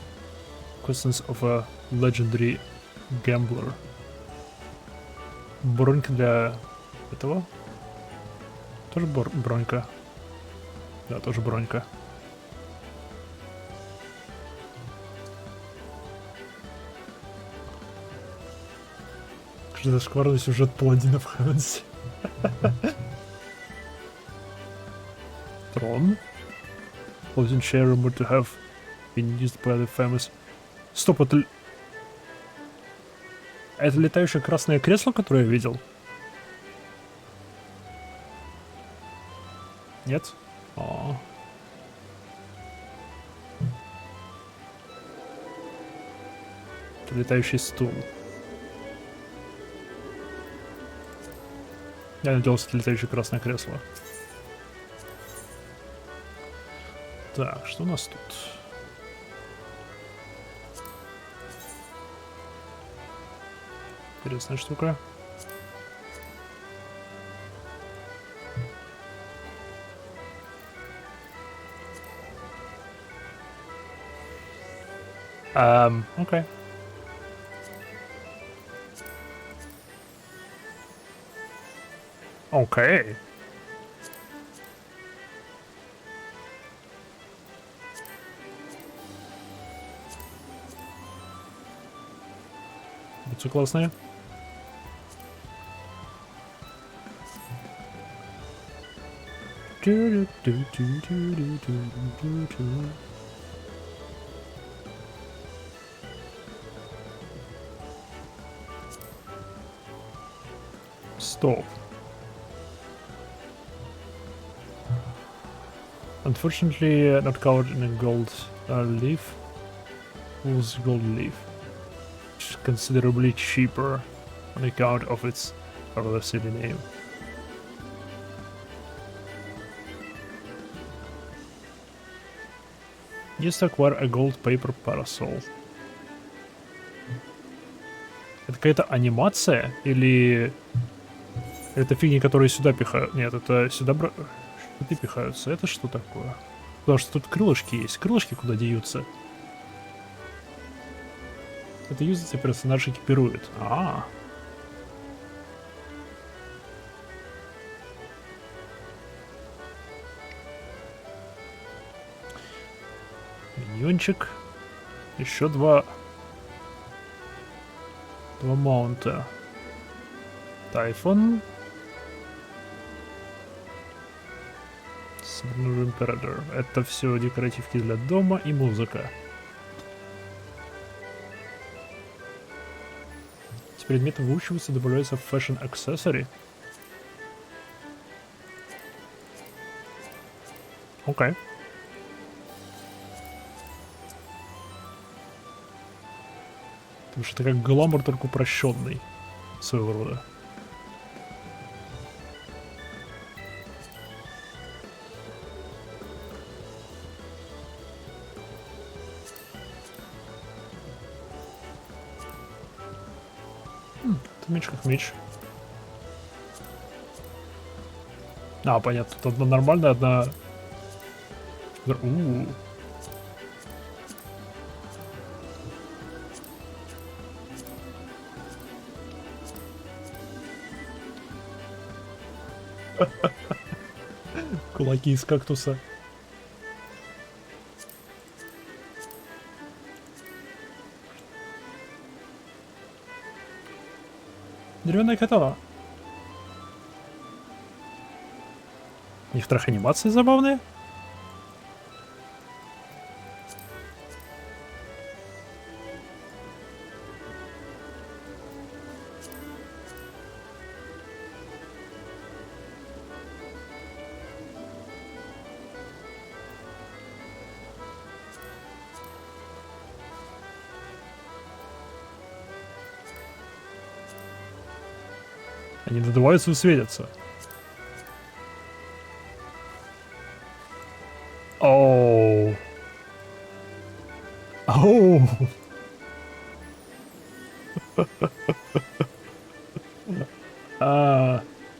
questions of a legendary gambler. Бронька для этого? Тоже бронька. Да, тоже бронька. Что за шкварный сюжет паладинов Хэнси? Трон. Paladin share rumored to have been used by the famous... Стоп, это... Это летающее красное кресло, которое я видел? Нет? О. Это летающий стул. Я надеялся, это летающее красное кресло. Так, что у нас тут? Интересная штука. Окей. Окей. Бутсы классные. Стоп. Unfortunately, not covered in a gold leaf. Whose gold leaf? Which is considerably cheaper on account of its rather silly name. Just acquire a gold paper parasol. Это какая-то анимация или это фигни, которые сюда пихают? Нет, это сюда Коты пихаются. Это что такое? Потому что тут крылышки есть. Крылышки куда деются? Это юзается, персонаж экипирует. Миньончик. Еще два маунта. Тайфун. Смирнув Император. Это все декоративки для дома и музыка. С предметом выучиваться добавляется Fashion Accessory. Окей. Потому что это как гламур, только упрощенный своего рода. Это меч как меч. Понятно. Тут одна нормальная, одна... Кулаки из кактуса. Деревянная катана. Некоторых анимации забавные. Они надуваются и светятся. Оу. Оу.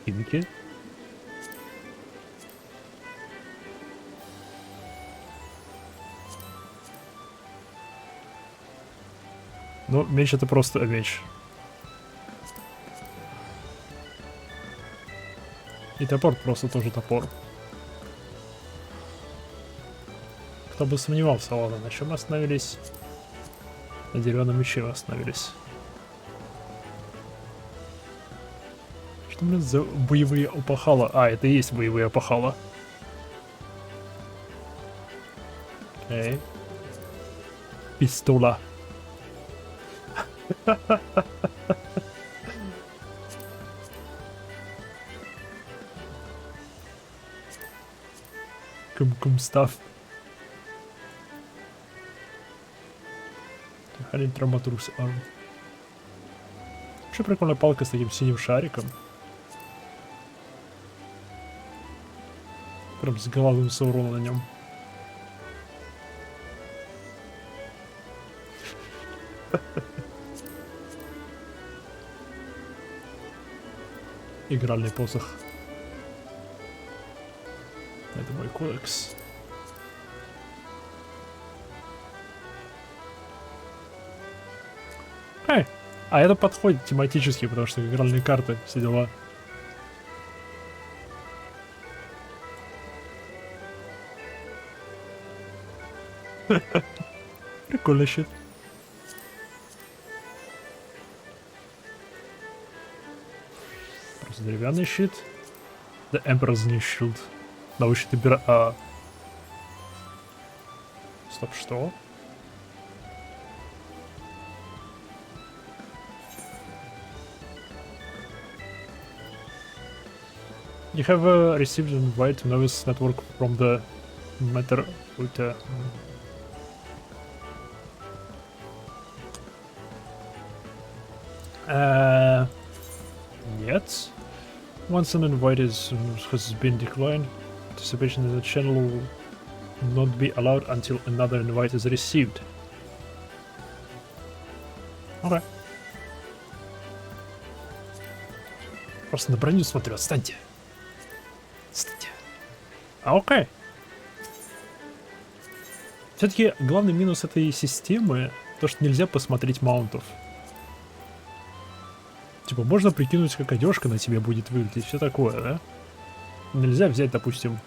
Химики. Ну, меч это просто меч. И топор просто тоже топор. Кто бы сомневался, ладно, на чем мы остановились? На деревянном мече мы остановились. Что, блин, за боевые опахала? Это и есть боевые опахала. Окей. Пистола. Кум став. Хрень травматрус арм. Вообще прикольная палка с таким синим шариком. Прям с головным Саурона на нем. Игральный посох. Это мой кодекс. Это подходит тематически, потому что игральные карты, все дела. Прикольный щит. Просто деревянный щит. The Emperor's New Shield. Научит Стоп, что? You have received an invite to Novice Network from the Matter Ulta. Yet. Once an invite has been declined, participation in the channel will not be allowed until another invite is received. Okay. Просто на броню смотрю, отстаньте. Отстаньте. Окей. Все-таки главный минус этой системы то, что нельзя посмотреть маунтов. Типа, можно прикинуть, как одежка на тебе будет выглядеть, все такое, да? Нельзя взять, допустим,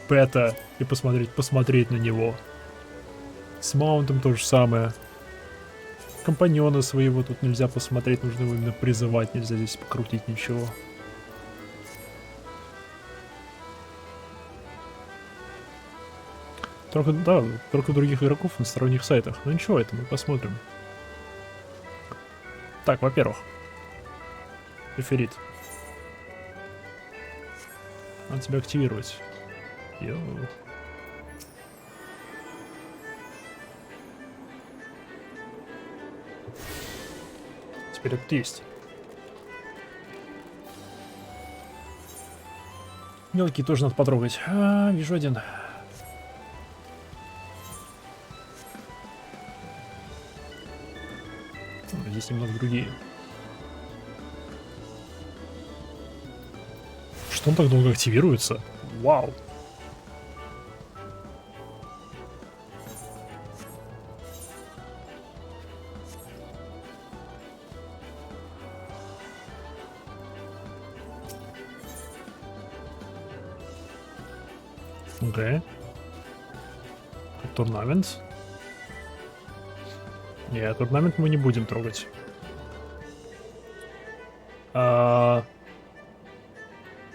пэта и посмотреть на него. С маунтом то же самое. Компаньона своего тут нельзя посмотреть, нужно его именно призывать, нельзя здесь покрутить ничего. Только, да, только других игроков на сторонних сайтах. Ну ничего, это мы посмотрим. Так, во-первых, эфирит. Надо тебя активировать. Йоу. Теперь это есть. Мелкие тоже надо потрогать. Вижу один. Здесь немного другие. Что он так долго активируется? Вау. Окей. Турнамент. Нет, турнамент мы не будем трогать.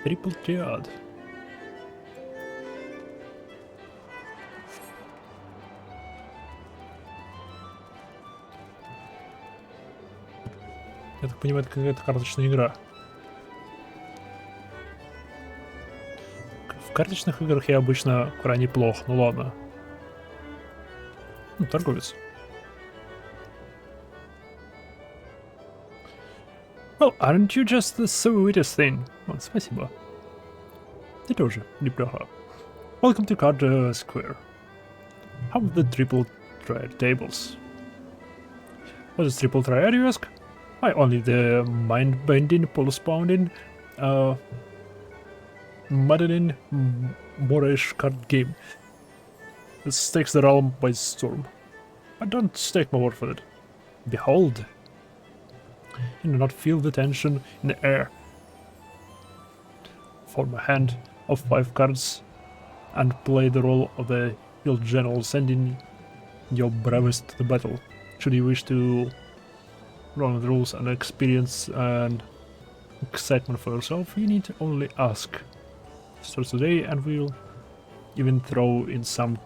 Трипл триад. Я так понимаю, это какая-то карточная игра. В карточных играх я обычно крайне плох, ну ладно. Ну, торговец. Well, aren't you just the sweetest thing? Вот, спасибо. Ты тоже неплохо. Welcome to Card Square. How are the triple triad tables? What is triple triad, you ask? Why, only the mind-bending, pulse-pounding, maddening, Moorish card game. This takes the realm by storm. But don't take my word for it. Behold. You do not feel the tension in the air. Form a hand of 5 cards and play the role of the field general, sending your bravest to the battle. Should you wish to run the rules and experience and excitement for yourself, you need to only ask. Starts today, and we'll even throw in some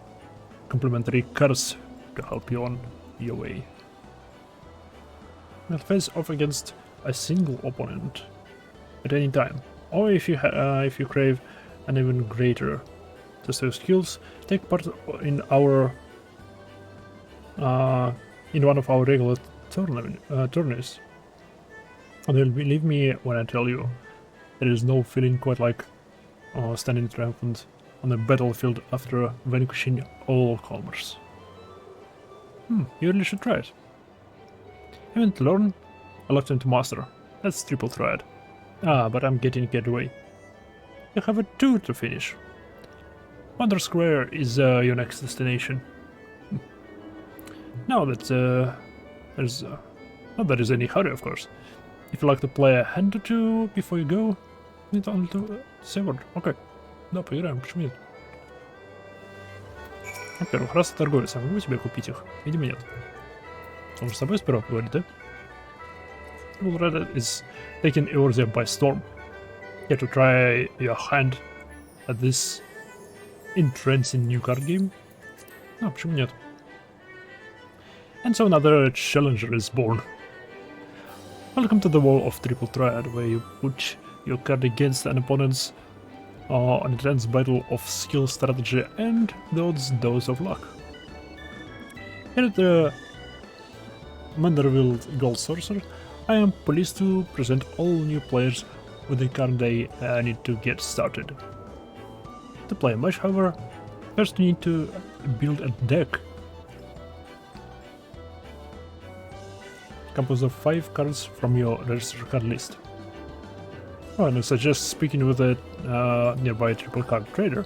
complimentary cards to help you on your way. You'll face off against a single opponent at any time, or if you crave an even greater test of skills, take part in our in one of our regular tourneys. And you'll believe me when I tell you, there is no feeling quite like standing triumphant on the battlefield after vanquishing all comers. You really should try it. Haven't learned, I left him to master. That's triple triad. But I'm getting carried away. You have a 2 to finish. Wonder Square is your next destination. Now that there's not that there's any hurry, of course. If you like to play a hand or two before you go, you need only to say word. Okay. Да, поиграем, почему нет? Во-первых, раз ты торговец, я могу тебе купить их? Видимо, нет. Он же с собой сперва говорит, да? Red is taking Eorzea by storm. Here to try your hand at this entrancing new card game? Почему нет? And so another challenger is born. Welcome to the wall of Triple Triad, where you put your card against an opponent's an intense battle of skill, strategy, and the odds dose of luck. Here at the Manderville Gold Sorcerer, I am pleased to present all new players with the card they need to get started. To play a match, however, first you need to build a deck composed of 5 cards from your registered card list. Oh, and I suggest speaking with a nearby triple card trader.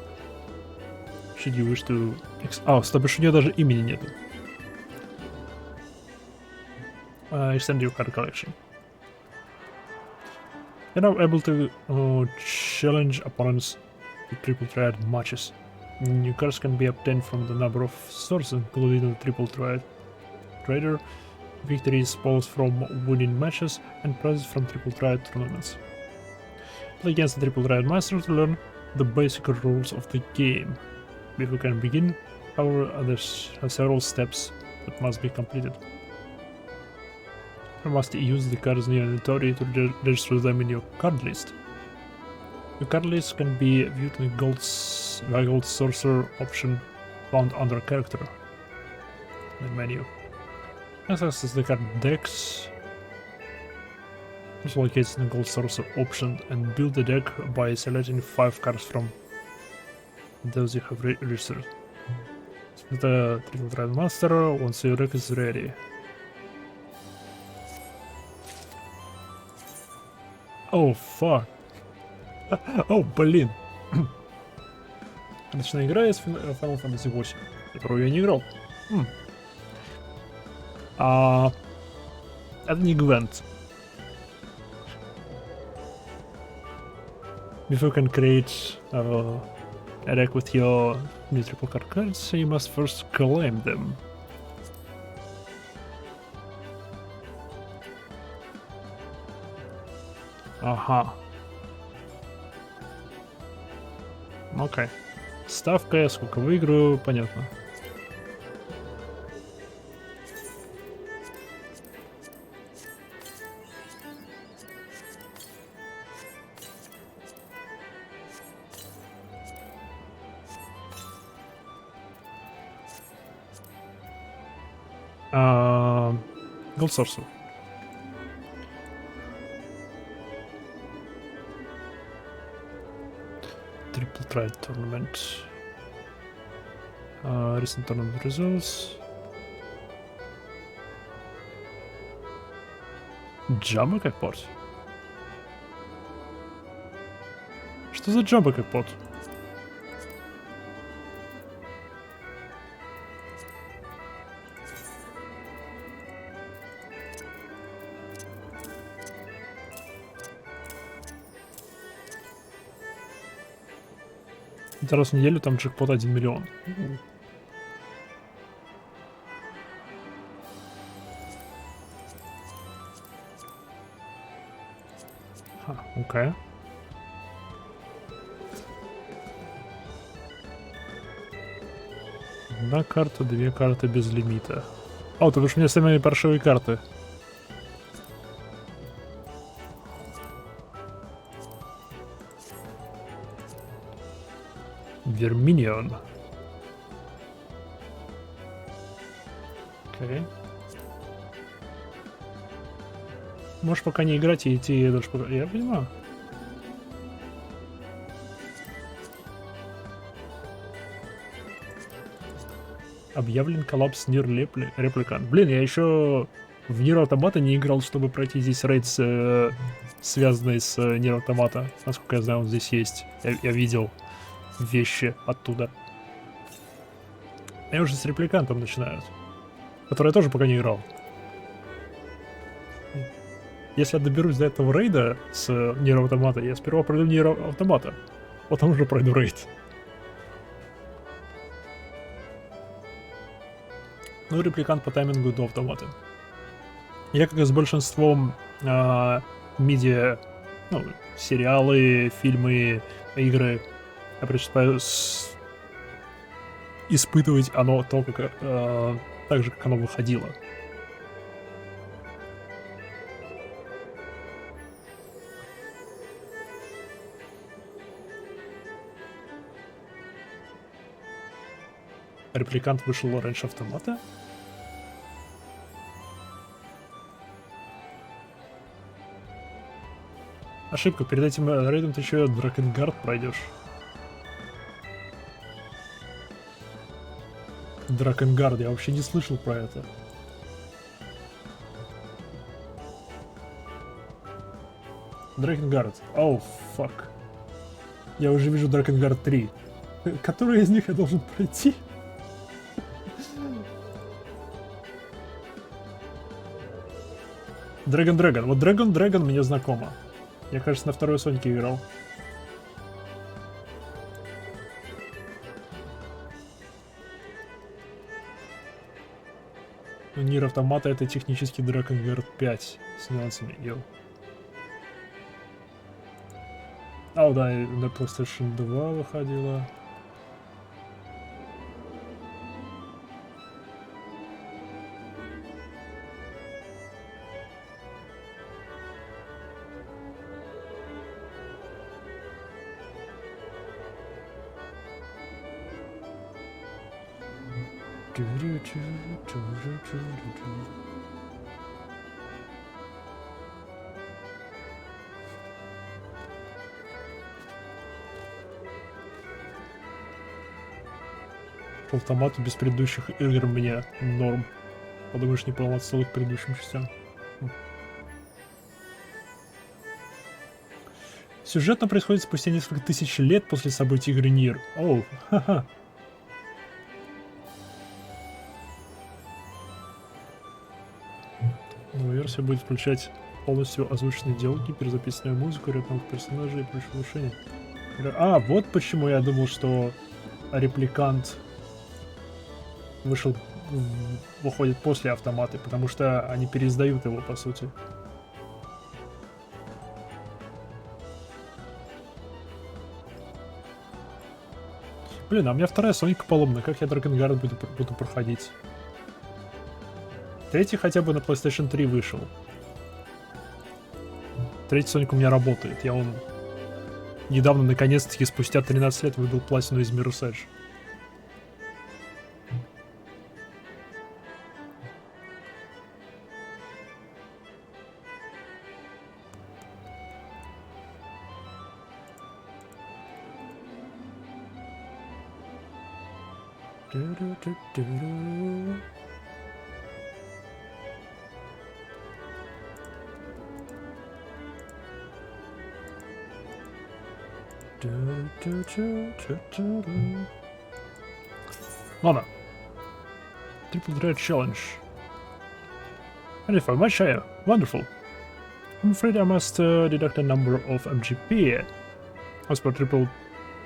Should you wish to... стоп, у нее даже имени нету. Extend your card collection. You're now able to challenge opponents to triple triad matches. New cards can be obtained from the number of sources, including the triple triad trader, victories, spoils from winning matches, and prizes from triple triad tournaments. Play against the triple triad master to learn the basic rules of the game. Before you can begin, however, there's several steps that must be completed. You must use the cards in your inventory to register them in your card list. Your card list can be viewed in the gold sorcerer option found under character in the menu. Access the card decks is located in the gold sorcerer option, and build the deck by selecting 5 cards from those you have registered. Split the triple triad master once your deck is ready. Oh fuck. О, блин. Отличная игра из Final Fantasy XIV, которую я не играл. Это не Ивент. Before you can create a deck with your new triple card cards, you must first claim them. Ага. Окей. Ставка, сколько выиграю, понятно. Gold Sorcerer. Triple Triad Tournament. Recent tournament results. Jumbo Jackpot. Что за Jumbo Jackpot? Раз в неделю там джекпот 1 миллион. Окей. Одна карта, 2 карты без лимита. О, то ж у меня самые паршивые карты. Верминион. Окей. Можешь пока не играть и идти дальше. Я понимаю. Объявлен коллапс Нир Репликант. Блин, я еще в Нир Автомата не играл, чтобы пройти здесь рейд, связанный с Нир Автомата. Насколько я знаю, он здесь есть. Я видел вещи оттуда. Я уже с репликантом начинаю, который я тоже пока не играл. Если я доберусь до этого рейда с Нир Автомата, я сперва пройду Нир Автомата, потом уже пройду рейд. Ну, репликант по таймингу до Автомата. Я, как и с большинством медиа, ну, сериалы, фильмы, игры, я предпочитаю испытывать оно то, как, так же, как оно выходило. Репликант вышел раньше Автомата. Ошибка, перед этим рейдом ты еще Дракенгард пройдешь. Дракенгард, я вообще не слышал про это. Дракенгард. Оу, фак. Я уже вижу Дракенгард 3. Который из них я должен пройти? Дрэгон. Вот Дрэгон мне знакомо. Я, кажется, на второй Сонике играл. Нир Автомата — это технически Дракенгард 5 с нюансами. Йоу. А, да, и на PlayStation 2 выходила. По автомату без предыдущих игр мне норм. Подумаешь, не поломать целых к предыдущим частям. Сюжетно происходит спустя несколько тысяч лет после событий игры Нир. Оу, ха-ха. Новая версия будет включать полностью озвученные диалоги, перезаписанную музыку, ряд новых персонажей и прочие улучшения. А, вот почему я думал, что репликант выходит после автомата, потому что они переиздают его, по сути. Блин, а у меня вторая Соника поломана, как я Дракенгард буду проходить? Третий хотя бы на PlayStation 3 вышел. Третий Соник у меня работает, я он недавно, наконец-таки, спустя 13 лет выбил платину из Mirror's Edge. Ладно. Triple Dread Challenge. 25 much higher. Wonderful. I'm afraid I must deduct a number of MGP as per Triple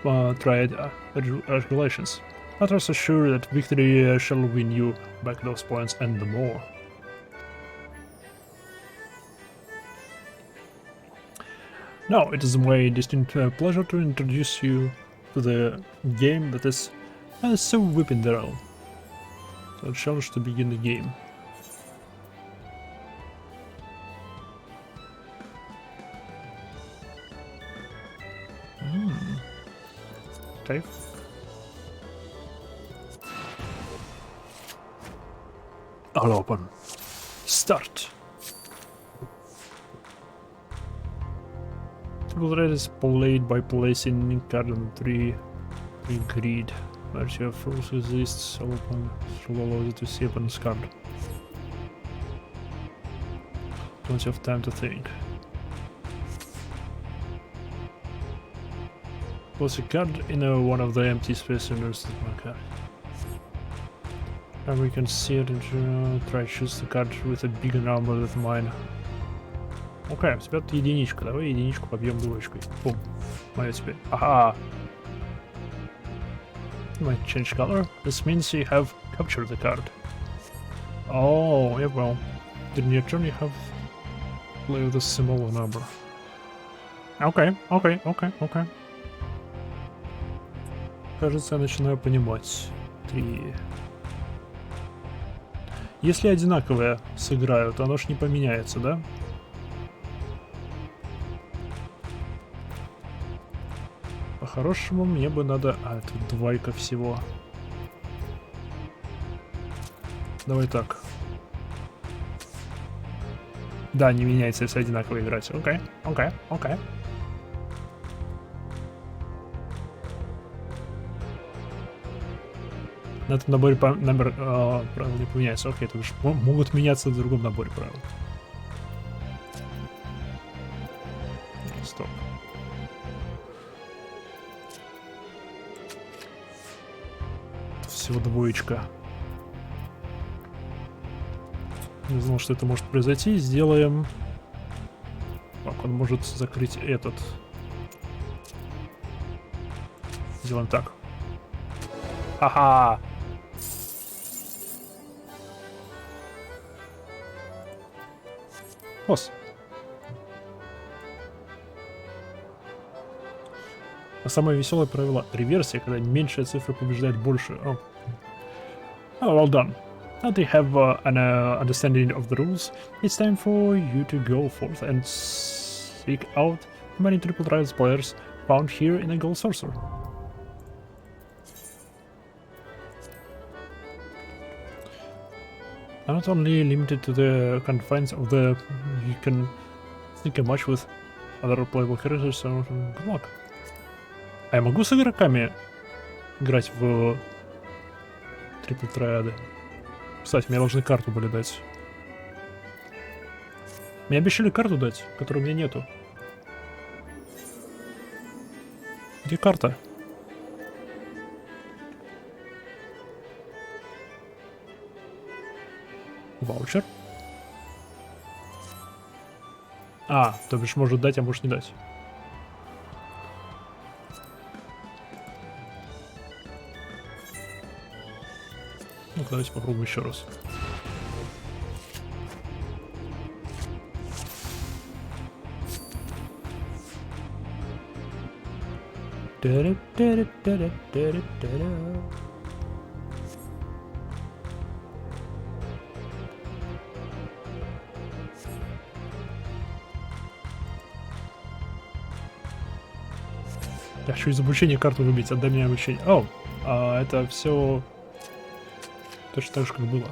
Triad regulations. But rest assured that victory shall win you back those points and more. Now, it is my distinct pleasure to introduce you to the game that is so whipping thereon. So, challenge to begin the game. Okay. I'll open. Start. Triple Red is played by placing card on 3 grid. Mercy of Frost exists, open, shall allow you to see opponent's card. Plenty of time to think. Place a card in one of the empty spaces and rest my card. And we can see it and try to choose the card with a bigger number than mine. Окей, у тебя тут единичка. Давай единичку побьем двоечкой. Бум. Моя теперь. Ага. Might change color. This means you have captured the card. Oh, yeah, well. In your turn you have play with a similar number. Okay. Кажется, я начинаю понимать. 3. Если одинаковые сыграют, оно ж не поменяется, да? По-хорошему мне бы надо... А, тут двойка всего. Давай так. Да, не меняется, если одинаково играть. Окей. На этом наборе правил не поменяется. Окей, то бишь могут меняться в другом наборе правил. всего двоечка. Не знал, что это может произойти. Сделаем... Так, он может закрыть этот. Сделаем так. Ха-ха! Ос. А самое веселое правило реверсия, когда меньшая цифра побеждает большую. Oh, well done. Now they have an understanding of the rules. It's time for you to go forth and seek out many triple trials players found here in a gold sorcerer. I'm not only limited to the confines of the... You can think a match with other playable characters, so good luck. А я могу с игроками играть в трипл триады? Кстати, мне должны карту были дать. Мне обещали карту дать, которой у меня нету. Где карта? Ваучер. А, то бишь может дать, а может не дать. Ну, давайте попробуем еще раз. Я хочу из обучения карту выбить, отдай мне обучение. О, это все точно так же, как было.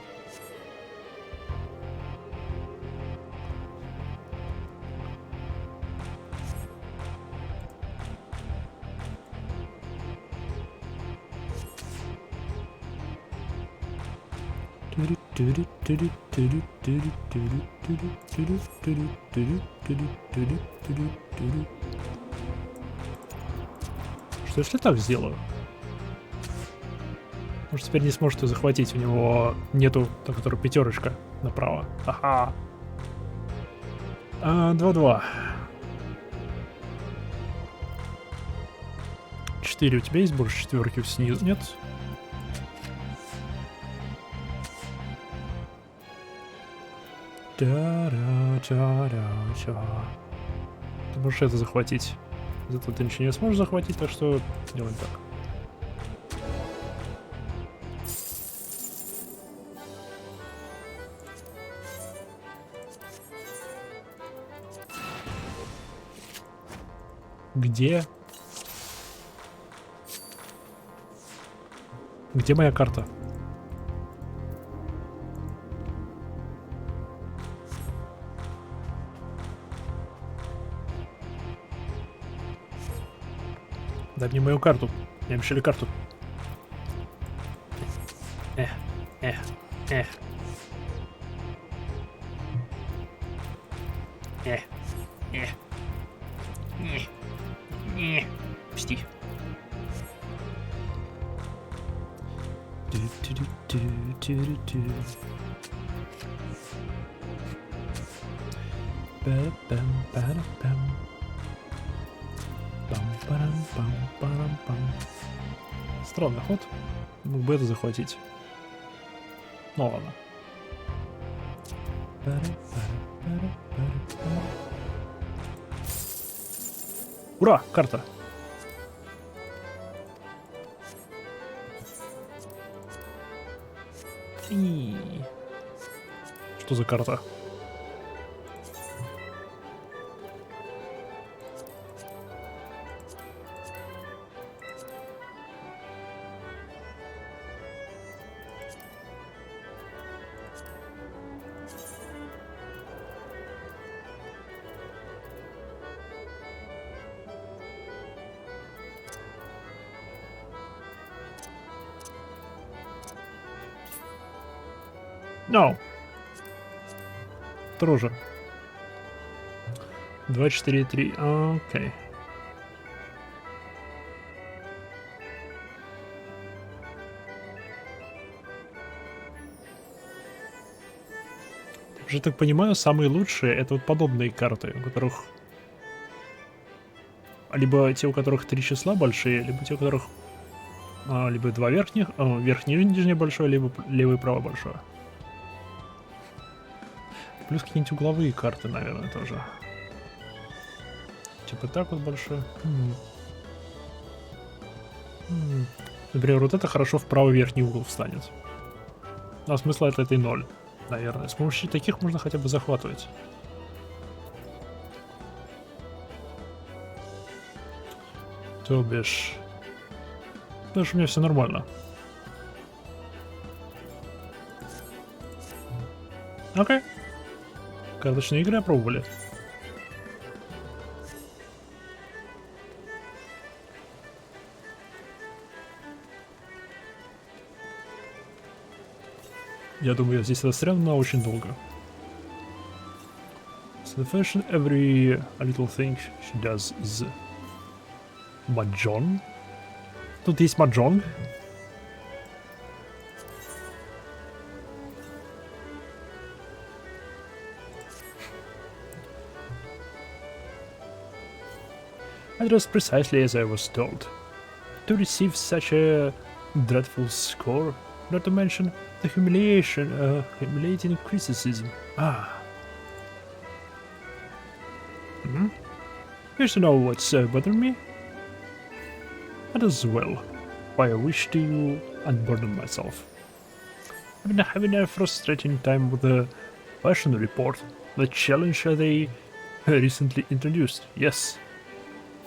Что если так сделаю? Может, теперь не сможет ее захватить, у него нету, та, которая пятерочка направо. Ага. 2-2. 4 у тебя есть больше четверки снизу? Нет? Ты можешь это захватить. Зато ты ничего не сможешь захватить, так что делаем так. Где? Где моя карта? Дай мне мою карту. Мне обещали карту. Эх. Пусти. Странный ход. Мог бы это захватить. Ну ладно. Ура! Карта! Что за карта? No. Тоже. 2, 4, 3. Окей. Уже так понимаю, самые лучшие это вот подобные карты, у которых либо те, у которых 3 числа большие, либо те, у которых либо 2 верхних, верхнее и нижнее большое, либо левое и правое большое. Плюс какие-нибудь угловые карты, наверное, тоже. Типа так вот большое. Например, вот это хорошо в правый верхний угол встанет. А смысла от этой 0, наверное. С помощью таких можно хотя бы захватывать. То бишь... Даже у меня все нормально. Окей. Карточные игры опробовали. Я думаю, я здесь застряну на очень долго. So the fashion, every little thing she does is... Mahjong? Тут есть Mahjong? It was precisely as I was told. To receive such a dreadful score, not to mention the humiliating criticism. Wish to know what's bothering me? That as well. Why I wish to unburden myself. I've been having a frustrating time with the fashion report, the challenge they recently introduced. Yes.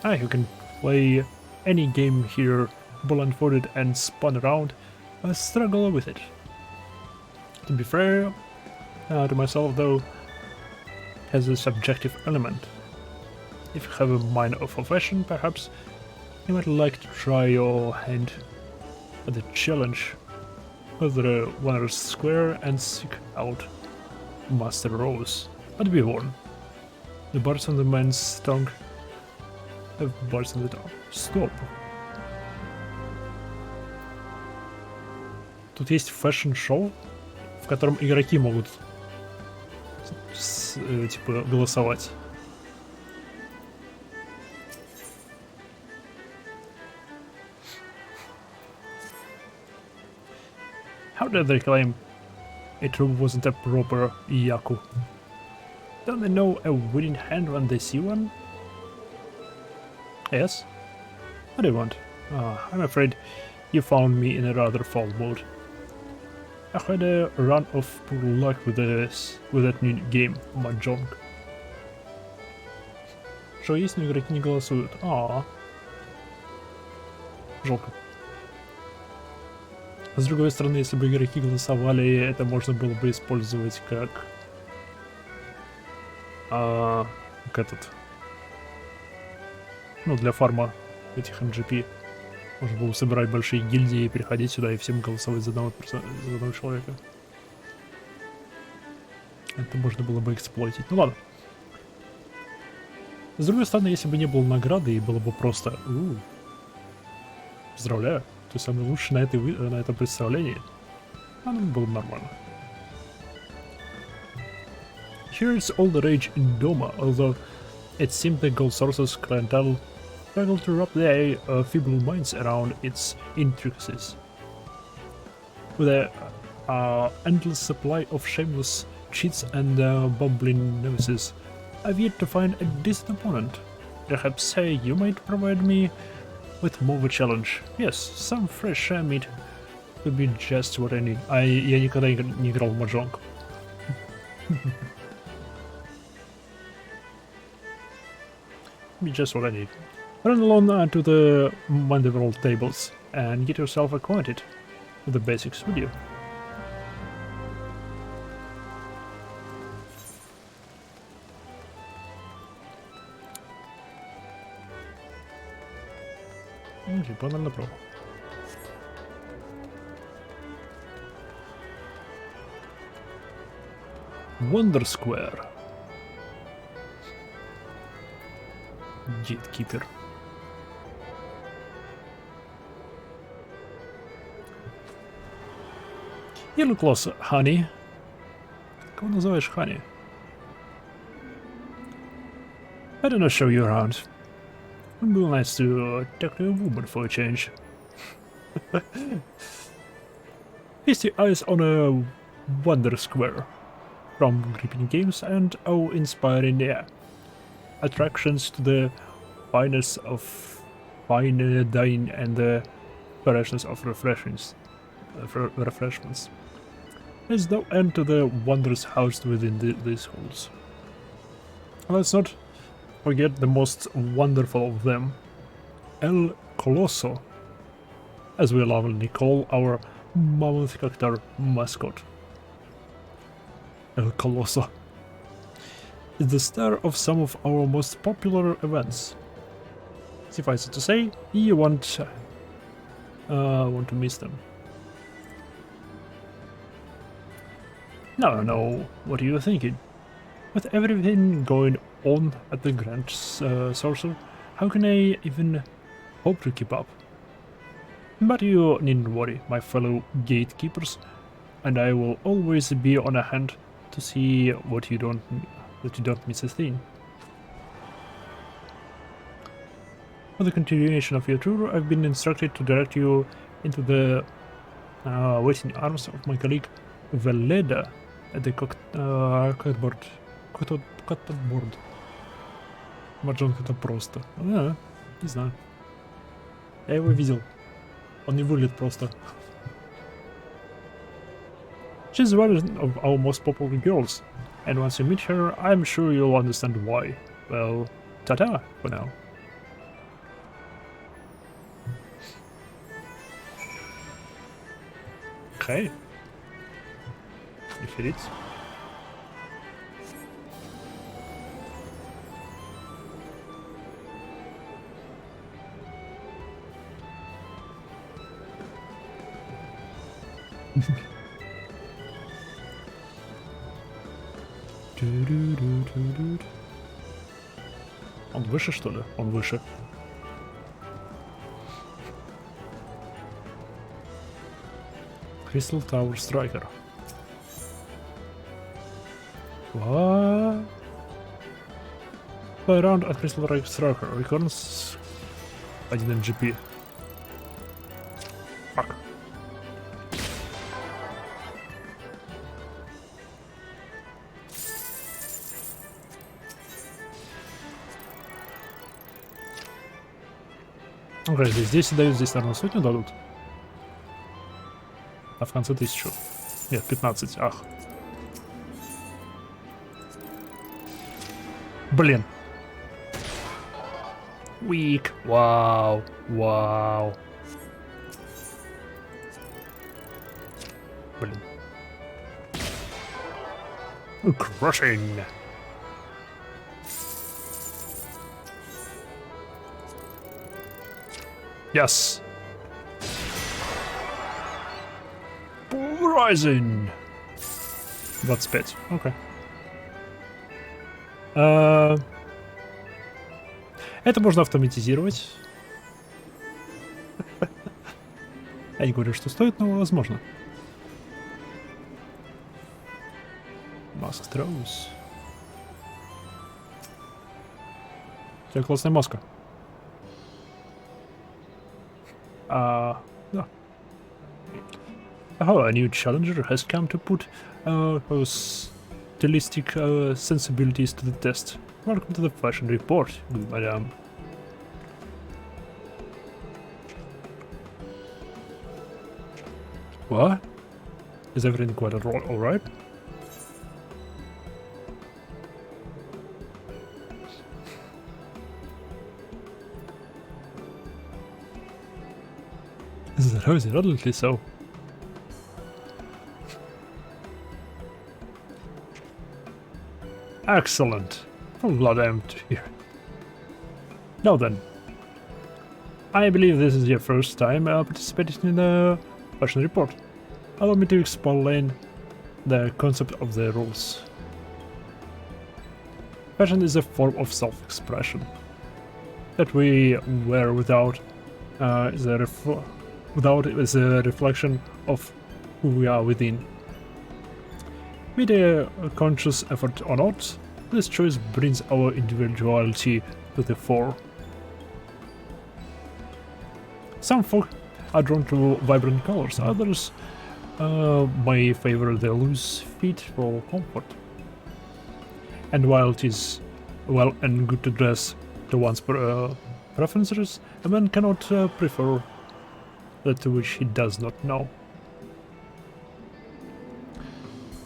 You can play any game here, blindfolded and spun around. I struggle with it. To be fair to myself, though, has a subjective element. If you have a mind of fashion, perhaps you might like to try your hand at the challenge of the Wondrous Square and seek out Master Rose. But be warned, the bars on the man's tongue have bars on the tongue. Stop. Тут есть фэшн-шоу, в котором игроки могут типа голосовать. How did they claim it wasn't a proper Yaku? Don't they know a winning hand when they see one? Yes? What do you want? I'm afraid you found me in a rather foul mood. I had a run of poor luck with that new game, Mahjong. Что есть, но игроки не голосуют. Жалко. С другой стороны, если бы игроки голосовали, это можно было бы использовать как этот, ну, для фарма этих MGP. Можно было собирать большие гильдии, переходить сюда и всем голосовать за одного человека. Это можно было бы эксплойтить. Ну ладно. С другой стороны, если бы не было награды и было бы просто поздравляю, ты самый лучший на этом представлении, оно было бы нормально. Here it's all the rage in Doma, although it seemed the Gold Source's clientele struggled to wrap their feeble minds around its intricacies. With an endless supply of shameless cheats and bumbling novices, I've yet to find a decent opponent. Perhaps you might provide me with more of a challenge. Yes, some fresh meat would be just what I need. Я никогда не играл в Mahjong. Be just what I need. Run along to the Wonderworld tables and get yourself acquainted with the basics, would you? Окей, погнали направо. Wonder Square. Gatekeeper. You look lost, honey. Кого называешь Хани? I don't know, show you around. It would be nice to talk to a woman for a change. Feast your eyes on a wonder square. From gripping games and awe-inspiring attractions to the finest of fine dining and the freshness of refreshments. There's no end to the wonders housed within these halls. Let's not forget the most wonderful of them, El Colosso, as we lovingly call our mammoth character mascot. El Colosso is the star of some of our most popular events. Suffice it to say, you want to miss them. No, what are you thinking? With everything going on at the Grand Sorcerer, how can I even hope to keep up? But you needn't worry, my fellow gatekeepers, and I will always be on hand to see that you don't miss a thing. For the continuation of your tour, I've been instructed to direct you into the waiting arms of my colleague Veleda at the cupboard. Маджонг это просто. Не знаю. Я его видел. Он не выглядит просто. She's one of our most popular girls, and once you meet her, I'm sure you'll understand why. Well, ta-ta for now. Okay. If it is. Он выше, что ли? Он выше. Crystal Tower Striker. What? Play around at Crystal Tower Striker. Records 1 MGP. Fuck. Окей, здесь дают, здесь, наверное, сотню дадут. А в конце 1000. Нет, 15, ах. Блин. Weak. Вау. Вау. Блин. Crushing. Yes. Rising. 25. Окей. Это можно автоматизировать. Я не говорю, что стоит, но возможно. Маск Троус. У тебя классная маска. Да. Oh, a new challenger has come to put our stylistic sensibilities to the test. Welcome to the fashion report, good madam. What? Is everything quite alright? Redundantly so. Excellent. I'm glad I'm here. Now then, I believe this is your first time participating in the fashion report. Allow me to explain the concept of the rules. Fashion is a form of self-expression that we wear without is a reflection of who we are within. Be they a conscious effort or not, this choice brings our individuality to the fore. Some folk are drawn to vibrant colors, others may favor the loose fit for comfort. And while it is well and good to dress to one's preferences, a man cannot prefer that which he does not know.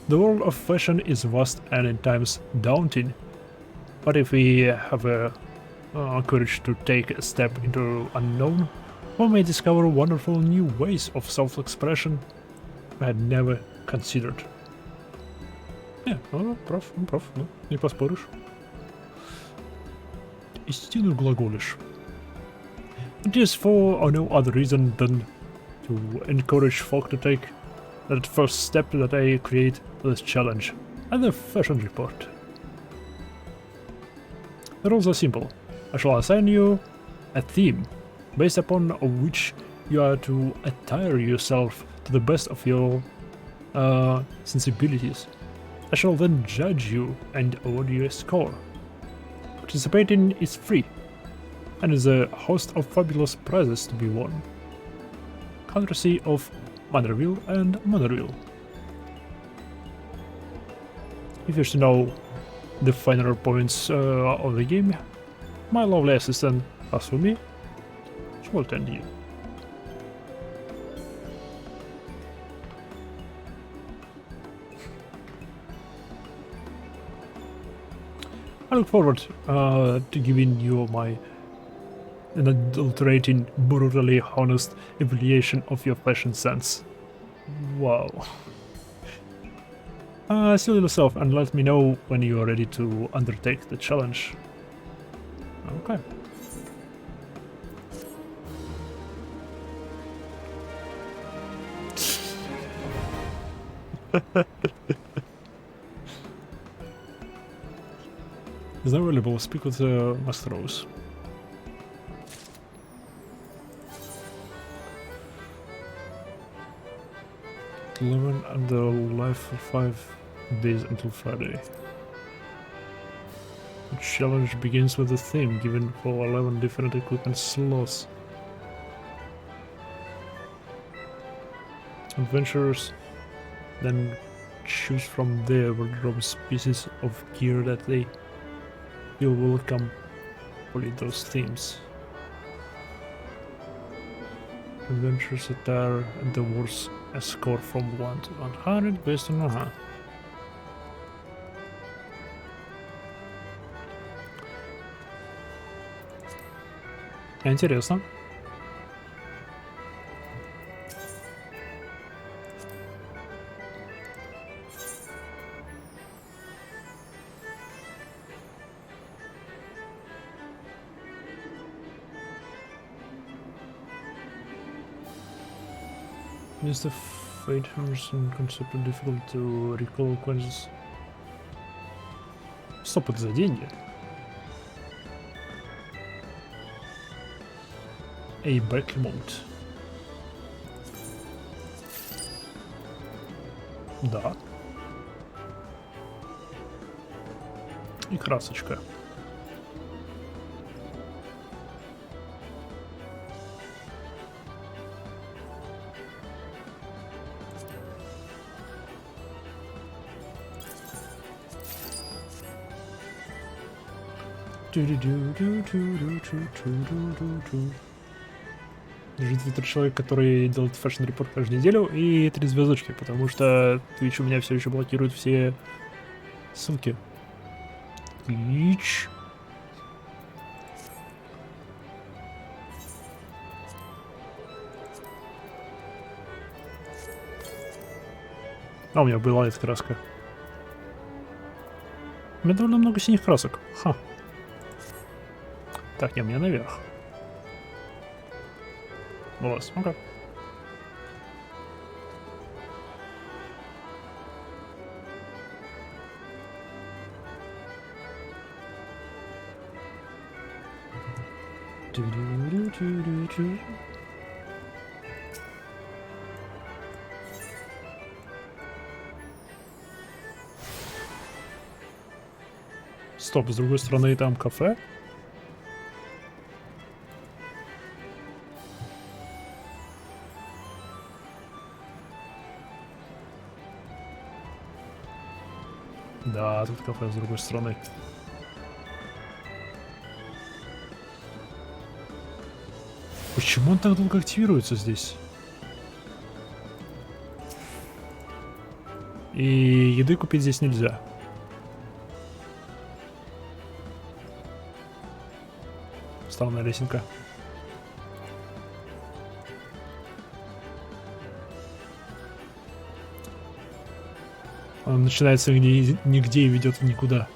The world of fashion is vast and at times daunting, but if we have a courage to take a step into unknown, one may discover wonderful new ways of self-expression we had never considered. Не, он прав, ну, не поспоришь. Истину глаголишь. It is for no other reason than to encourage folk to take that first step that I create this challenge and the fashion report. The rules are simple. I shall assign you a theme, based upon which you are to attire yourself to the best of your sensibilities. I shall then judge you and award you a score. Participating is free, and is a host of fabulous prizes to be won, courtesy of Manorville and Manorville. If you wish to know the final points of the game, my lovely assistant Asumi will tell you. I look forward to giving you my unadulterating, brutally honest evaluation of your fashion sense. Wow. See yourself and let me know when you are ready to undertake the challenge. Okay. Is not available. Speak with Master Rose. $11 and the live for 5 days until Friday. The challenge begins with a theme given for 11 different equipment slots. Adventurers then choose from their wardrobes pieces of gear that they feel welcome for those themes. Adventurers attire and awards a score from 1 to 100 based on Интересно. Is the fate and concept difficult to recall consequences? Стоп, это за деньги. A back mode. Да. И красочка. Жить Твиттер человек, который делает фэшн-репорт каждую неделю, и 3 звездочки, потому что Twitch у меня все еще блокирует все ссылки. Twitch. А, у меня была эта краска. У меня довольно много синих красок. Ха. Так, не, мне наверх. Волос, ну-ка. Стоп, с другой стороны там кафе. Да, тут кафе с другой стороны. Почему он так долго активируется здесь? И еды купить здесь нельзя. Странная лесенка. Он начинается нигде и ведет в никуда.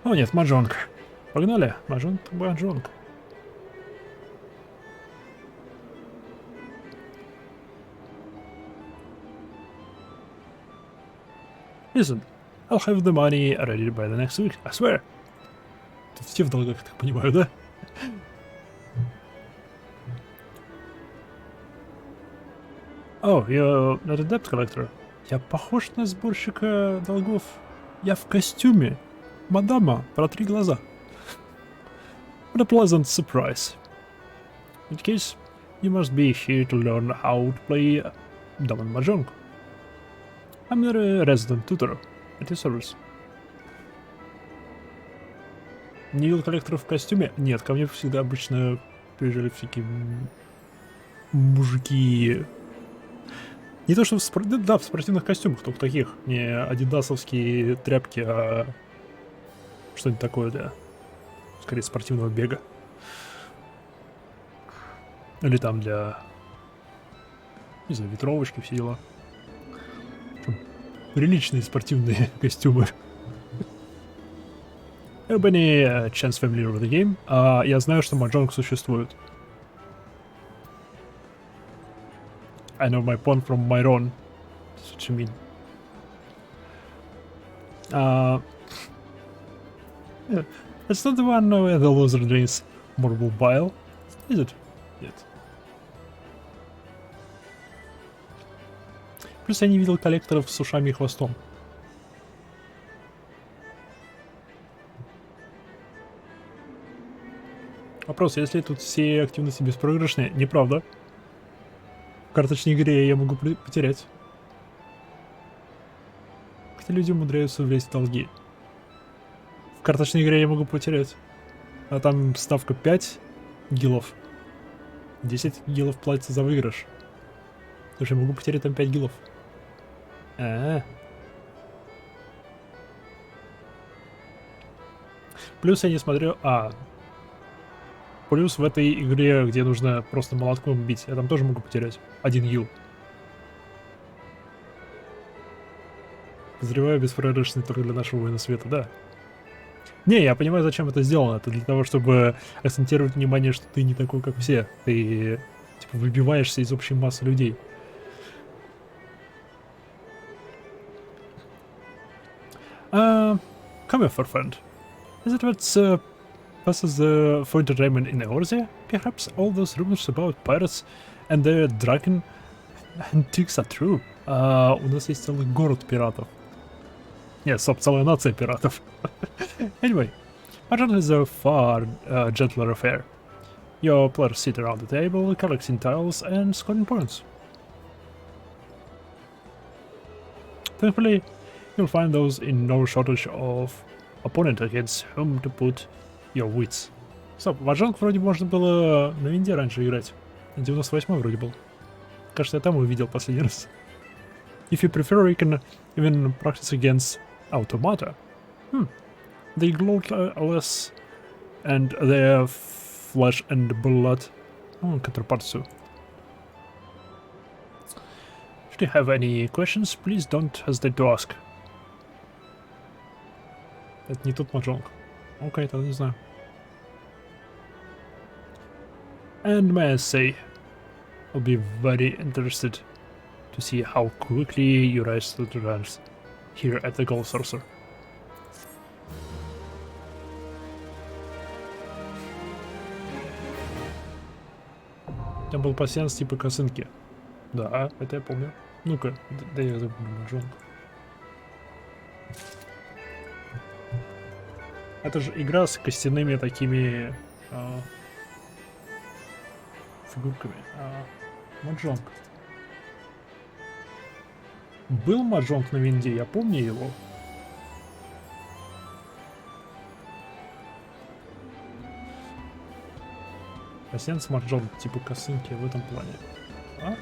О нет, маджонг. Погнали. Маджонг, маджонг. Listen, I'll have the money ready by the next week, I swear. Тут все в долгах, я так понимаю, да? Oh, you're not a debt collector. Я похож на сборщика долгов. Я в костюме. Мадама, протри глаза. What a pleasant surprise. In case, you must be here to learn how to play Daman Mahjong. I'm the resident tutor at your service. Не видел коллекторов в костюме? Нет, ко мне всегда обычно приезжали всякие мужики. Не то, что в спортивных костюмах, только таких. Не адидасовские тряпки, а что-нибудь такое для, скорее, спортивного бега. Или там для, не знаю, ветровочки, все дела. Приличные спортивные костюмы. Any chance familiar with the game? Я знаю, что маджонг существует. I know my pawn from my own. That's what you mean. Yeah, it's not the one where the loser drinks morbid bile, is it? Нет. Плюс я не видел коллекторов с ушами и хвостом. Вопрос, если тут все активности беспроигрышные, неправда. В карточной игре я могу потерять. Хотя люди умудряются влезть в долги. В карточной игре я могу потерять. А там ставка 5 гилов. 10 гилов платится за выигрыш. Слушай, я могу потерять там 5 гилов. Плюс я не смотрю... Плюс в этой игре, где нужно просто молотком бить, я там тоже могу потерять 1 гил. Подозреваю, беспроигрышный только для нашего воина света, да. Не, я понимаю, зачем это сделано. Это для того, чтобы акцентировать внимание, что ты не такой, как все. Ты, типа, выбиваешься из общей массы людей. Come here, for friend. Is it what's passes for entertainment in Eorzea? Perhaps all those rumors about pirates and their dragon antiques are true. У нас есть целый город пиратов. Нет, стоп, целая нация пиратов. Anyway, Mahjong is a far gentler affair. Your players sit around the table, collecting tiles and scoring points. Thankfully, you'll find those in no shortage of opponent against whom to put your wits. Стоп, Mahjong вроде можно было на винде раньше играть. 98-й вроде был. Кажется, я там увидел последний раз. If you prefer, you can even practice against automata. They glow less and their flesh and blood. Контрапарцию. If you have any questions, please don't hesitate to ask. Это не тот Mahjong. Окей, тогда не знаю. And may I say, I'll be very interested to see how quickly you rise to the ranks here at the Gold Sorcerer. Там был пассианс типа косынки. Да, это я помню. Ну-ка, да я забыл маджонг. Это же игра с костяными такими фигурками. Маджонг. Был маджонг на винде, я помню его. Пассианс маджонг, типа косынки в этом плане. А?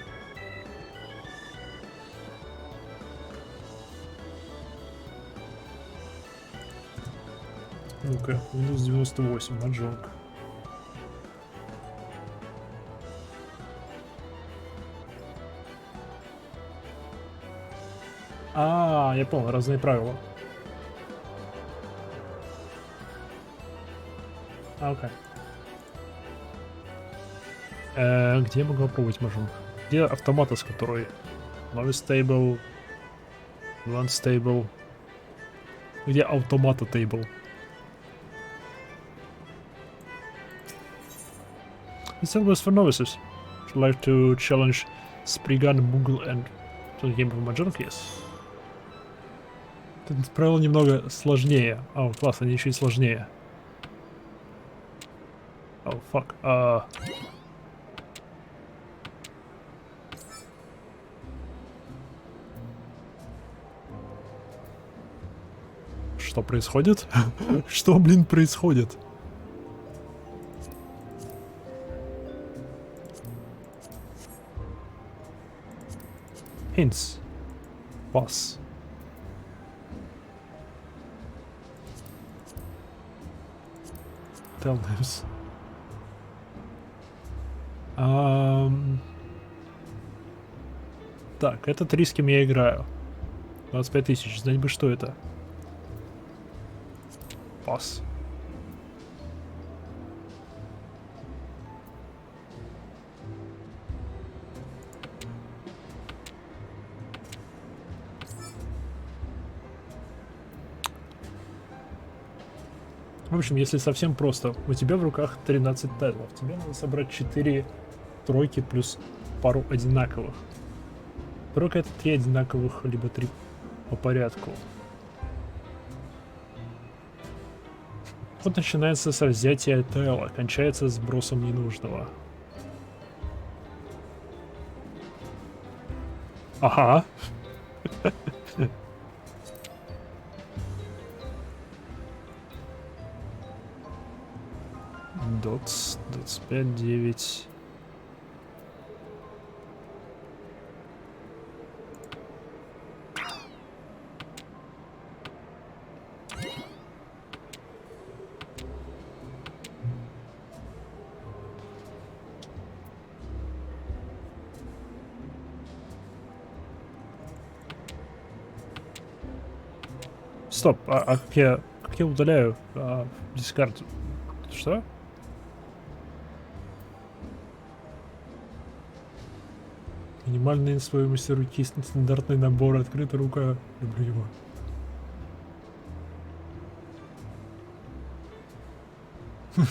Ну-ка, Windows 98, маджонг. Я понял, разные правила. Окей. Где я могу попробовать маджонг? Где автоматы, с которой? Novice Table, Advanced Table. Где автомата Table? It's always for novices. Would you like to challenge Spriggan, Moogle and to the game of Mahjong? Yes. Тут правила немного сложнее. Класс, они еще и сложнее. Fuck. Что происходит? Что, блин, происходит? Hints. Pass. Tell names. Так, это 3, с кем я играю. 25 тысяч. Знать бы, что это. Пас. В общем, если совсем просто, у тебя в руках 13 тайлов. Тебе надо собрать 4 тройки плюс пару одинаковых. Тройка — это 3 одинаковых, либо 3 по порядку. Вот начинается с взятия тайла, кончается с бросом ненужного. Ага. Дотс, 25, 9. Стоп, как я удаляю дискард? Что? Минимальные стоимости руки, стандартный набор, открытая рука. Люблю его.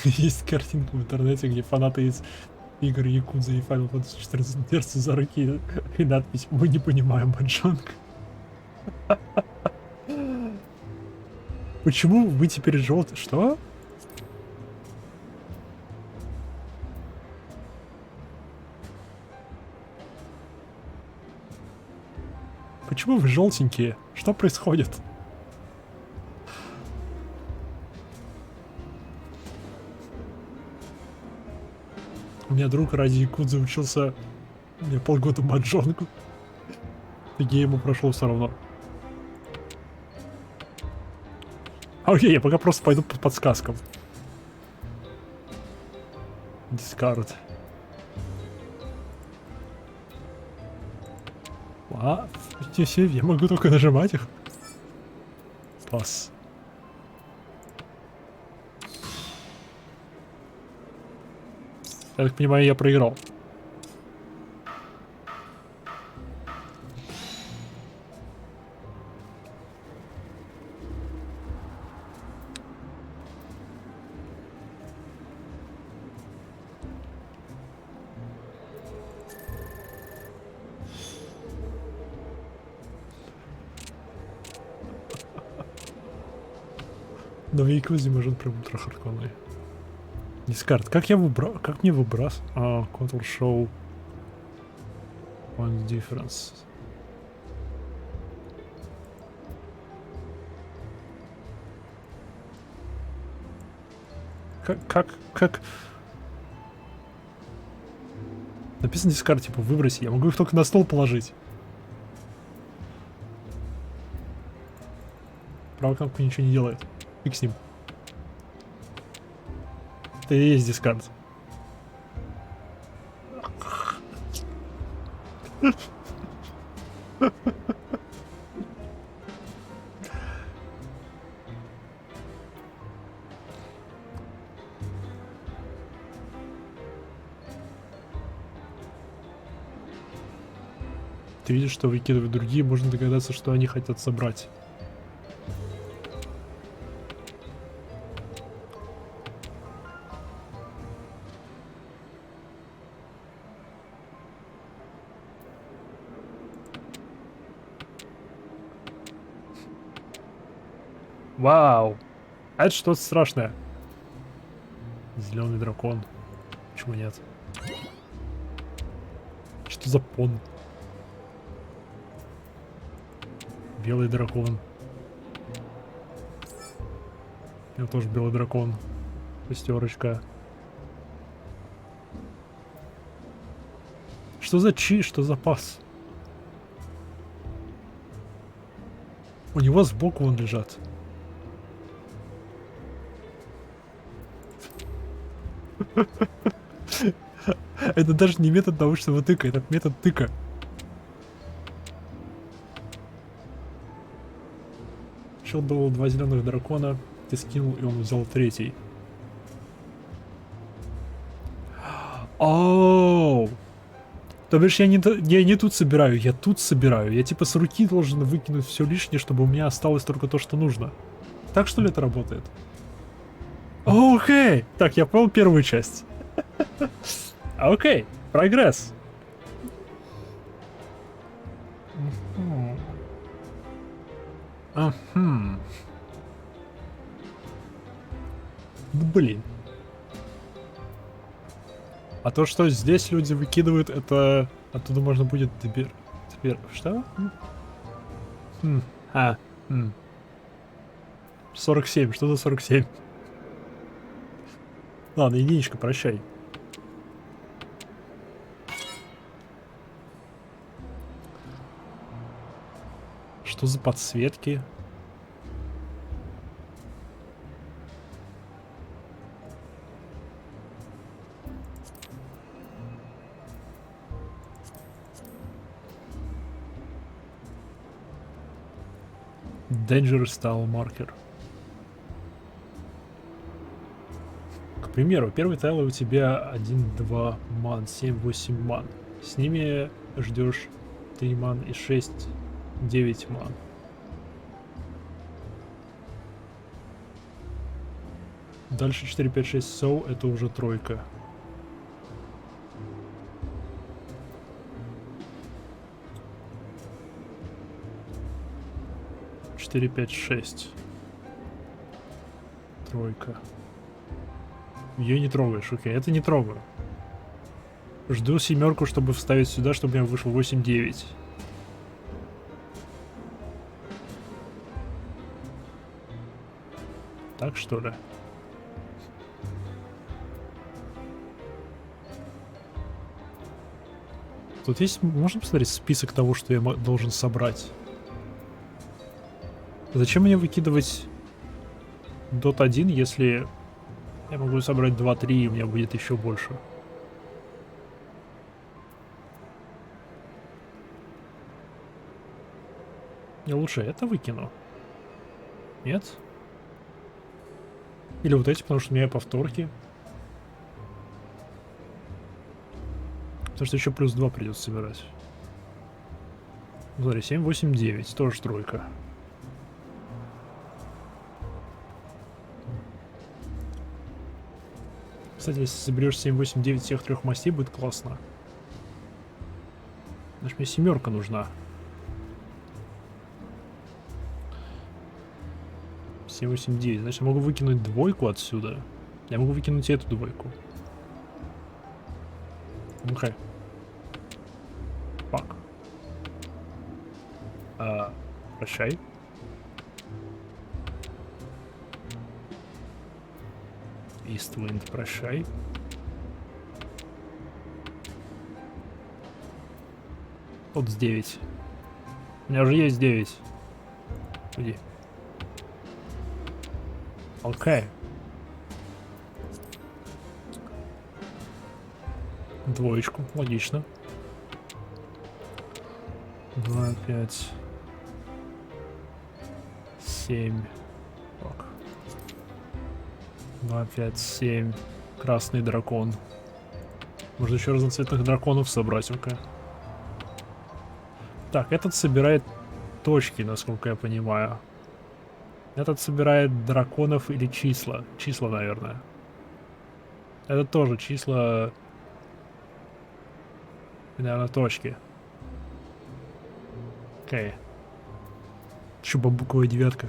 Есть картинка в интернете, где фанаты из игр Якудза и Final Fantasy 14 держатся за руки и надпись «Мы не понимаем маджонг». Почему вы теперь желтый? Что? Почему вы желтенькие? Что происходит? У меня друг ради якудзы учился, у меня полгода маджонгу. И я ему прошел все равно. Окей, я пока просто пойду по подсказкам. Дискард. Я могу только нажимать их. Пас. Я так понимаю, я проиграл. Но Вейкузи может прям ультра хардкорный. Дискард. Как мне выброс? Control Show Point Difference. Как? Написано дискард, типа, выброси. Я могу их только на стол положить. Правая кнопка ничего не делает. Фиг с ним. Это и есть дискард. Ты видишь, что выкидывают другие, можно догадаться, что они хотят собрать. Вау! А это что-то страшное. Зеленый дракон. Почему нет? Что за пон? Белый дракон. Я тоже белый дракон. Шестерочка. Что за что за пас? У него сбоку он лежат. Это даже не метод научного тыка, это метод тыка. Чел было 2 зеленых дракона, ты скинул, и он взял 3. Оу! То бишь я не тут собираю, я тут собираю. Я типа с руки должен выкинуть все лишнее, чтобы у меня осталось только то, что нужно. Так что ли это работает? Окей! Так, я понял первую часть. Окей, прогресс. Блин. А то, что здесь люди выкидывают, это оттуда можно будет теперь... Что? 47, что за 47? Ладно, единичка, прощай. Что за подсветки? Danger Style Marker. К примеру, первый тайл у тебя 1, 2 ман, 7, 8 ман. С ними ждешь 3 ман и 6, 9 ман. Дальше 4, 5, 6 соу, это уже тройка. Четыре, 5, 6. Тройка. Ее не трогаешь, окей, это не трогаю. Жду 7, чтобы вставить сюда, чтобы у меня вышло 8, 9. Так что ли? Тут есть, можно посмотреть список того, что я должен собрать? Зачем мне выкидывать дот 1, если я могу собрать 2, 3, и у меня будет еще больше? Я лучше это выкину. Нет? Или вот эти, потому что у меня повторки. Потому что еще плюс 2 придется собирать. Смотри, 7, 8, 9. Тоже тройка. Кстати, если соберешь 7, 8, 9 всех 3 мастей, будет классно. Значит, мне 7 нужна. 7, 8, 9. Значит, я могу выкинуть двойку отсюда. Я могу выкинуть эту двойку. Окей. Фак. Прощай. Иствинд, прощай. Вот с 9. У меня уже есть 9. Иди. Окей. Двоечку, логично. 2, 5, 7. Так. 2, 5, 7. Красный дракон. Можно еще разноцветных драконов собрать, окей. Так, этот собирает точки, насколько я понимаю. Этот собирает драконов или числа. Числа, наверное. Это тоже числа... Наверное, точки. Окей. Еще бамбуковая девятка.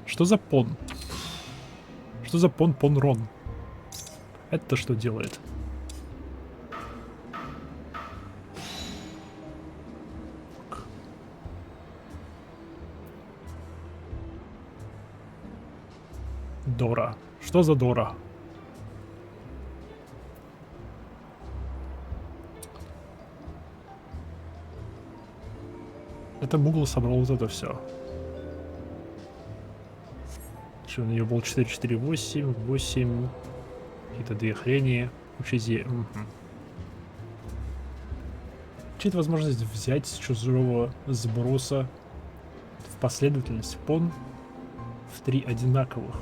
Что за пон? Что за пон-пон-рон? Это что делает? Дора. Что за Дора? Это Мугл собрал вот это все. Что, у нее был 4, 4, 8, 8. Какие-то две хрени. Учези. Угу. Чит возможность взять с чужого сброса в последовательность пон в 3 одинаковых.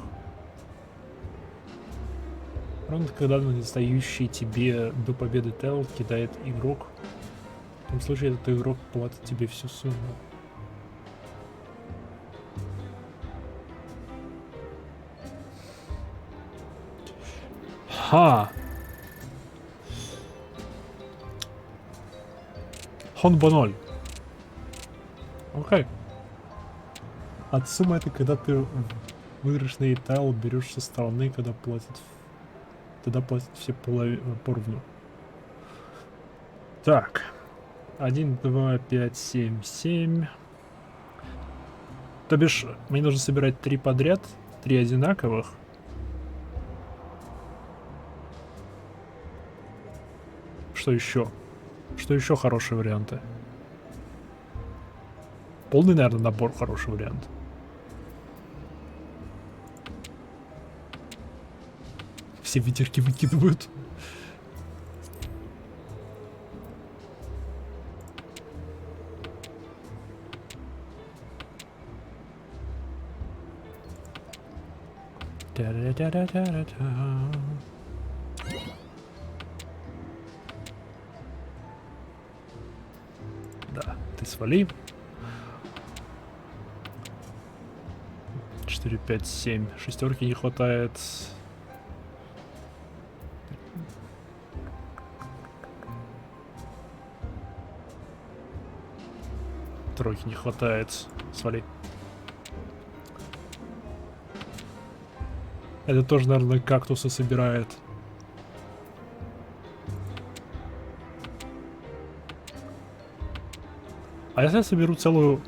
Ровно когда на недостающий тебе до победы Тел кидает игрок. В том случае этот игрок платит тебе всю сумму. Ха! Хонбо 0. Окей. От суммы это когда ты выигрышный тайл берешь со стороны, когда платят. Тогда платят все поровну. Так. 1, 2, 5, 7, 7. То бишь, мне нужно собирать 3 подряд, 3 одинаковых. Что еще? Что еще хорошие варианты? Полный, наверное, набор хороший вариант. Все ветерки выкидывают. Да, ты свали. 4, 5, 7. Шестерки не хватает. Тройки не хватает. Свали. Это тоже, наверное, кактусы собирает. А если я соберу целую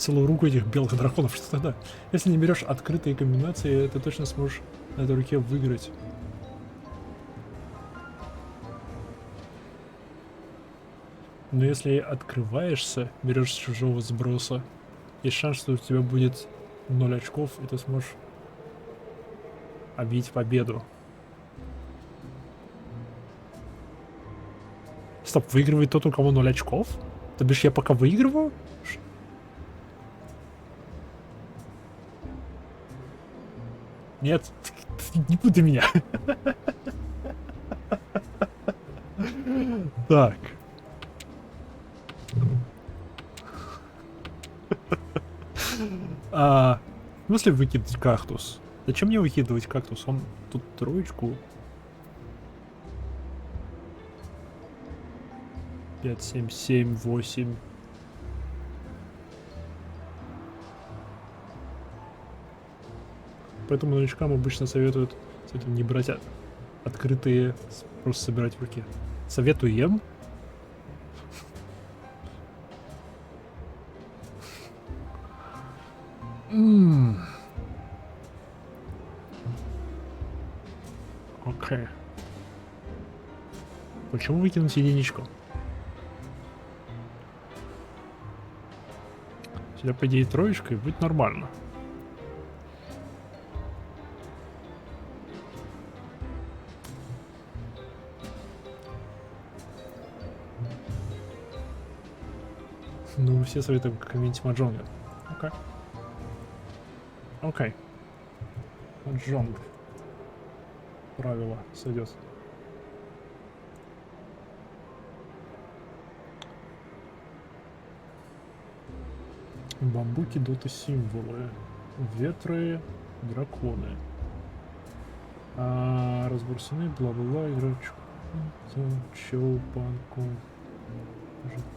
руку этих белых драконов, что тогда? Если не берешь открытые комбинации, ты точно сможешь на этой руке выиграть. Но если открываешься, берешь с чужого сброса, есть шанс, что у тебя будет 0 очков, и ты сможешь объявить победу. Стоп, выигрывает тот, у кого 0 очков? То бишь я пока выигрываю? Нет, не путай меня. Так. В смысле выкидывать кактус? Зачем мне выкидывать кактус? Он тут троечку. 5, 7, 7, 8. Поэтому новичкам обычно советуют не брать открытые, просто собирать в руке. Советуем. Окей. Почему выкинуть единичку? Сюда, по идее, троечка, и будет нормально. Ну, все советуем комменте маджонга. Окей. Окей. Маджонг. Правило сойдет. Бамбуки, доты, символы. Ветры, драконы. Разбор сны, бла-бла-бла, игрочку. Чел, банку.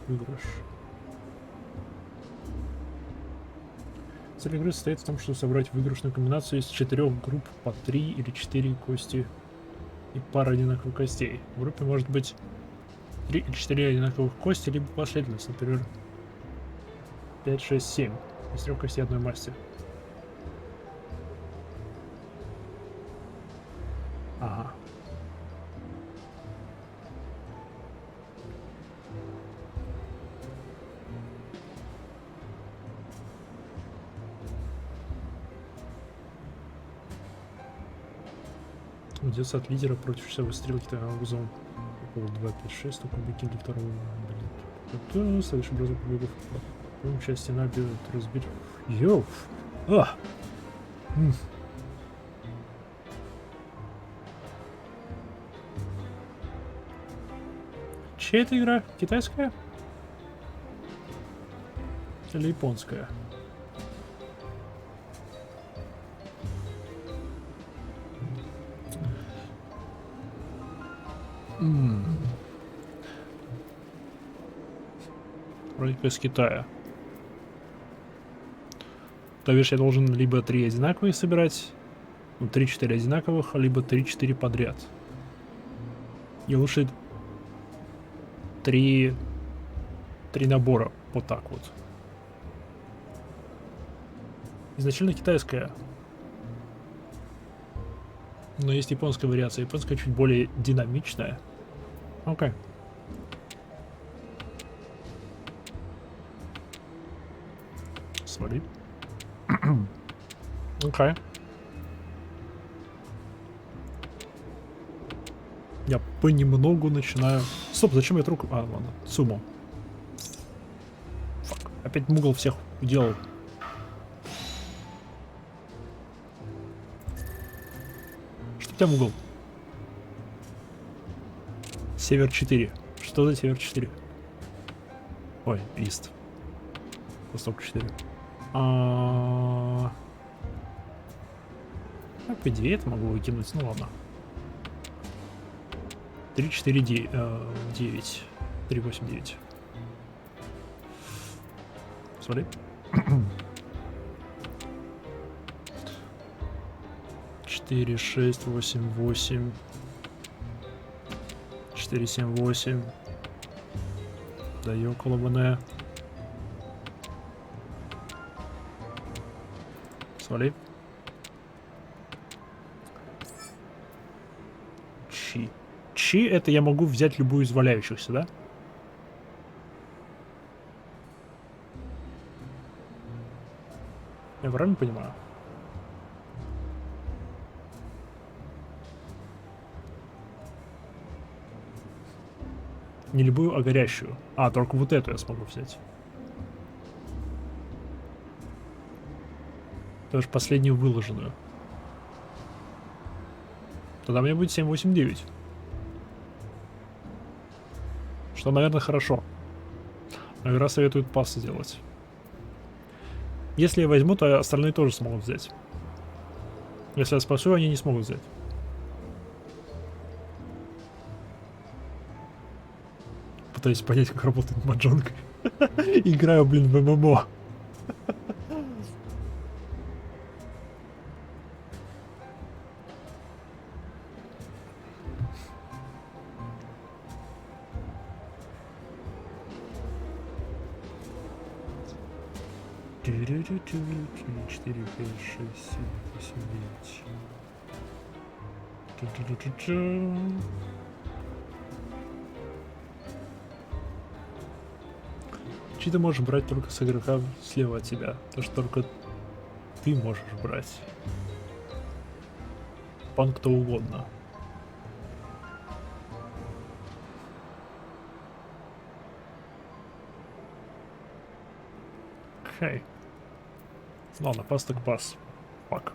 Выигрыш. Цель игры состоит в том, чтобы собрать выигрышную комбинацию из 4 групп по 3 или 4 кости и пара одинаковых костей. В группе может быть 3 или 4 одинаковых кости, либо последовательность, например, 5, 6, 7 из 3 костей одной масти. Ага. Идется от лидера против часовой стрелки, так зон. Около 2, 5, 6, только быки для второго. Блин. Следующий бросок побегов. Часть стена будет разбить. Йоу! Чья это игра? Китайская? Или японская? Вроде как из Китая. То бишь я должен либо 3 одинаковых собирать, 3-4 одинаковых, либо 3-4 подряд. И лучше 3 набора, вот так вот. Изначально китайская. Но есть японская вариация. Японская чуть более динамичная. Окей. Смотри. Окей. Я понемногу начинаю... Стоп, зачем я руку... А, ладно. Сумо. Фак. Опять мугл всех уделал. Что у тебя мугл? Север 4. Что за север 4? Ой, ист. Восток 4. По идее это могу выкинуть, ну ладно. 3, 4, 9. 3, 8, 9. Смотри. 4, 6, 8, 8. 4, 7, 8. Даю колобане. Смотри. Чи это я могу взять любую из валяющихся, да? Я правильно понимаю? Не любую, а горящую. А, только вот эту я смогу взять. Тоже последнюю выложенную. Тогда у меня будет 7, 8, 9. Что, наверное, хорошо. Но игра советует пас сделать. Если я возьму, то остальные тоже смогут взять. Если я спасу, они не смогут взять. Пытаюсь понять, как работает маджонг. Играю, блин, в ММО. 4, 5, 6, 7, 8, 9. Чи ты можешь брать только с игрока слева от тебя? То, что только ты можешь брать. Пан кто угодно. Окей. Ладно, пас так пас. Фак.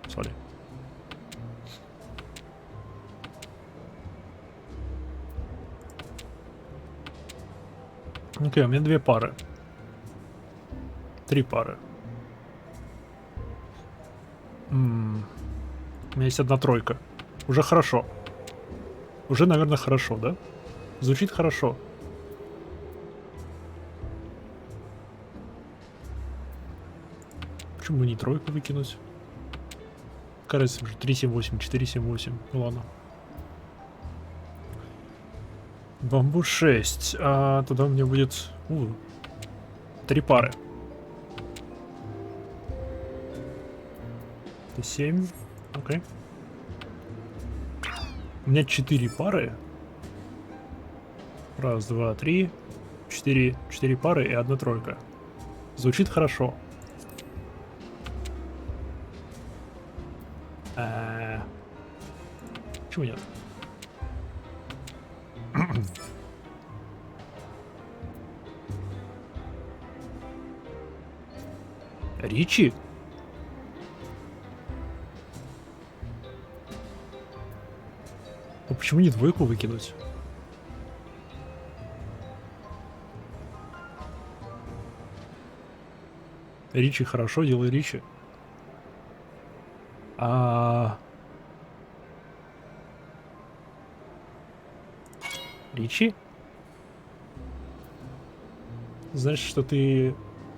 Сори. Окей, у меня 2 пары. 3 пары. У меня есть 1 тройка. Уже хорошо. Уже, наверное, хорошо, да? Звучит хорошо. Почему не тройку выкинуть? Кажется, уже 3, 7, 8, 4, 7, 8. Ну ладно. Бамбу 6. А тогда у меня будет 3 пары. Это 7. Окей. У меня 4 пары. 1, 2, 3. 4 пары и 1 тройка. Звучит хорошо. Почему нет? Ричи? А почему не 2 выкинуть? Ричи хорошо, делай Ричи. Ричи? Значит, что ты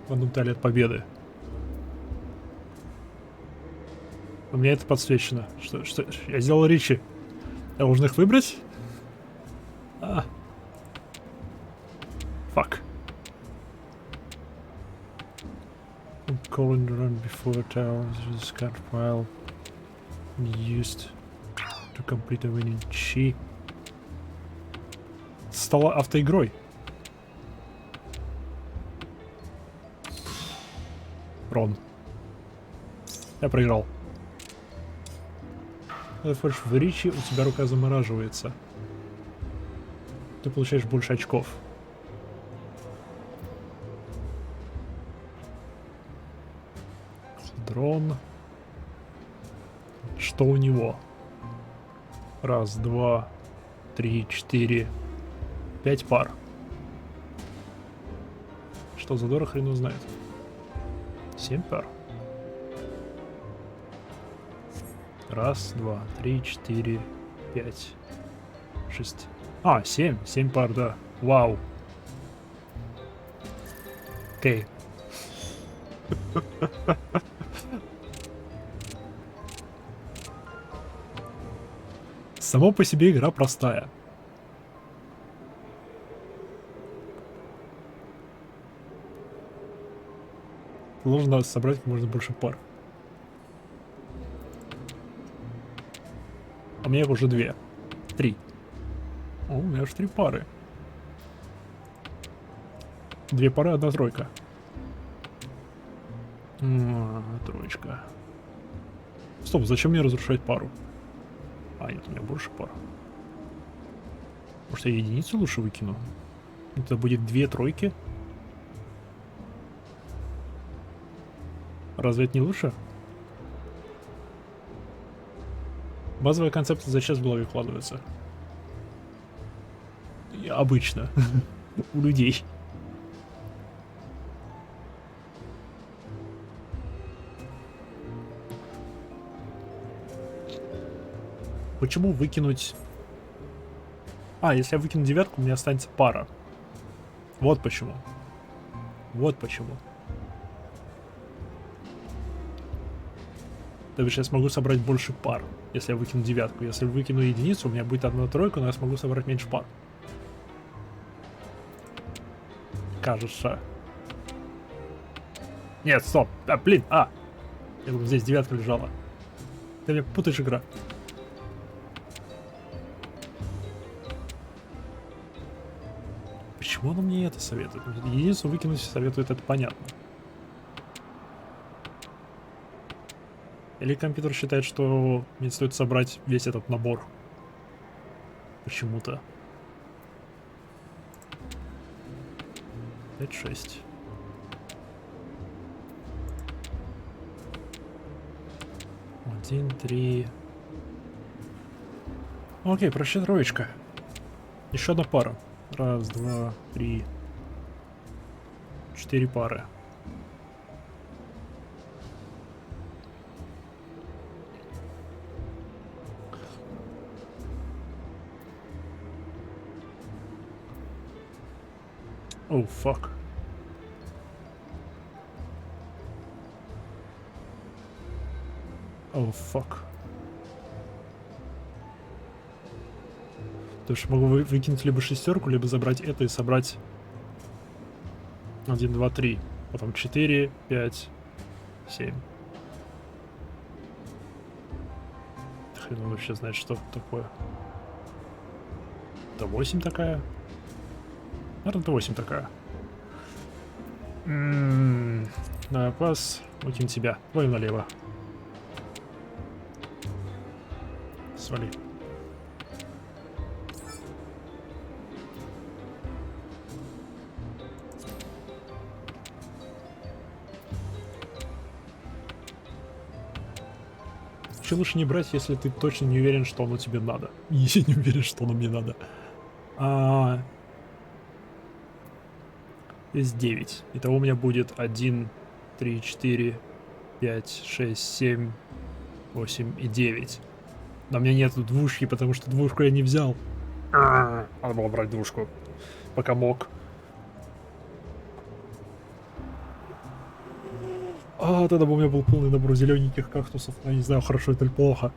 в одном тале от победы. У меня это подсвечено. Что я сделал Ричи? Я должен их выбрать? Fuck. Calling the run before tower is card file used to complete a winning chi. Стала автоигрой. Рон. Я проиграл. Когда входишь в Ричи, у тебя рука замораживается. Ты получаешь больше очков. Дрон. Что у него? 1, 2, 3, 4, 5 пар. Что за дорого, хрен узнает. 7 пар. 1, 2, 3, 4, 5, 6. 7. 7 пар, да. Вау. Окей. Само по себе игра простая. Нужно собрать как можно больше пар. А у меня их уже 2. 3. О, у меня аж 3 пары. 2 пары, 1 тройка. Троечка. Стоп, зачем мне разрушать пару? Нет, у меня больше пар. Может, я единицу лучше выкину? Это будет 2 тройки. Разве это не лучше? Базовая концепция за сейчас в голове вкладывается. Обычно. У людей. Почему выкинуть... если я выкину 9, у меня останется пара. Вот почему. Вот почему. То есть я смогу собрать больше пар, если я выкину 9. Если выкину единицу, у меня будет 1 тройка, но я смогу собрать меньше пар. кажется. Нет, стоп. А, блин, Я думаю, здесь девятка лежала. Ты меня путаешь, игра. Почему она мне это советует? Единственное, выкинуть советует, это понятно. Или компьютер считает, что мне стоит собрать весь этот набор. Почему-то. 5-6. Один, 3. Окей, прощай, троечка. Еще одна пара. Раз, два, три. 4 пары. Oh, fuck. Oh, fuck. То есть могу выкинуть либо шестерку, либо забрать это и собрать 1, 2, 3. Потом 4, 5, 7. Хрен он вообще знает, что это такое. Это 8 такая? Наверное, это 8 такая. На пас. Выкинь тебя. Твою налево. Свали. Вообще лучше не брать, если ты точно не уверен, что оно тебе надо. Я не уверен, что оно мне надо. Здесь 9. Итого у меня будет 1, 3, 4, 5, 6, 7, 8 и 9. Но у меня нету двушки, потому что двушку я не взял. Надо было брать двушку, пока мог. Тогда бы у меня был полный набор зелененьких кактусов. Я не знаю, хорошо это или плохо.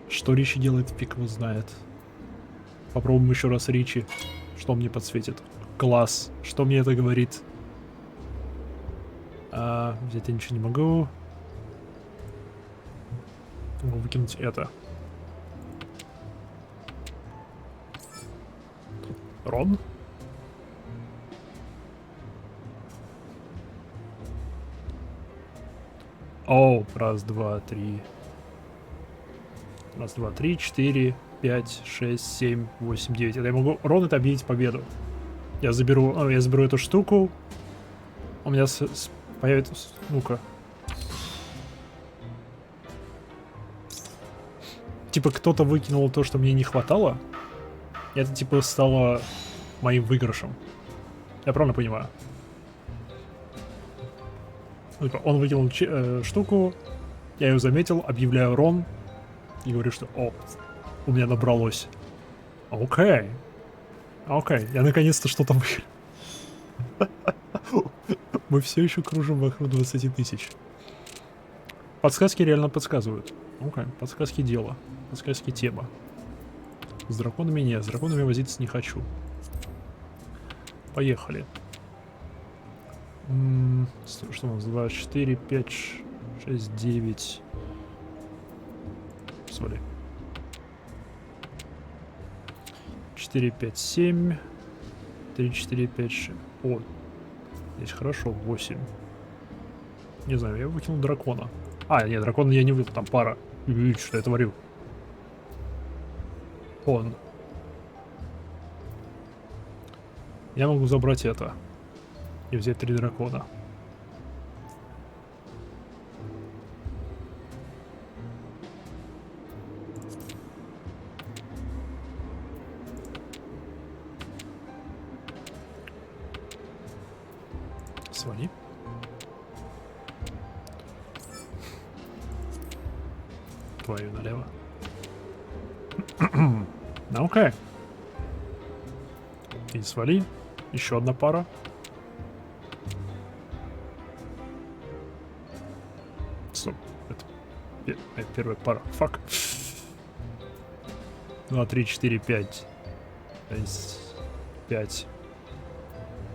Что Ричи делает, фиг его знает. Попробуем еще раз Ричи. Что мне подсветит? Класс. Что мне это говорит? Взять я ничего не могу. Могу выкинуть это. Рон? О, раз, два, три. Раз, два, три, 4, 5, 6, 7, 8, 9. Это я могу Рон это объявить победу. Я заберу эту штуку. У меня появится... Ну-ка. Типа кто-то выкинул то, что мне не хватало. И это типа стало моим выигрышем. Я правильно понимаю? Он выкинул штуку. Я ее заметил, объявляю Рон. И говорю, что у меня набралось. Окей. Я наконец-то что-то выиграл. Мы все еще кружим вокруг 20 тысяч. Подсказки реально подсказывают. Подсказки дело. Подсказки тема. С драконами нет. С драконами возиться не хочу. Поехали. Что у нас? 2, 4, 5, 6, 9. Смотри. 4, 5, 7. 3, 4, 5, 6. О, здесь хорошо. 8. Не знаю, я выкинул дракона. Нет, дракона я не выкинул, там пара. Что я творю? Он. Я могу забрать это. И взять 3 дракона. Свали. Твою налево. Окей. И свали. Еще одна пара. Стоп. Это первая пара. Фак. 2, 3, 4, 5. 6, 5.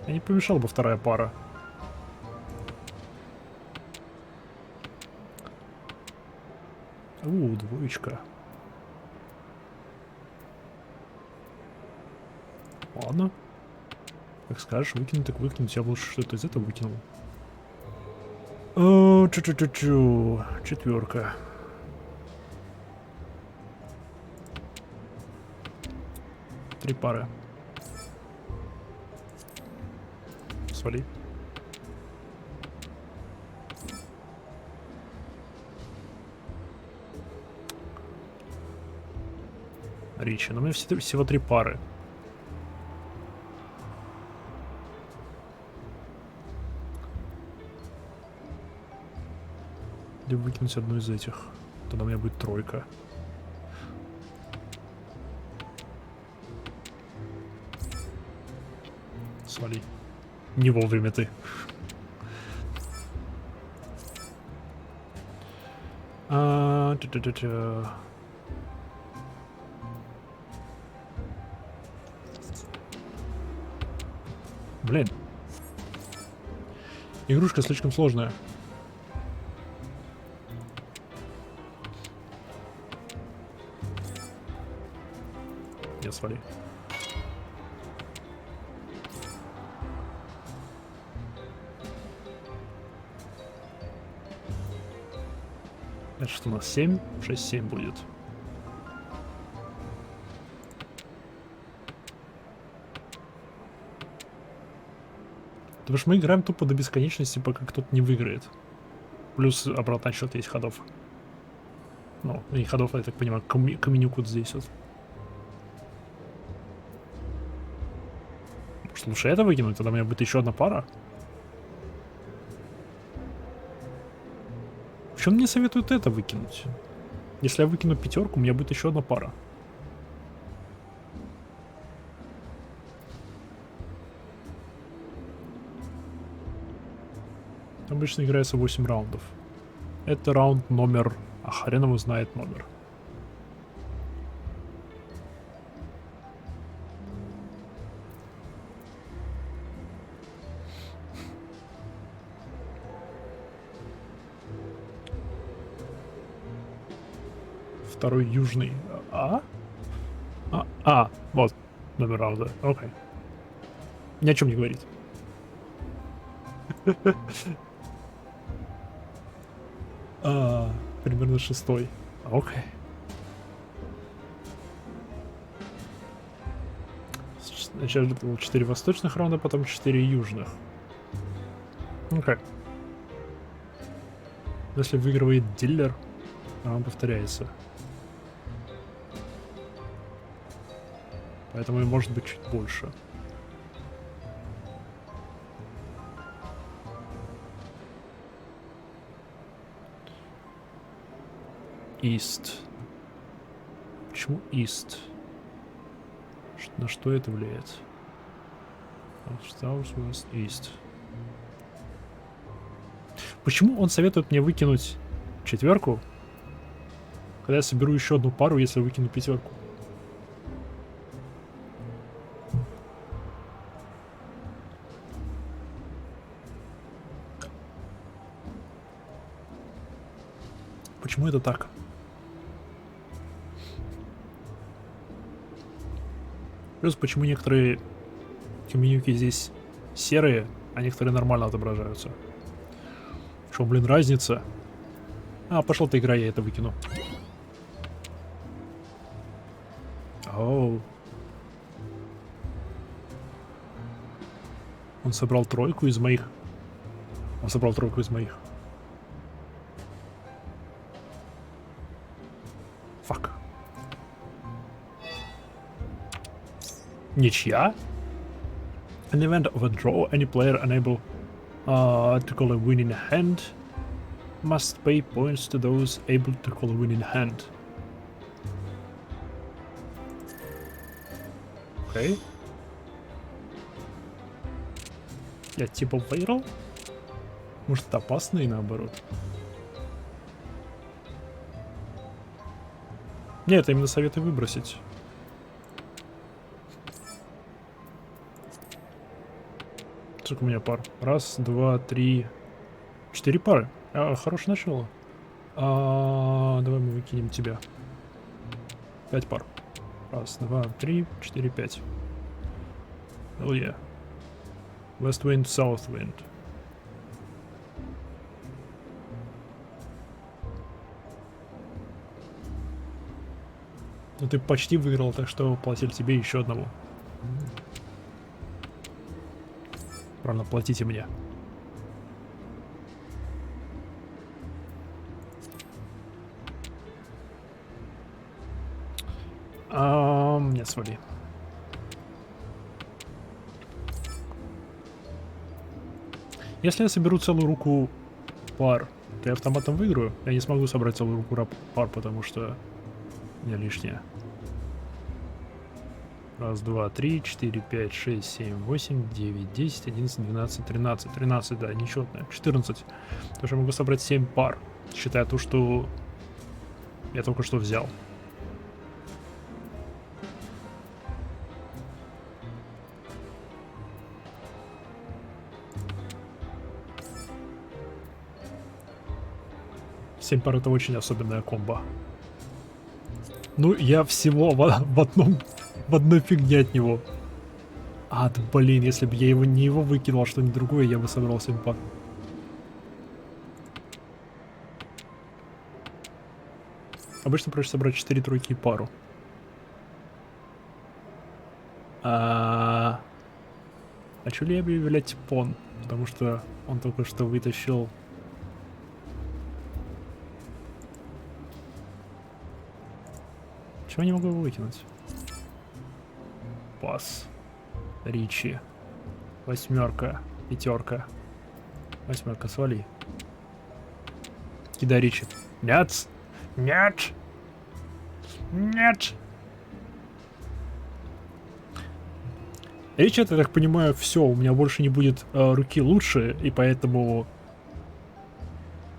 Я не помешала бы вторая пара. Двоечка. Ладно. Как скажешь, выкинуть так выкинуть. Я лучше что-то из этого выкинул. Чу-чу-чу-чу. Четверка. Три пары. Свали. Ричи, но у меня всего три пары. Либо выкинуть одну из этих. Тогда у меня будет тройка. Свали. Не вовремя ты. Блин. Игрушка слишком сложная. Нет, свали. Это что у нас? 7? 6-7 будет. Потому что мы играем тупо до бесконечности, пока кто-то не выиграет. Плюс обратный отсчет есть ходов. Ну, и ходов, я так понимаю, каменюк вот здесь вот. Может, лучше это выкинуть? Тогда у меня будет еще одна пара. Почему мне советуют это выкинуть? Если я выкину пятерку, у меня будет еще одна пара. Обычно играется 8 раундов. Это раунд номер... А хрен его знает номер. Второй южный. Вот номер раунда. Окей. Ни о чем не говорит. Примерно шестой. Окей. Сначала было 4 восточных раунда, потом 4 южных. Окей. Если выигрывает дилер, раунд повторяется. Поэтому и может быть чуть больше. East. Почему East? На что это влияет? South, West, East. Почему он советует мне выкинуть четверку, когда я соберу еще одну пару, если выкину пятерку? Почему это так? Плюс почему некоторые каменюки здесь серые, а некоторые нормально отображаются. Что, блин, разница? Пошел ты играй, я это выкину. Оу. Он собрал тройку из моих. Он собрал тройку из моих. Фак. Ничья? In the event of a draw, any player unable to call a winning hand must pay points to those able to call a winning hand. Окей. Я типа выиграл? Может, это опасно и наоборот? Нет, это именно советую выбросить. Сколько у меня пар? Раз, два, три, 4 пары. Хорошее начало. Давай мы выкинем тебя. 5 пар. Раз, два, три, 4, 5. Oh yeah. West wind, south wind. Ну ты почти выиграл, так что платили тебе еще одного. Правильно, платите мне. Мне свали. Если я соберу целую руку пар, то я автоматом выиграю. Я не смогу собрать целую руку пар, потому что у меня лишнее. Раз, два, три, 4, 5, 6, 7, 8, 9, 10, 11, 12, 13. 13, да, нечетное. 14. Потому что я могу собрать 7 пар, считая то, что я только что взял. Семь пар — это очень особенная комбо. Ну, я всего в одной фигне от него. Да блин, если бы я его не выкинул, а что-нибудь другое, я бы собрал 7 пар. Обычно проще собрать 4 тройки и пару. Хочу ли я объявлять пон? Потому что он только что вытащил... Чего не могу его выкинуть? Пас. Ричи. Восьмерка. Пятерка. Восьмерка, свали. Кидай Ричи. Нет! Нет! Нет! Ричи, я так понимаю, все, у меня больше не будет руки лучше, и поэтому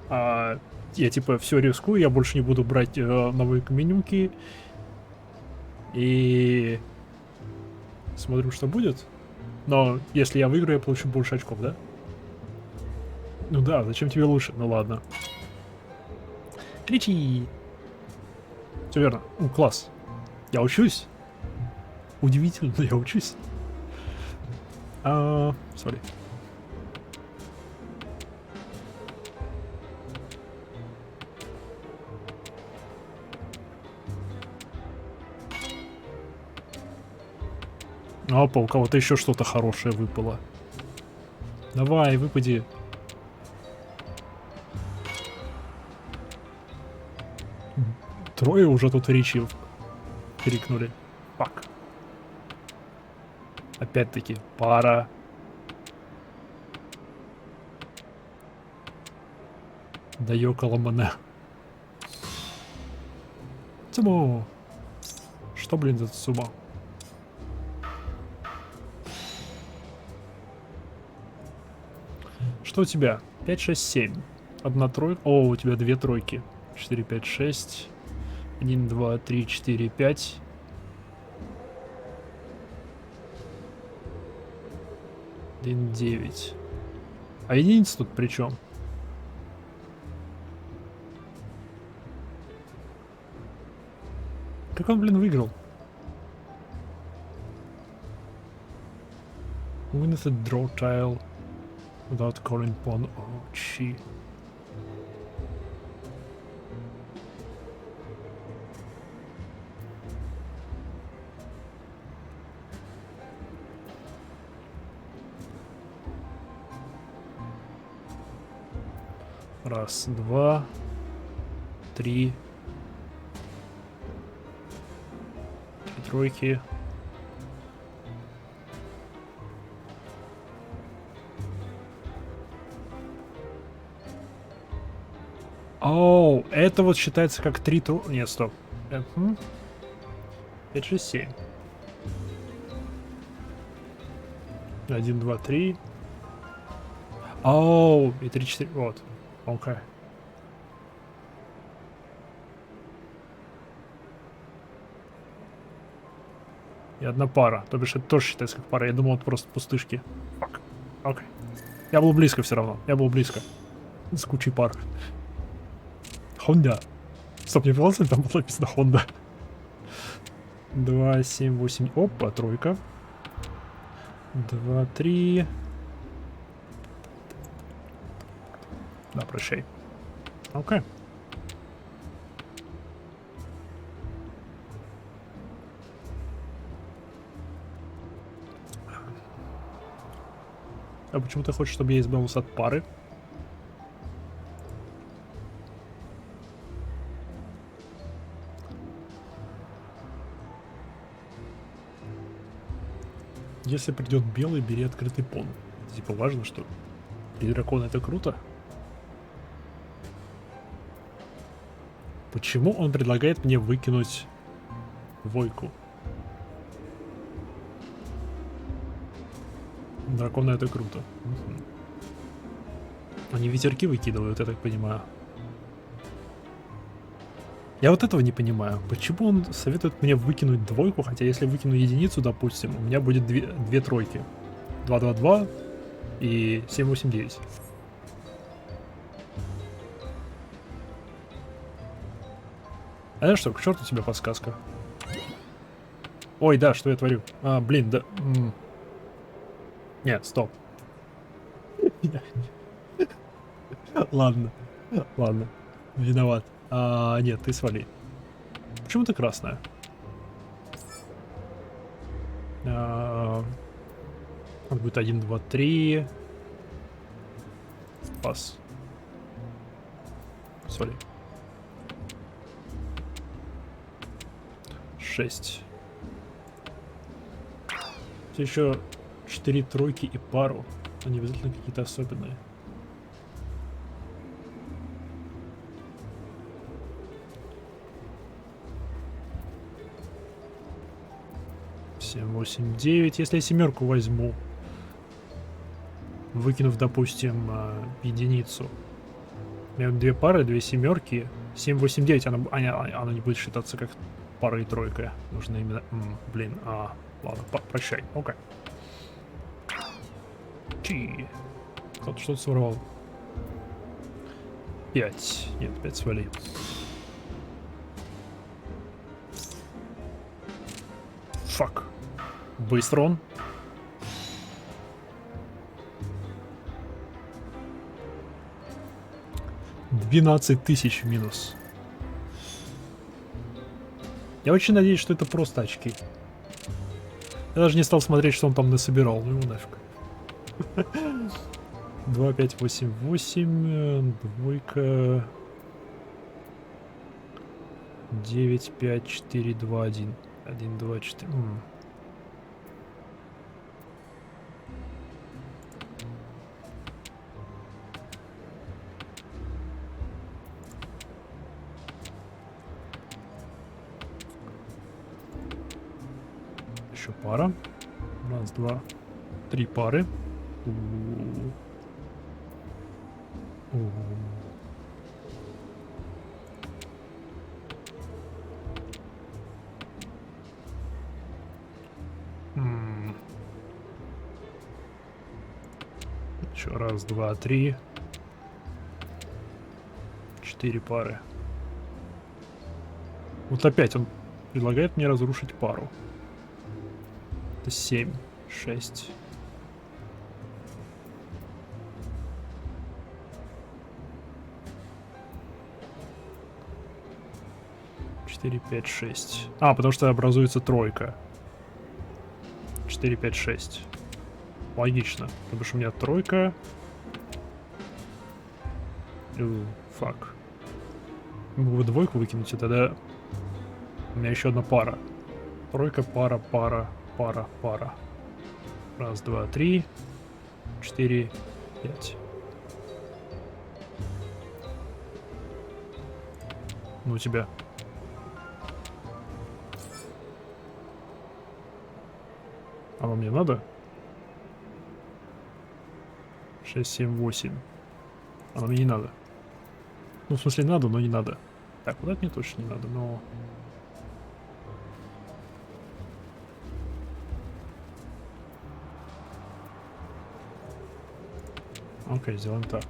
я типа все рискую, я больше не буду брать новые каменюки. И смотрим, что будет. Но если я выиграю, я получу больше очков, да? Ну да, зачем тебе лучше? Ну ладно. Ричи! Все верно. Класс. Я учусь. Удивительно, но я учусь. Сори. Опа, у кого-то еще что-то хорошее выпало. Давай, выпади. Трое уже тут Ричи крикнули. Фак. Опять-таки, пара. Да ёкало мне. Цумо. Что, блин, за цумо? Что у тебя? 5, 6, 7. Одна тройка. О, у тебя две тройки. 4, 5, 6. 1, 2, 3, 4, 5. Один, 9. А единица тут при чем? Как он, блин, выиграл? Win the draw tile without calling pawn. Oh, gee. Раз, два, три. Три тройки. Оу, это вот считается как 3 тройки. Нет, стоп. 5, 6, 7. 1, 2, 3. Оу, и 3, 4. Вот. Окей. И одна пара. То бишь это тоже считается как пара. Я думал, это просто пустышки. Фак. Окей. Я был близко все равно. Я был близко. С кучей пар. Honda. Стоп, не пытался, там было написано Honda. 2, 7, 8. Опа, тройка. 2, 3. Да, прощай. Окей. А почему ты хочешь, чтобы я избавился от пары? Если придет белый, бери открытый пон. Типа важно, что и дракон это круто. Почему он предлагает мне выкинуть двойку? Дракона это круто. Угу. Они ветерки выкидывают, я так понимаю. Я вот этого не понимаю. Почему он советует мне выкинуть двойку, хотя если выкину единицу, допустим, у меня будет две тройки. 2, 2, 2 и 7, 8, 9. А что, к черту тебе подсказка. Ой, да, что я творю? А, блин, да... Нет, стоп. Ладно, ладно, виноват. Нет, ты свали. Почему ты красная? Он будет 1, 2, 3. Пас. Свали. 6. Еще 4 тройки и пару. Они обязательно какие-то особенные. Семь, 8, 9. Если я семерку возьму, выкинув, допустим, единицу. У меня 2 пары, 2 семерки. 7, 8, 9. Она не будет считаться как пара и тройка. Нужно именно... блин, ладно, прощай. Окей. Кто-то что-то своровал. 5. Нет, 5 свали. Фак. Быстро он. $12 000 в минус. Я очень надеюсь, что это просто очки. Я даже не стал смотреть, что он там насобирал. Ну его нафиг. 2, 5, 8, 8. Двойка. 9, 5, 4, 2, 1. 1, 2, 4. Еще пара. Раз, два, 3 пары. Еще раз, два, 3. 4 пары. Вот опять он предлагает мне разрушить пару. Это 7, 6. 4, 5, 6. Потому что образуется тройка. 4, 5, 6. Логично. Потому что у меня тройка. Фак. Могу двойку выкинуть, и тогда у меня еще одна пара. Тройка, пара, пара, пара, пара. Раз, два, 3, 4, 5. Ну, у тебя. Оно мне надо? 6, 7, 8. Оно мне не надо. Ну, в смысле, надо, но не надо. Так, вот это мне точно не надо, но... Окей, сделаем так.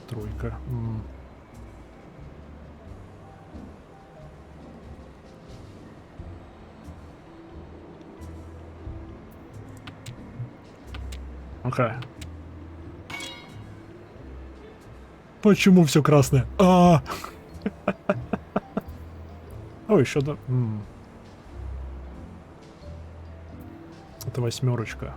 Тройка. Окей. Почему все красное? О, еще одна. Это восьмерочка.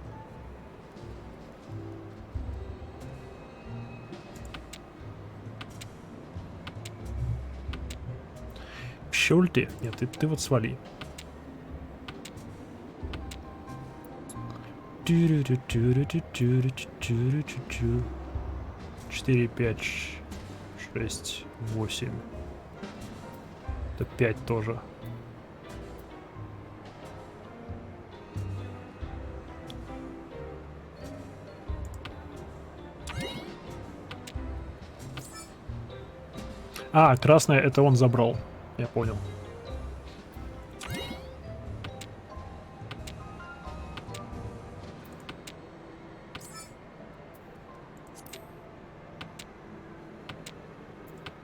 Щёльте? Нет, ты вот свали. 4, 5, 6, 8. Это 5 тоже. А, красное это он забрал. Я понял.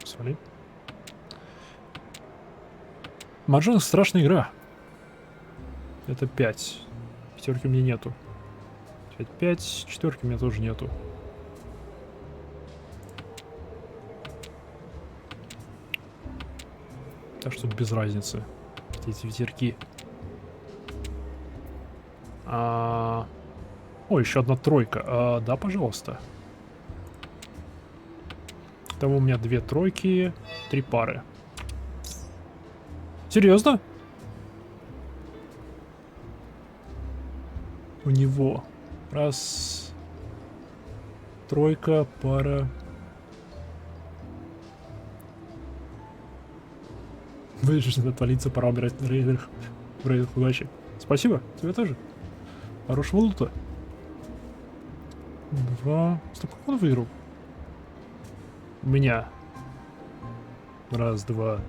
Свали. Маджонг страшная игра. Это 5. Пятерки у меня нету. 5, четверки у меня тоже нету. Так что без разницы. Эти ветерки. О, еще одна тройка. Да, пожалуйста. Того у меня 2 тройки, 3 пары. Серьезно? У него раз, тройка, пара. Вынужден отвалиться, пора убирать на рейдерах. В рейдах удачи. Спасибо, тебе тоже. Хорошего лута. 2. Стоп, как он выиграл? У меня. Раз, два.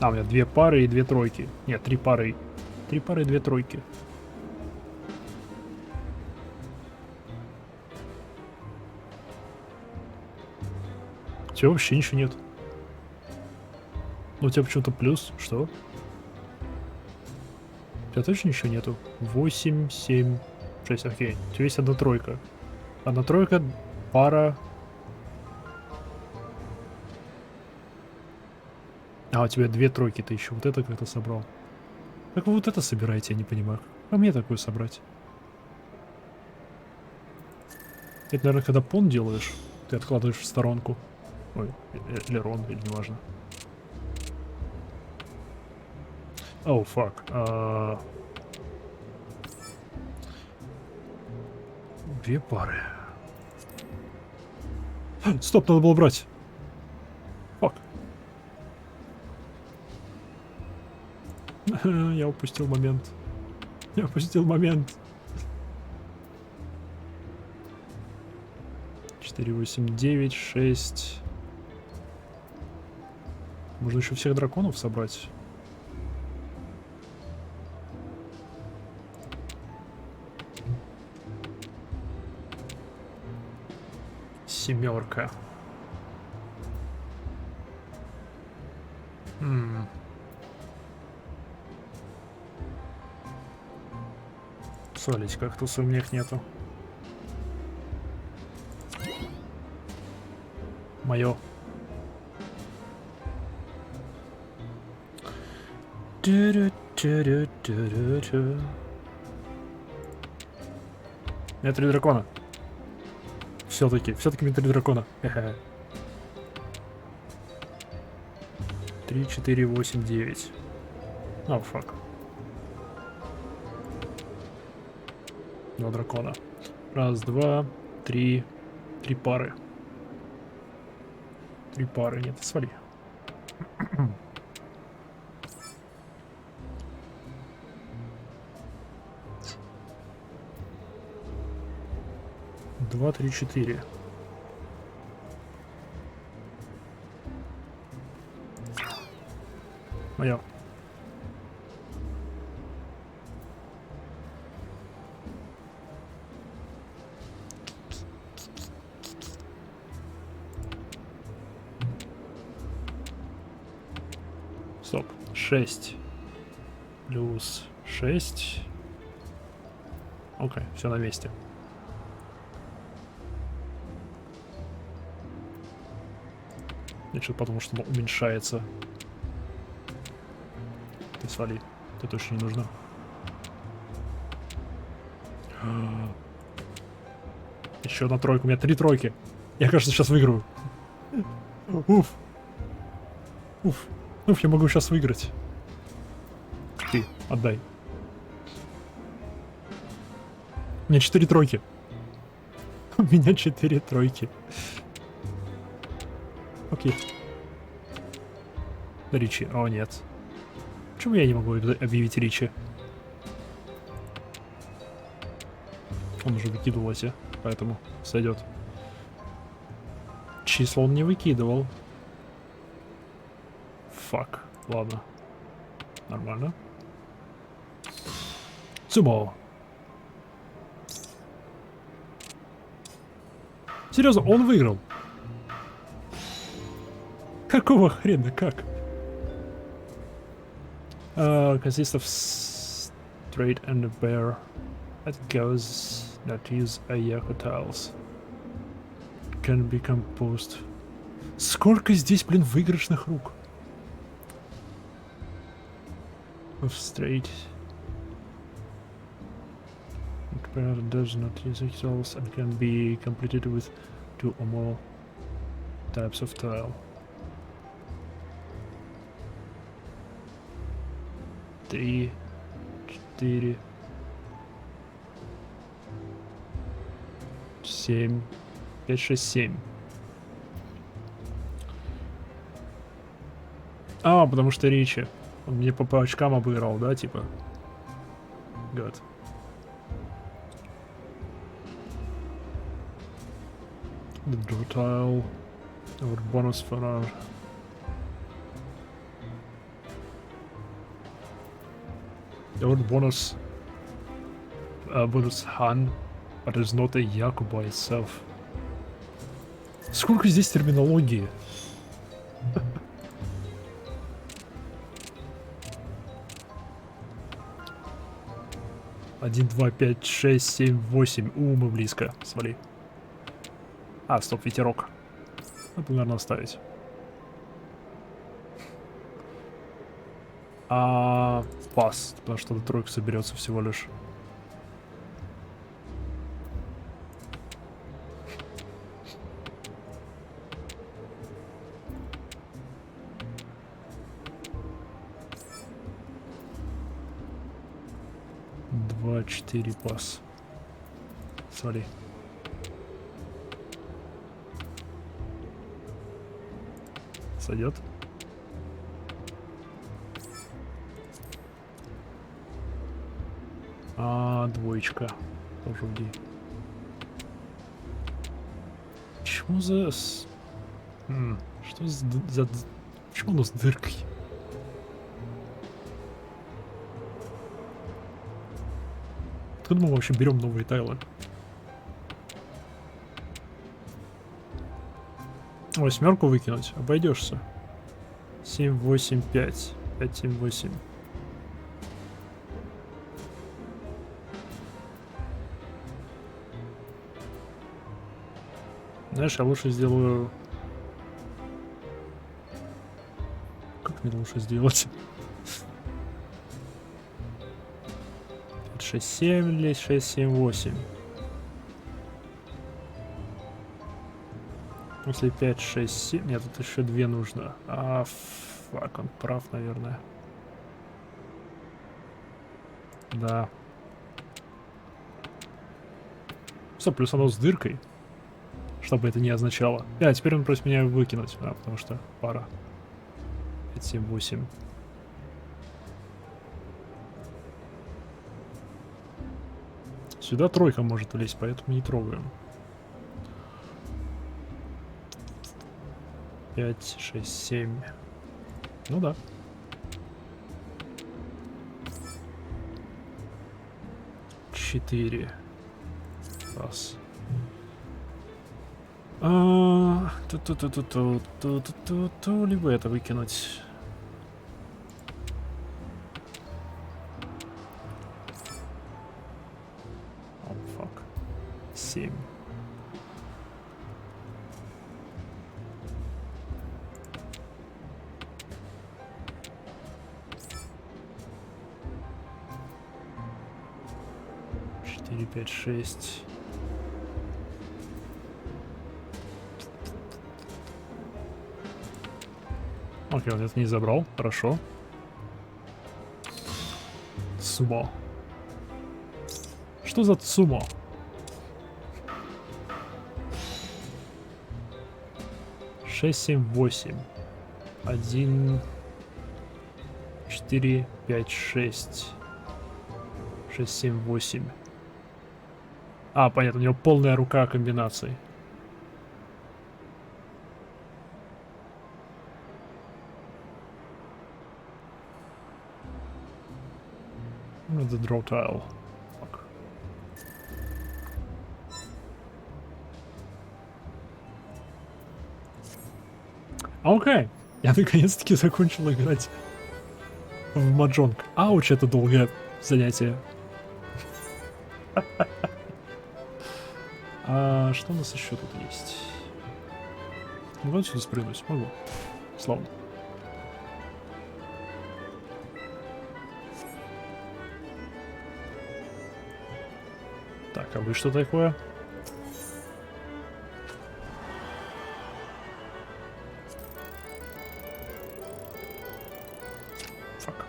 А, у меня 2 пары и 2 тройки. Нет, 3 пары. 3 пары и 2 тройки. У тебя вообще ничего нет. Ну, у тебя почему-то плюс. Что? У тебя точно ничего нету? 8, 7, 6, окей. У тебя есть одна тройка. Одна тройка, пара. А, у тебя 2 тройки, ты еще вот это как-то собрал. Как вы вот это собираете, я не понимаю. А мне такое собрать? Это, наверное, когда пон делаешь, ты откладываешь в сторонку. Ой, или рон, или неважно. Оу, фак. 2 пары. Стоп, надо было брать. Фак. Я упустил момент. Я упустил момент. 4, 8, 9, 6. Можно еще всех драконов собрать. Семерка. Солить кактуса у них нету. Мое. У меня 3 дракона. Все-таки у меня 3 дракона. 3, 4, 8, 9. О, фак. 2 дракона. Раз, два, 3. 3 пары. 3 пары. Нет, свали. Два, 3, 4. Моё. Стоп. 6 плюс 6. Окей, все на месте. Я что-то подумал, что оно уменьшается. Ты свали. Это точно не нужно. Еще одна тройка. У меня 3 тройки. Я, кажется, сейчас выиграю. Уф. Уф. Уф, я могу сейчас выиграть. Ты, отдай. У меня 4 тройки. У меня 4 тройки. Окей. Ричи. О, нет. Почему я не могу объявить Ричи? Он уже выкидывал эти, поэтому сойдет. Числа он не выкидывал. Фак. Ладно. Нормально. Сумо. Серьезно, он выиграл. Какого хрена, как? Consists of straight and a bear. That goes that use Ayako tiles. Can be composed. Сколько здесь, блин, выигрышных рук? Of straight. The bear does not use tiles and can be completed with 2 or more types of tile. 3, 4, 7, 5, 6, 7. А, потому что Ричи. Он мне по очкам обыграл, да, типа? Гад. The draw tile. Or bonus for our... The bonus... bonus Han. But it's not a Yaku by itself. Сколько здесь терминологии? Один, два, пять, шесть, семь, восемь. Мы близко. Свали. А, стоп, ветерок. Надо, наверное, оставить. Пас. Потому что до тройки соберется всего лишь. Два, 4 пас. Свали. Сойдет? Двоечка. Тоже уйди. Почему за... Что за... Почему оно с дыркой? Откуда мы вообще берем новые тайлы? Восьмерку выкинуть? Обойдешься. 7, 8, 5. 5, 7, 8. Знаешь, я лучше сделаю... Как мне лучше сделать? 5, 6, 7 или 6, 7, 8. Если 5, 6, 7... Нет, тут еще 2 нужно. Фак, он прав, наверное. Да. Все, плюс оно с дыркой. Что бы это ни означало. Теперь он просит меня выкинуть. Потому что пара. 5, 7, 8. Сюда тройка может влезть, поэтому не трогаем. 5, 6, 7. Ну да. Четыре. Раз. Либо это выкинуть. 7. Четыре, 5, 6. Окей, он это не забрал. Хорошо. Сумо. Что за сумо? Шесть, 7, 8. 1, 4, 5, 6. 6, 7, 8. А, понятно, у него полная рука комбинаций. The draw tile. Fuck. Окей. Я наконец-таки закончил играть в маджонг. Ауч, это долгое занятие. А что у нас еще тут есть? Могу отсюда спрыгнуть? Могу. Славно. Так, а вы что такое? Фак.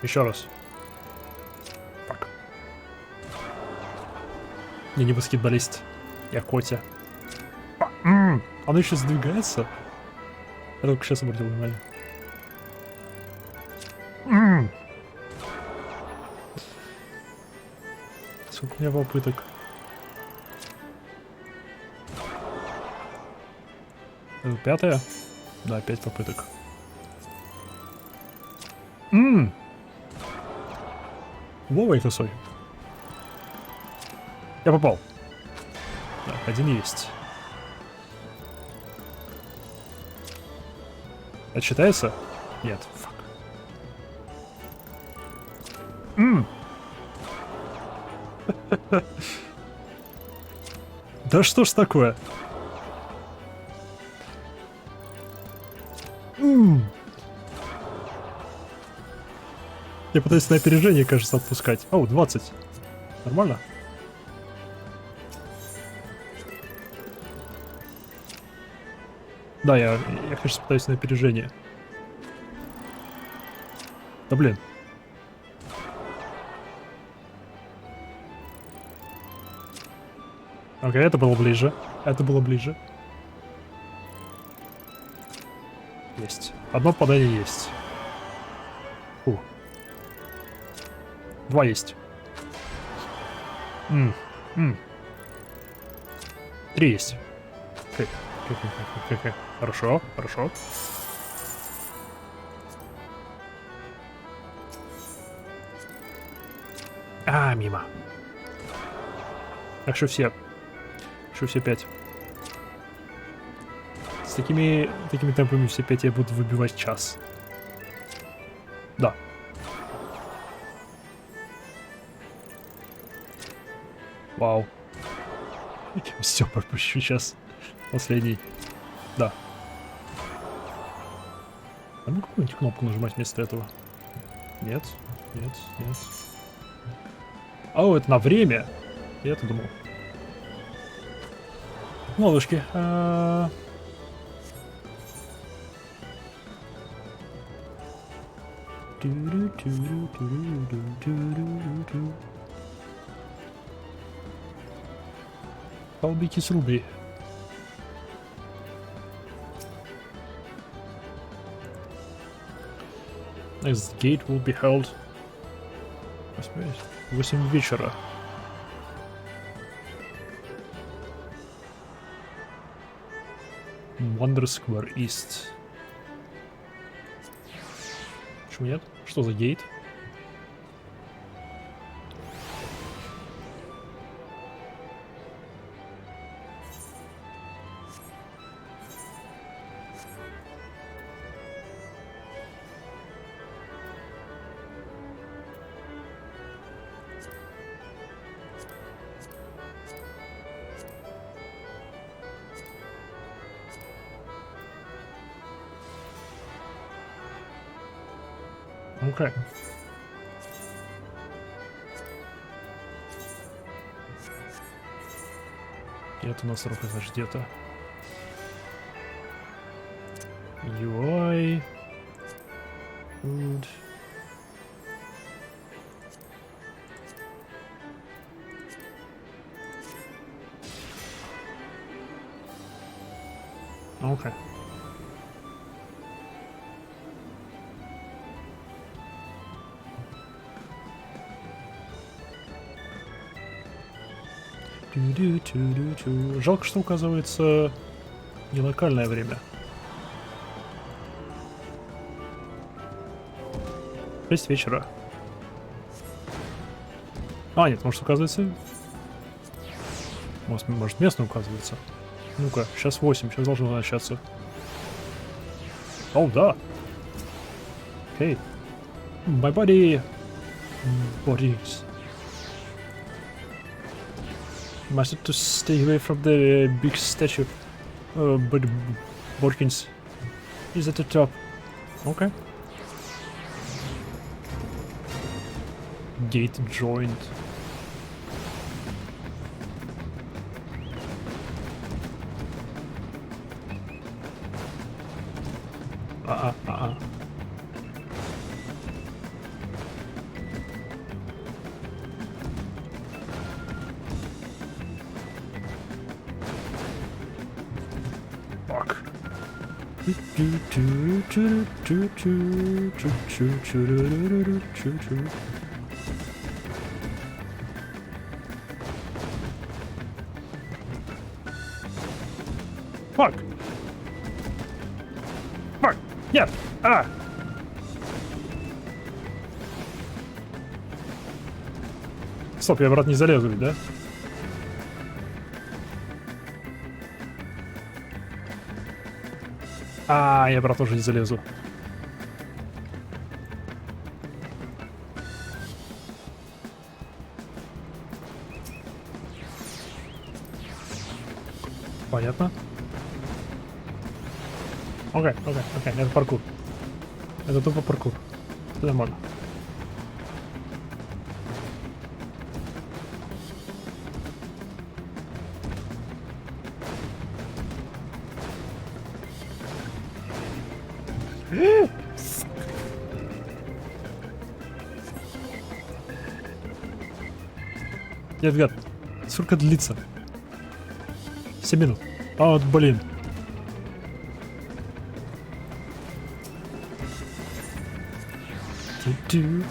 Еще раз. Фак. Я не баскетболист. Я Котя. Оно еще сдвигается? Я только сейчас обратил внимание. Сколько у меня попыток? Это 5-я? Да, 5 попыток. Вова и косой. Я попал. Так, один есть. Это считается? Нет. Фак. Да что ж такое? Я пытаюсь на опережение, кажется, отпускать. О, 20. Нормально? Да, я кажется, пытаюсь на опережение. Да блин. Окей, это было ближе. Это было ближе. Есть. Одно попадание есть. Фу. 2 есть. 3 есть. Хорошо, хорошо. А, мимо. Так что все. Что все 5. С такими темпами все 5 я буду выбивать час. Да. Вау. Все, пропущу сейчас. Последний. Да. А ну какую-нибудь кнопку нажимать вместо этого? Нет, нет, нет. О, это на время. Я-то думал. Ладушки. Колбики с руби. Next gate will be held. 8 вечера. Wonder Square East. Почему нет? Что за гейт? Окей. Где-то у нас рука, значит, где-то. UI. Food. Окей. Жалко, что указывается не локальное время. 6 вечера. А, нет, может указывается... Может местно указывается. Ну-ка, сейчас 8, сейчас должно начаться. О, да. Окей. My body... Bodies. Must have to stay away from the big statue. But Borkins is at the top. Okay. Gate joined. Fuck. Fuck. Fuck. Нет. А. Стоп, я, брат, не залезу ведь, да? А, я, брат, тоже не залезу. Понятно. Окей, это паркур. Это тупо паркур. Это нормально. Нет, гад. Сколько длится? 7 минут. А, вот, блин.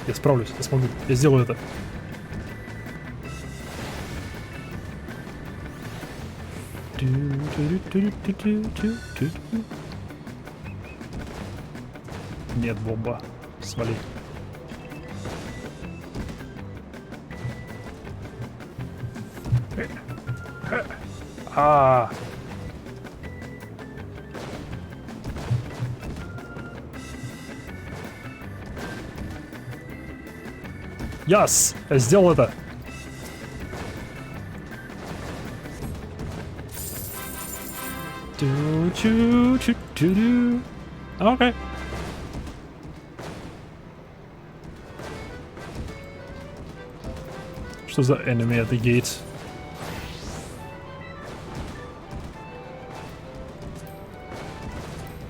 Я справлюсь, я смогу. Я сделаю это. Нет, бомба. Свали. А. Яс! Я сделал это. Окей. Что за enemy at the gate?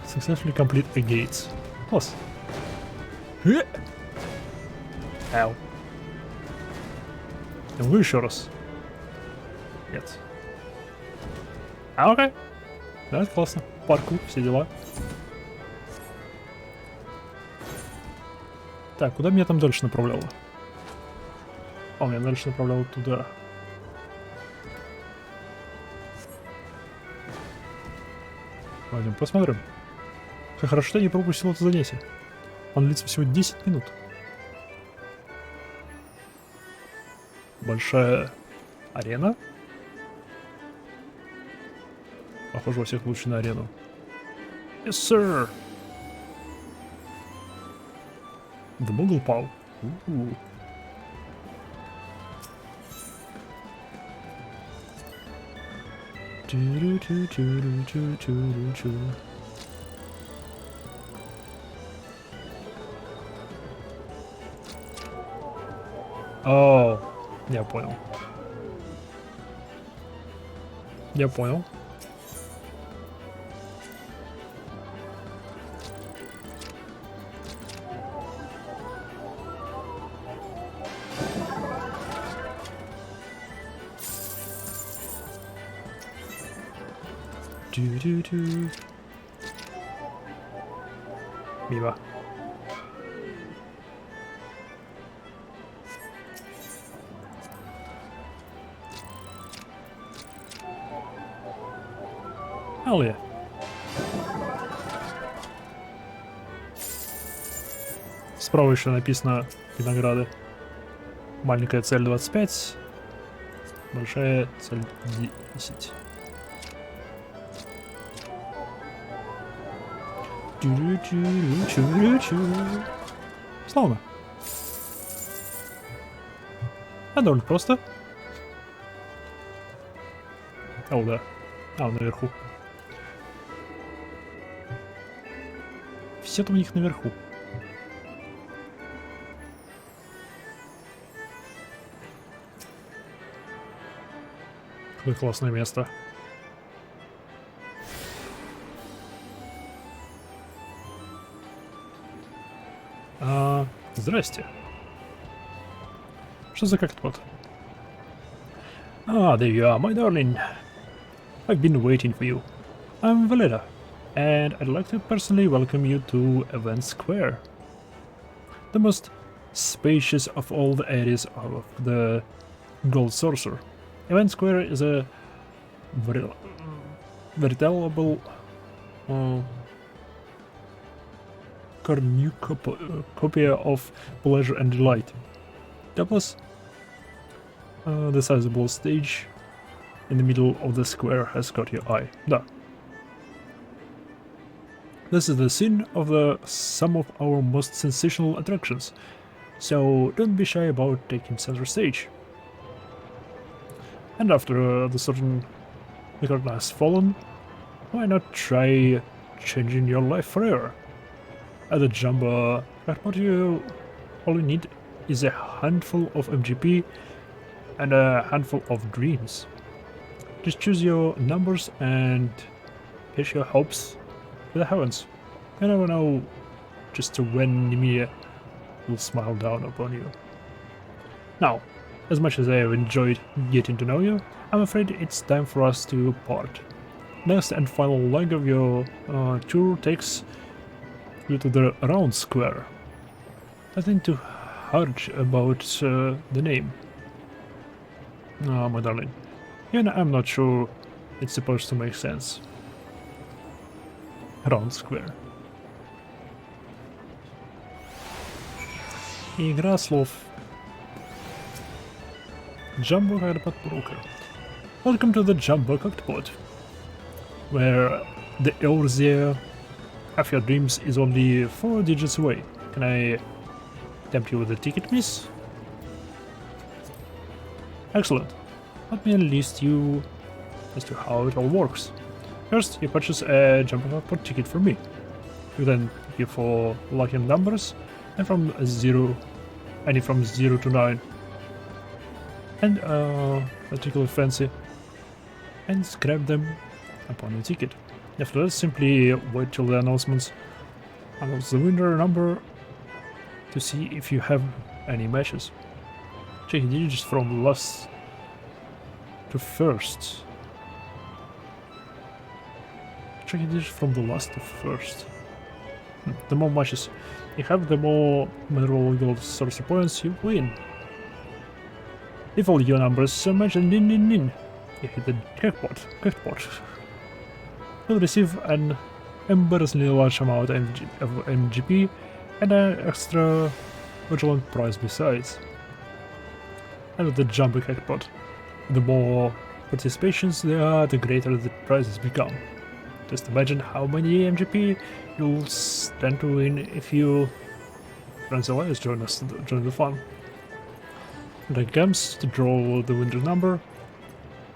Successfully complete a gate. Класс. Ау. Я могу еще раз? Нет. А, окей. Да, это классно. Паркур, все дела. Так, куда меня там дальше направляло? О, меня дальше направляло туда. Пойдем посмотрим. Как хорошо, что я не пропустил это занятие. Он длится всего 10 минут. Большая арена. Похоже, во всех лучше на арену. Yes, sir! The Moogle Pal. О, я понял. Я понял. Ду-ду-ду. Мимо. Hell yeah. Справа еще написано винограды. Маленькая цель 25, большая цель 10. Славно. А довольно просто. О, да. А, он наверху. Все там у них наверху. Какое классное место. Здрасте. Что за кактус? Ah, there you are, my darling. I've been waiting for you. I'm Valera, and I'd like to personally welcome you to Event Square, the most spacious of all the areas of the Gold Sorcerer. Event Square is a veritable cornucopia of pleasure and delight. Doubtless, the sizable stage in the middle of the square has caught your eye. Да. This is the scene of some of our most sensational attractions, so don't be shy about taking center stage. And after the certain record has fallen, why not try changing your life forever? At the Jumbo Jackpot, all you need is a handful of MGP and a handful of dreams. Just choose your numbers and pitch your hopes to the heavens. You never know just when Nimia will smile down upon you. Now, as much as I have enjoyed getting to know you, I'm afraid it's time for us to part. Next and final leg of your tour takes you to the round square. Nothing too hard about the name. Oh, my darling. Even I'm not sure it's supposed to make sense. Round square. Игра слов. Jumbo Jackpot Broker. Welcome to the Jumbo Jackpot, where the overseer of your dreams is only 4 digits away. Can I tempt you with a ticket, miss? Excellent. Let me enlist you as to how it all works. First, you purchase a Jumbo Jackpot ticket from me. You then give for lucky numbers, and from 0 to 9. And particularly fancy, and grab them upon the ticket. After that, simply wait till the announcements announce the winner number to see if you have any matches. Check digits from last to first. Check digits from the last to first. The more matches you have, the more mineral gold sorcery points you win. If all your numbers match, then you hit the jackpot. You'll receive an embarrassingly large amount of MGP and an extra vigilant prize besides. And with the Jumbo Jackpot, the more participations there are, the greater the prizes become. Just imagine how many MGP you'll stand to win if you friends allies join the fun. And attempts to draw the winner number,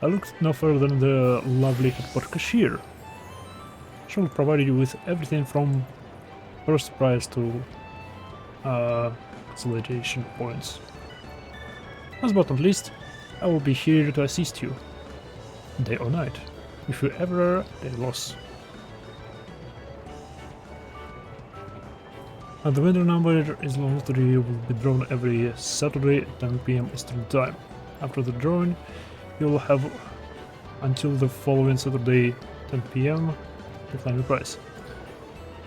I looked no further than the lovely Jackpot cashier. She will provide you with everything from first prize to consolidation points. Last but not least, I will be here to assist you, day or night, if you ever they loss. And the winner number is lottery will be drawn every Saturday at 10 PM Eastern Time. After the drawing, you will have until the following Saturday 10 PM to claim the prize.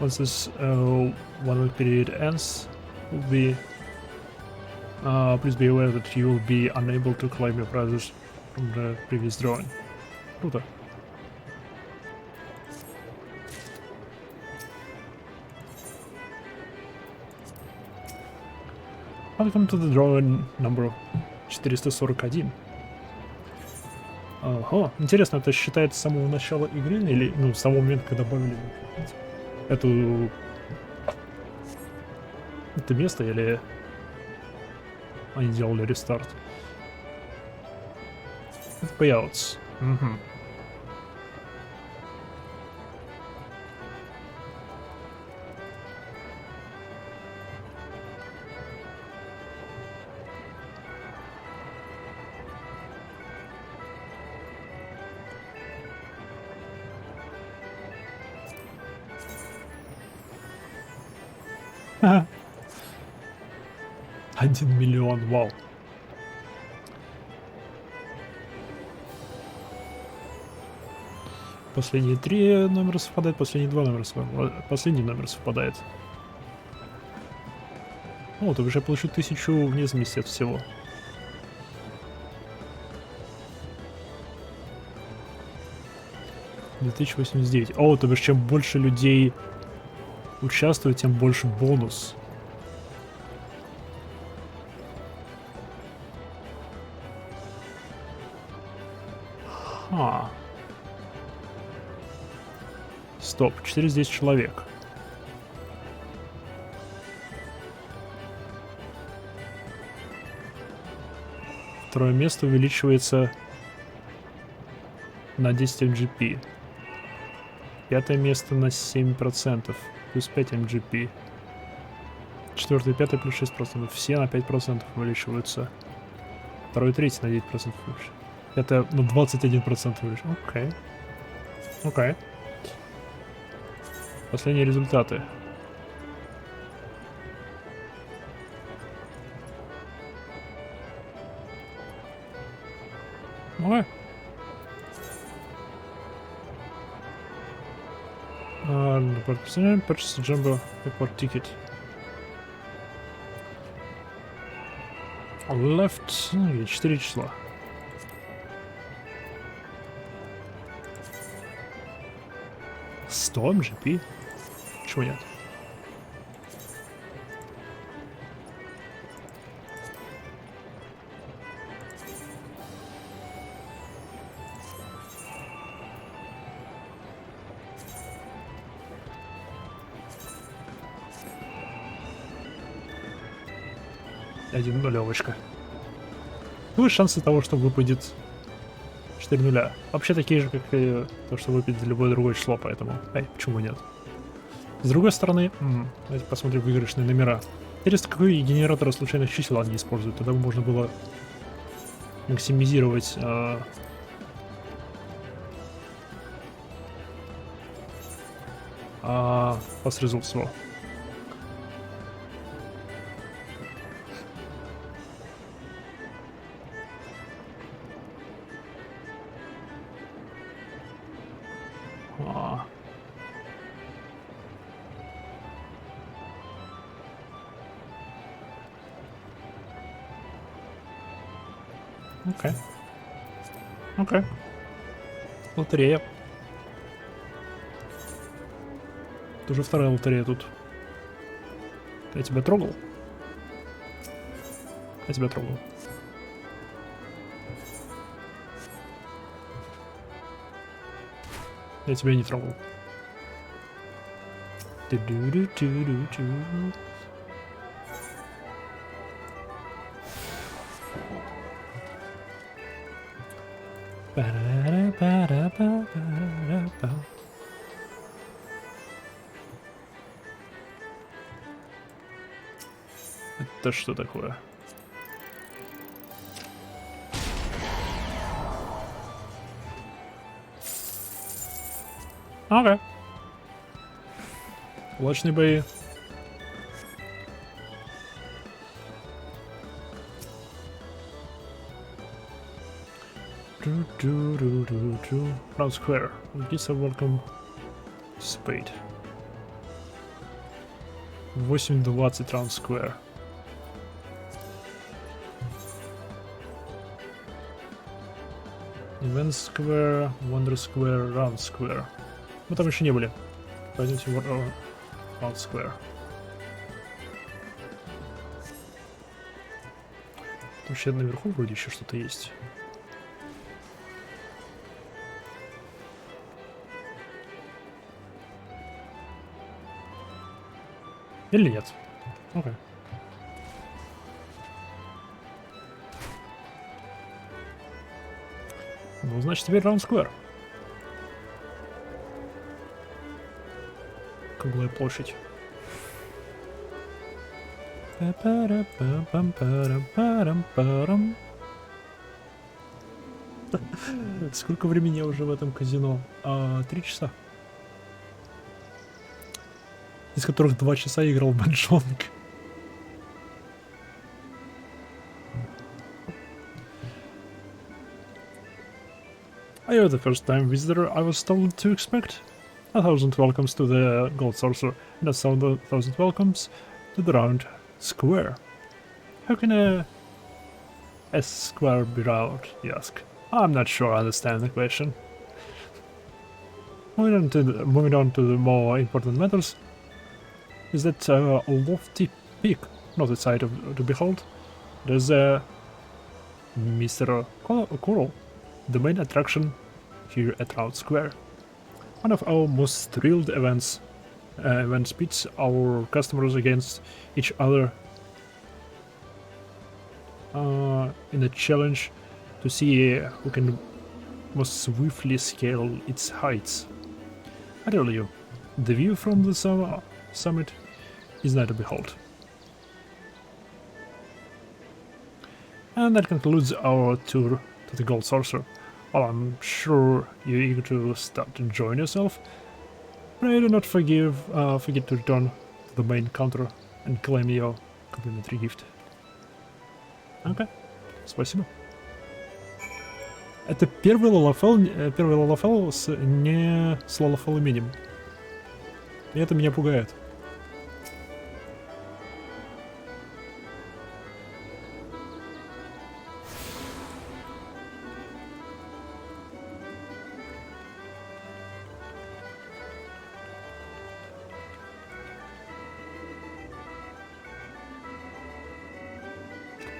Once this 1 week period ends, please be aware that you will be unable to claim your prizes from the previous drawing. Круто. Welcome to the drawing number 441. Ага, интересно, это считается с самого начала игры или, ну, с того момента, когда добавили это место, или они делали рестарт? Это payouts. Угу. Ага. 1 миллион, вау. Последние 3 номера совпадают, последние 2 номера совпадают, последний номер совпадает. О, то бишь я получу 1000 вне зависимости от всего. $2089. О, то бишь чем больше людей участвует, тем больше бонус. Ха. Стоп, 410 человек. Второе место увеличивается на 10 MGP. Пятое место на 7%. Плюс 5 MGP. Четвертое и пятое плюс 6%. Все на 5% увеличиваются. Второй и третий на 9% увеличиваются. Это на 21% увеличивается. Окей. Окей. Последние результаты. Ой. Purchase Jumbo Airport ticket. Left 4 числа. $100 MGP? Чего нет? Один нулевочка. Ну и шансы того, что выпадет 4 нуля. Вообще такие же, как и то, что выпадет любое другое число, поэтому... почему нет? С другой стороны, давайте посмотрим выигрышные номера. Интересно, какой генератор случайных чисел они используют. Тогда бы можно было максимизировать pass results его. Окей. Окей. Лотерея. Это уже вторая лотерея тут. Я тебя трогал? Я тебя трогал. Я тебя не трогал. Это что такое? Okay. Лачные бои. Round square. Guess a welcome spade. 8:20 round square. Event square, wonder square, round square. Мы там еще не были. Пойдемте в round square. Там еще наверху вроде еще что-то есть. Или нет? Окей. Ну, значит, теперь раунд сквер. Круглая площадь. Сколько времени я уже в этом казино? 3 часа. Из которых 2 часа я играл в Банджонг. Are you the first time visitor I was told to expect? 1,000 welcomes to the Gold Sorcerer and 1,000 welcomes to the round square. How can a square be round, you ask? I'm not sure I understand the question. Moving on to the more important matters. Is that a lofty peak not a sight to behold? There's a Mr. Coral, the main attraction here at Round Square. One of our most thrilled events pits our customers against each other in a challenge to see who can most swiftly scale its heights. I tell you, the view from the summit is not to behold. And that concludes our tour to the Gold Sorcerer. Well, I'm sure you're eager to start to enjoy yourself. Pray do not forget to return to the main counter and claim your complimentary gift. Okay, спасибо. Это первый лолофел с лолофел именем. И это меня пугает.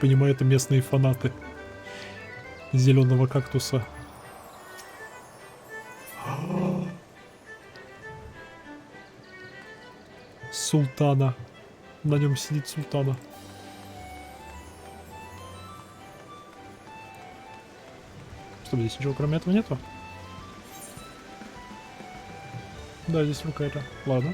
Понимаю, это местные фанаты зеленого кактуса. Султана. На нем сидит султана. Что, здесь ничего кроме этого нету? Да, здесь рука это. Ладно.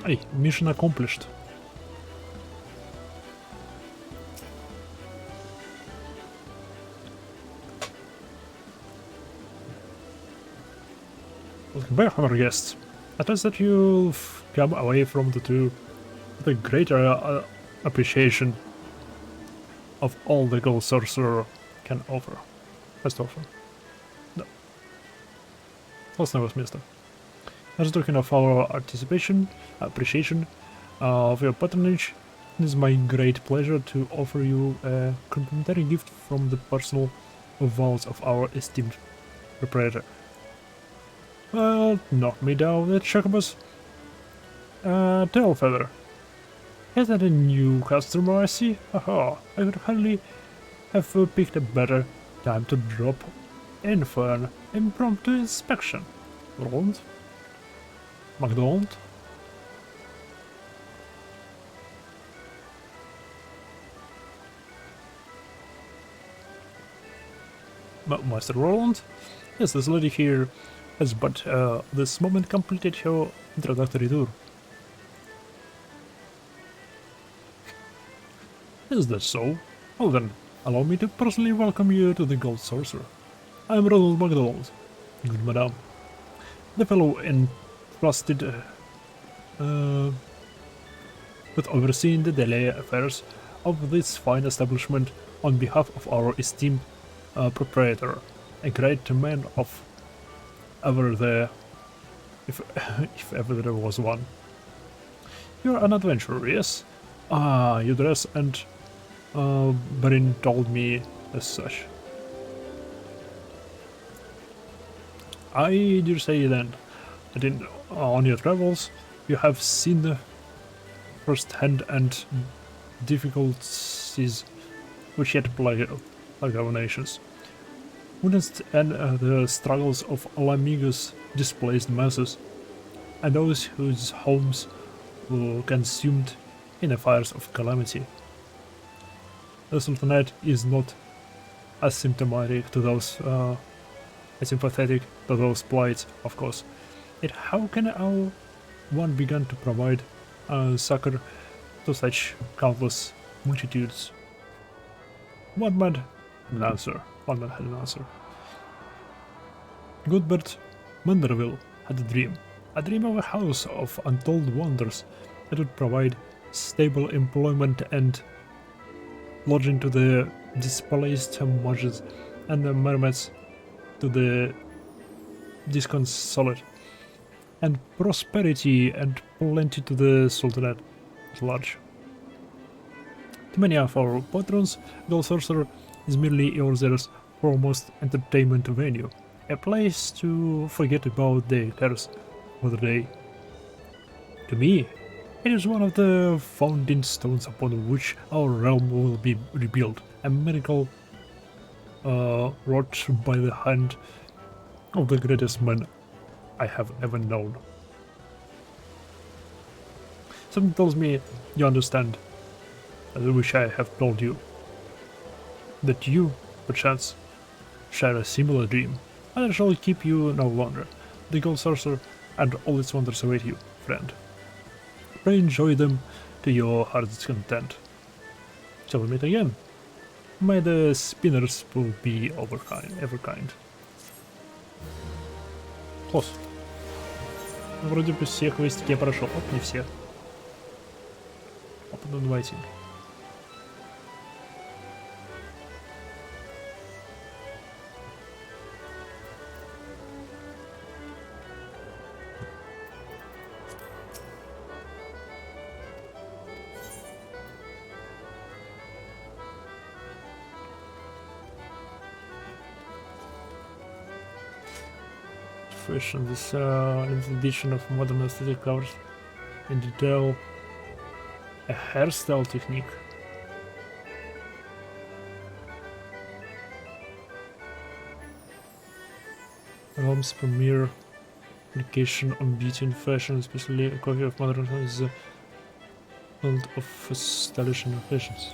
Эй, mission accomplished. Welcome back, our guests. I trust that you've come away from the greater appreciation of all the Gold Sorcerer can offer. Best offer. Да. Классное у вас место. As talking of our appreciation of your patronage, it is my great pleasure to offer you a complimentary gift from the personal vaults of our esteemed proprietor. Well, knock me down with chocobus. Tell feather. Is that a new customer I see? Haha, I could hardly have picked a better time to drop in for an impromptu inspection. Roland? McDonald? Master Roland? Yes, this lady here has but this moment completed her introductory tour. Is that so? Well then, allow me to personally welcome you to the Gold Sorcerer. I am Ronald MacDonald. Good madam. The fellow entrusted with overseeing the daily affairs of this fine establishment on behalf of our esteemed proprietor, a great man of ever there, if ever there was one. You're an adventurer, yes? Ah, you dress and Barin told me as such. I dare say then that on your travels you have seen the first-hand and difficulties which yet plague our nations. Witnessed and the struggles of Alamigo's displaced masses, and those whose homes were consumed in the fires of calamity. The Sultanate is not as symptomatic to those, as sympathetic to those plights, of course. Yet how can our one begin to provide succor to such countless multitudes? One man had an answer. Goodbert Manderville had a dream of a house of untold wonders that would provide stable employment and lodging to the displaced mages and the mermaids to the disconsolate, and prosperity and plenty to the Sultanate at large. To many of our patrons, Gold Sorcerer is merely yours foremost entertainment venue, a place to forget about their cares for the day. To me, it is one of the founding stones upon which our realm will be rebuilt, a miracle wrought by the hand of the greatest man I have ever known. Something tells me you understand, as I wish I have told you, that you, perchance, share a similar dream, and I shall keep you no longer. The Gold Sorcerer and all its wonders await you, friend. Pray enjoy them to your heart's content. Shall we meet again? May the spinners will be ever kind. Класс. Вроде бы все квестики я прошел. Оп, не все. Оп, ну давайте. And this limited edition of modern aesthetic covers in detail a hairstyle technique. Realm's premier application on beauty and fashion, especially a copy of modern is the field of stylish innovations.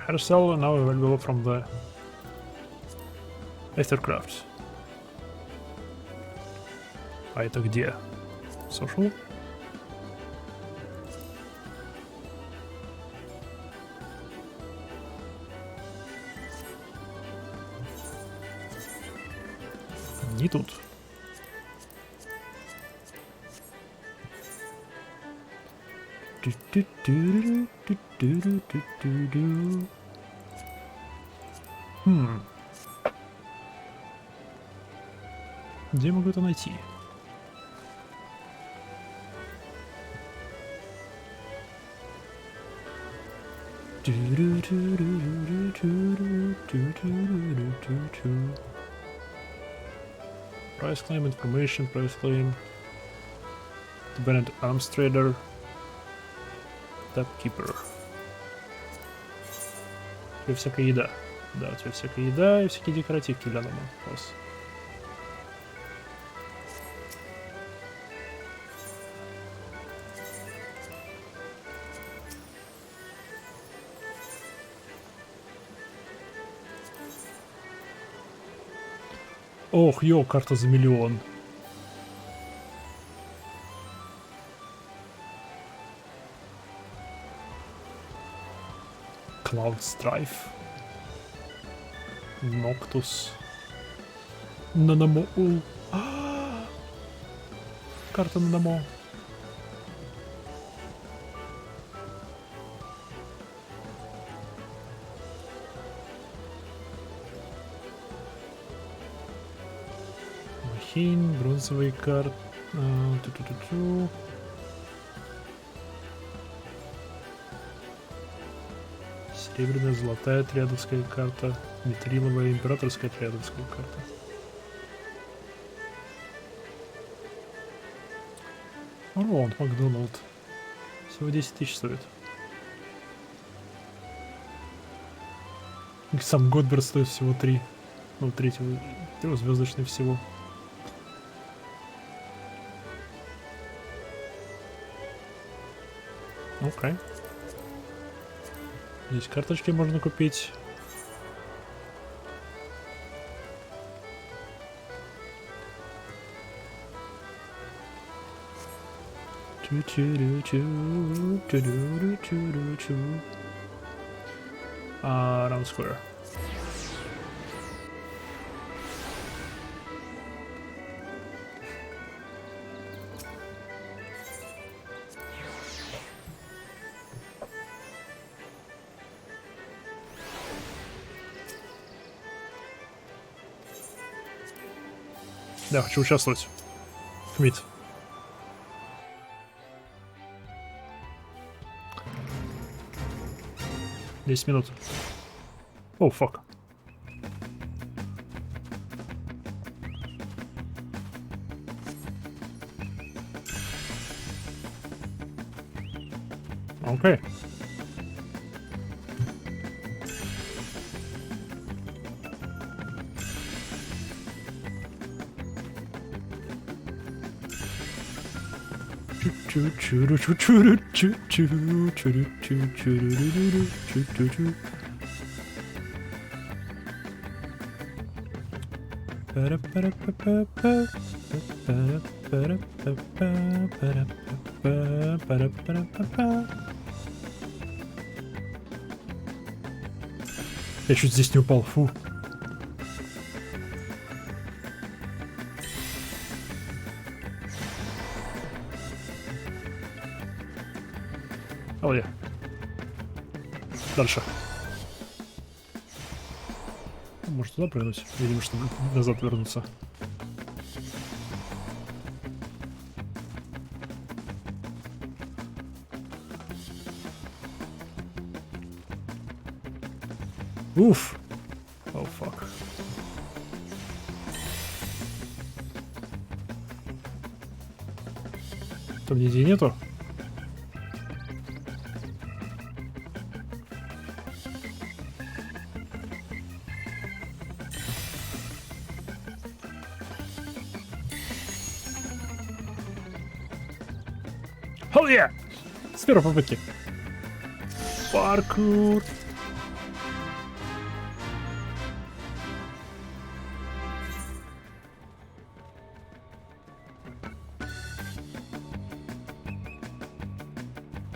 Hairstyle now available from the Ethercraft. А это где? Social? Не тут. Где я могу это найти? Price claim, information, price claim. Dependent arms trader. Tapkeeper. У тебя всякая еда. Да, у тебя всякая еда и всякие декоративки для дома. Класс. Ох, ё, карта за миллион. Cloud Strife. Ноктус. Нанамо. Карта Нанамо. Махин, бронзовый карт. Ту-ту-ту-ту. Серебряная, золотая триадовская карта. Митриловая, императорская триадовская карта. Урон, Макдоналд. Всего 10 тысяч стоит. И сам Годберт стоит всего 3. Ну, третьего, трехзвездочный всего. Окей. Здесь карточки можно купить. Round square. Да, хочу участвовать. Кмит. Десять минут. О, фак. Окей. Я чуть здесь не упал, фу. Ой. Дальше. Может туда прыгнуть? Видимо, чтобы назад вернуться. Уф. О, фак. Там нигде нету? О, yeah! С первой попытки. Паркур.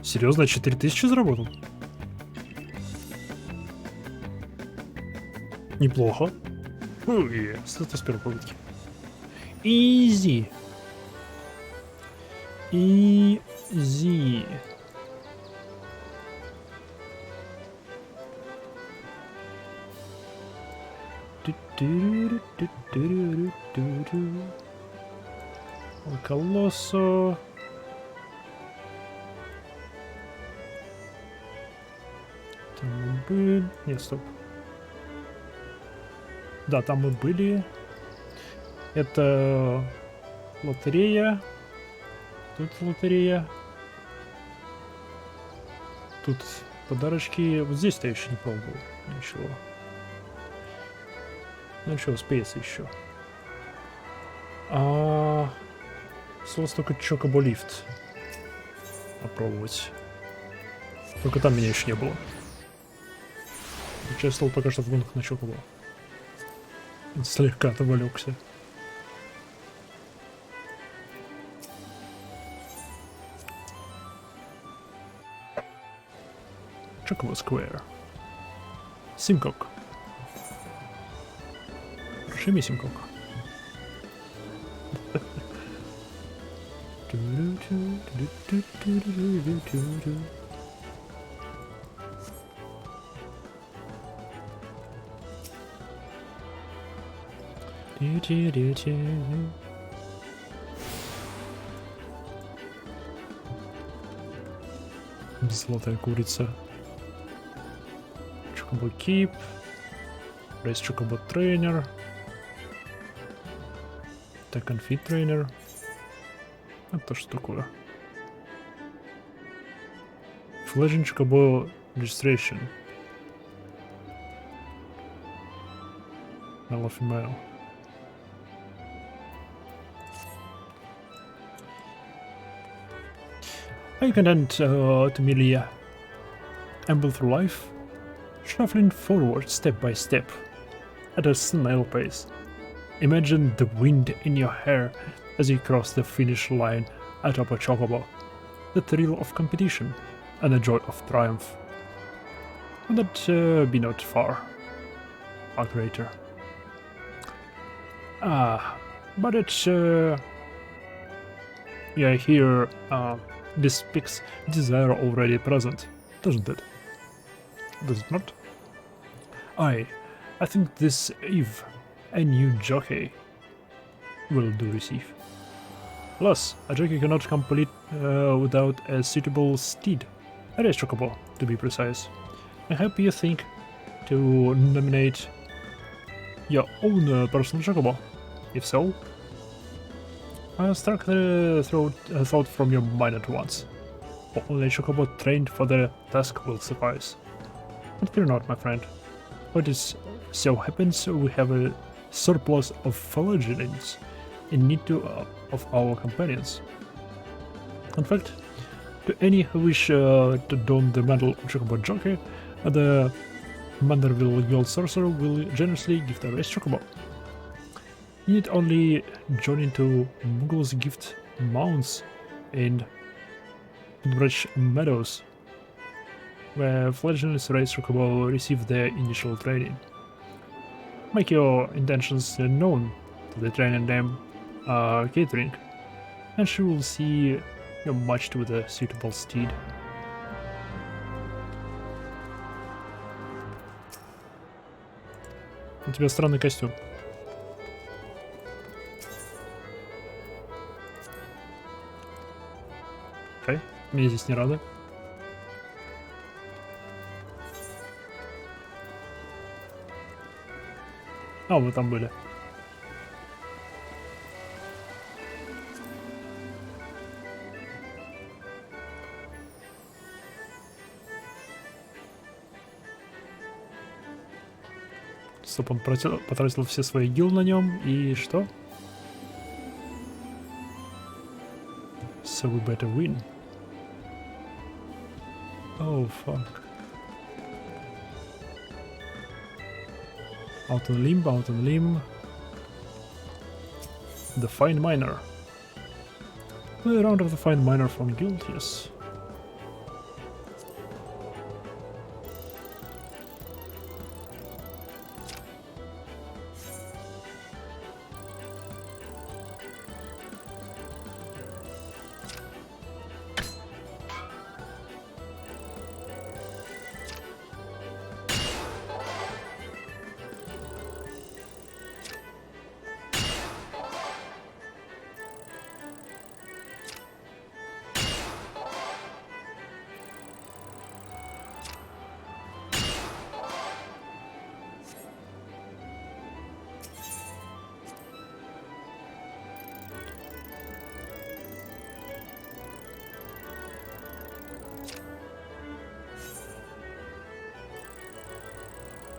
Серьезно, 4000 заработал? Неплохо. Это с первой попытки. Изи. Изи. Колоссо. Там мы были... Нет, стоп. Да, там мы были. Это лотерея. Тут лотерея. Тут подарочки. Вот здесь-то я еще не пробовал. Ничего. Ну что, успеется еще. Осталось только Чокоболифт попробовать. Только там меня еще не было. Участвовал пока что в гонках на Чокобо. Слегка отвлекся. Chocobo Square. Simcock. Shimmy Simcock. Золотая курица. Chocobo Keep. Race Chocobo Trainer. Tech and Feed Trainer. Это что такое? Fledging Chocobo Registration. Male or female. Are you content to merely amble through life? Shuffling forward step by step at a snail pace. Imagine the wind in your hair as you cross the finish line atop a chocobo, the thrill of competition and the joy of triumph. Would that be not far greater? But it's yeah, here this speaks desire already present, doesn't it? Does it not? I think this Eve, a new jockey, will do receive. Plus, a jockey cannot complete without a suitable steed, a race chocobo, to be precise. I hope you think to nominate your own personal chocobo. If so, strike the thought from your mind at once. Only a chocobo trained for the task will suffice. But fear not, my friend. What is so happens, we have a surplus of phylogenies in need of our companions. In fact, to any who wish to don the mantle of chocobo jockey, the Manderville Guild Sorcerer will generously gift a race chocobo. You need only join into Muggle's Gift Mounts in Woodbridge Meadows, where fledglings race chocobo receive their initial training. Make your intentions known to the trainer named Catering, and she will see you matched with a suitable steed. У тебя странный костюм. Окей, мне здесь не рады. А, вы там были. Стоп, он потратил все свои гил на нем, и что? So we better win. Oh, fuck. Out on limb, out on limb. The Fine Miner. The round of the Fine Miner from Guild, yes.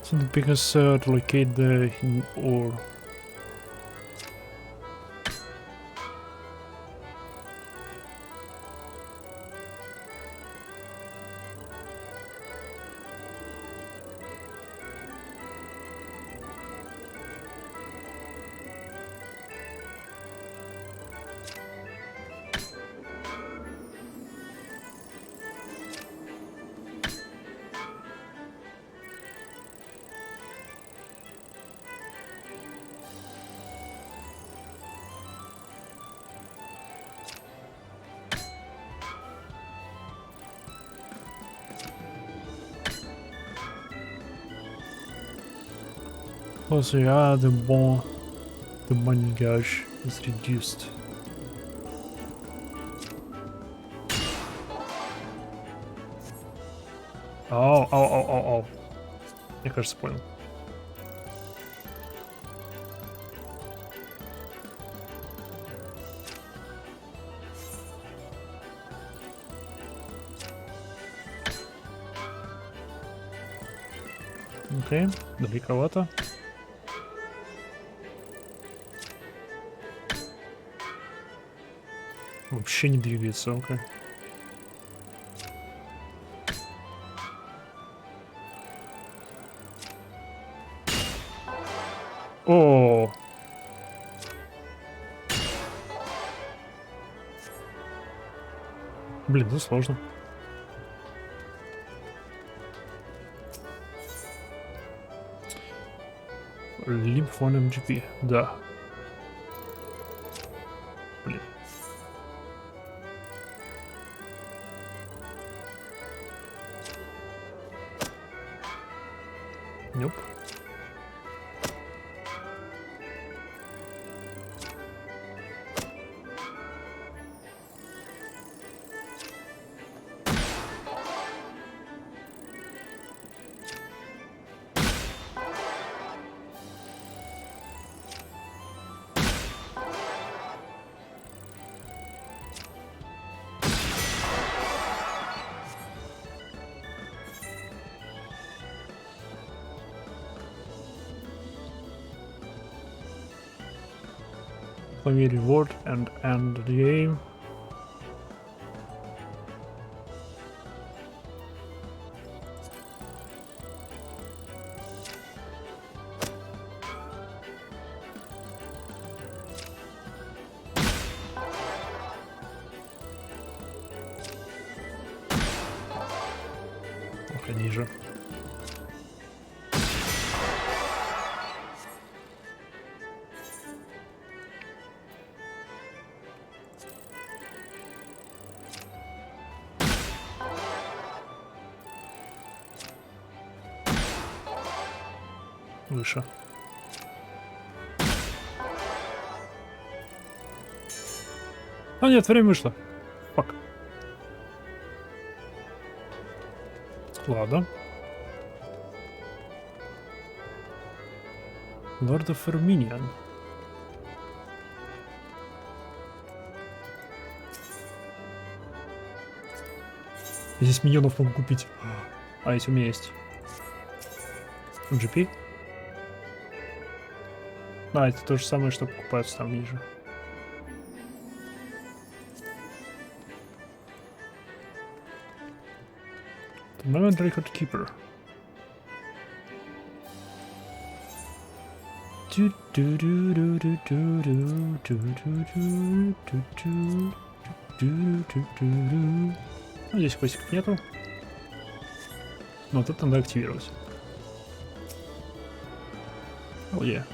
So the biggest to locate the hidden ore. closer you are, the more the money gauge is reduced. Ау. Я, кажется, понял. Окей, далековато. Вообще не двигается, окей. О! Блин, это сложно. Limp von MGP, да. Блин. Нюп. Claim your reward and end the game. Ох, ниже. Выше. А нет, время вышло. Фак. Ладно. Lord of Armenian. Здесь миньонов могу купить. А если у меня есть GP? А, это то же самое, что покупается там ниже. Tournament Record Keeper. Ну, здесь квестиков нету. Но вот это надо активировать. Oh yeah.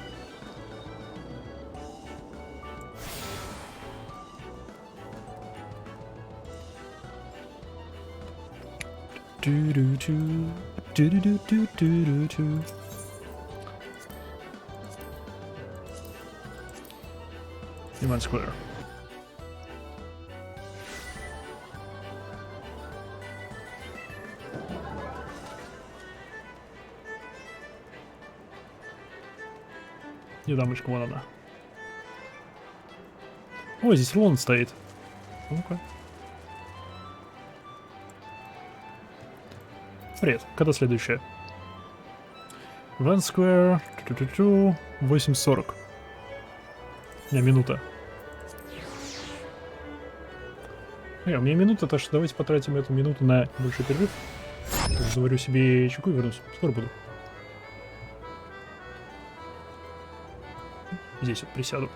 Ивент Square. Не дамочка, вон она. Ой, здесь рулон стоит. Ну-ка. Привет, когда следующая? Ивент Square. 8:40. У меня минута. У меня минута, так что давайте потратим эту минуту на большой перерыв. Заварю себе чайку и вернусь. Скоро буду. Здесь вот присяду.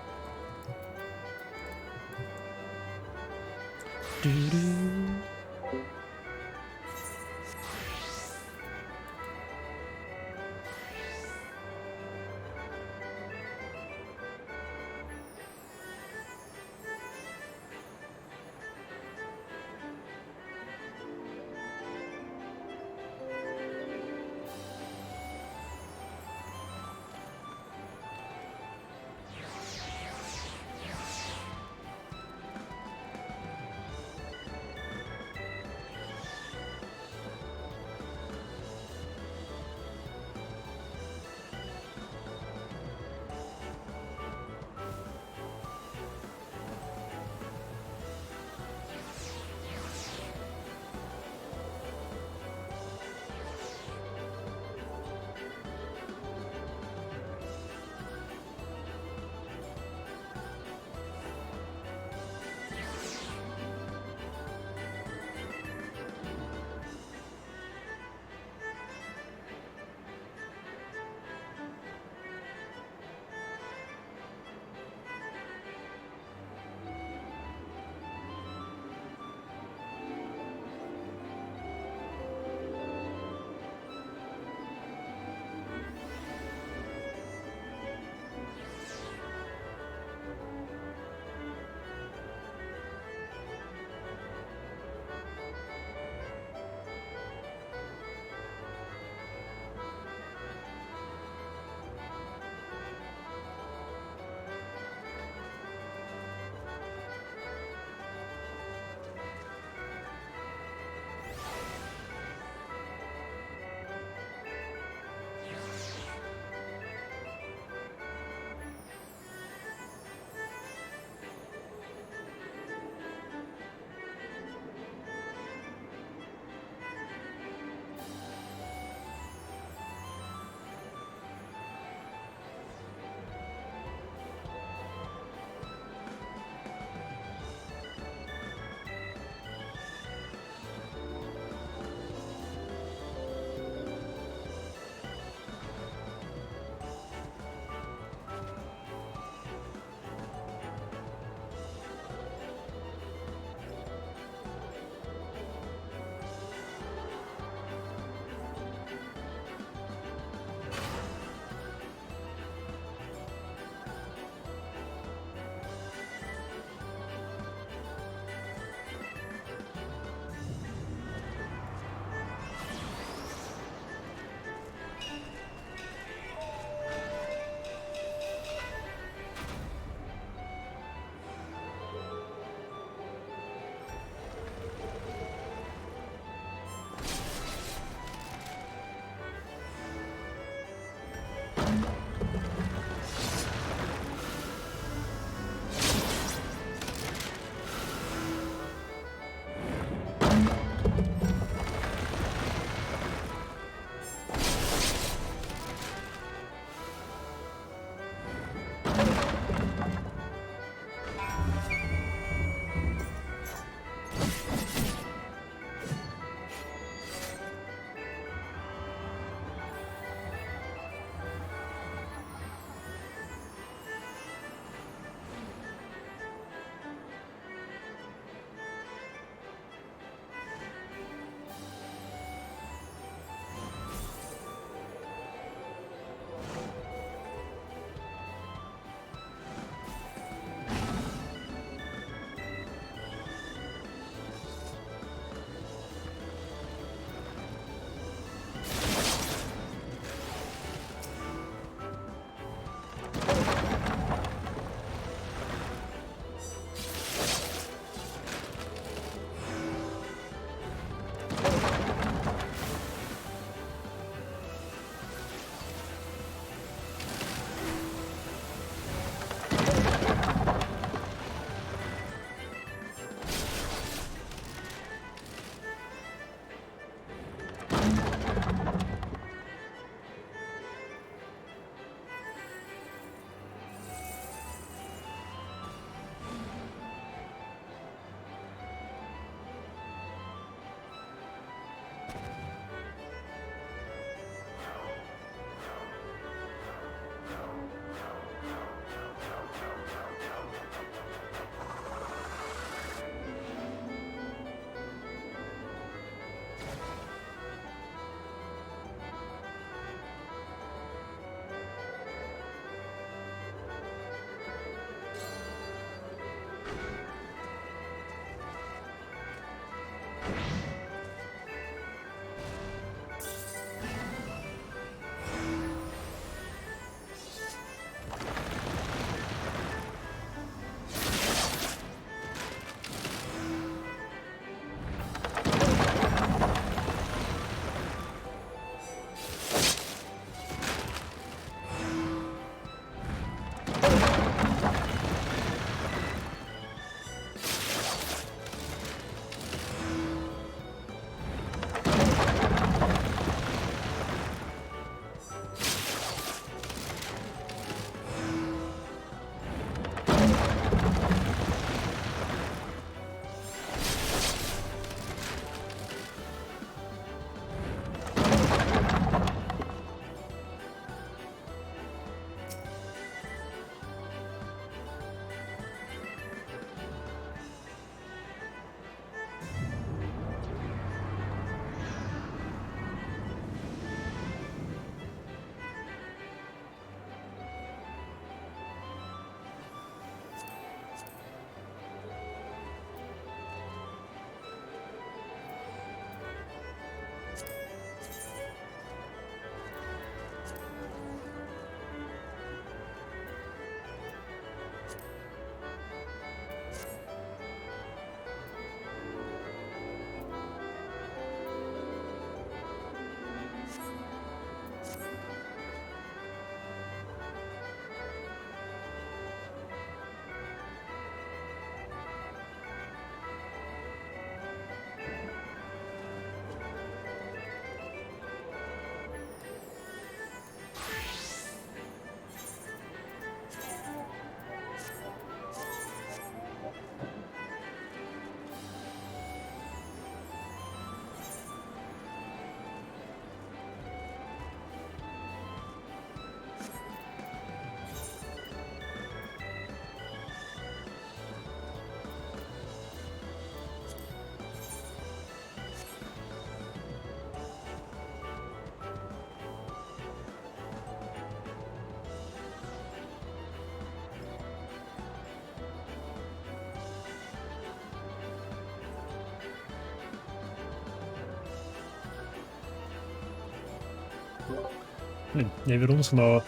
Блин, я вернулся, но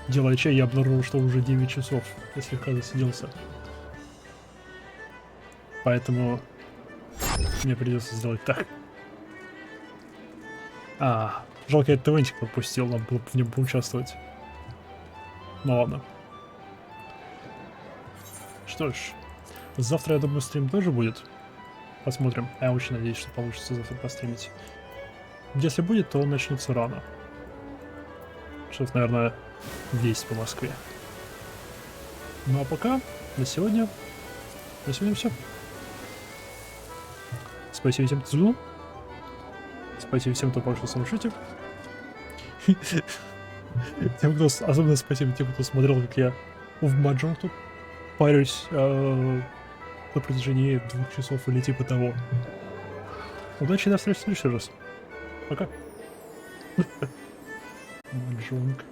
делая чай, я обнаружил, что уже 9 часов. Я слегка засиделся. Поэтому мне придется сделать так. Жалко, я этот ивентик пропустил, надо было в нем поучаствовать. Ну ладно. Что ж, завтра, я думаю, стрим тоже будет. Посмотрим. Я очень надеюсь, что получится завтра постримить. Если будет, то он начнется рано. Часов, наверное, 10 по Москве. Ну а пока, на сегодня все. Спасибо всем, кто зашел. Спасибо всем, кто пошел в чате. Особенно спасибо тем, кто смотрел, как я в маджонг тут парюсь на протяжении 2 часов или типа того. Удачи, до встречи в следующий раз. Пока. Маджонг.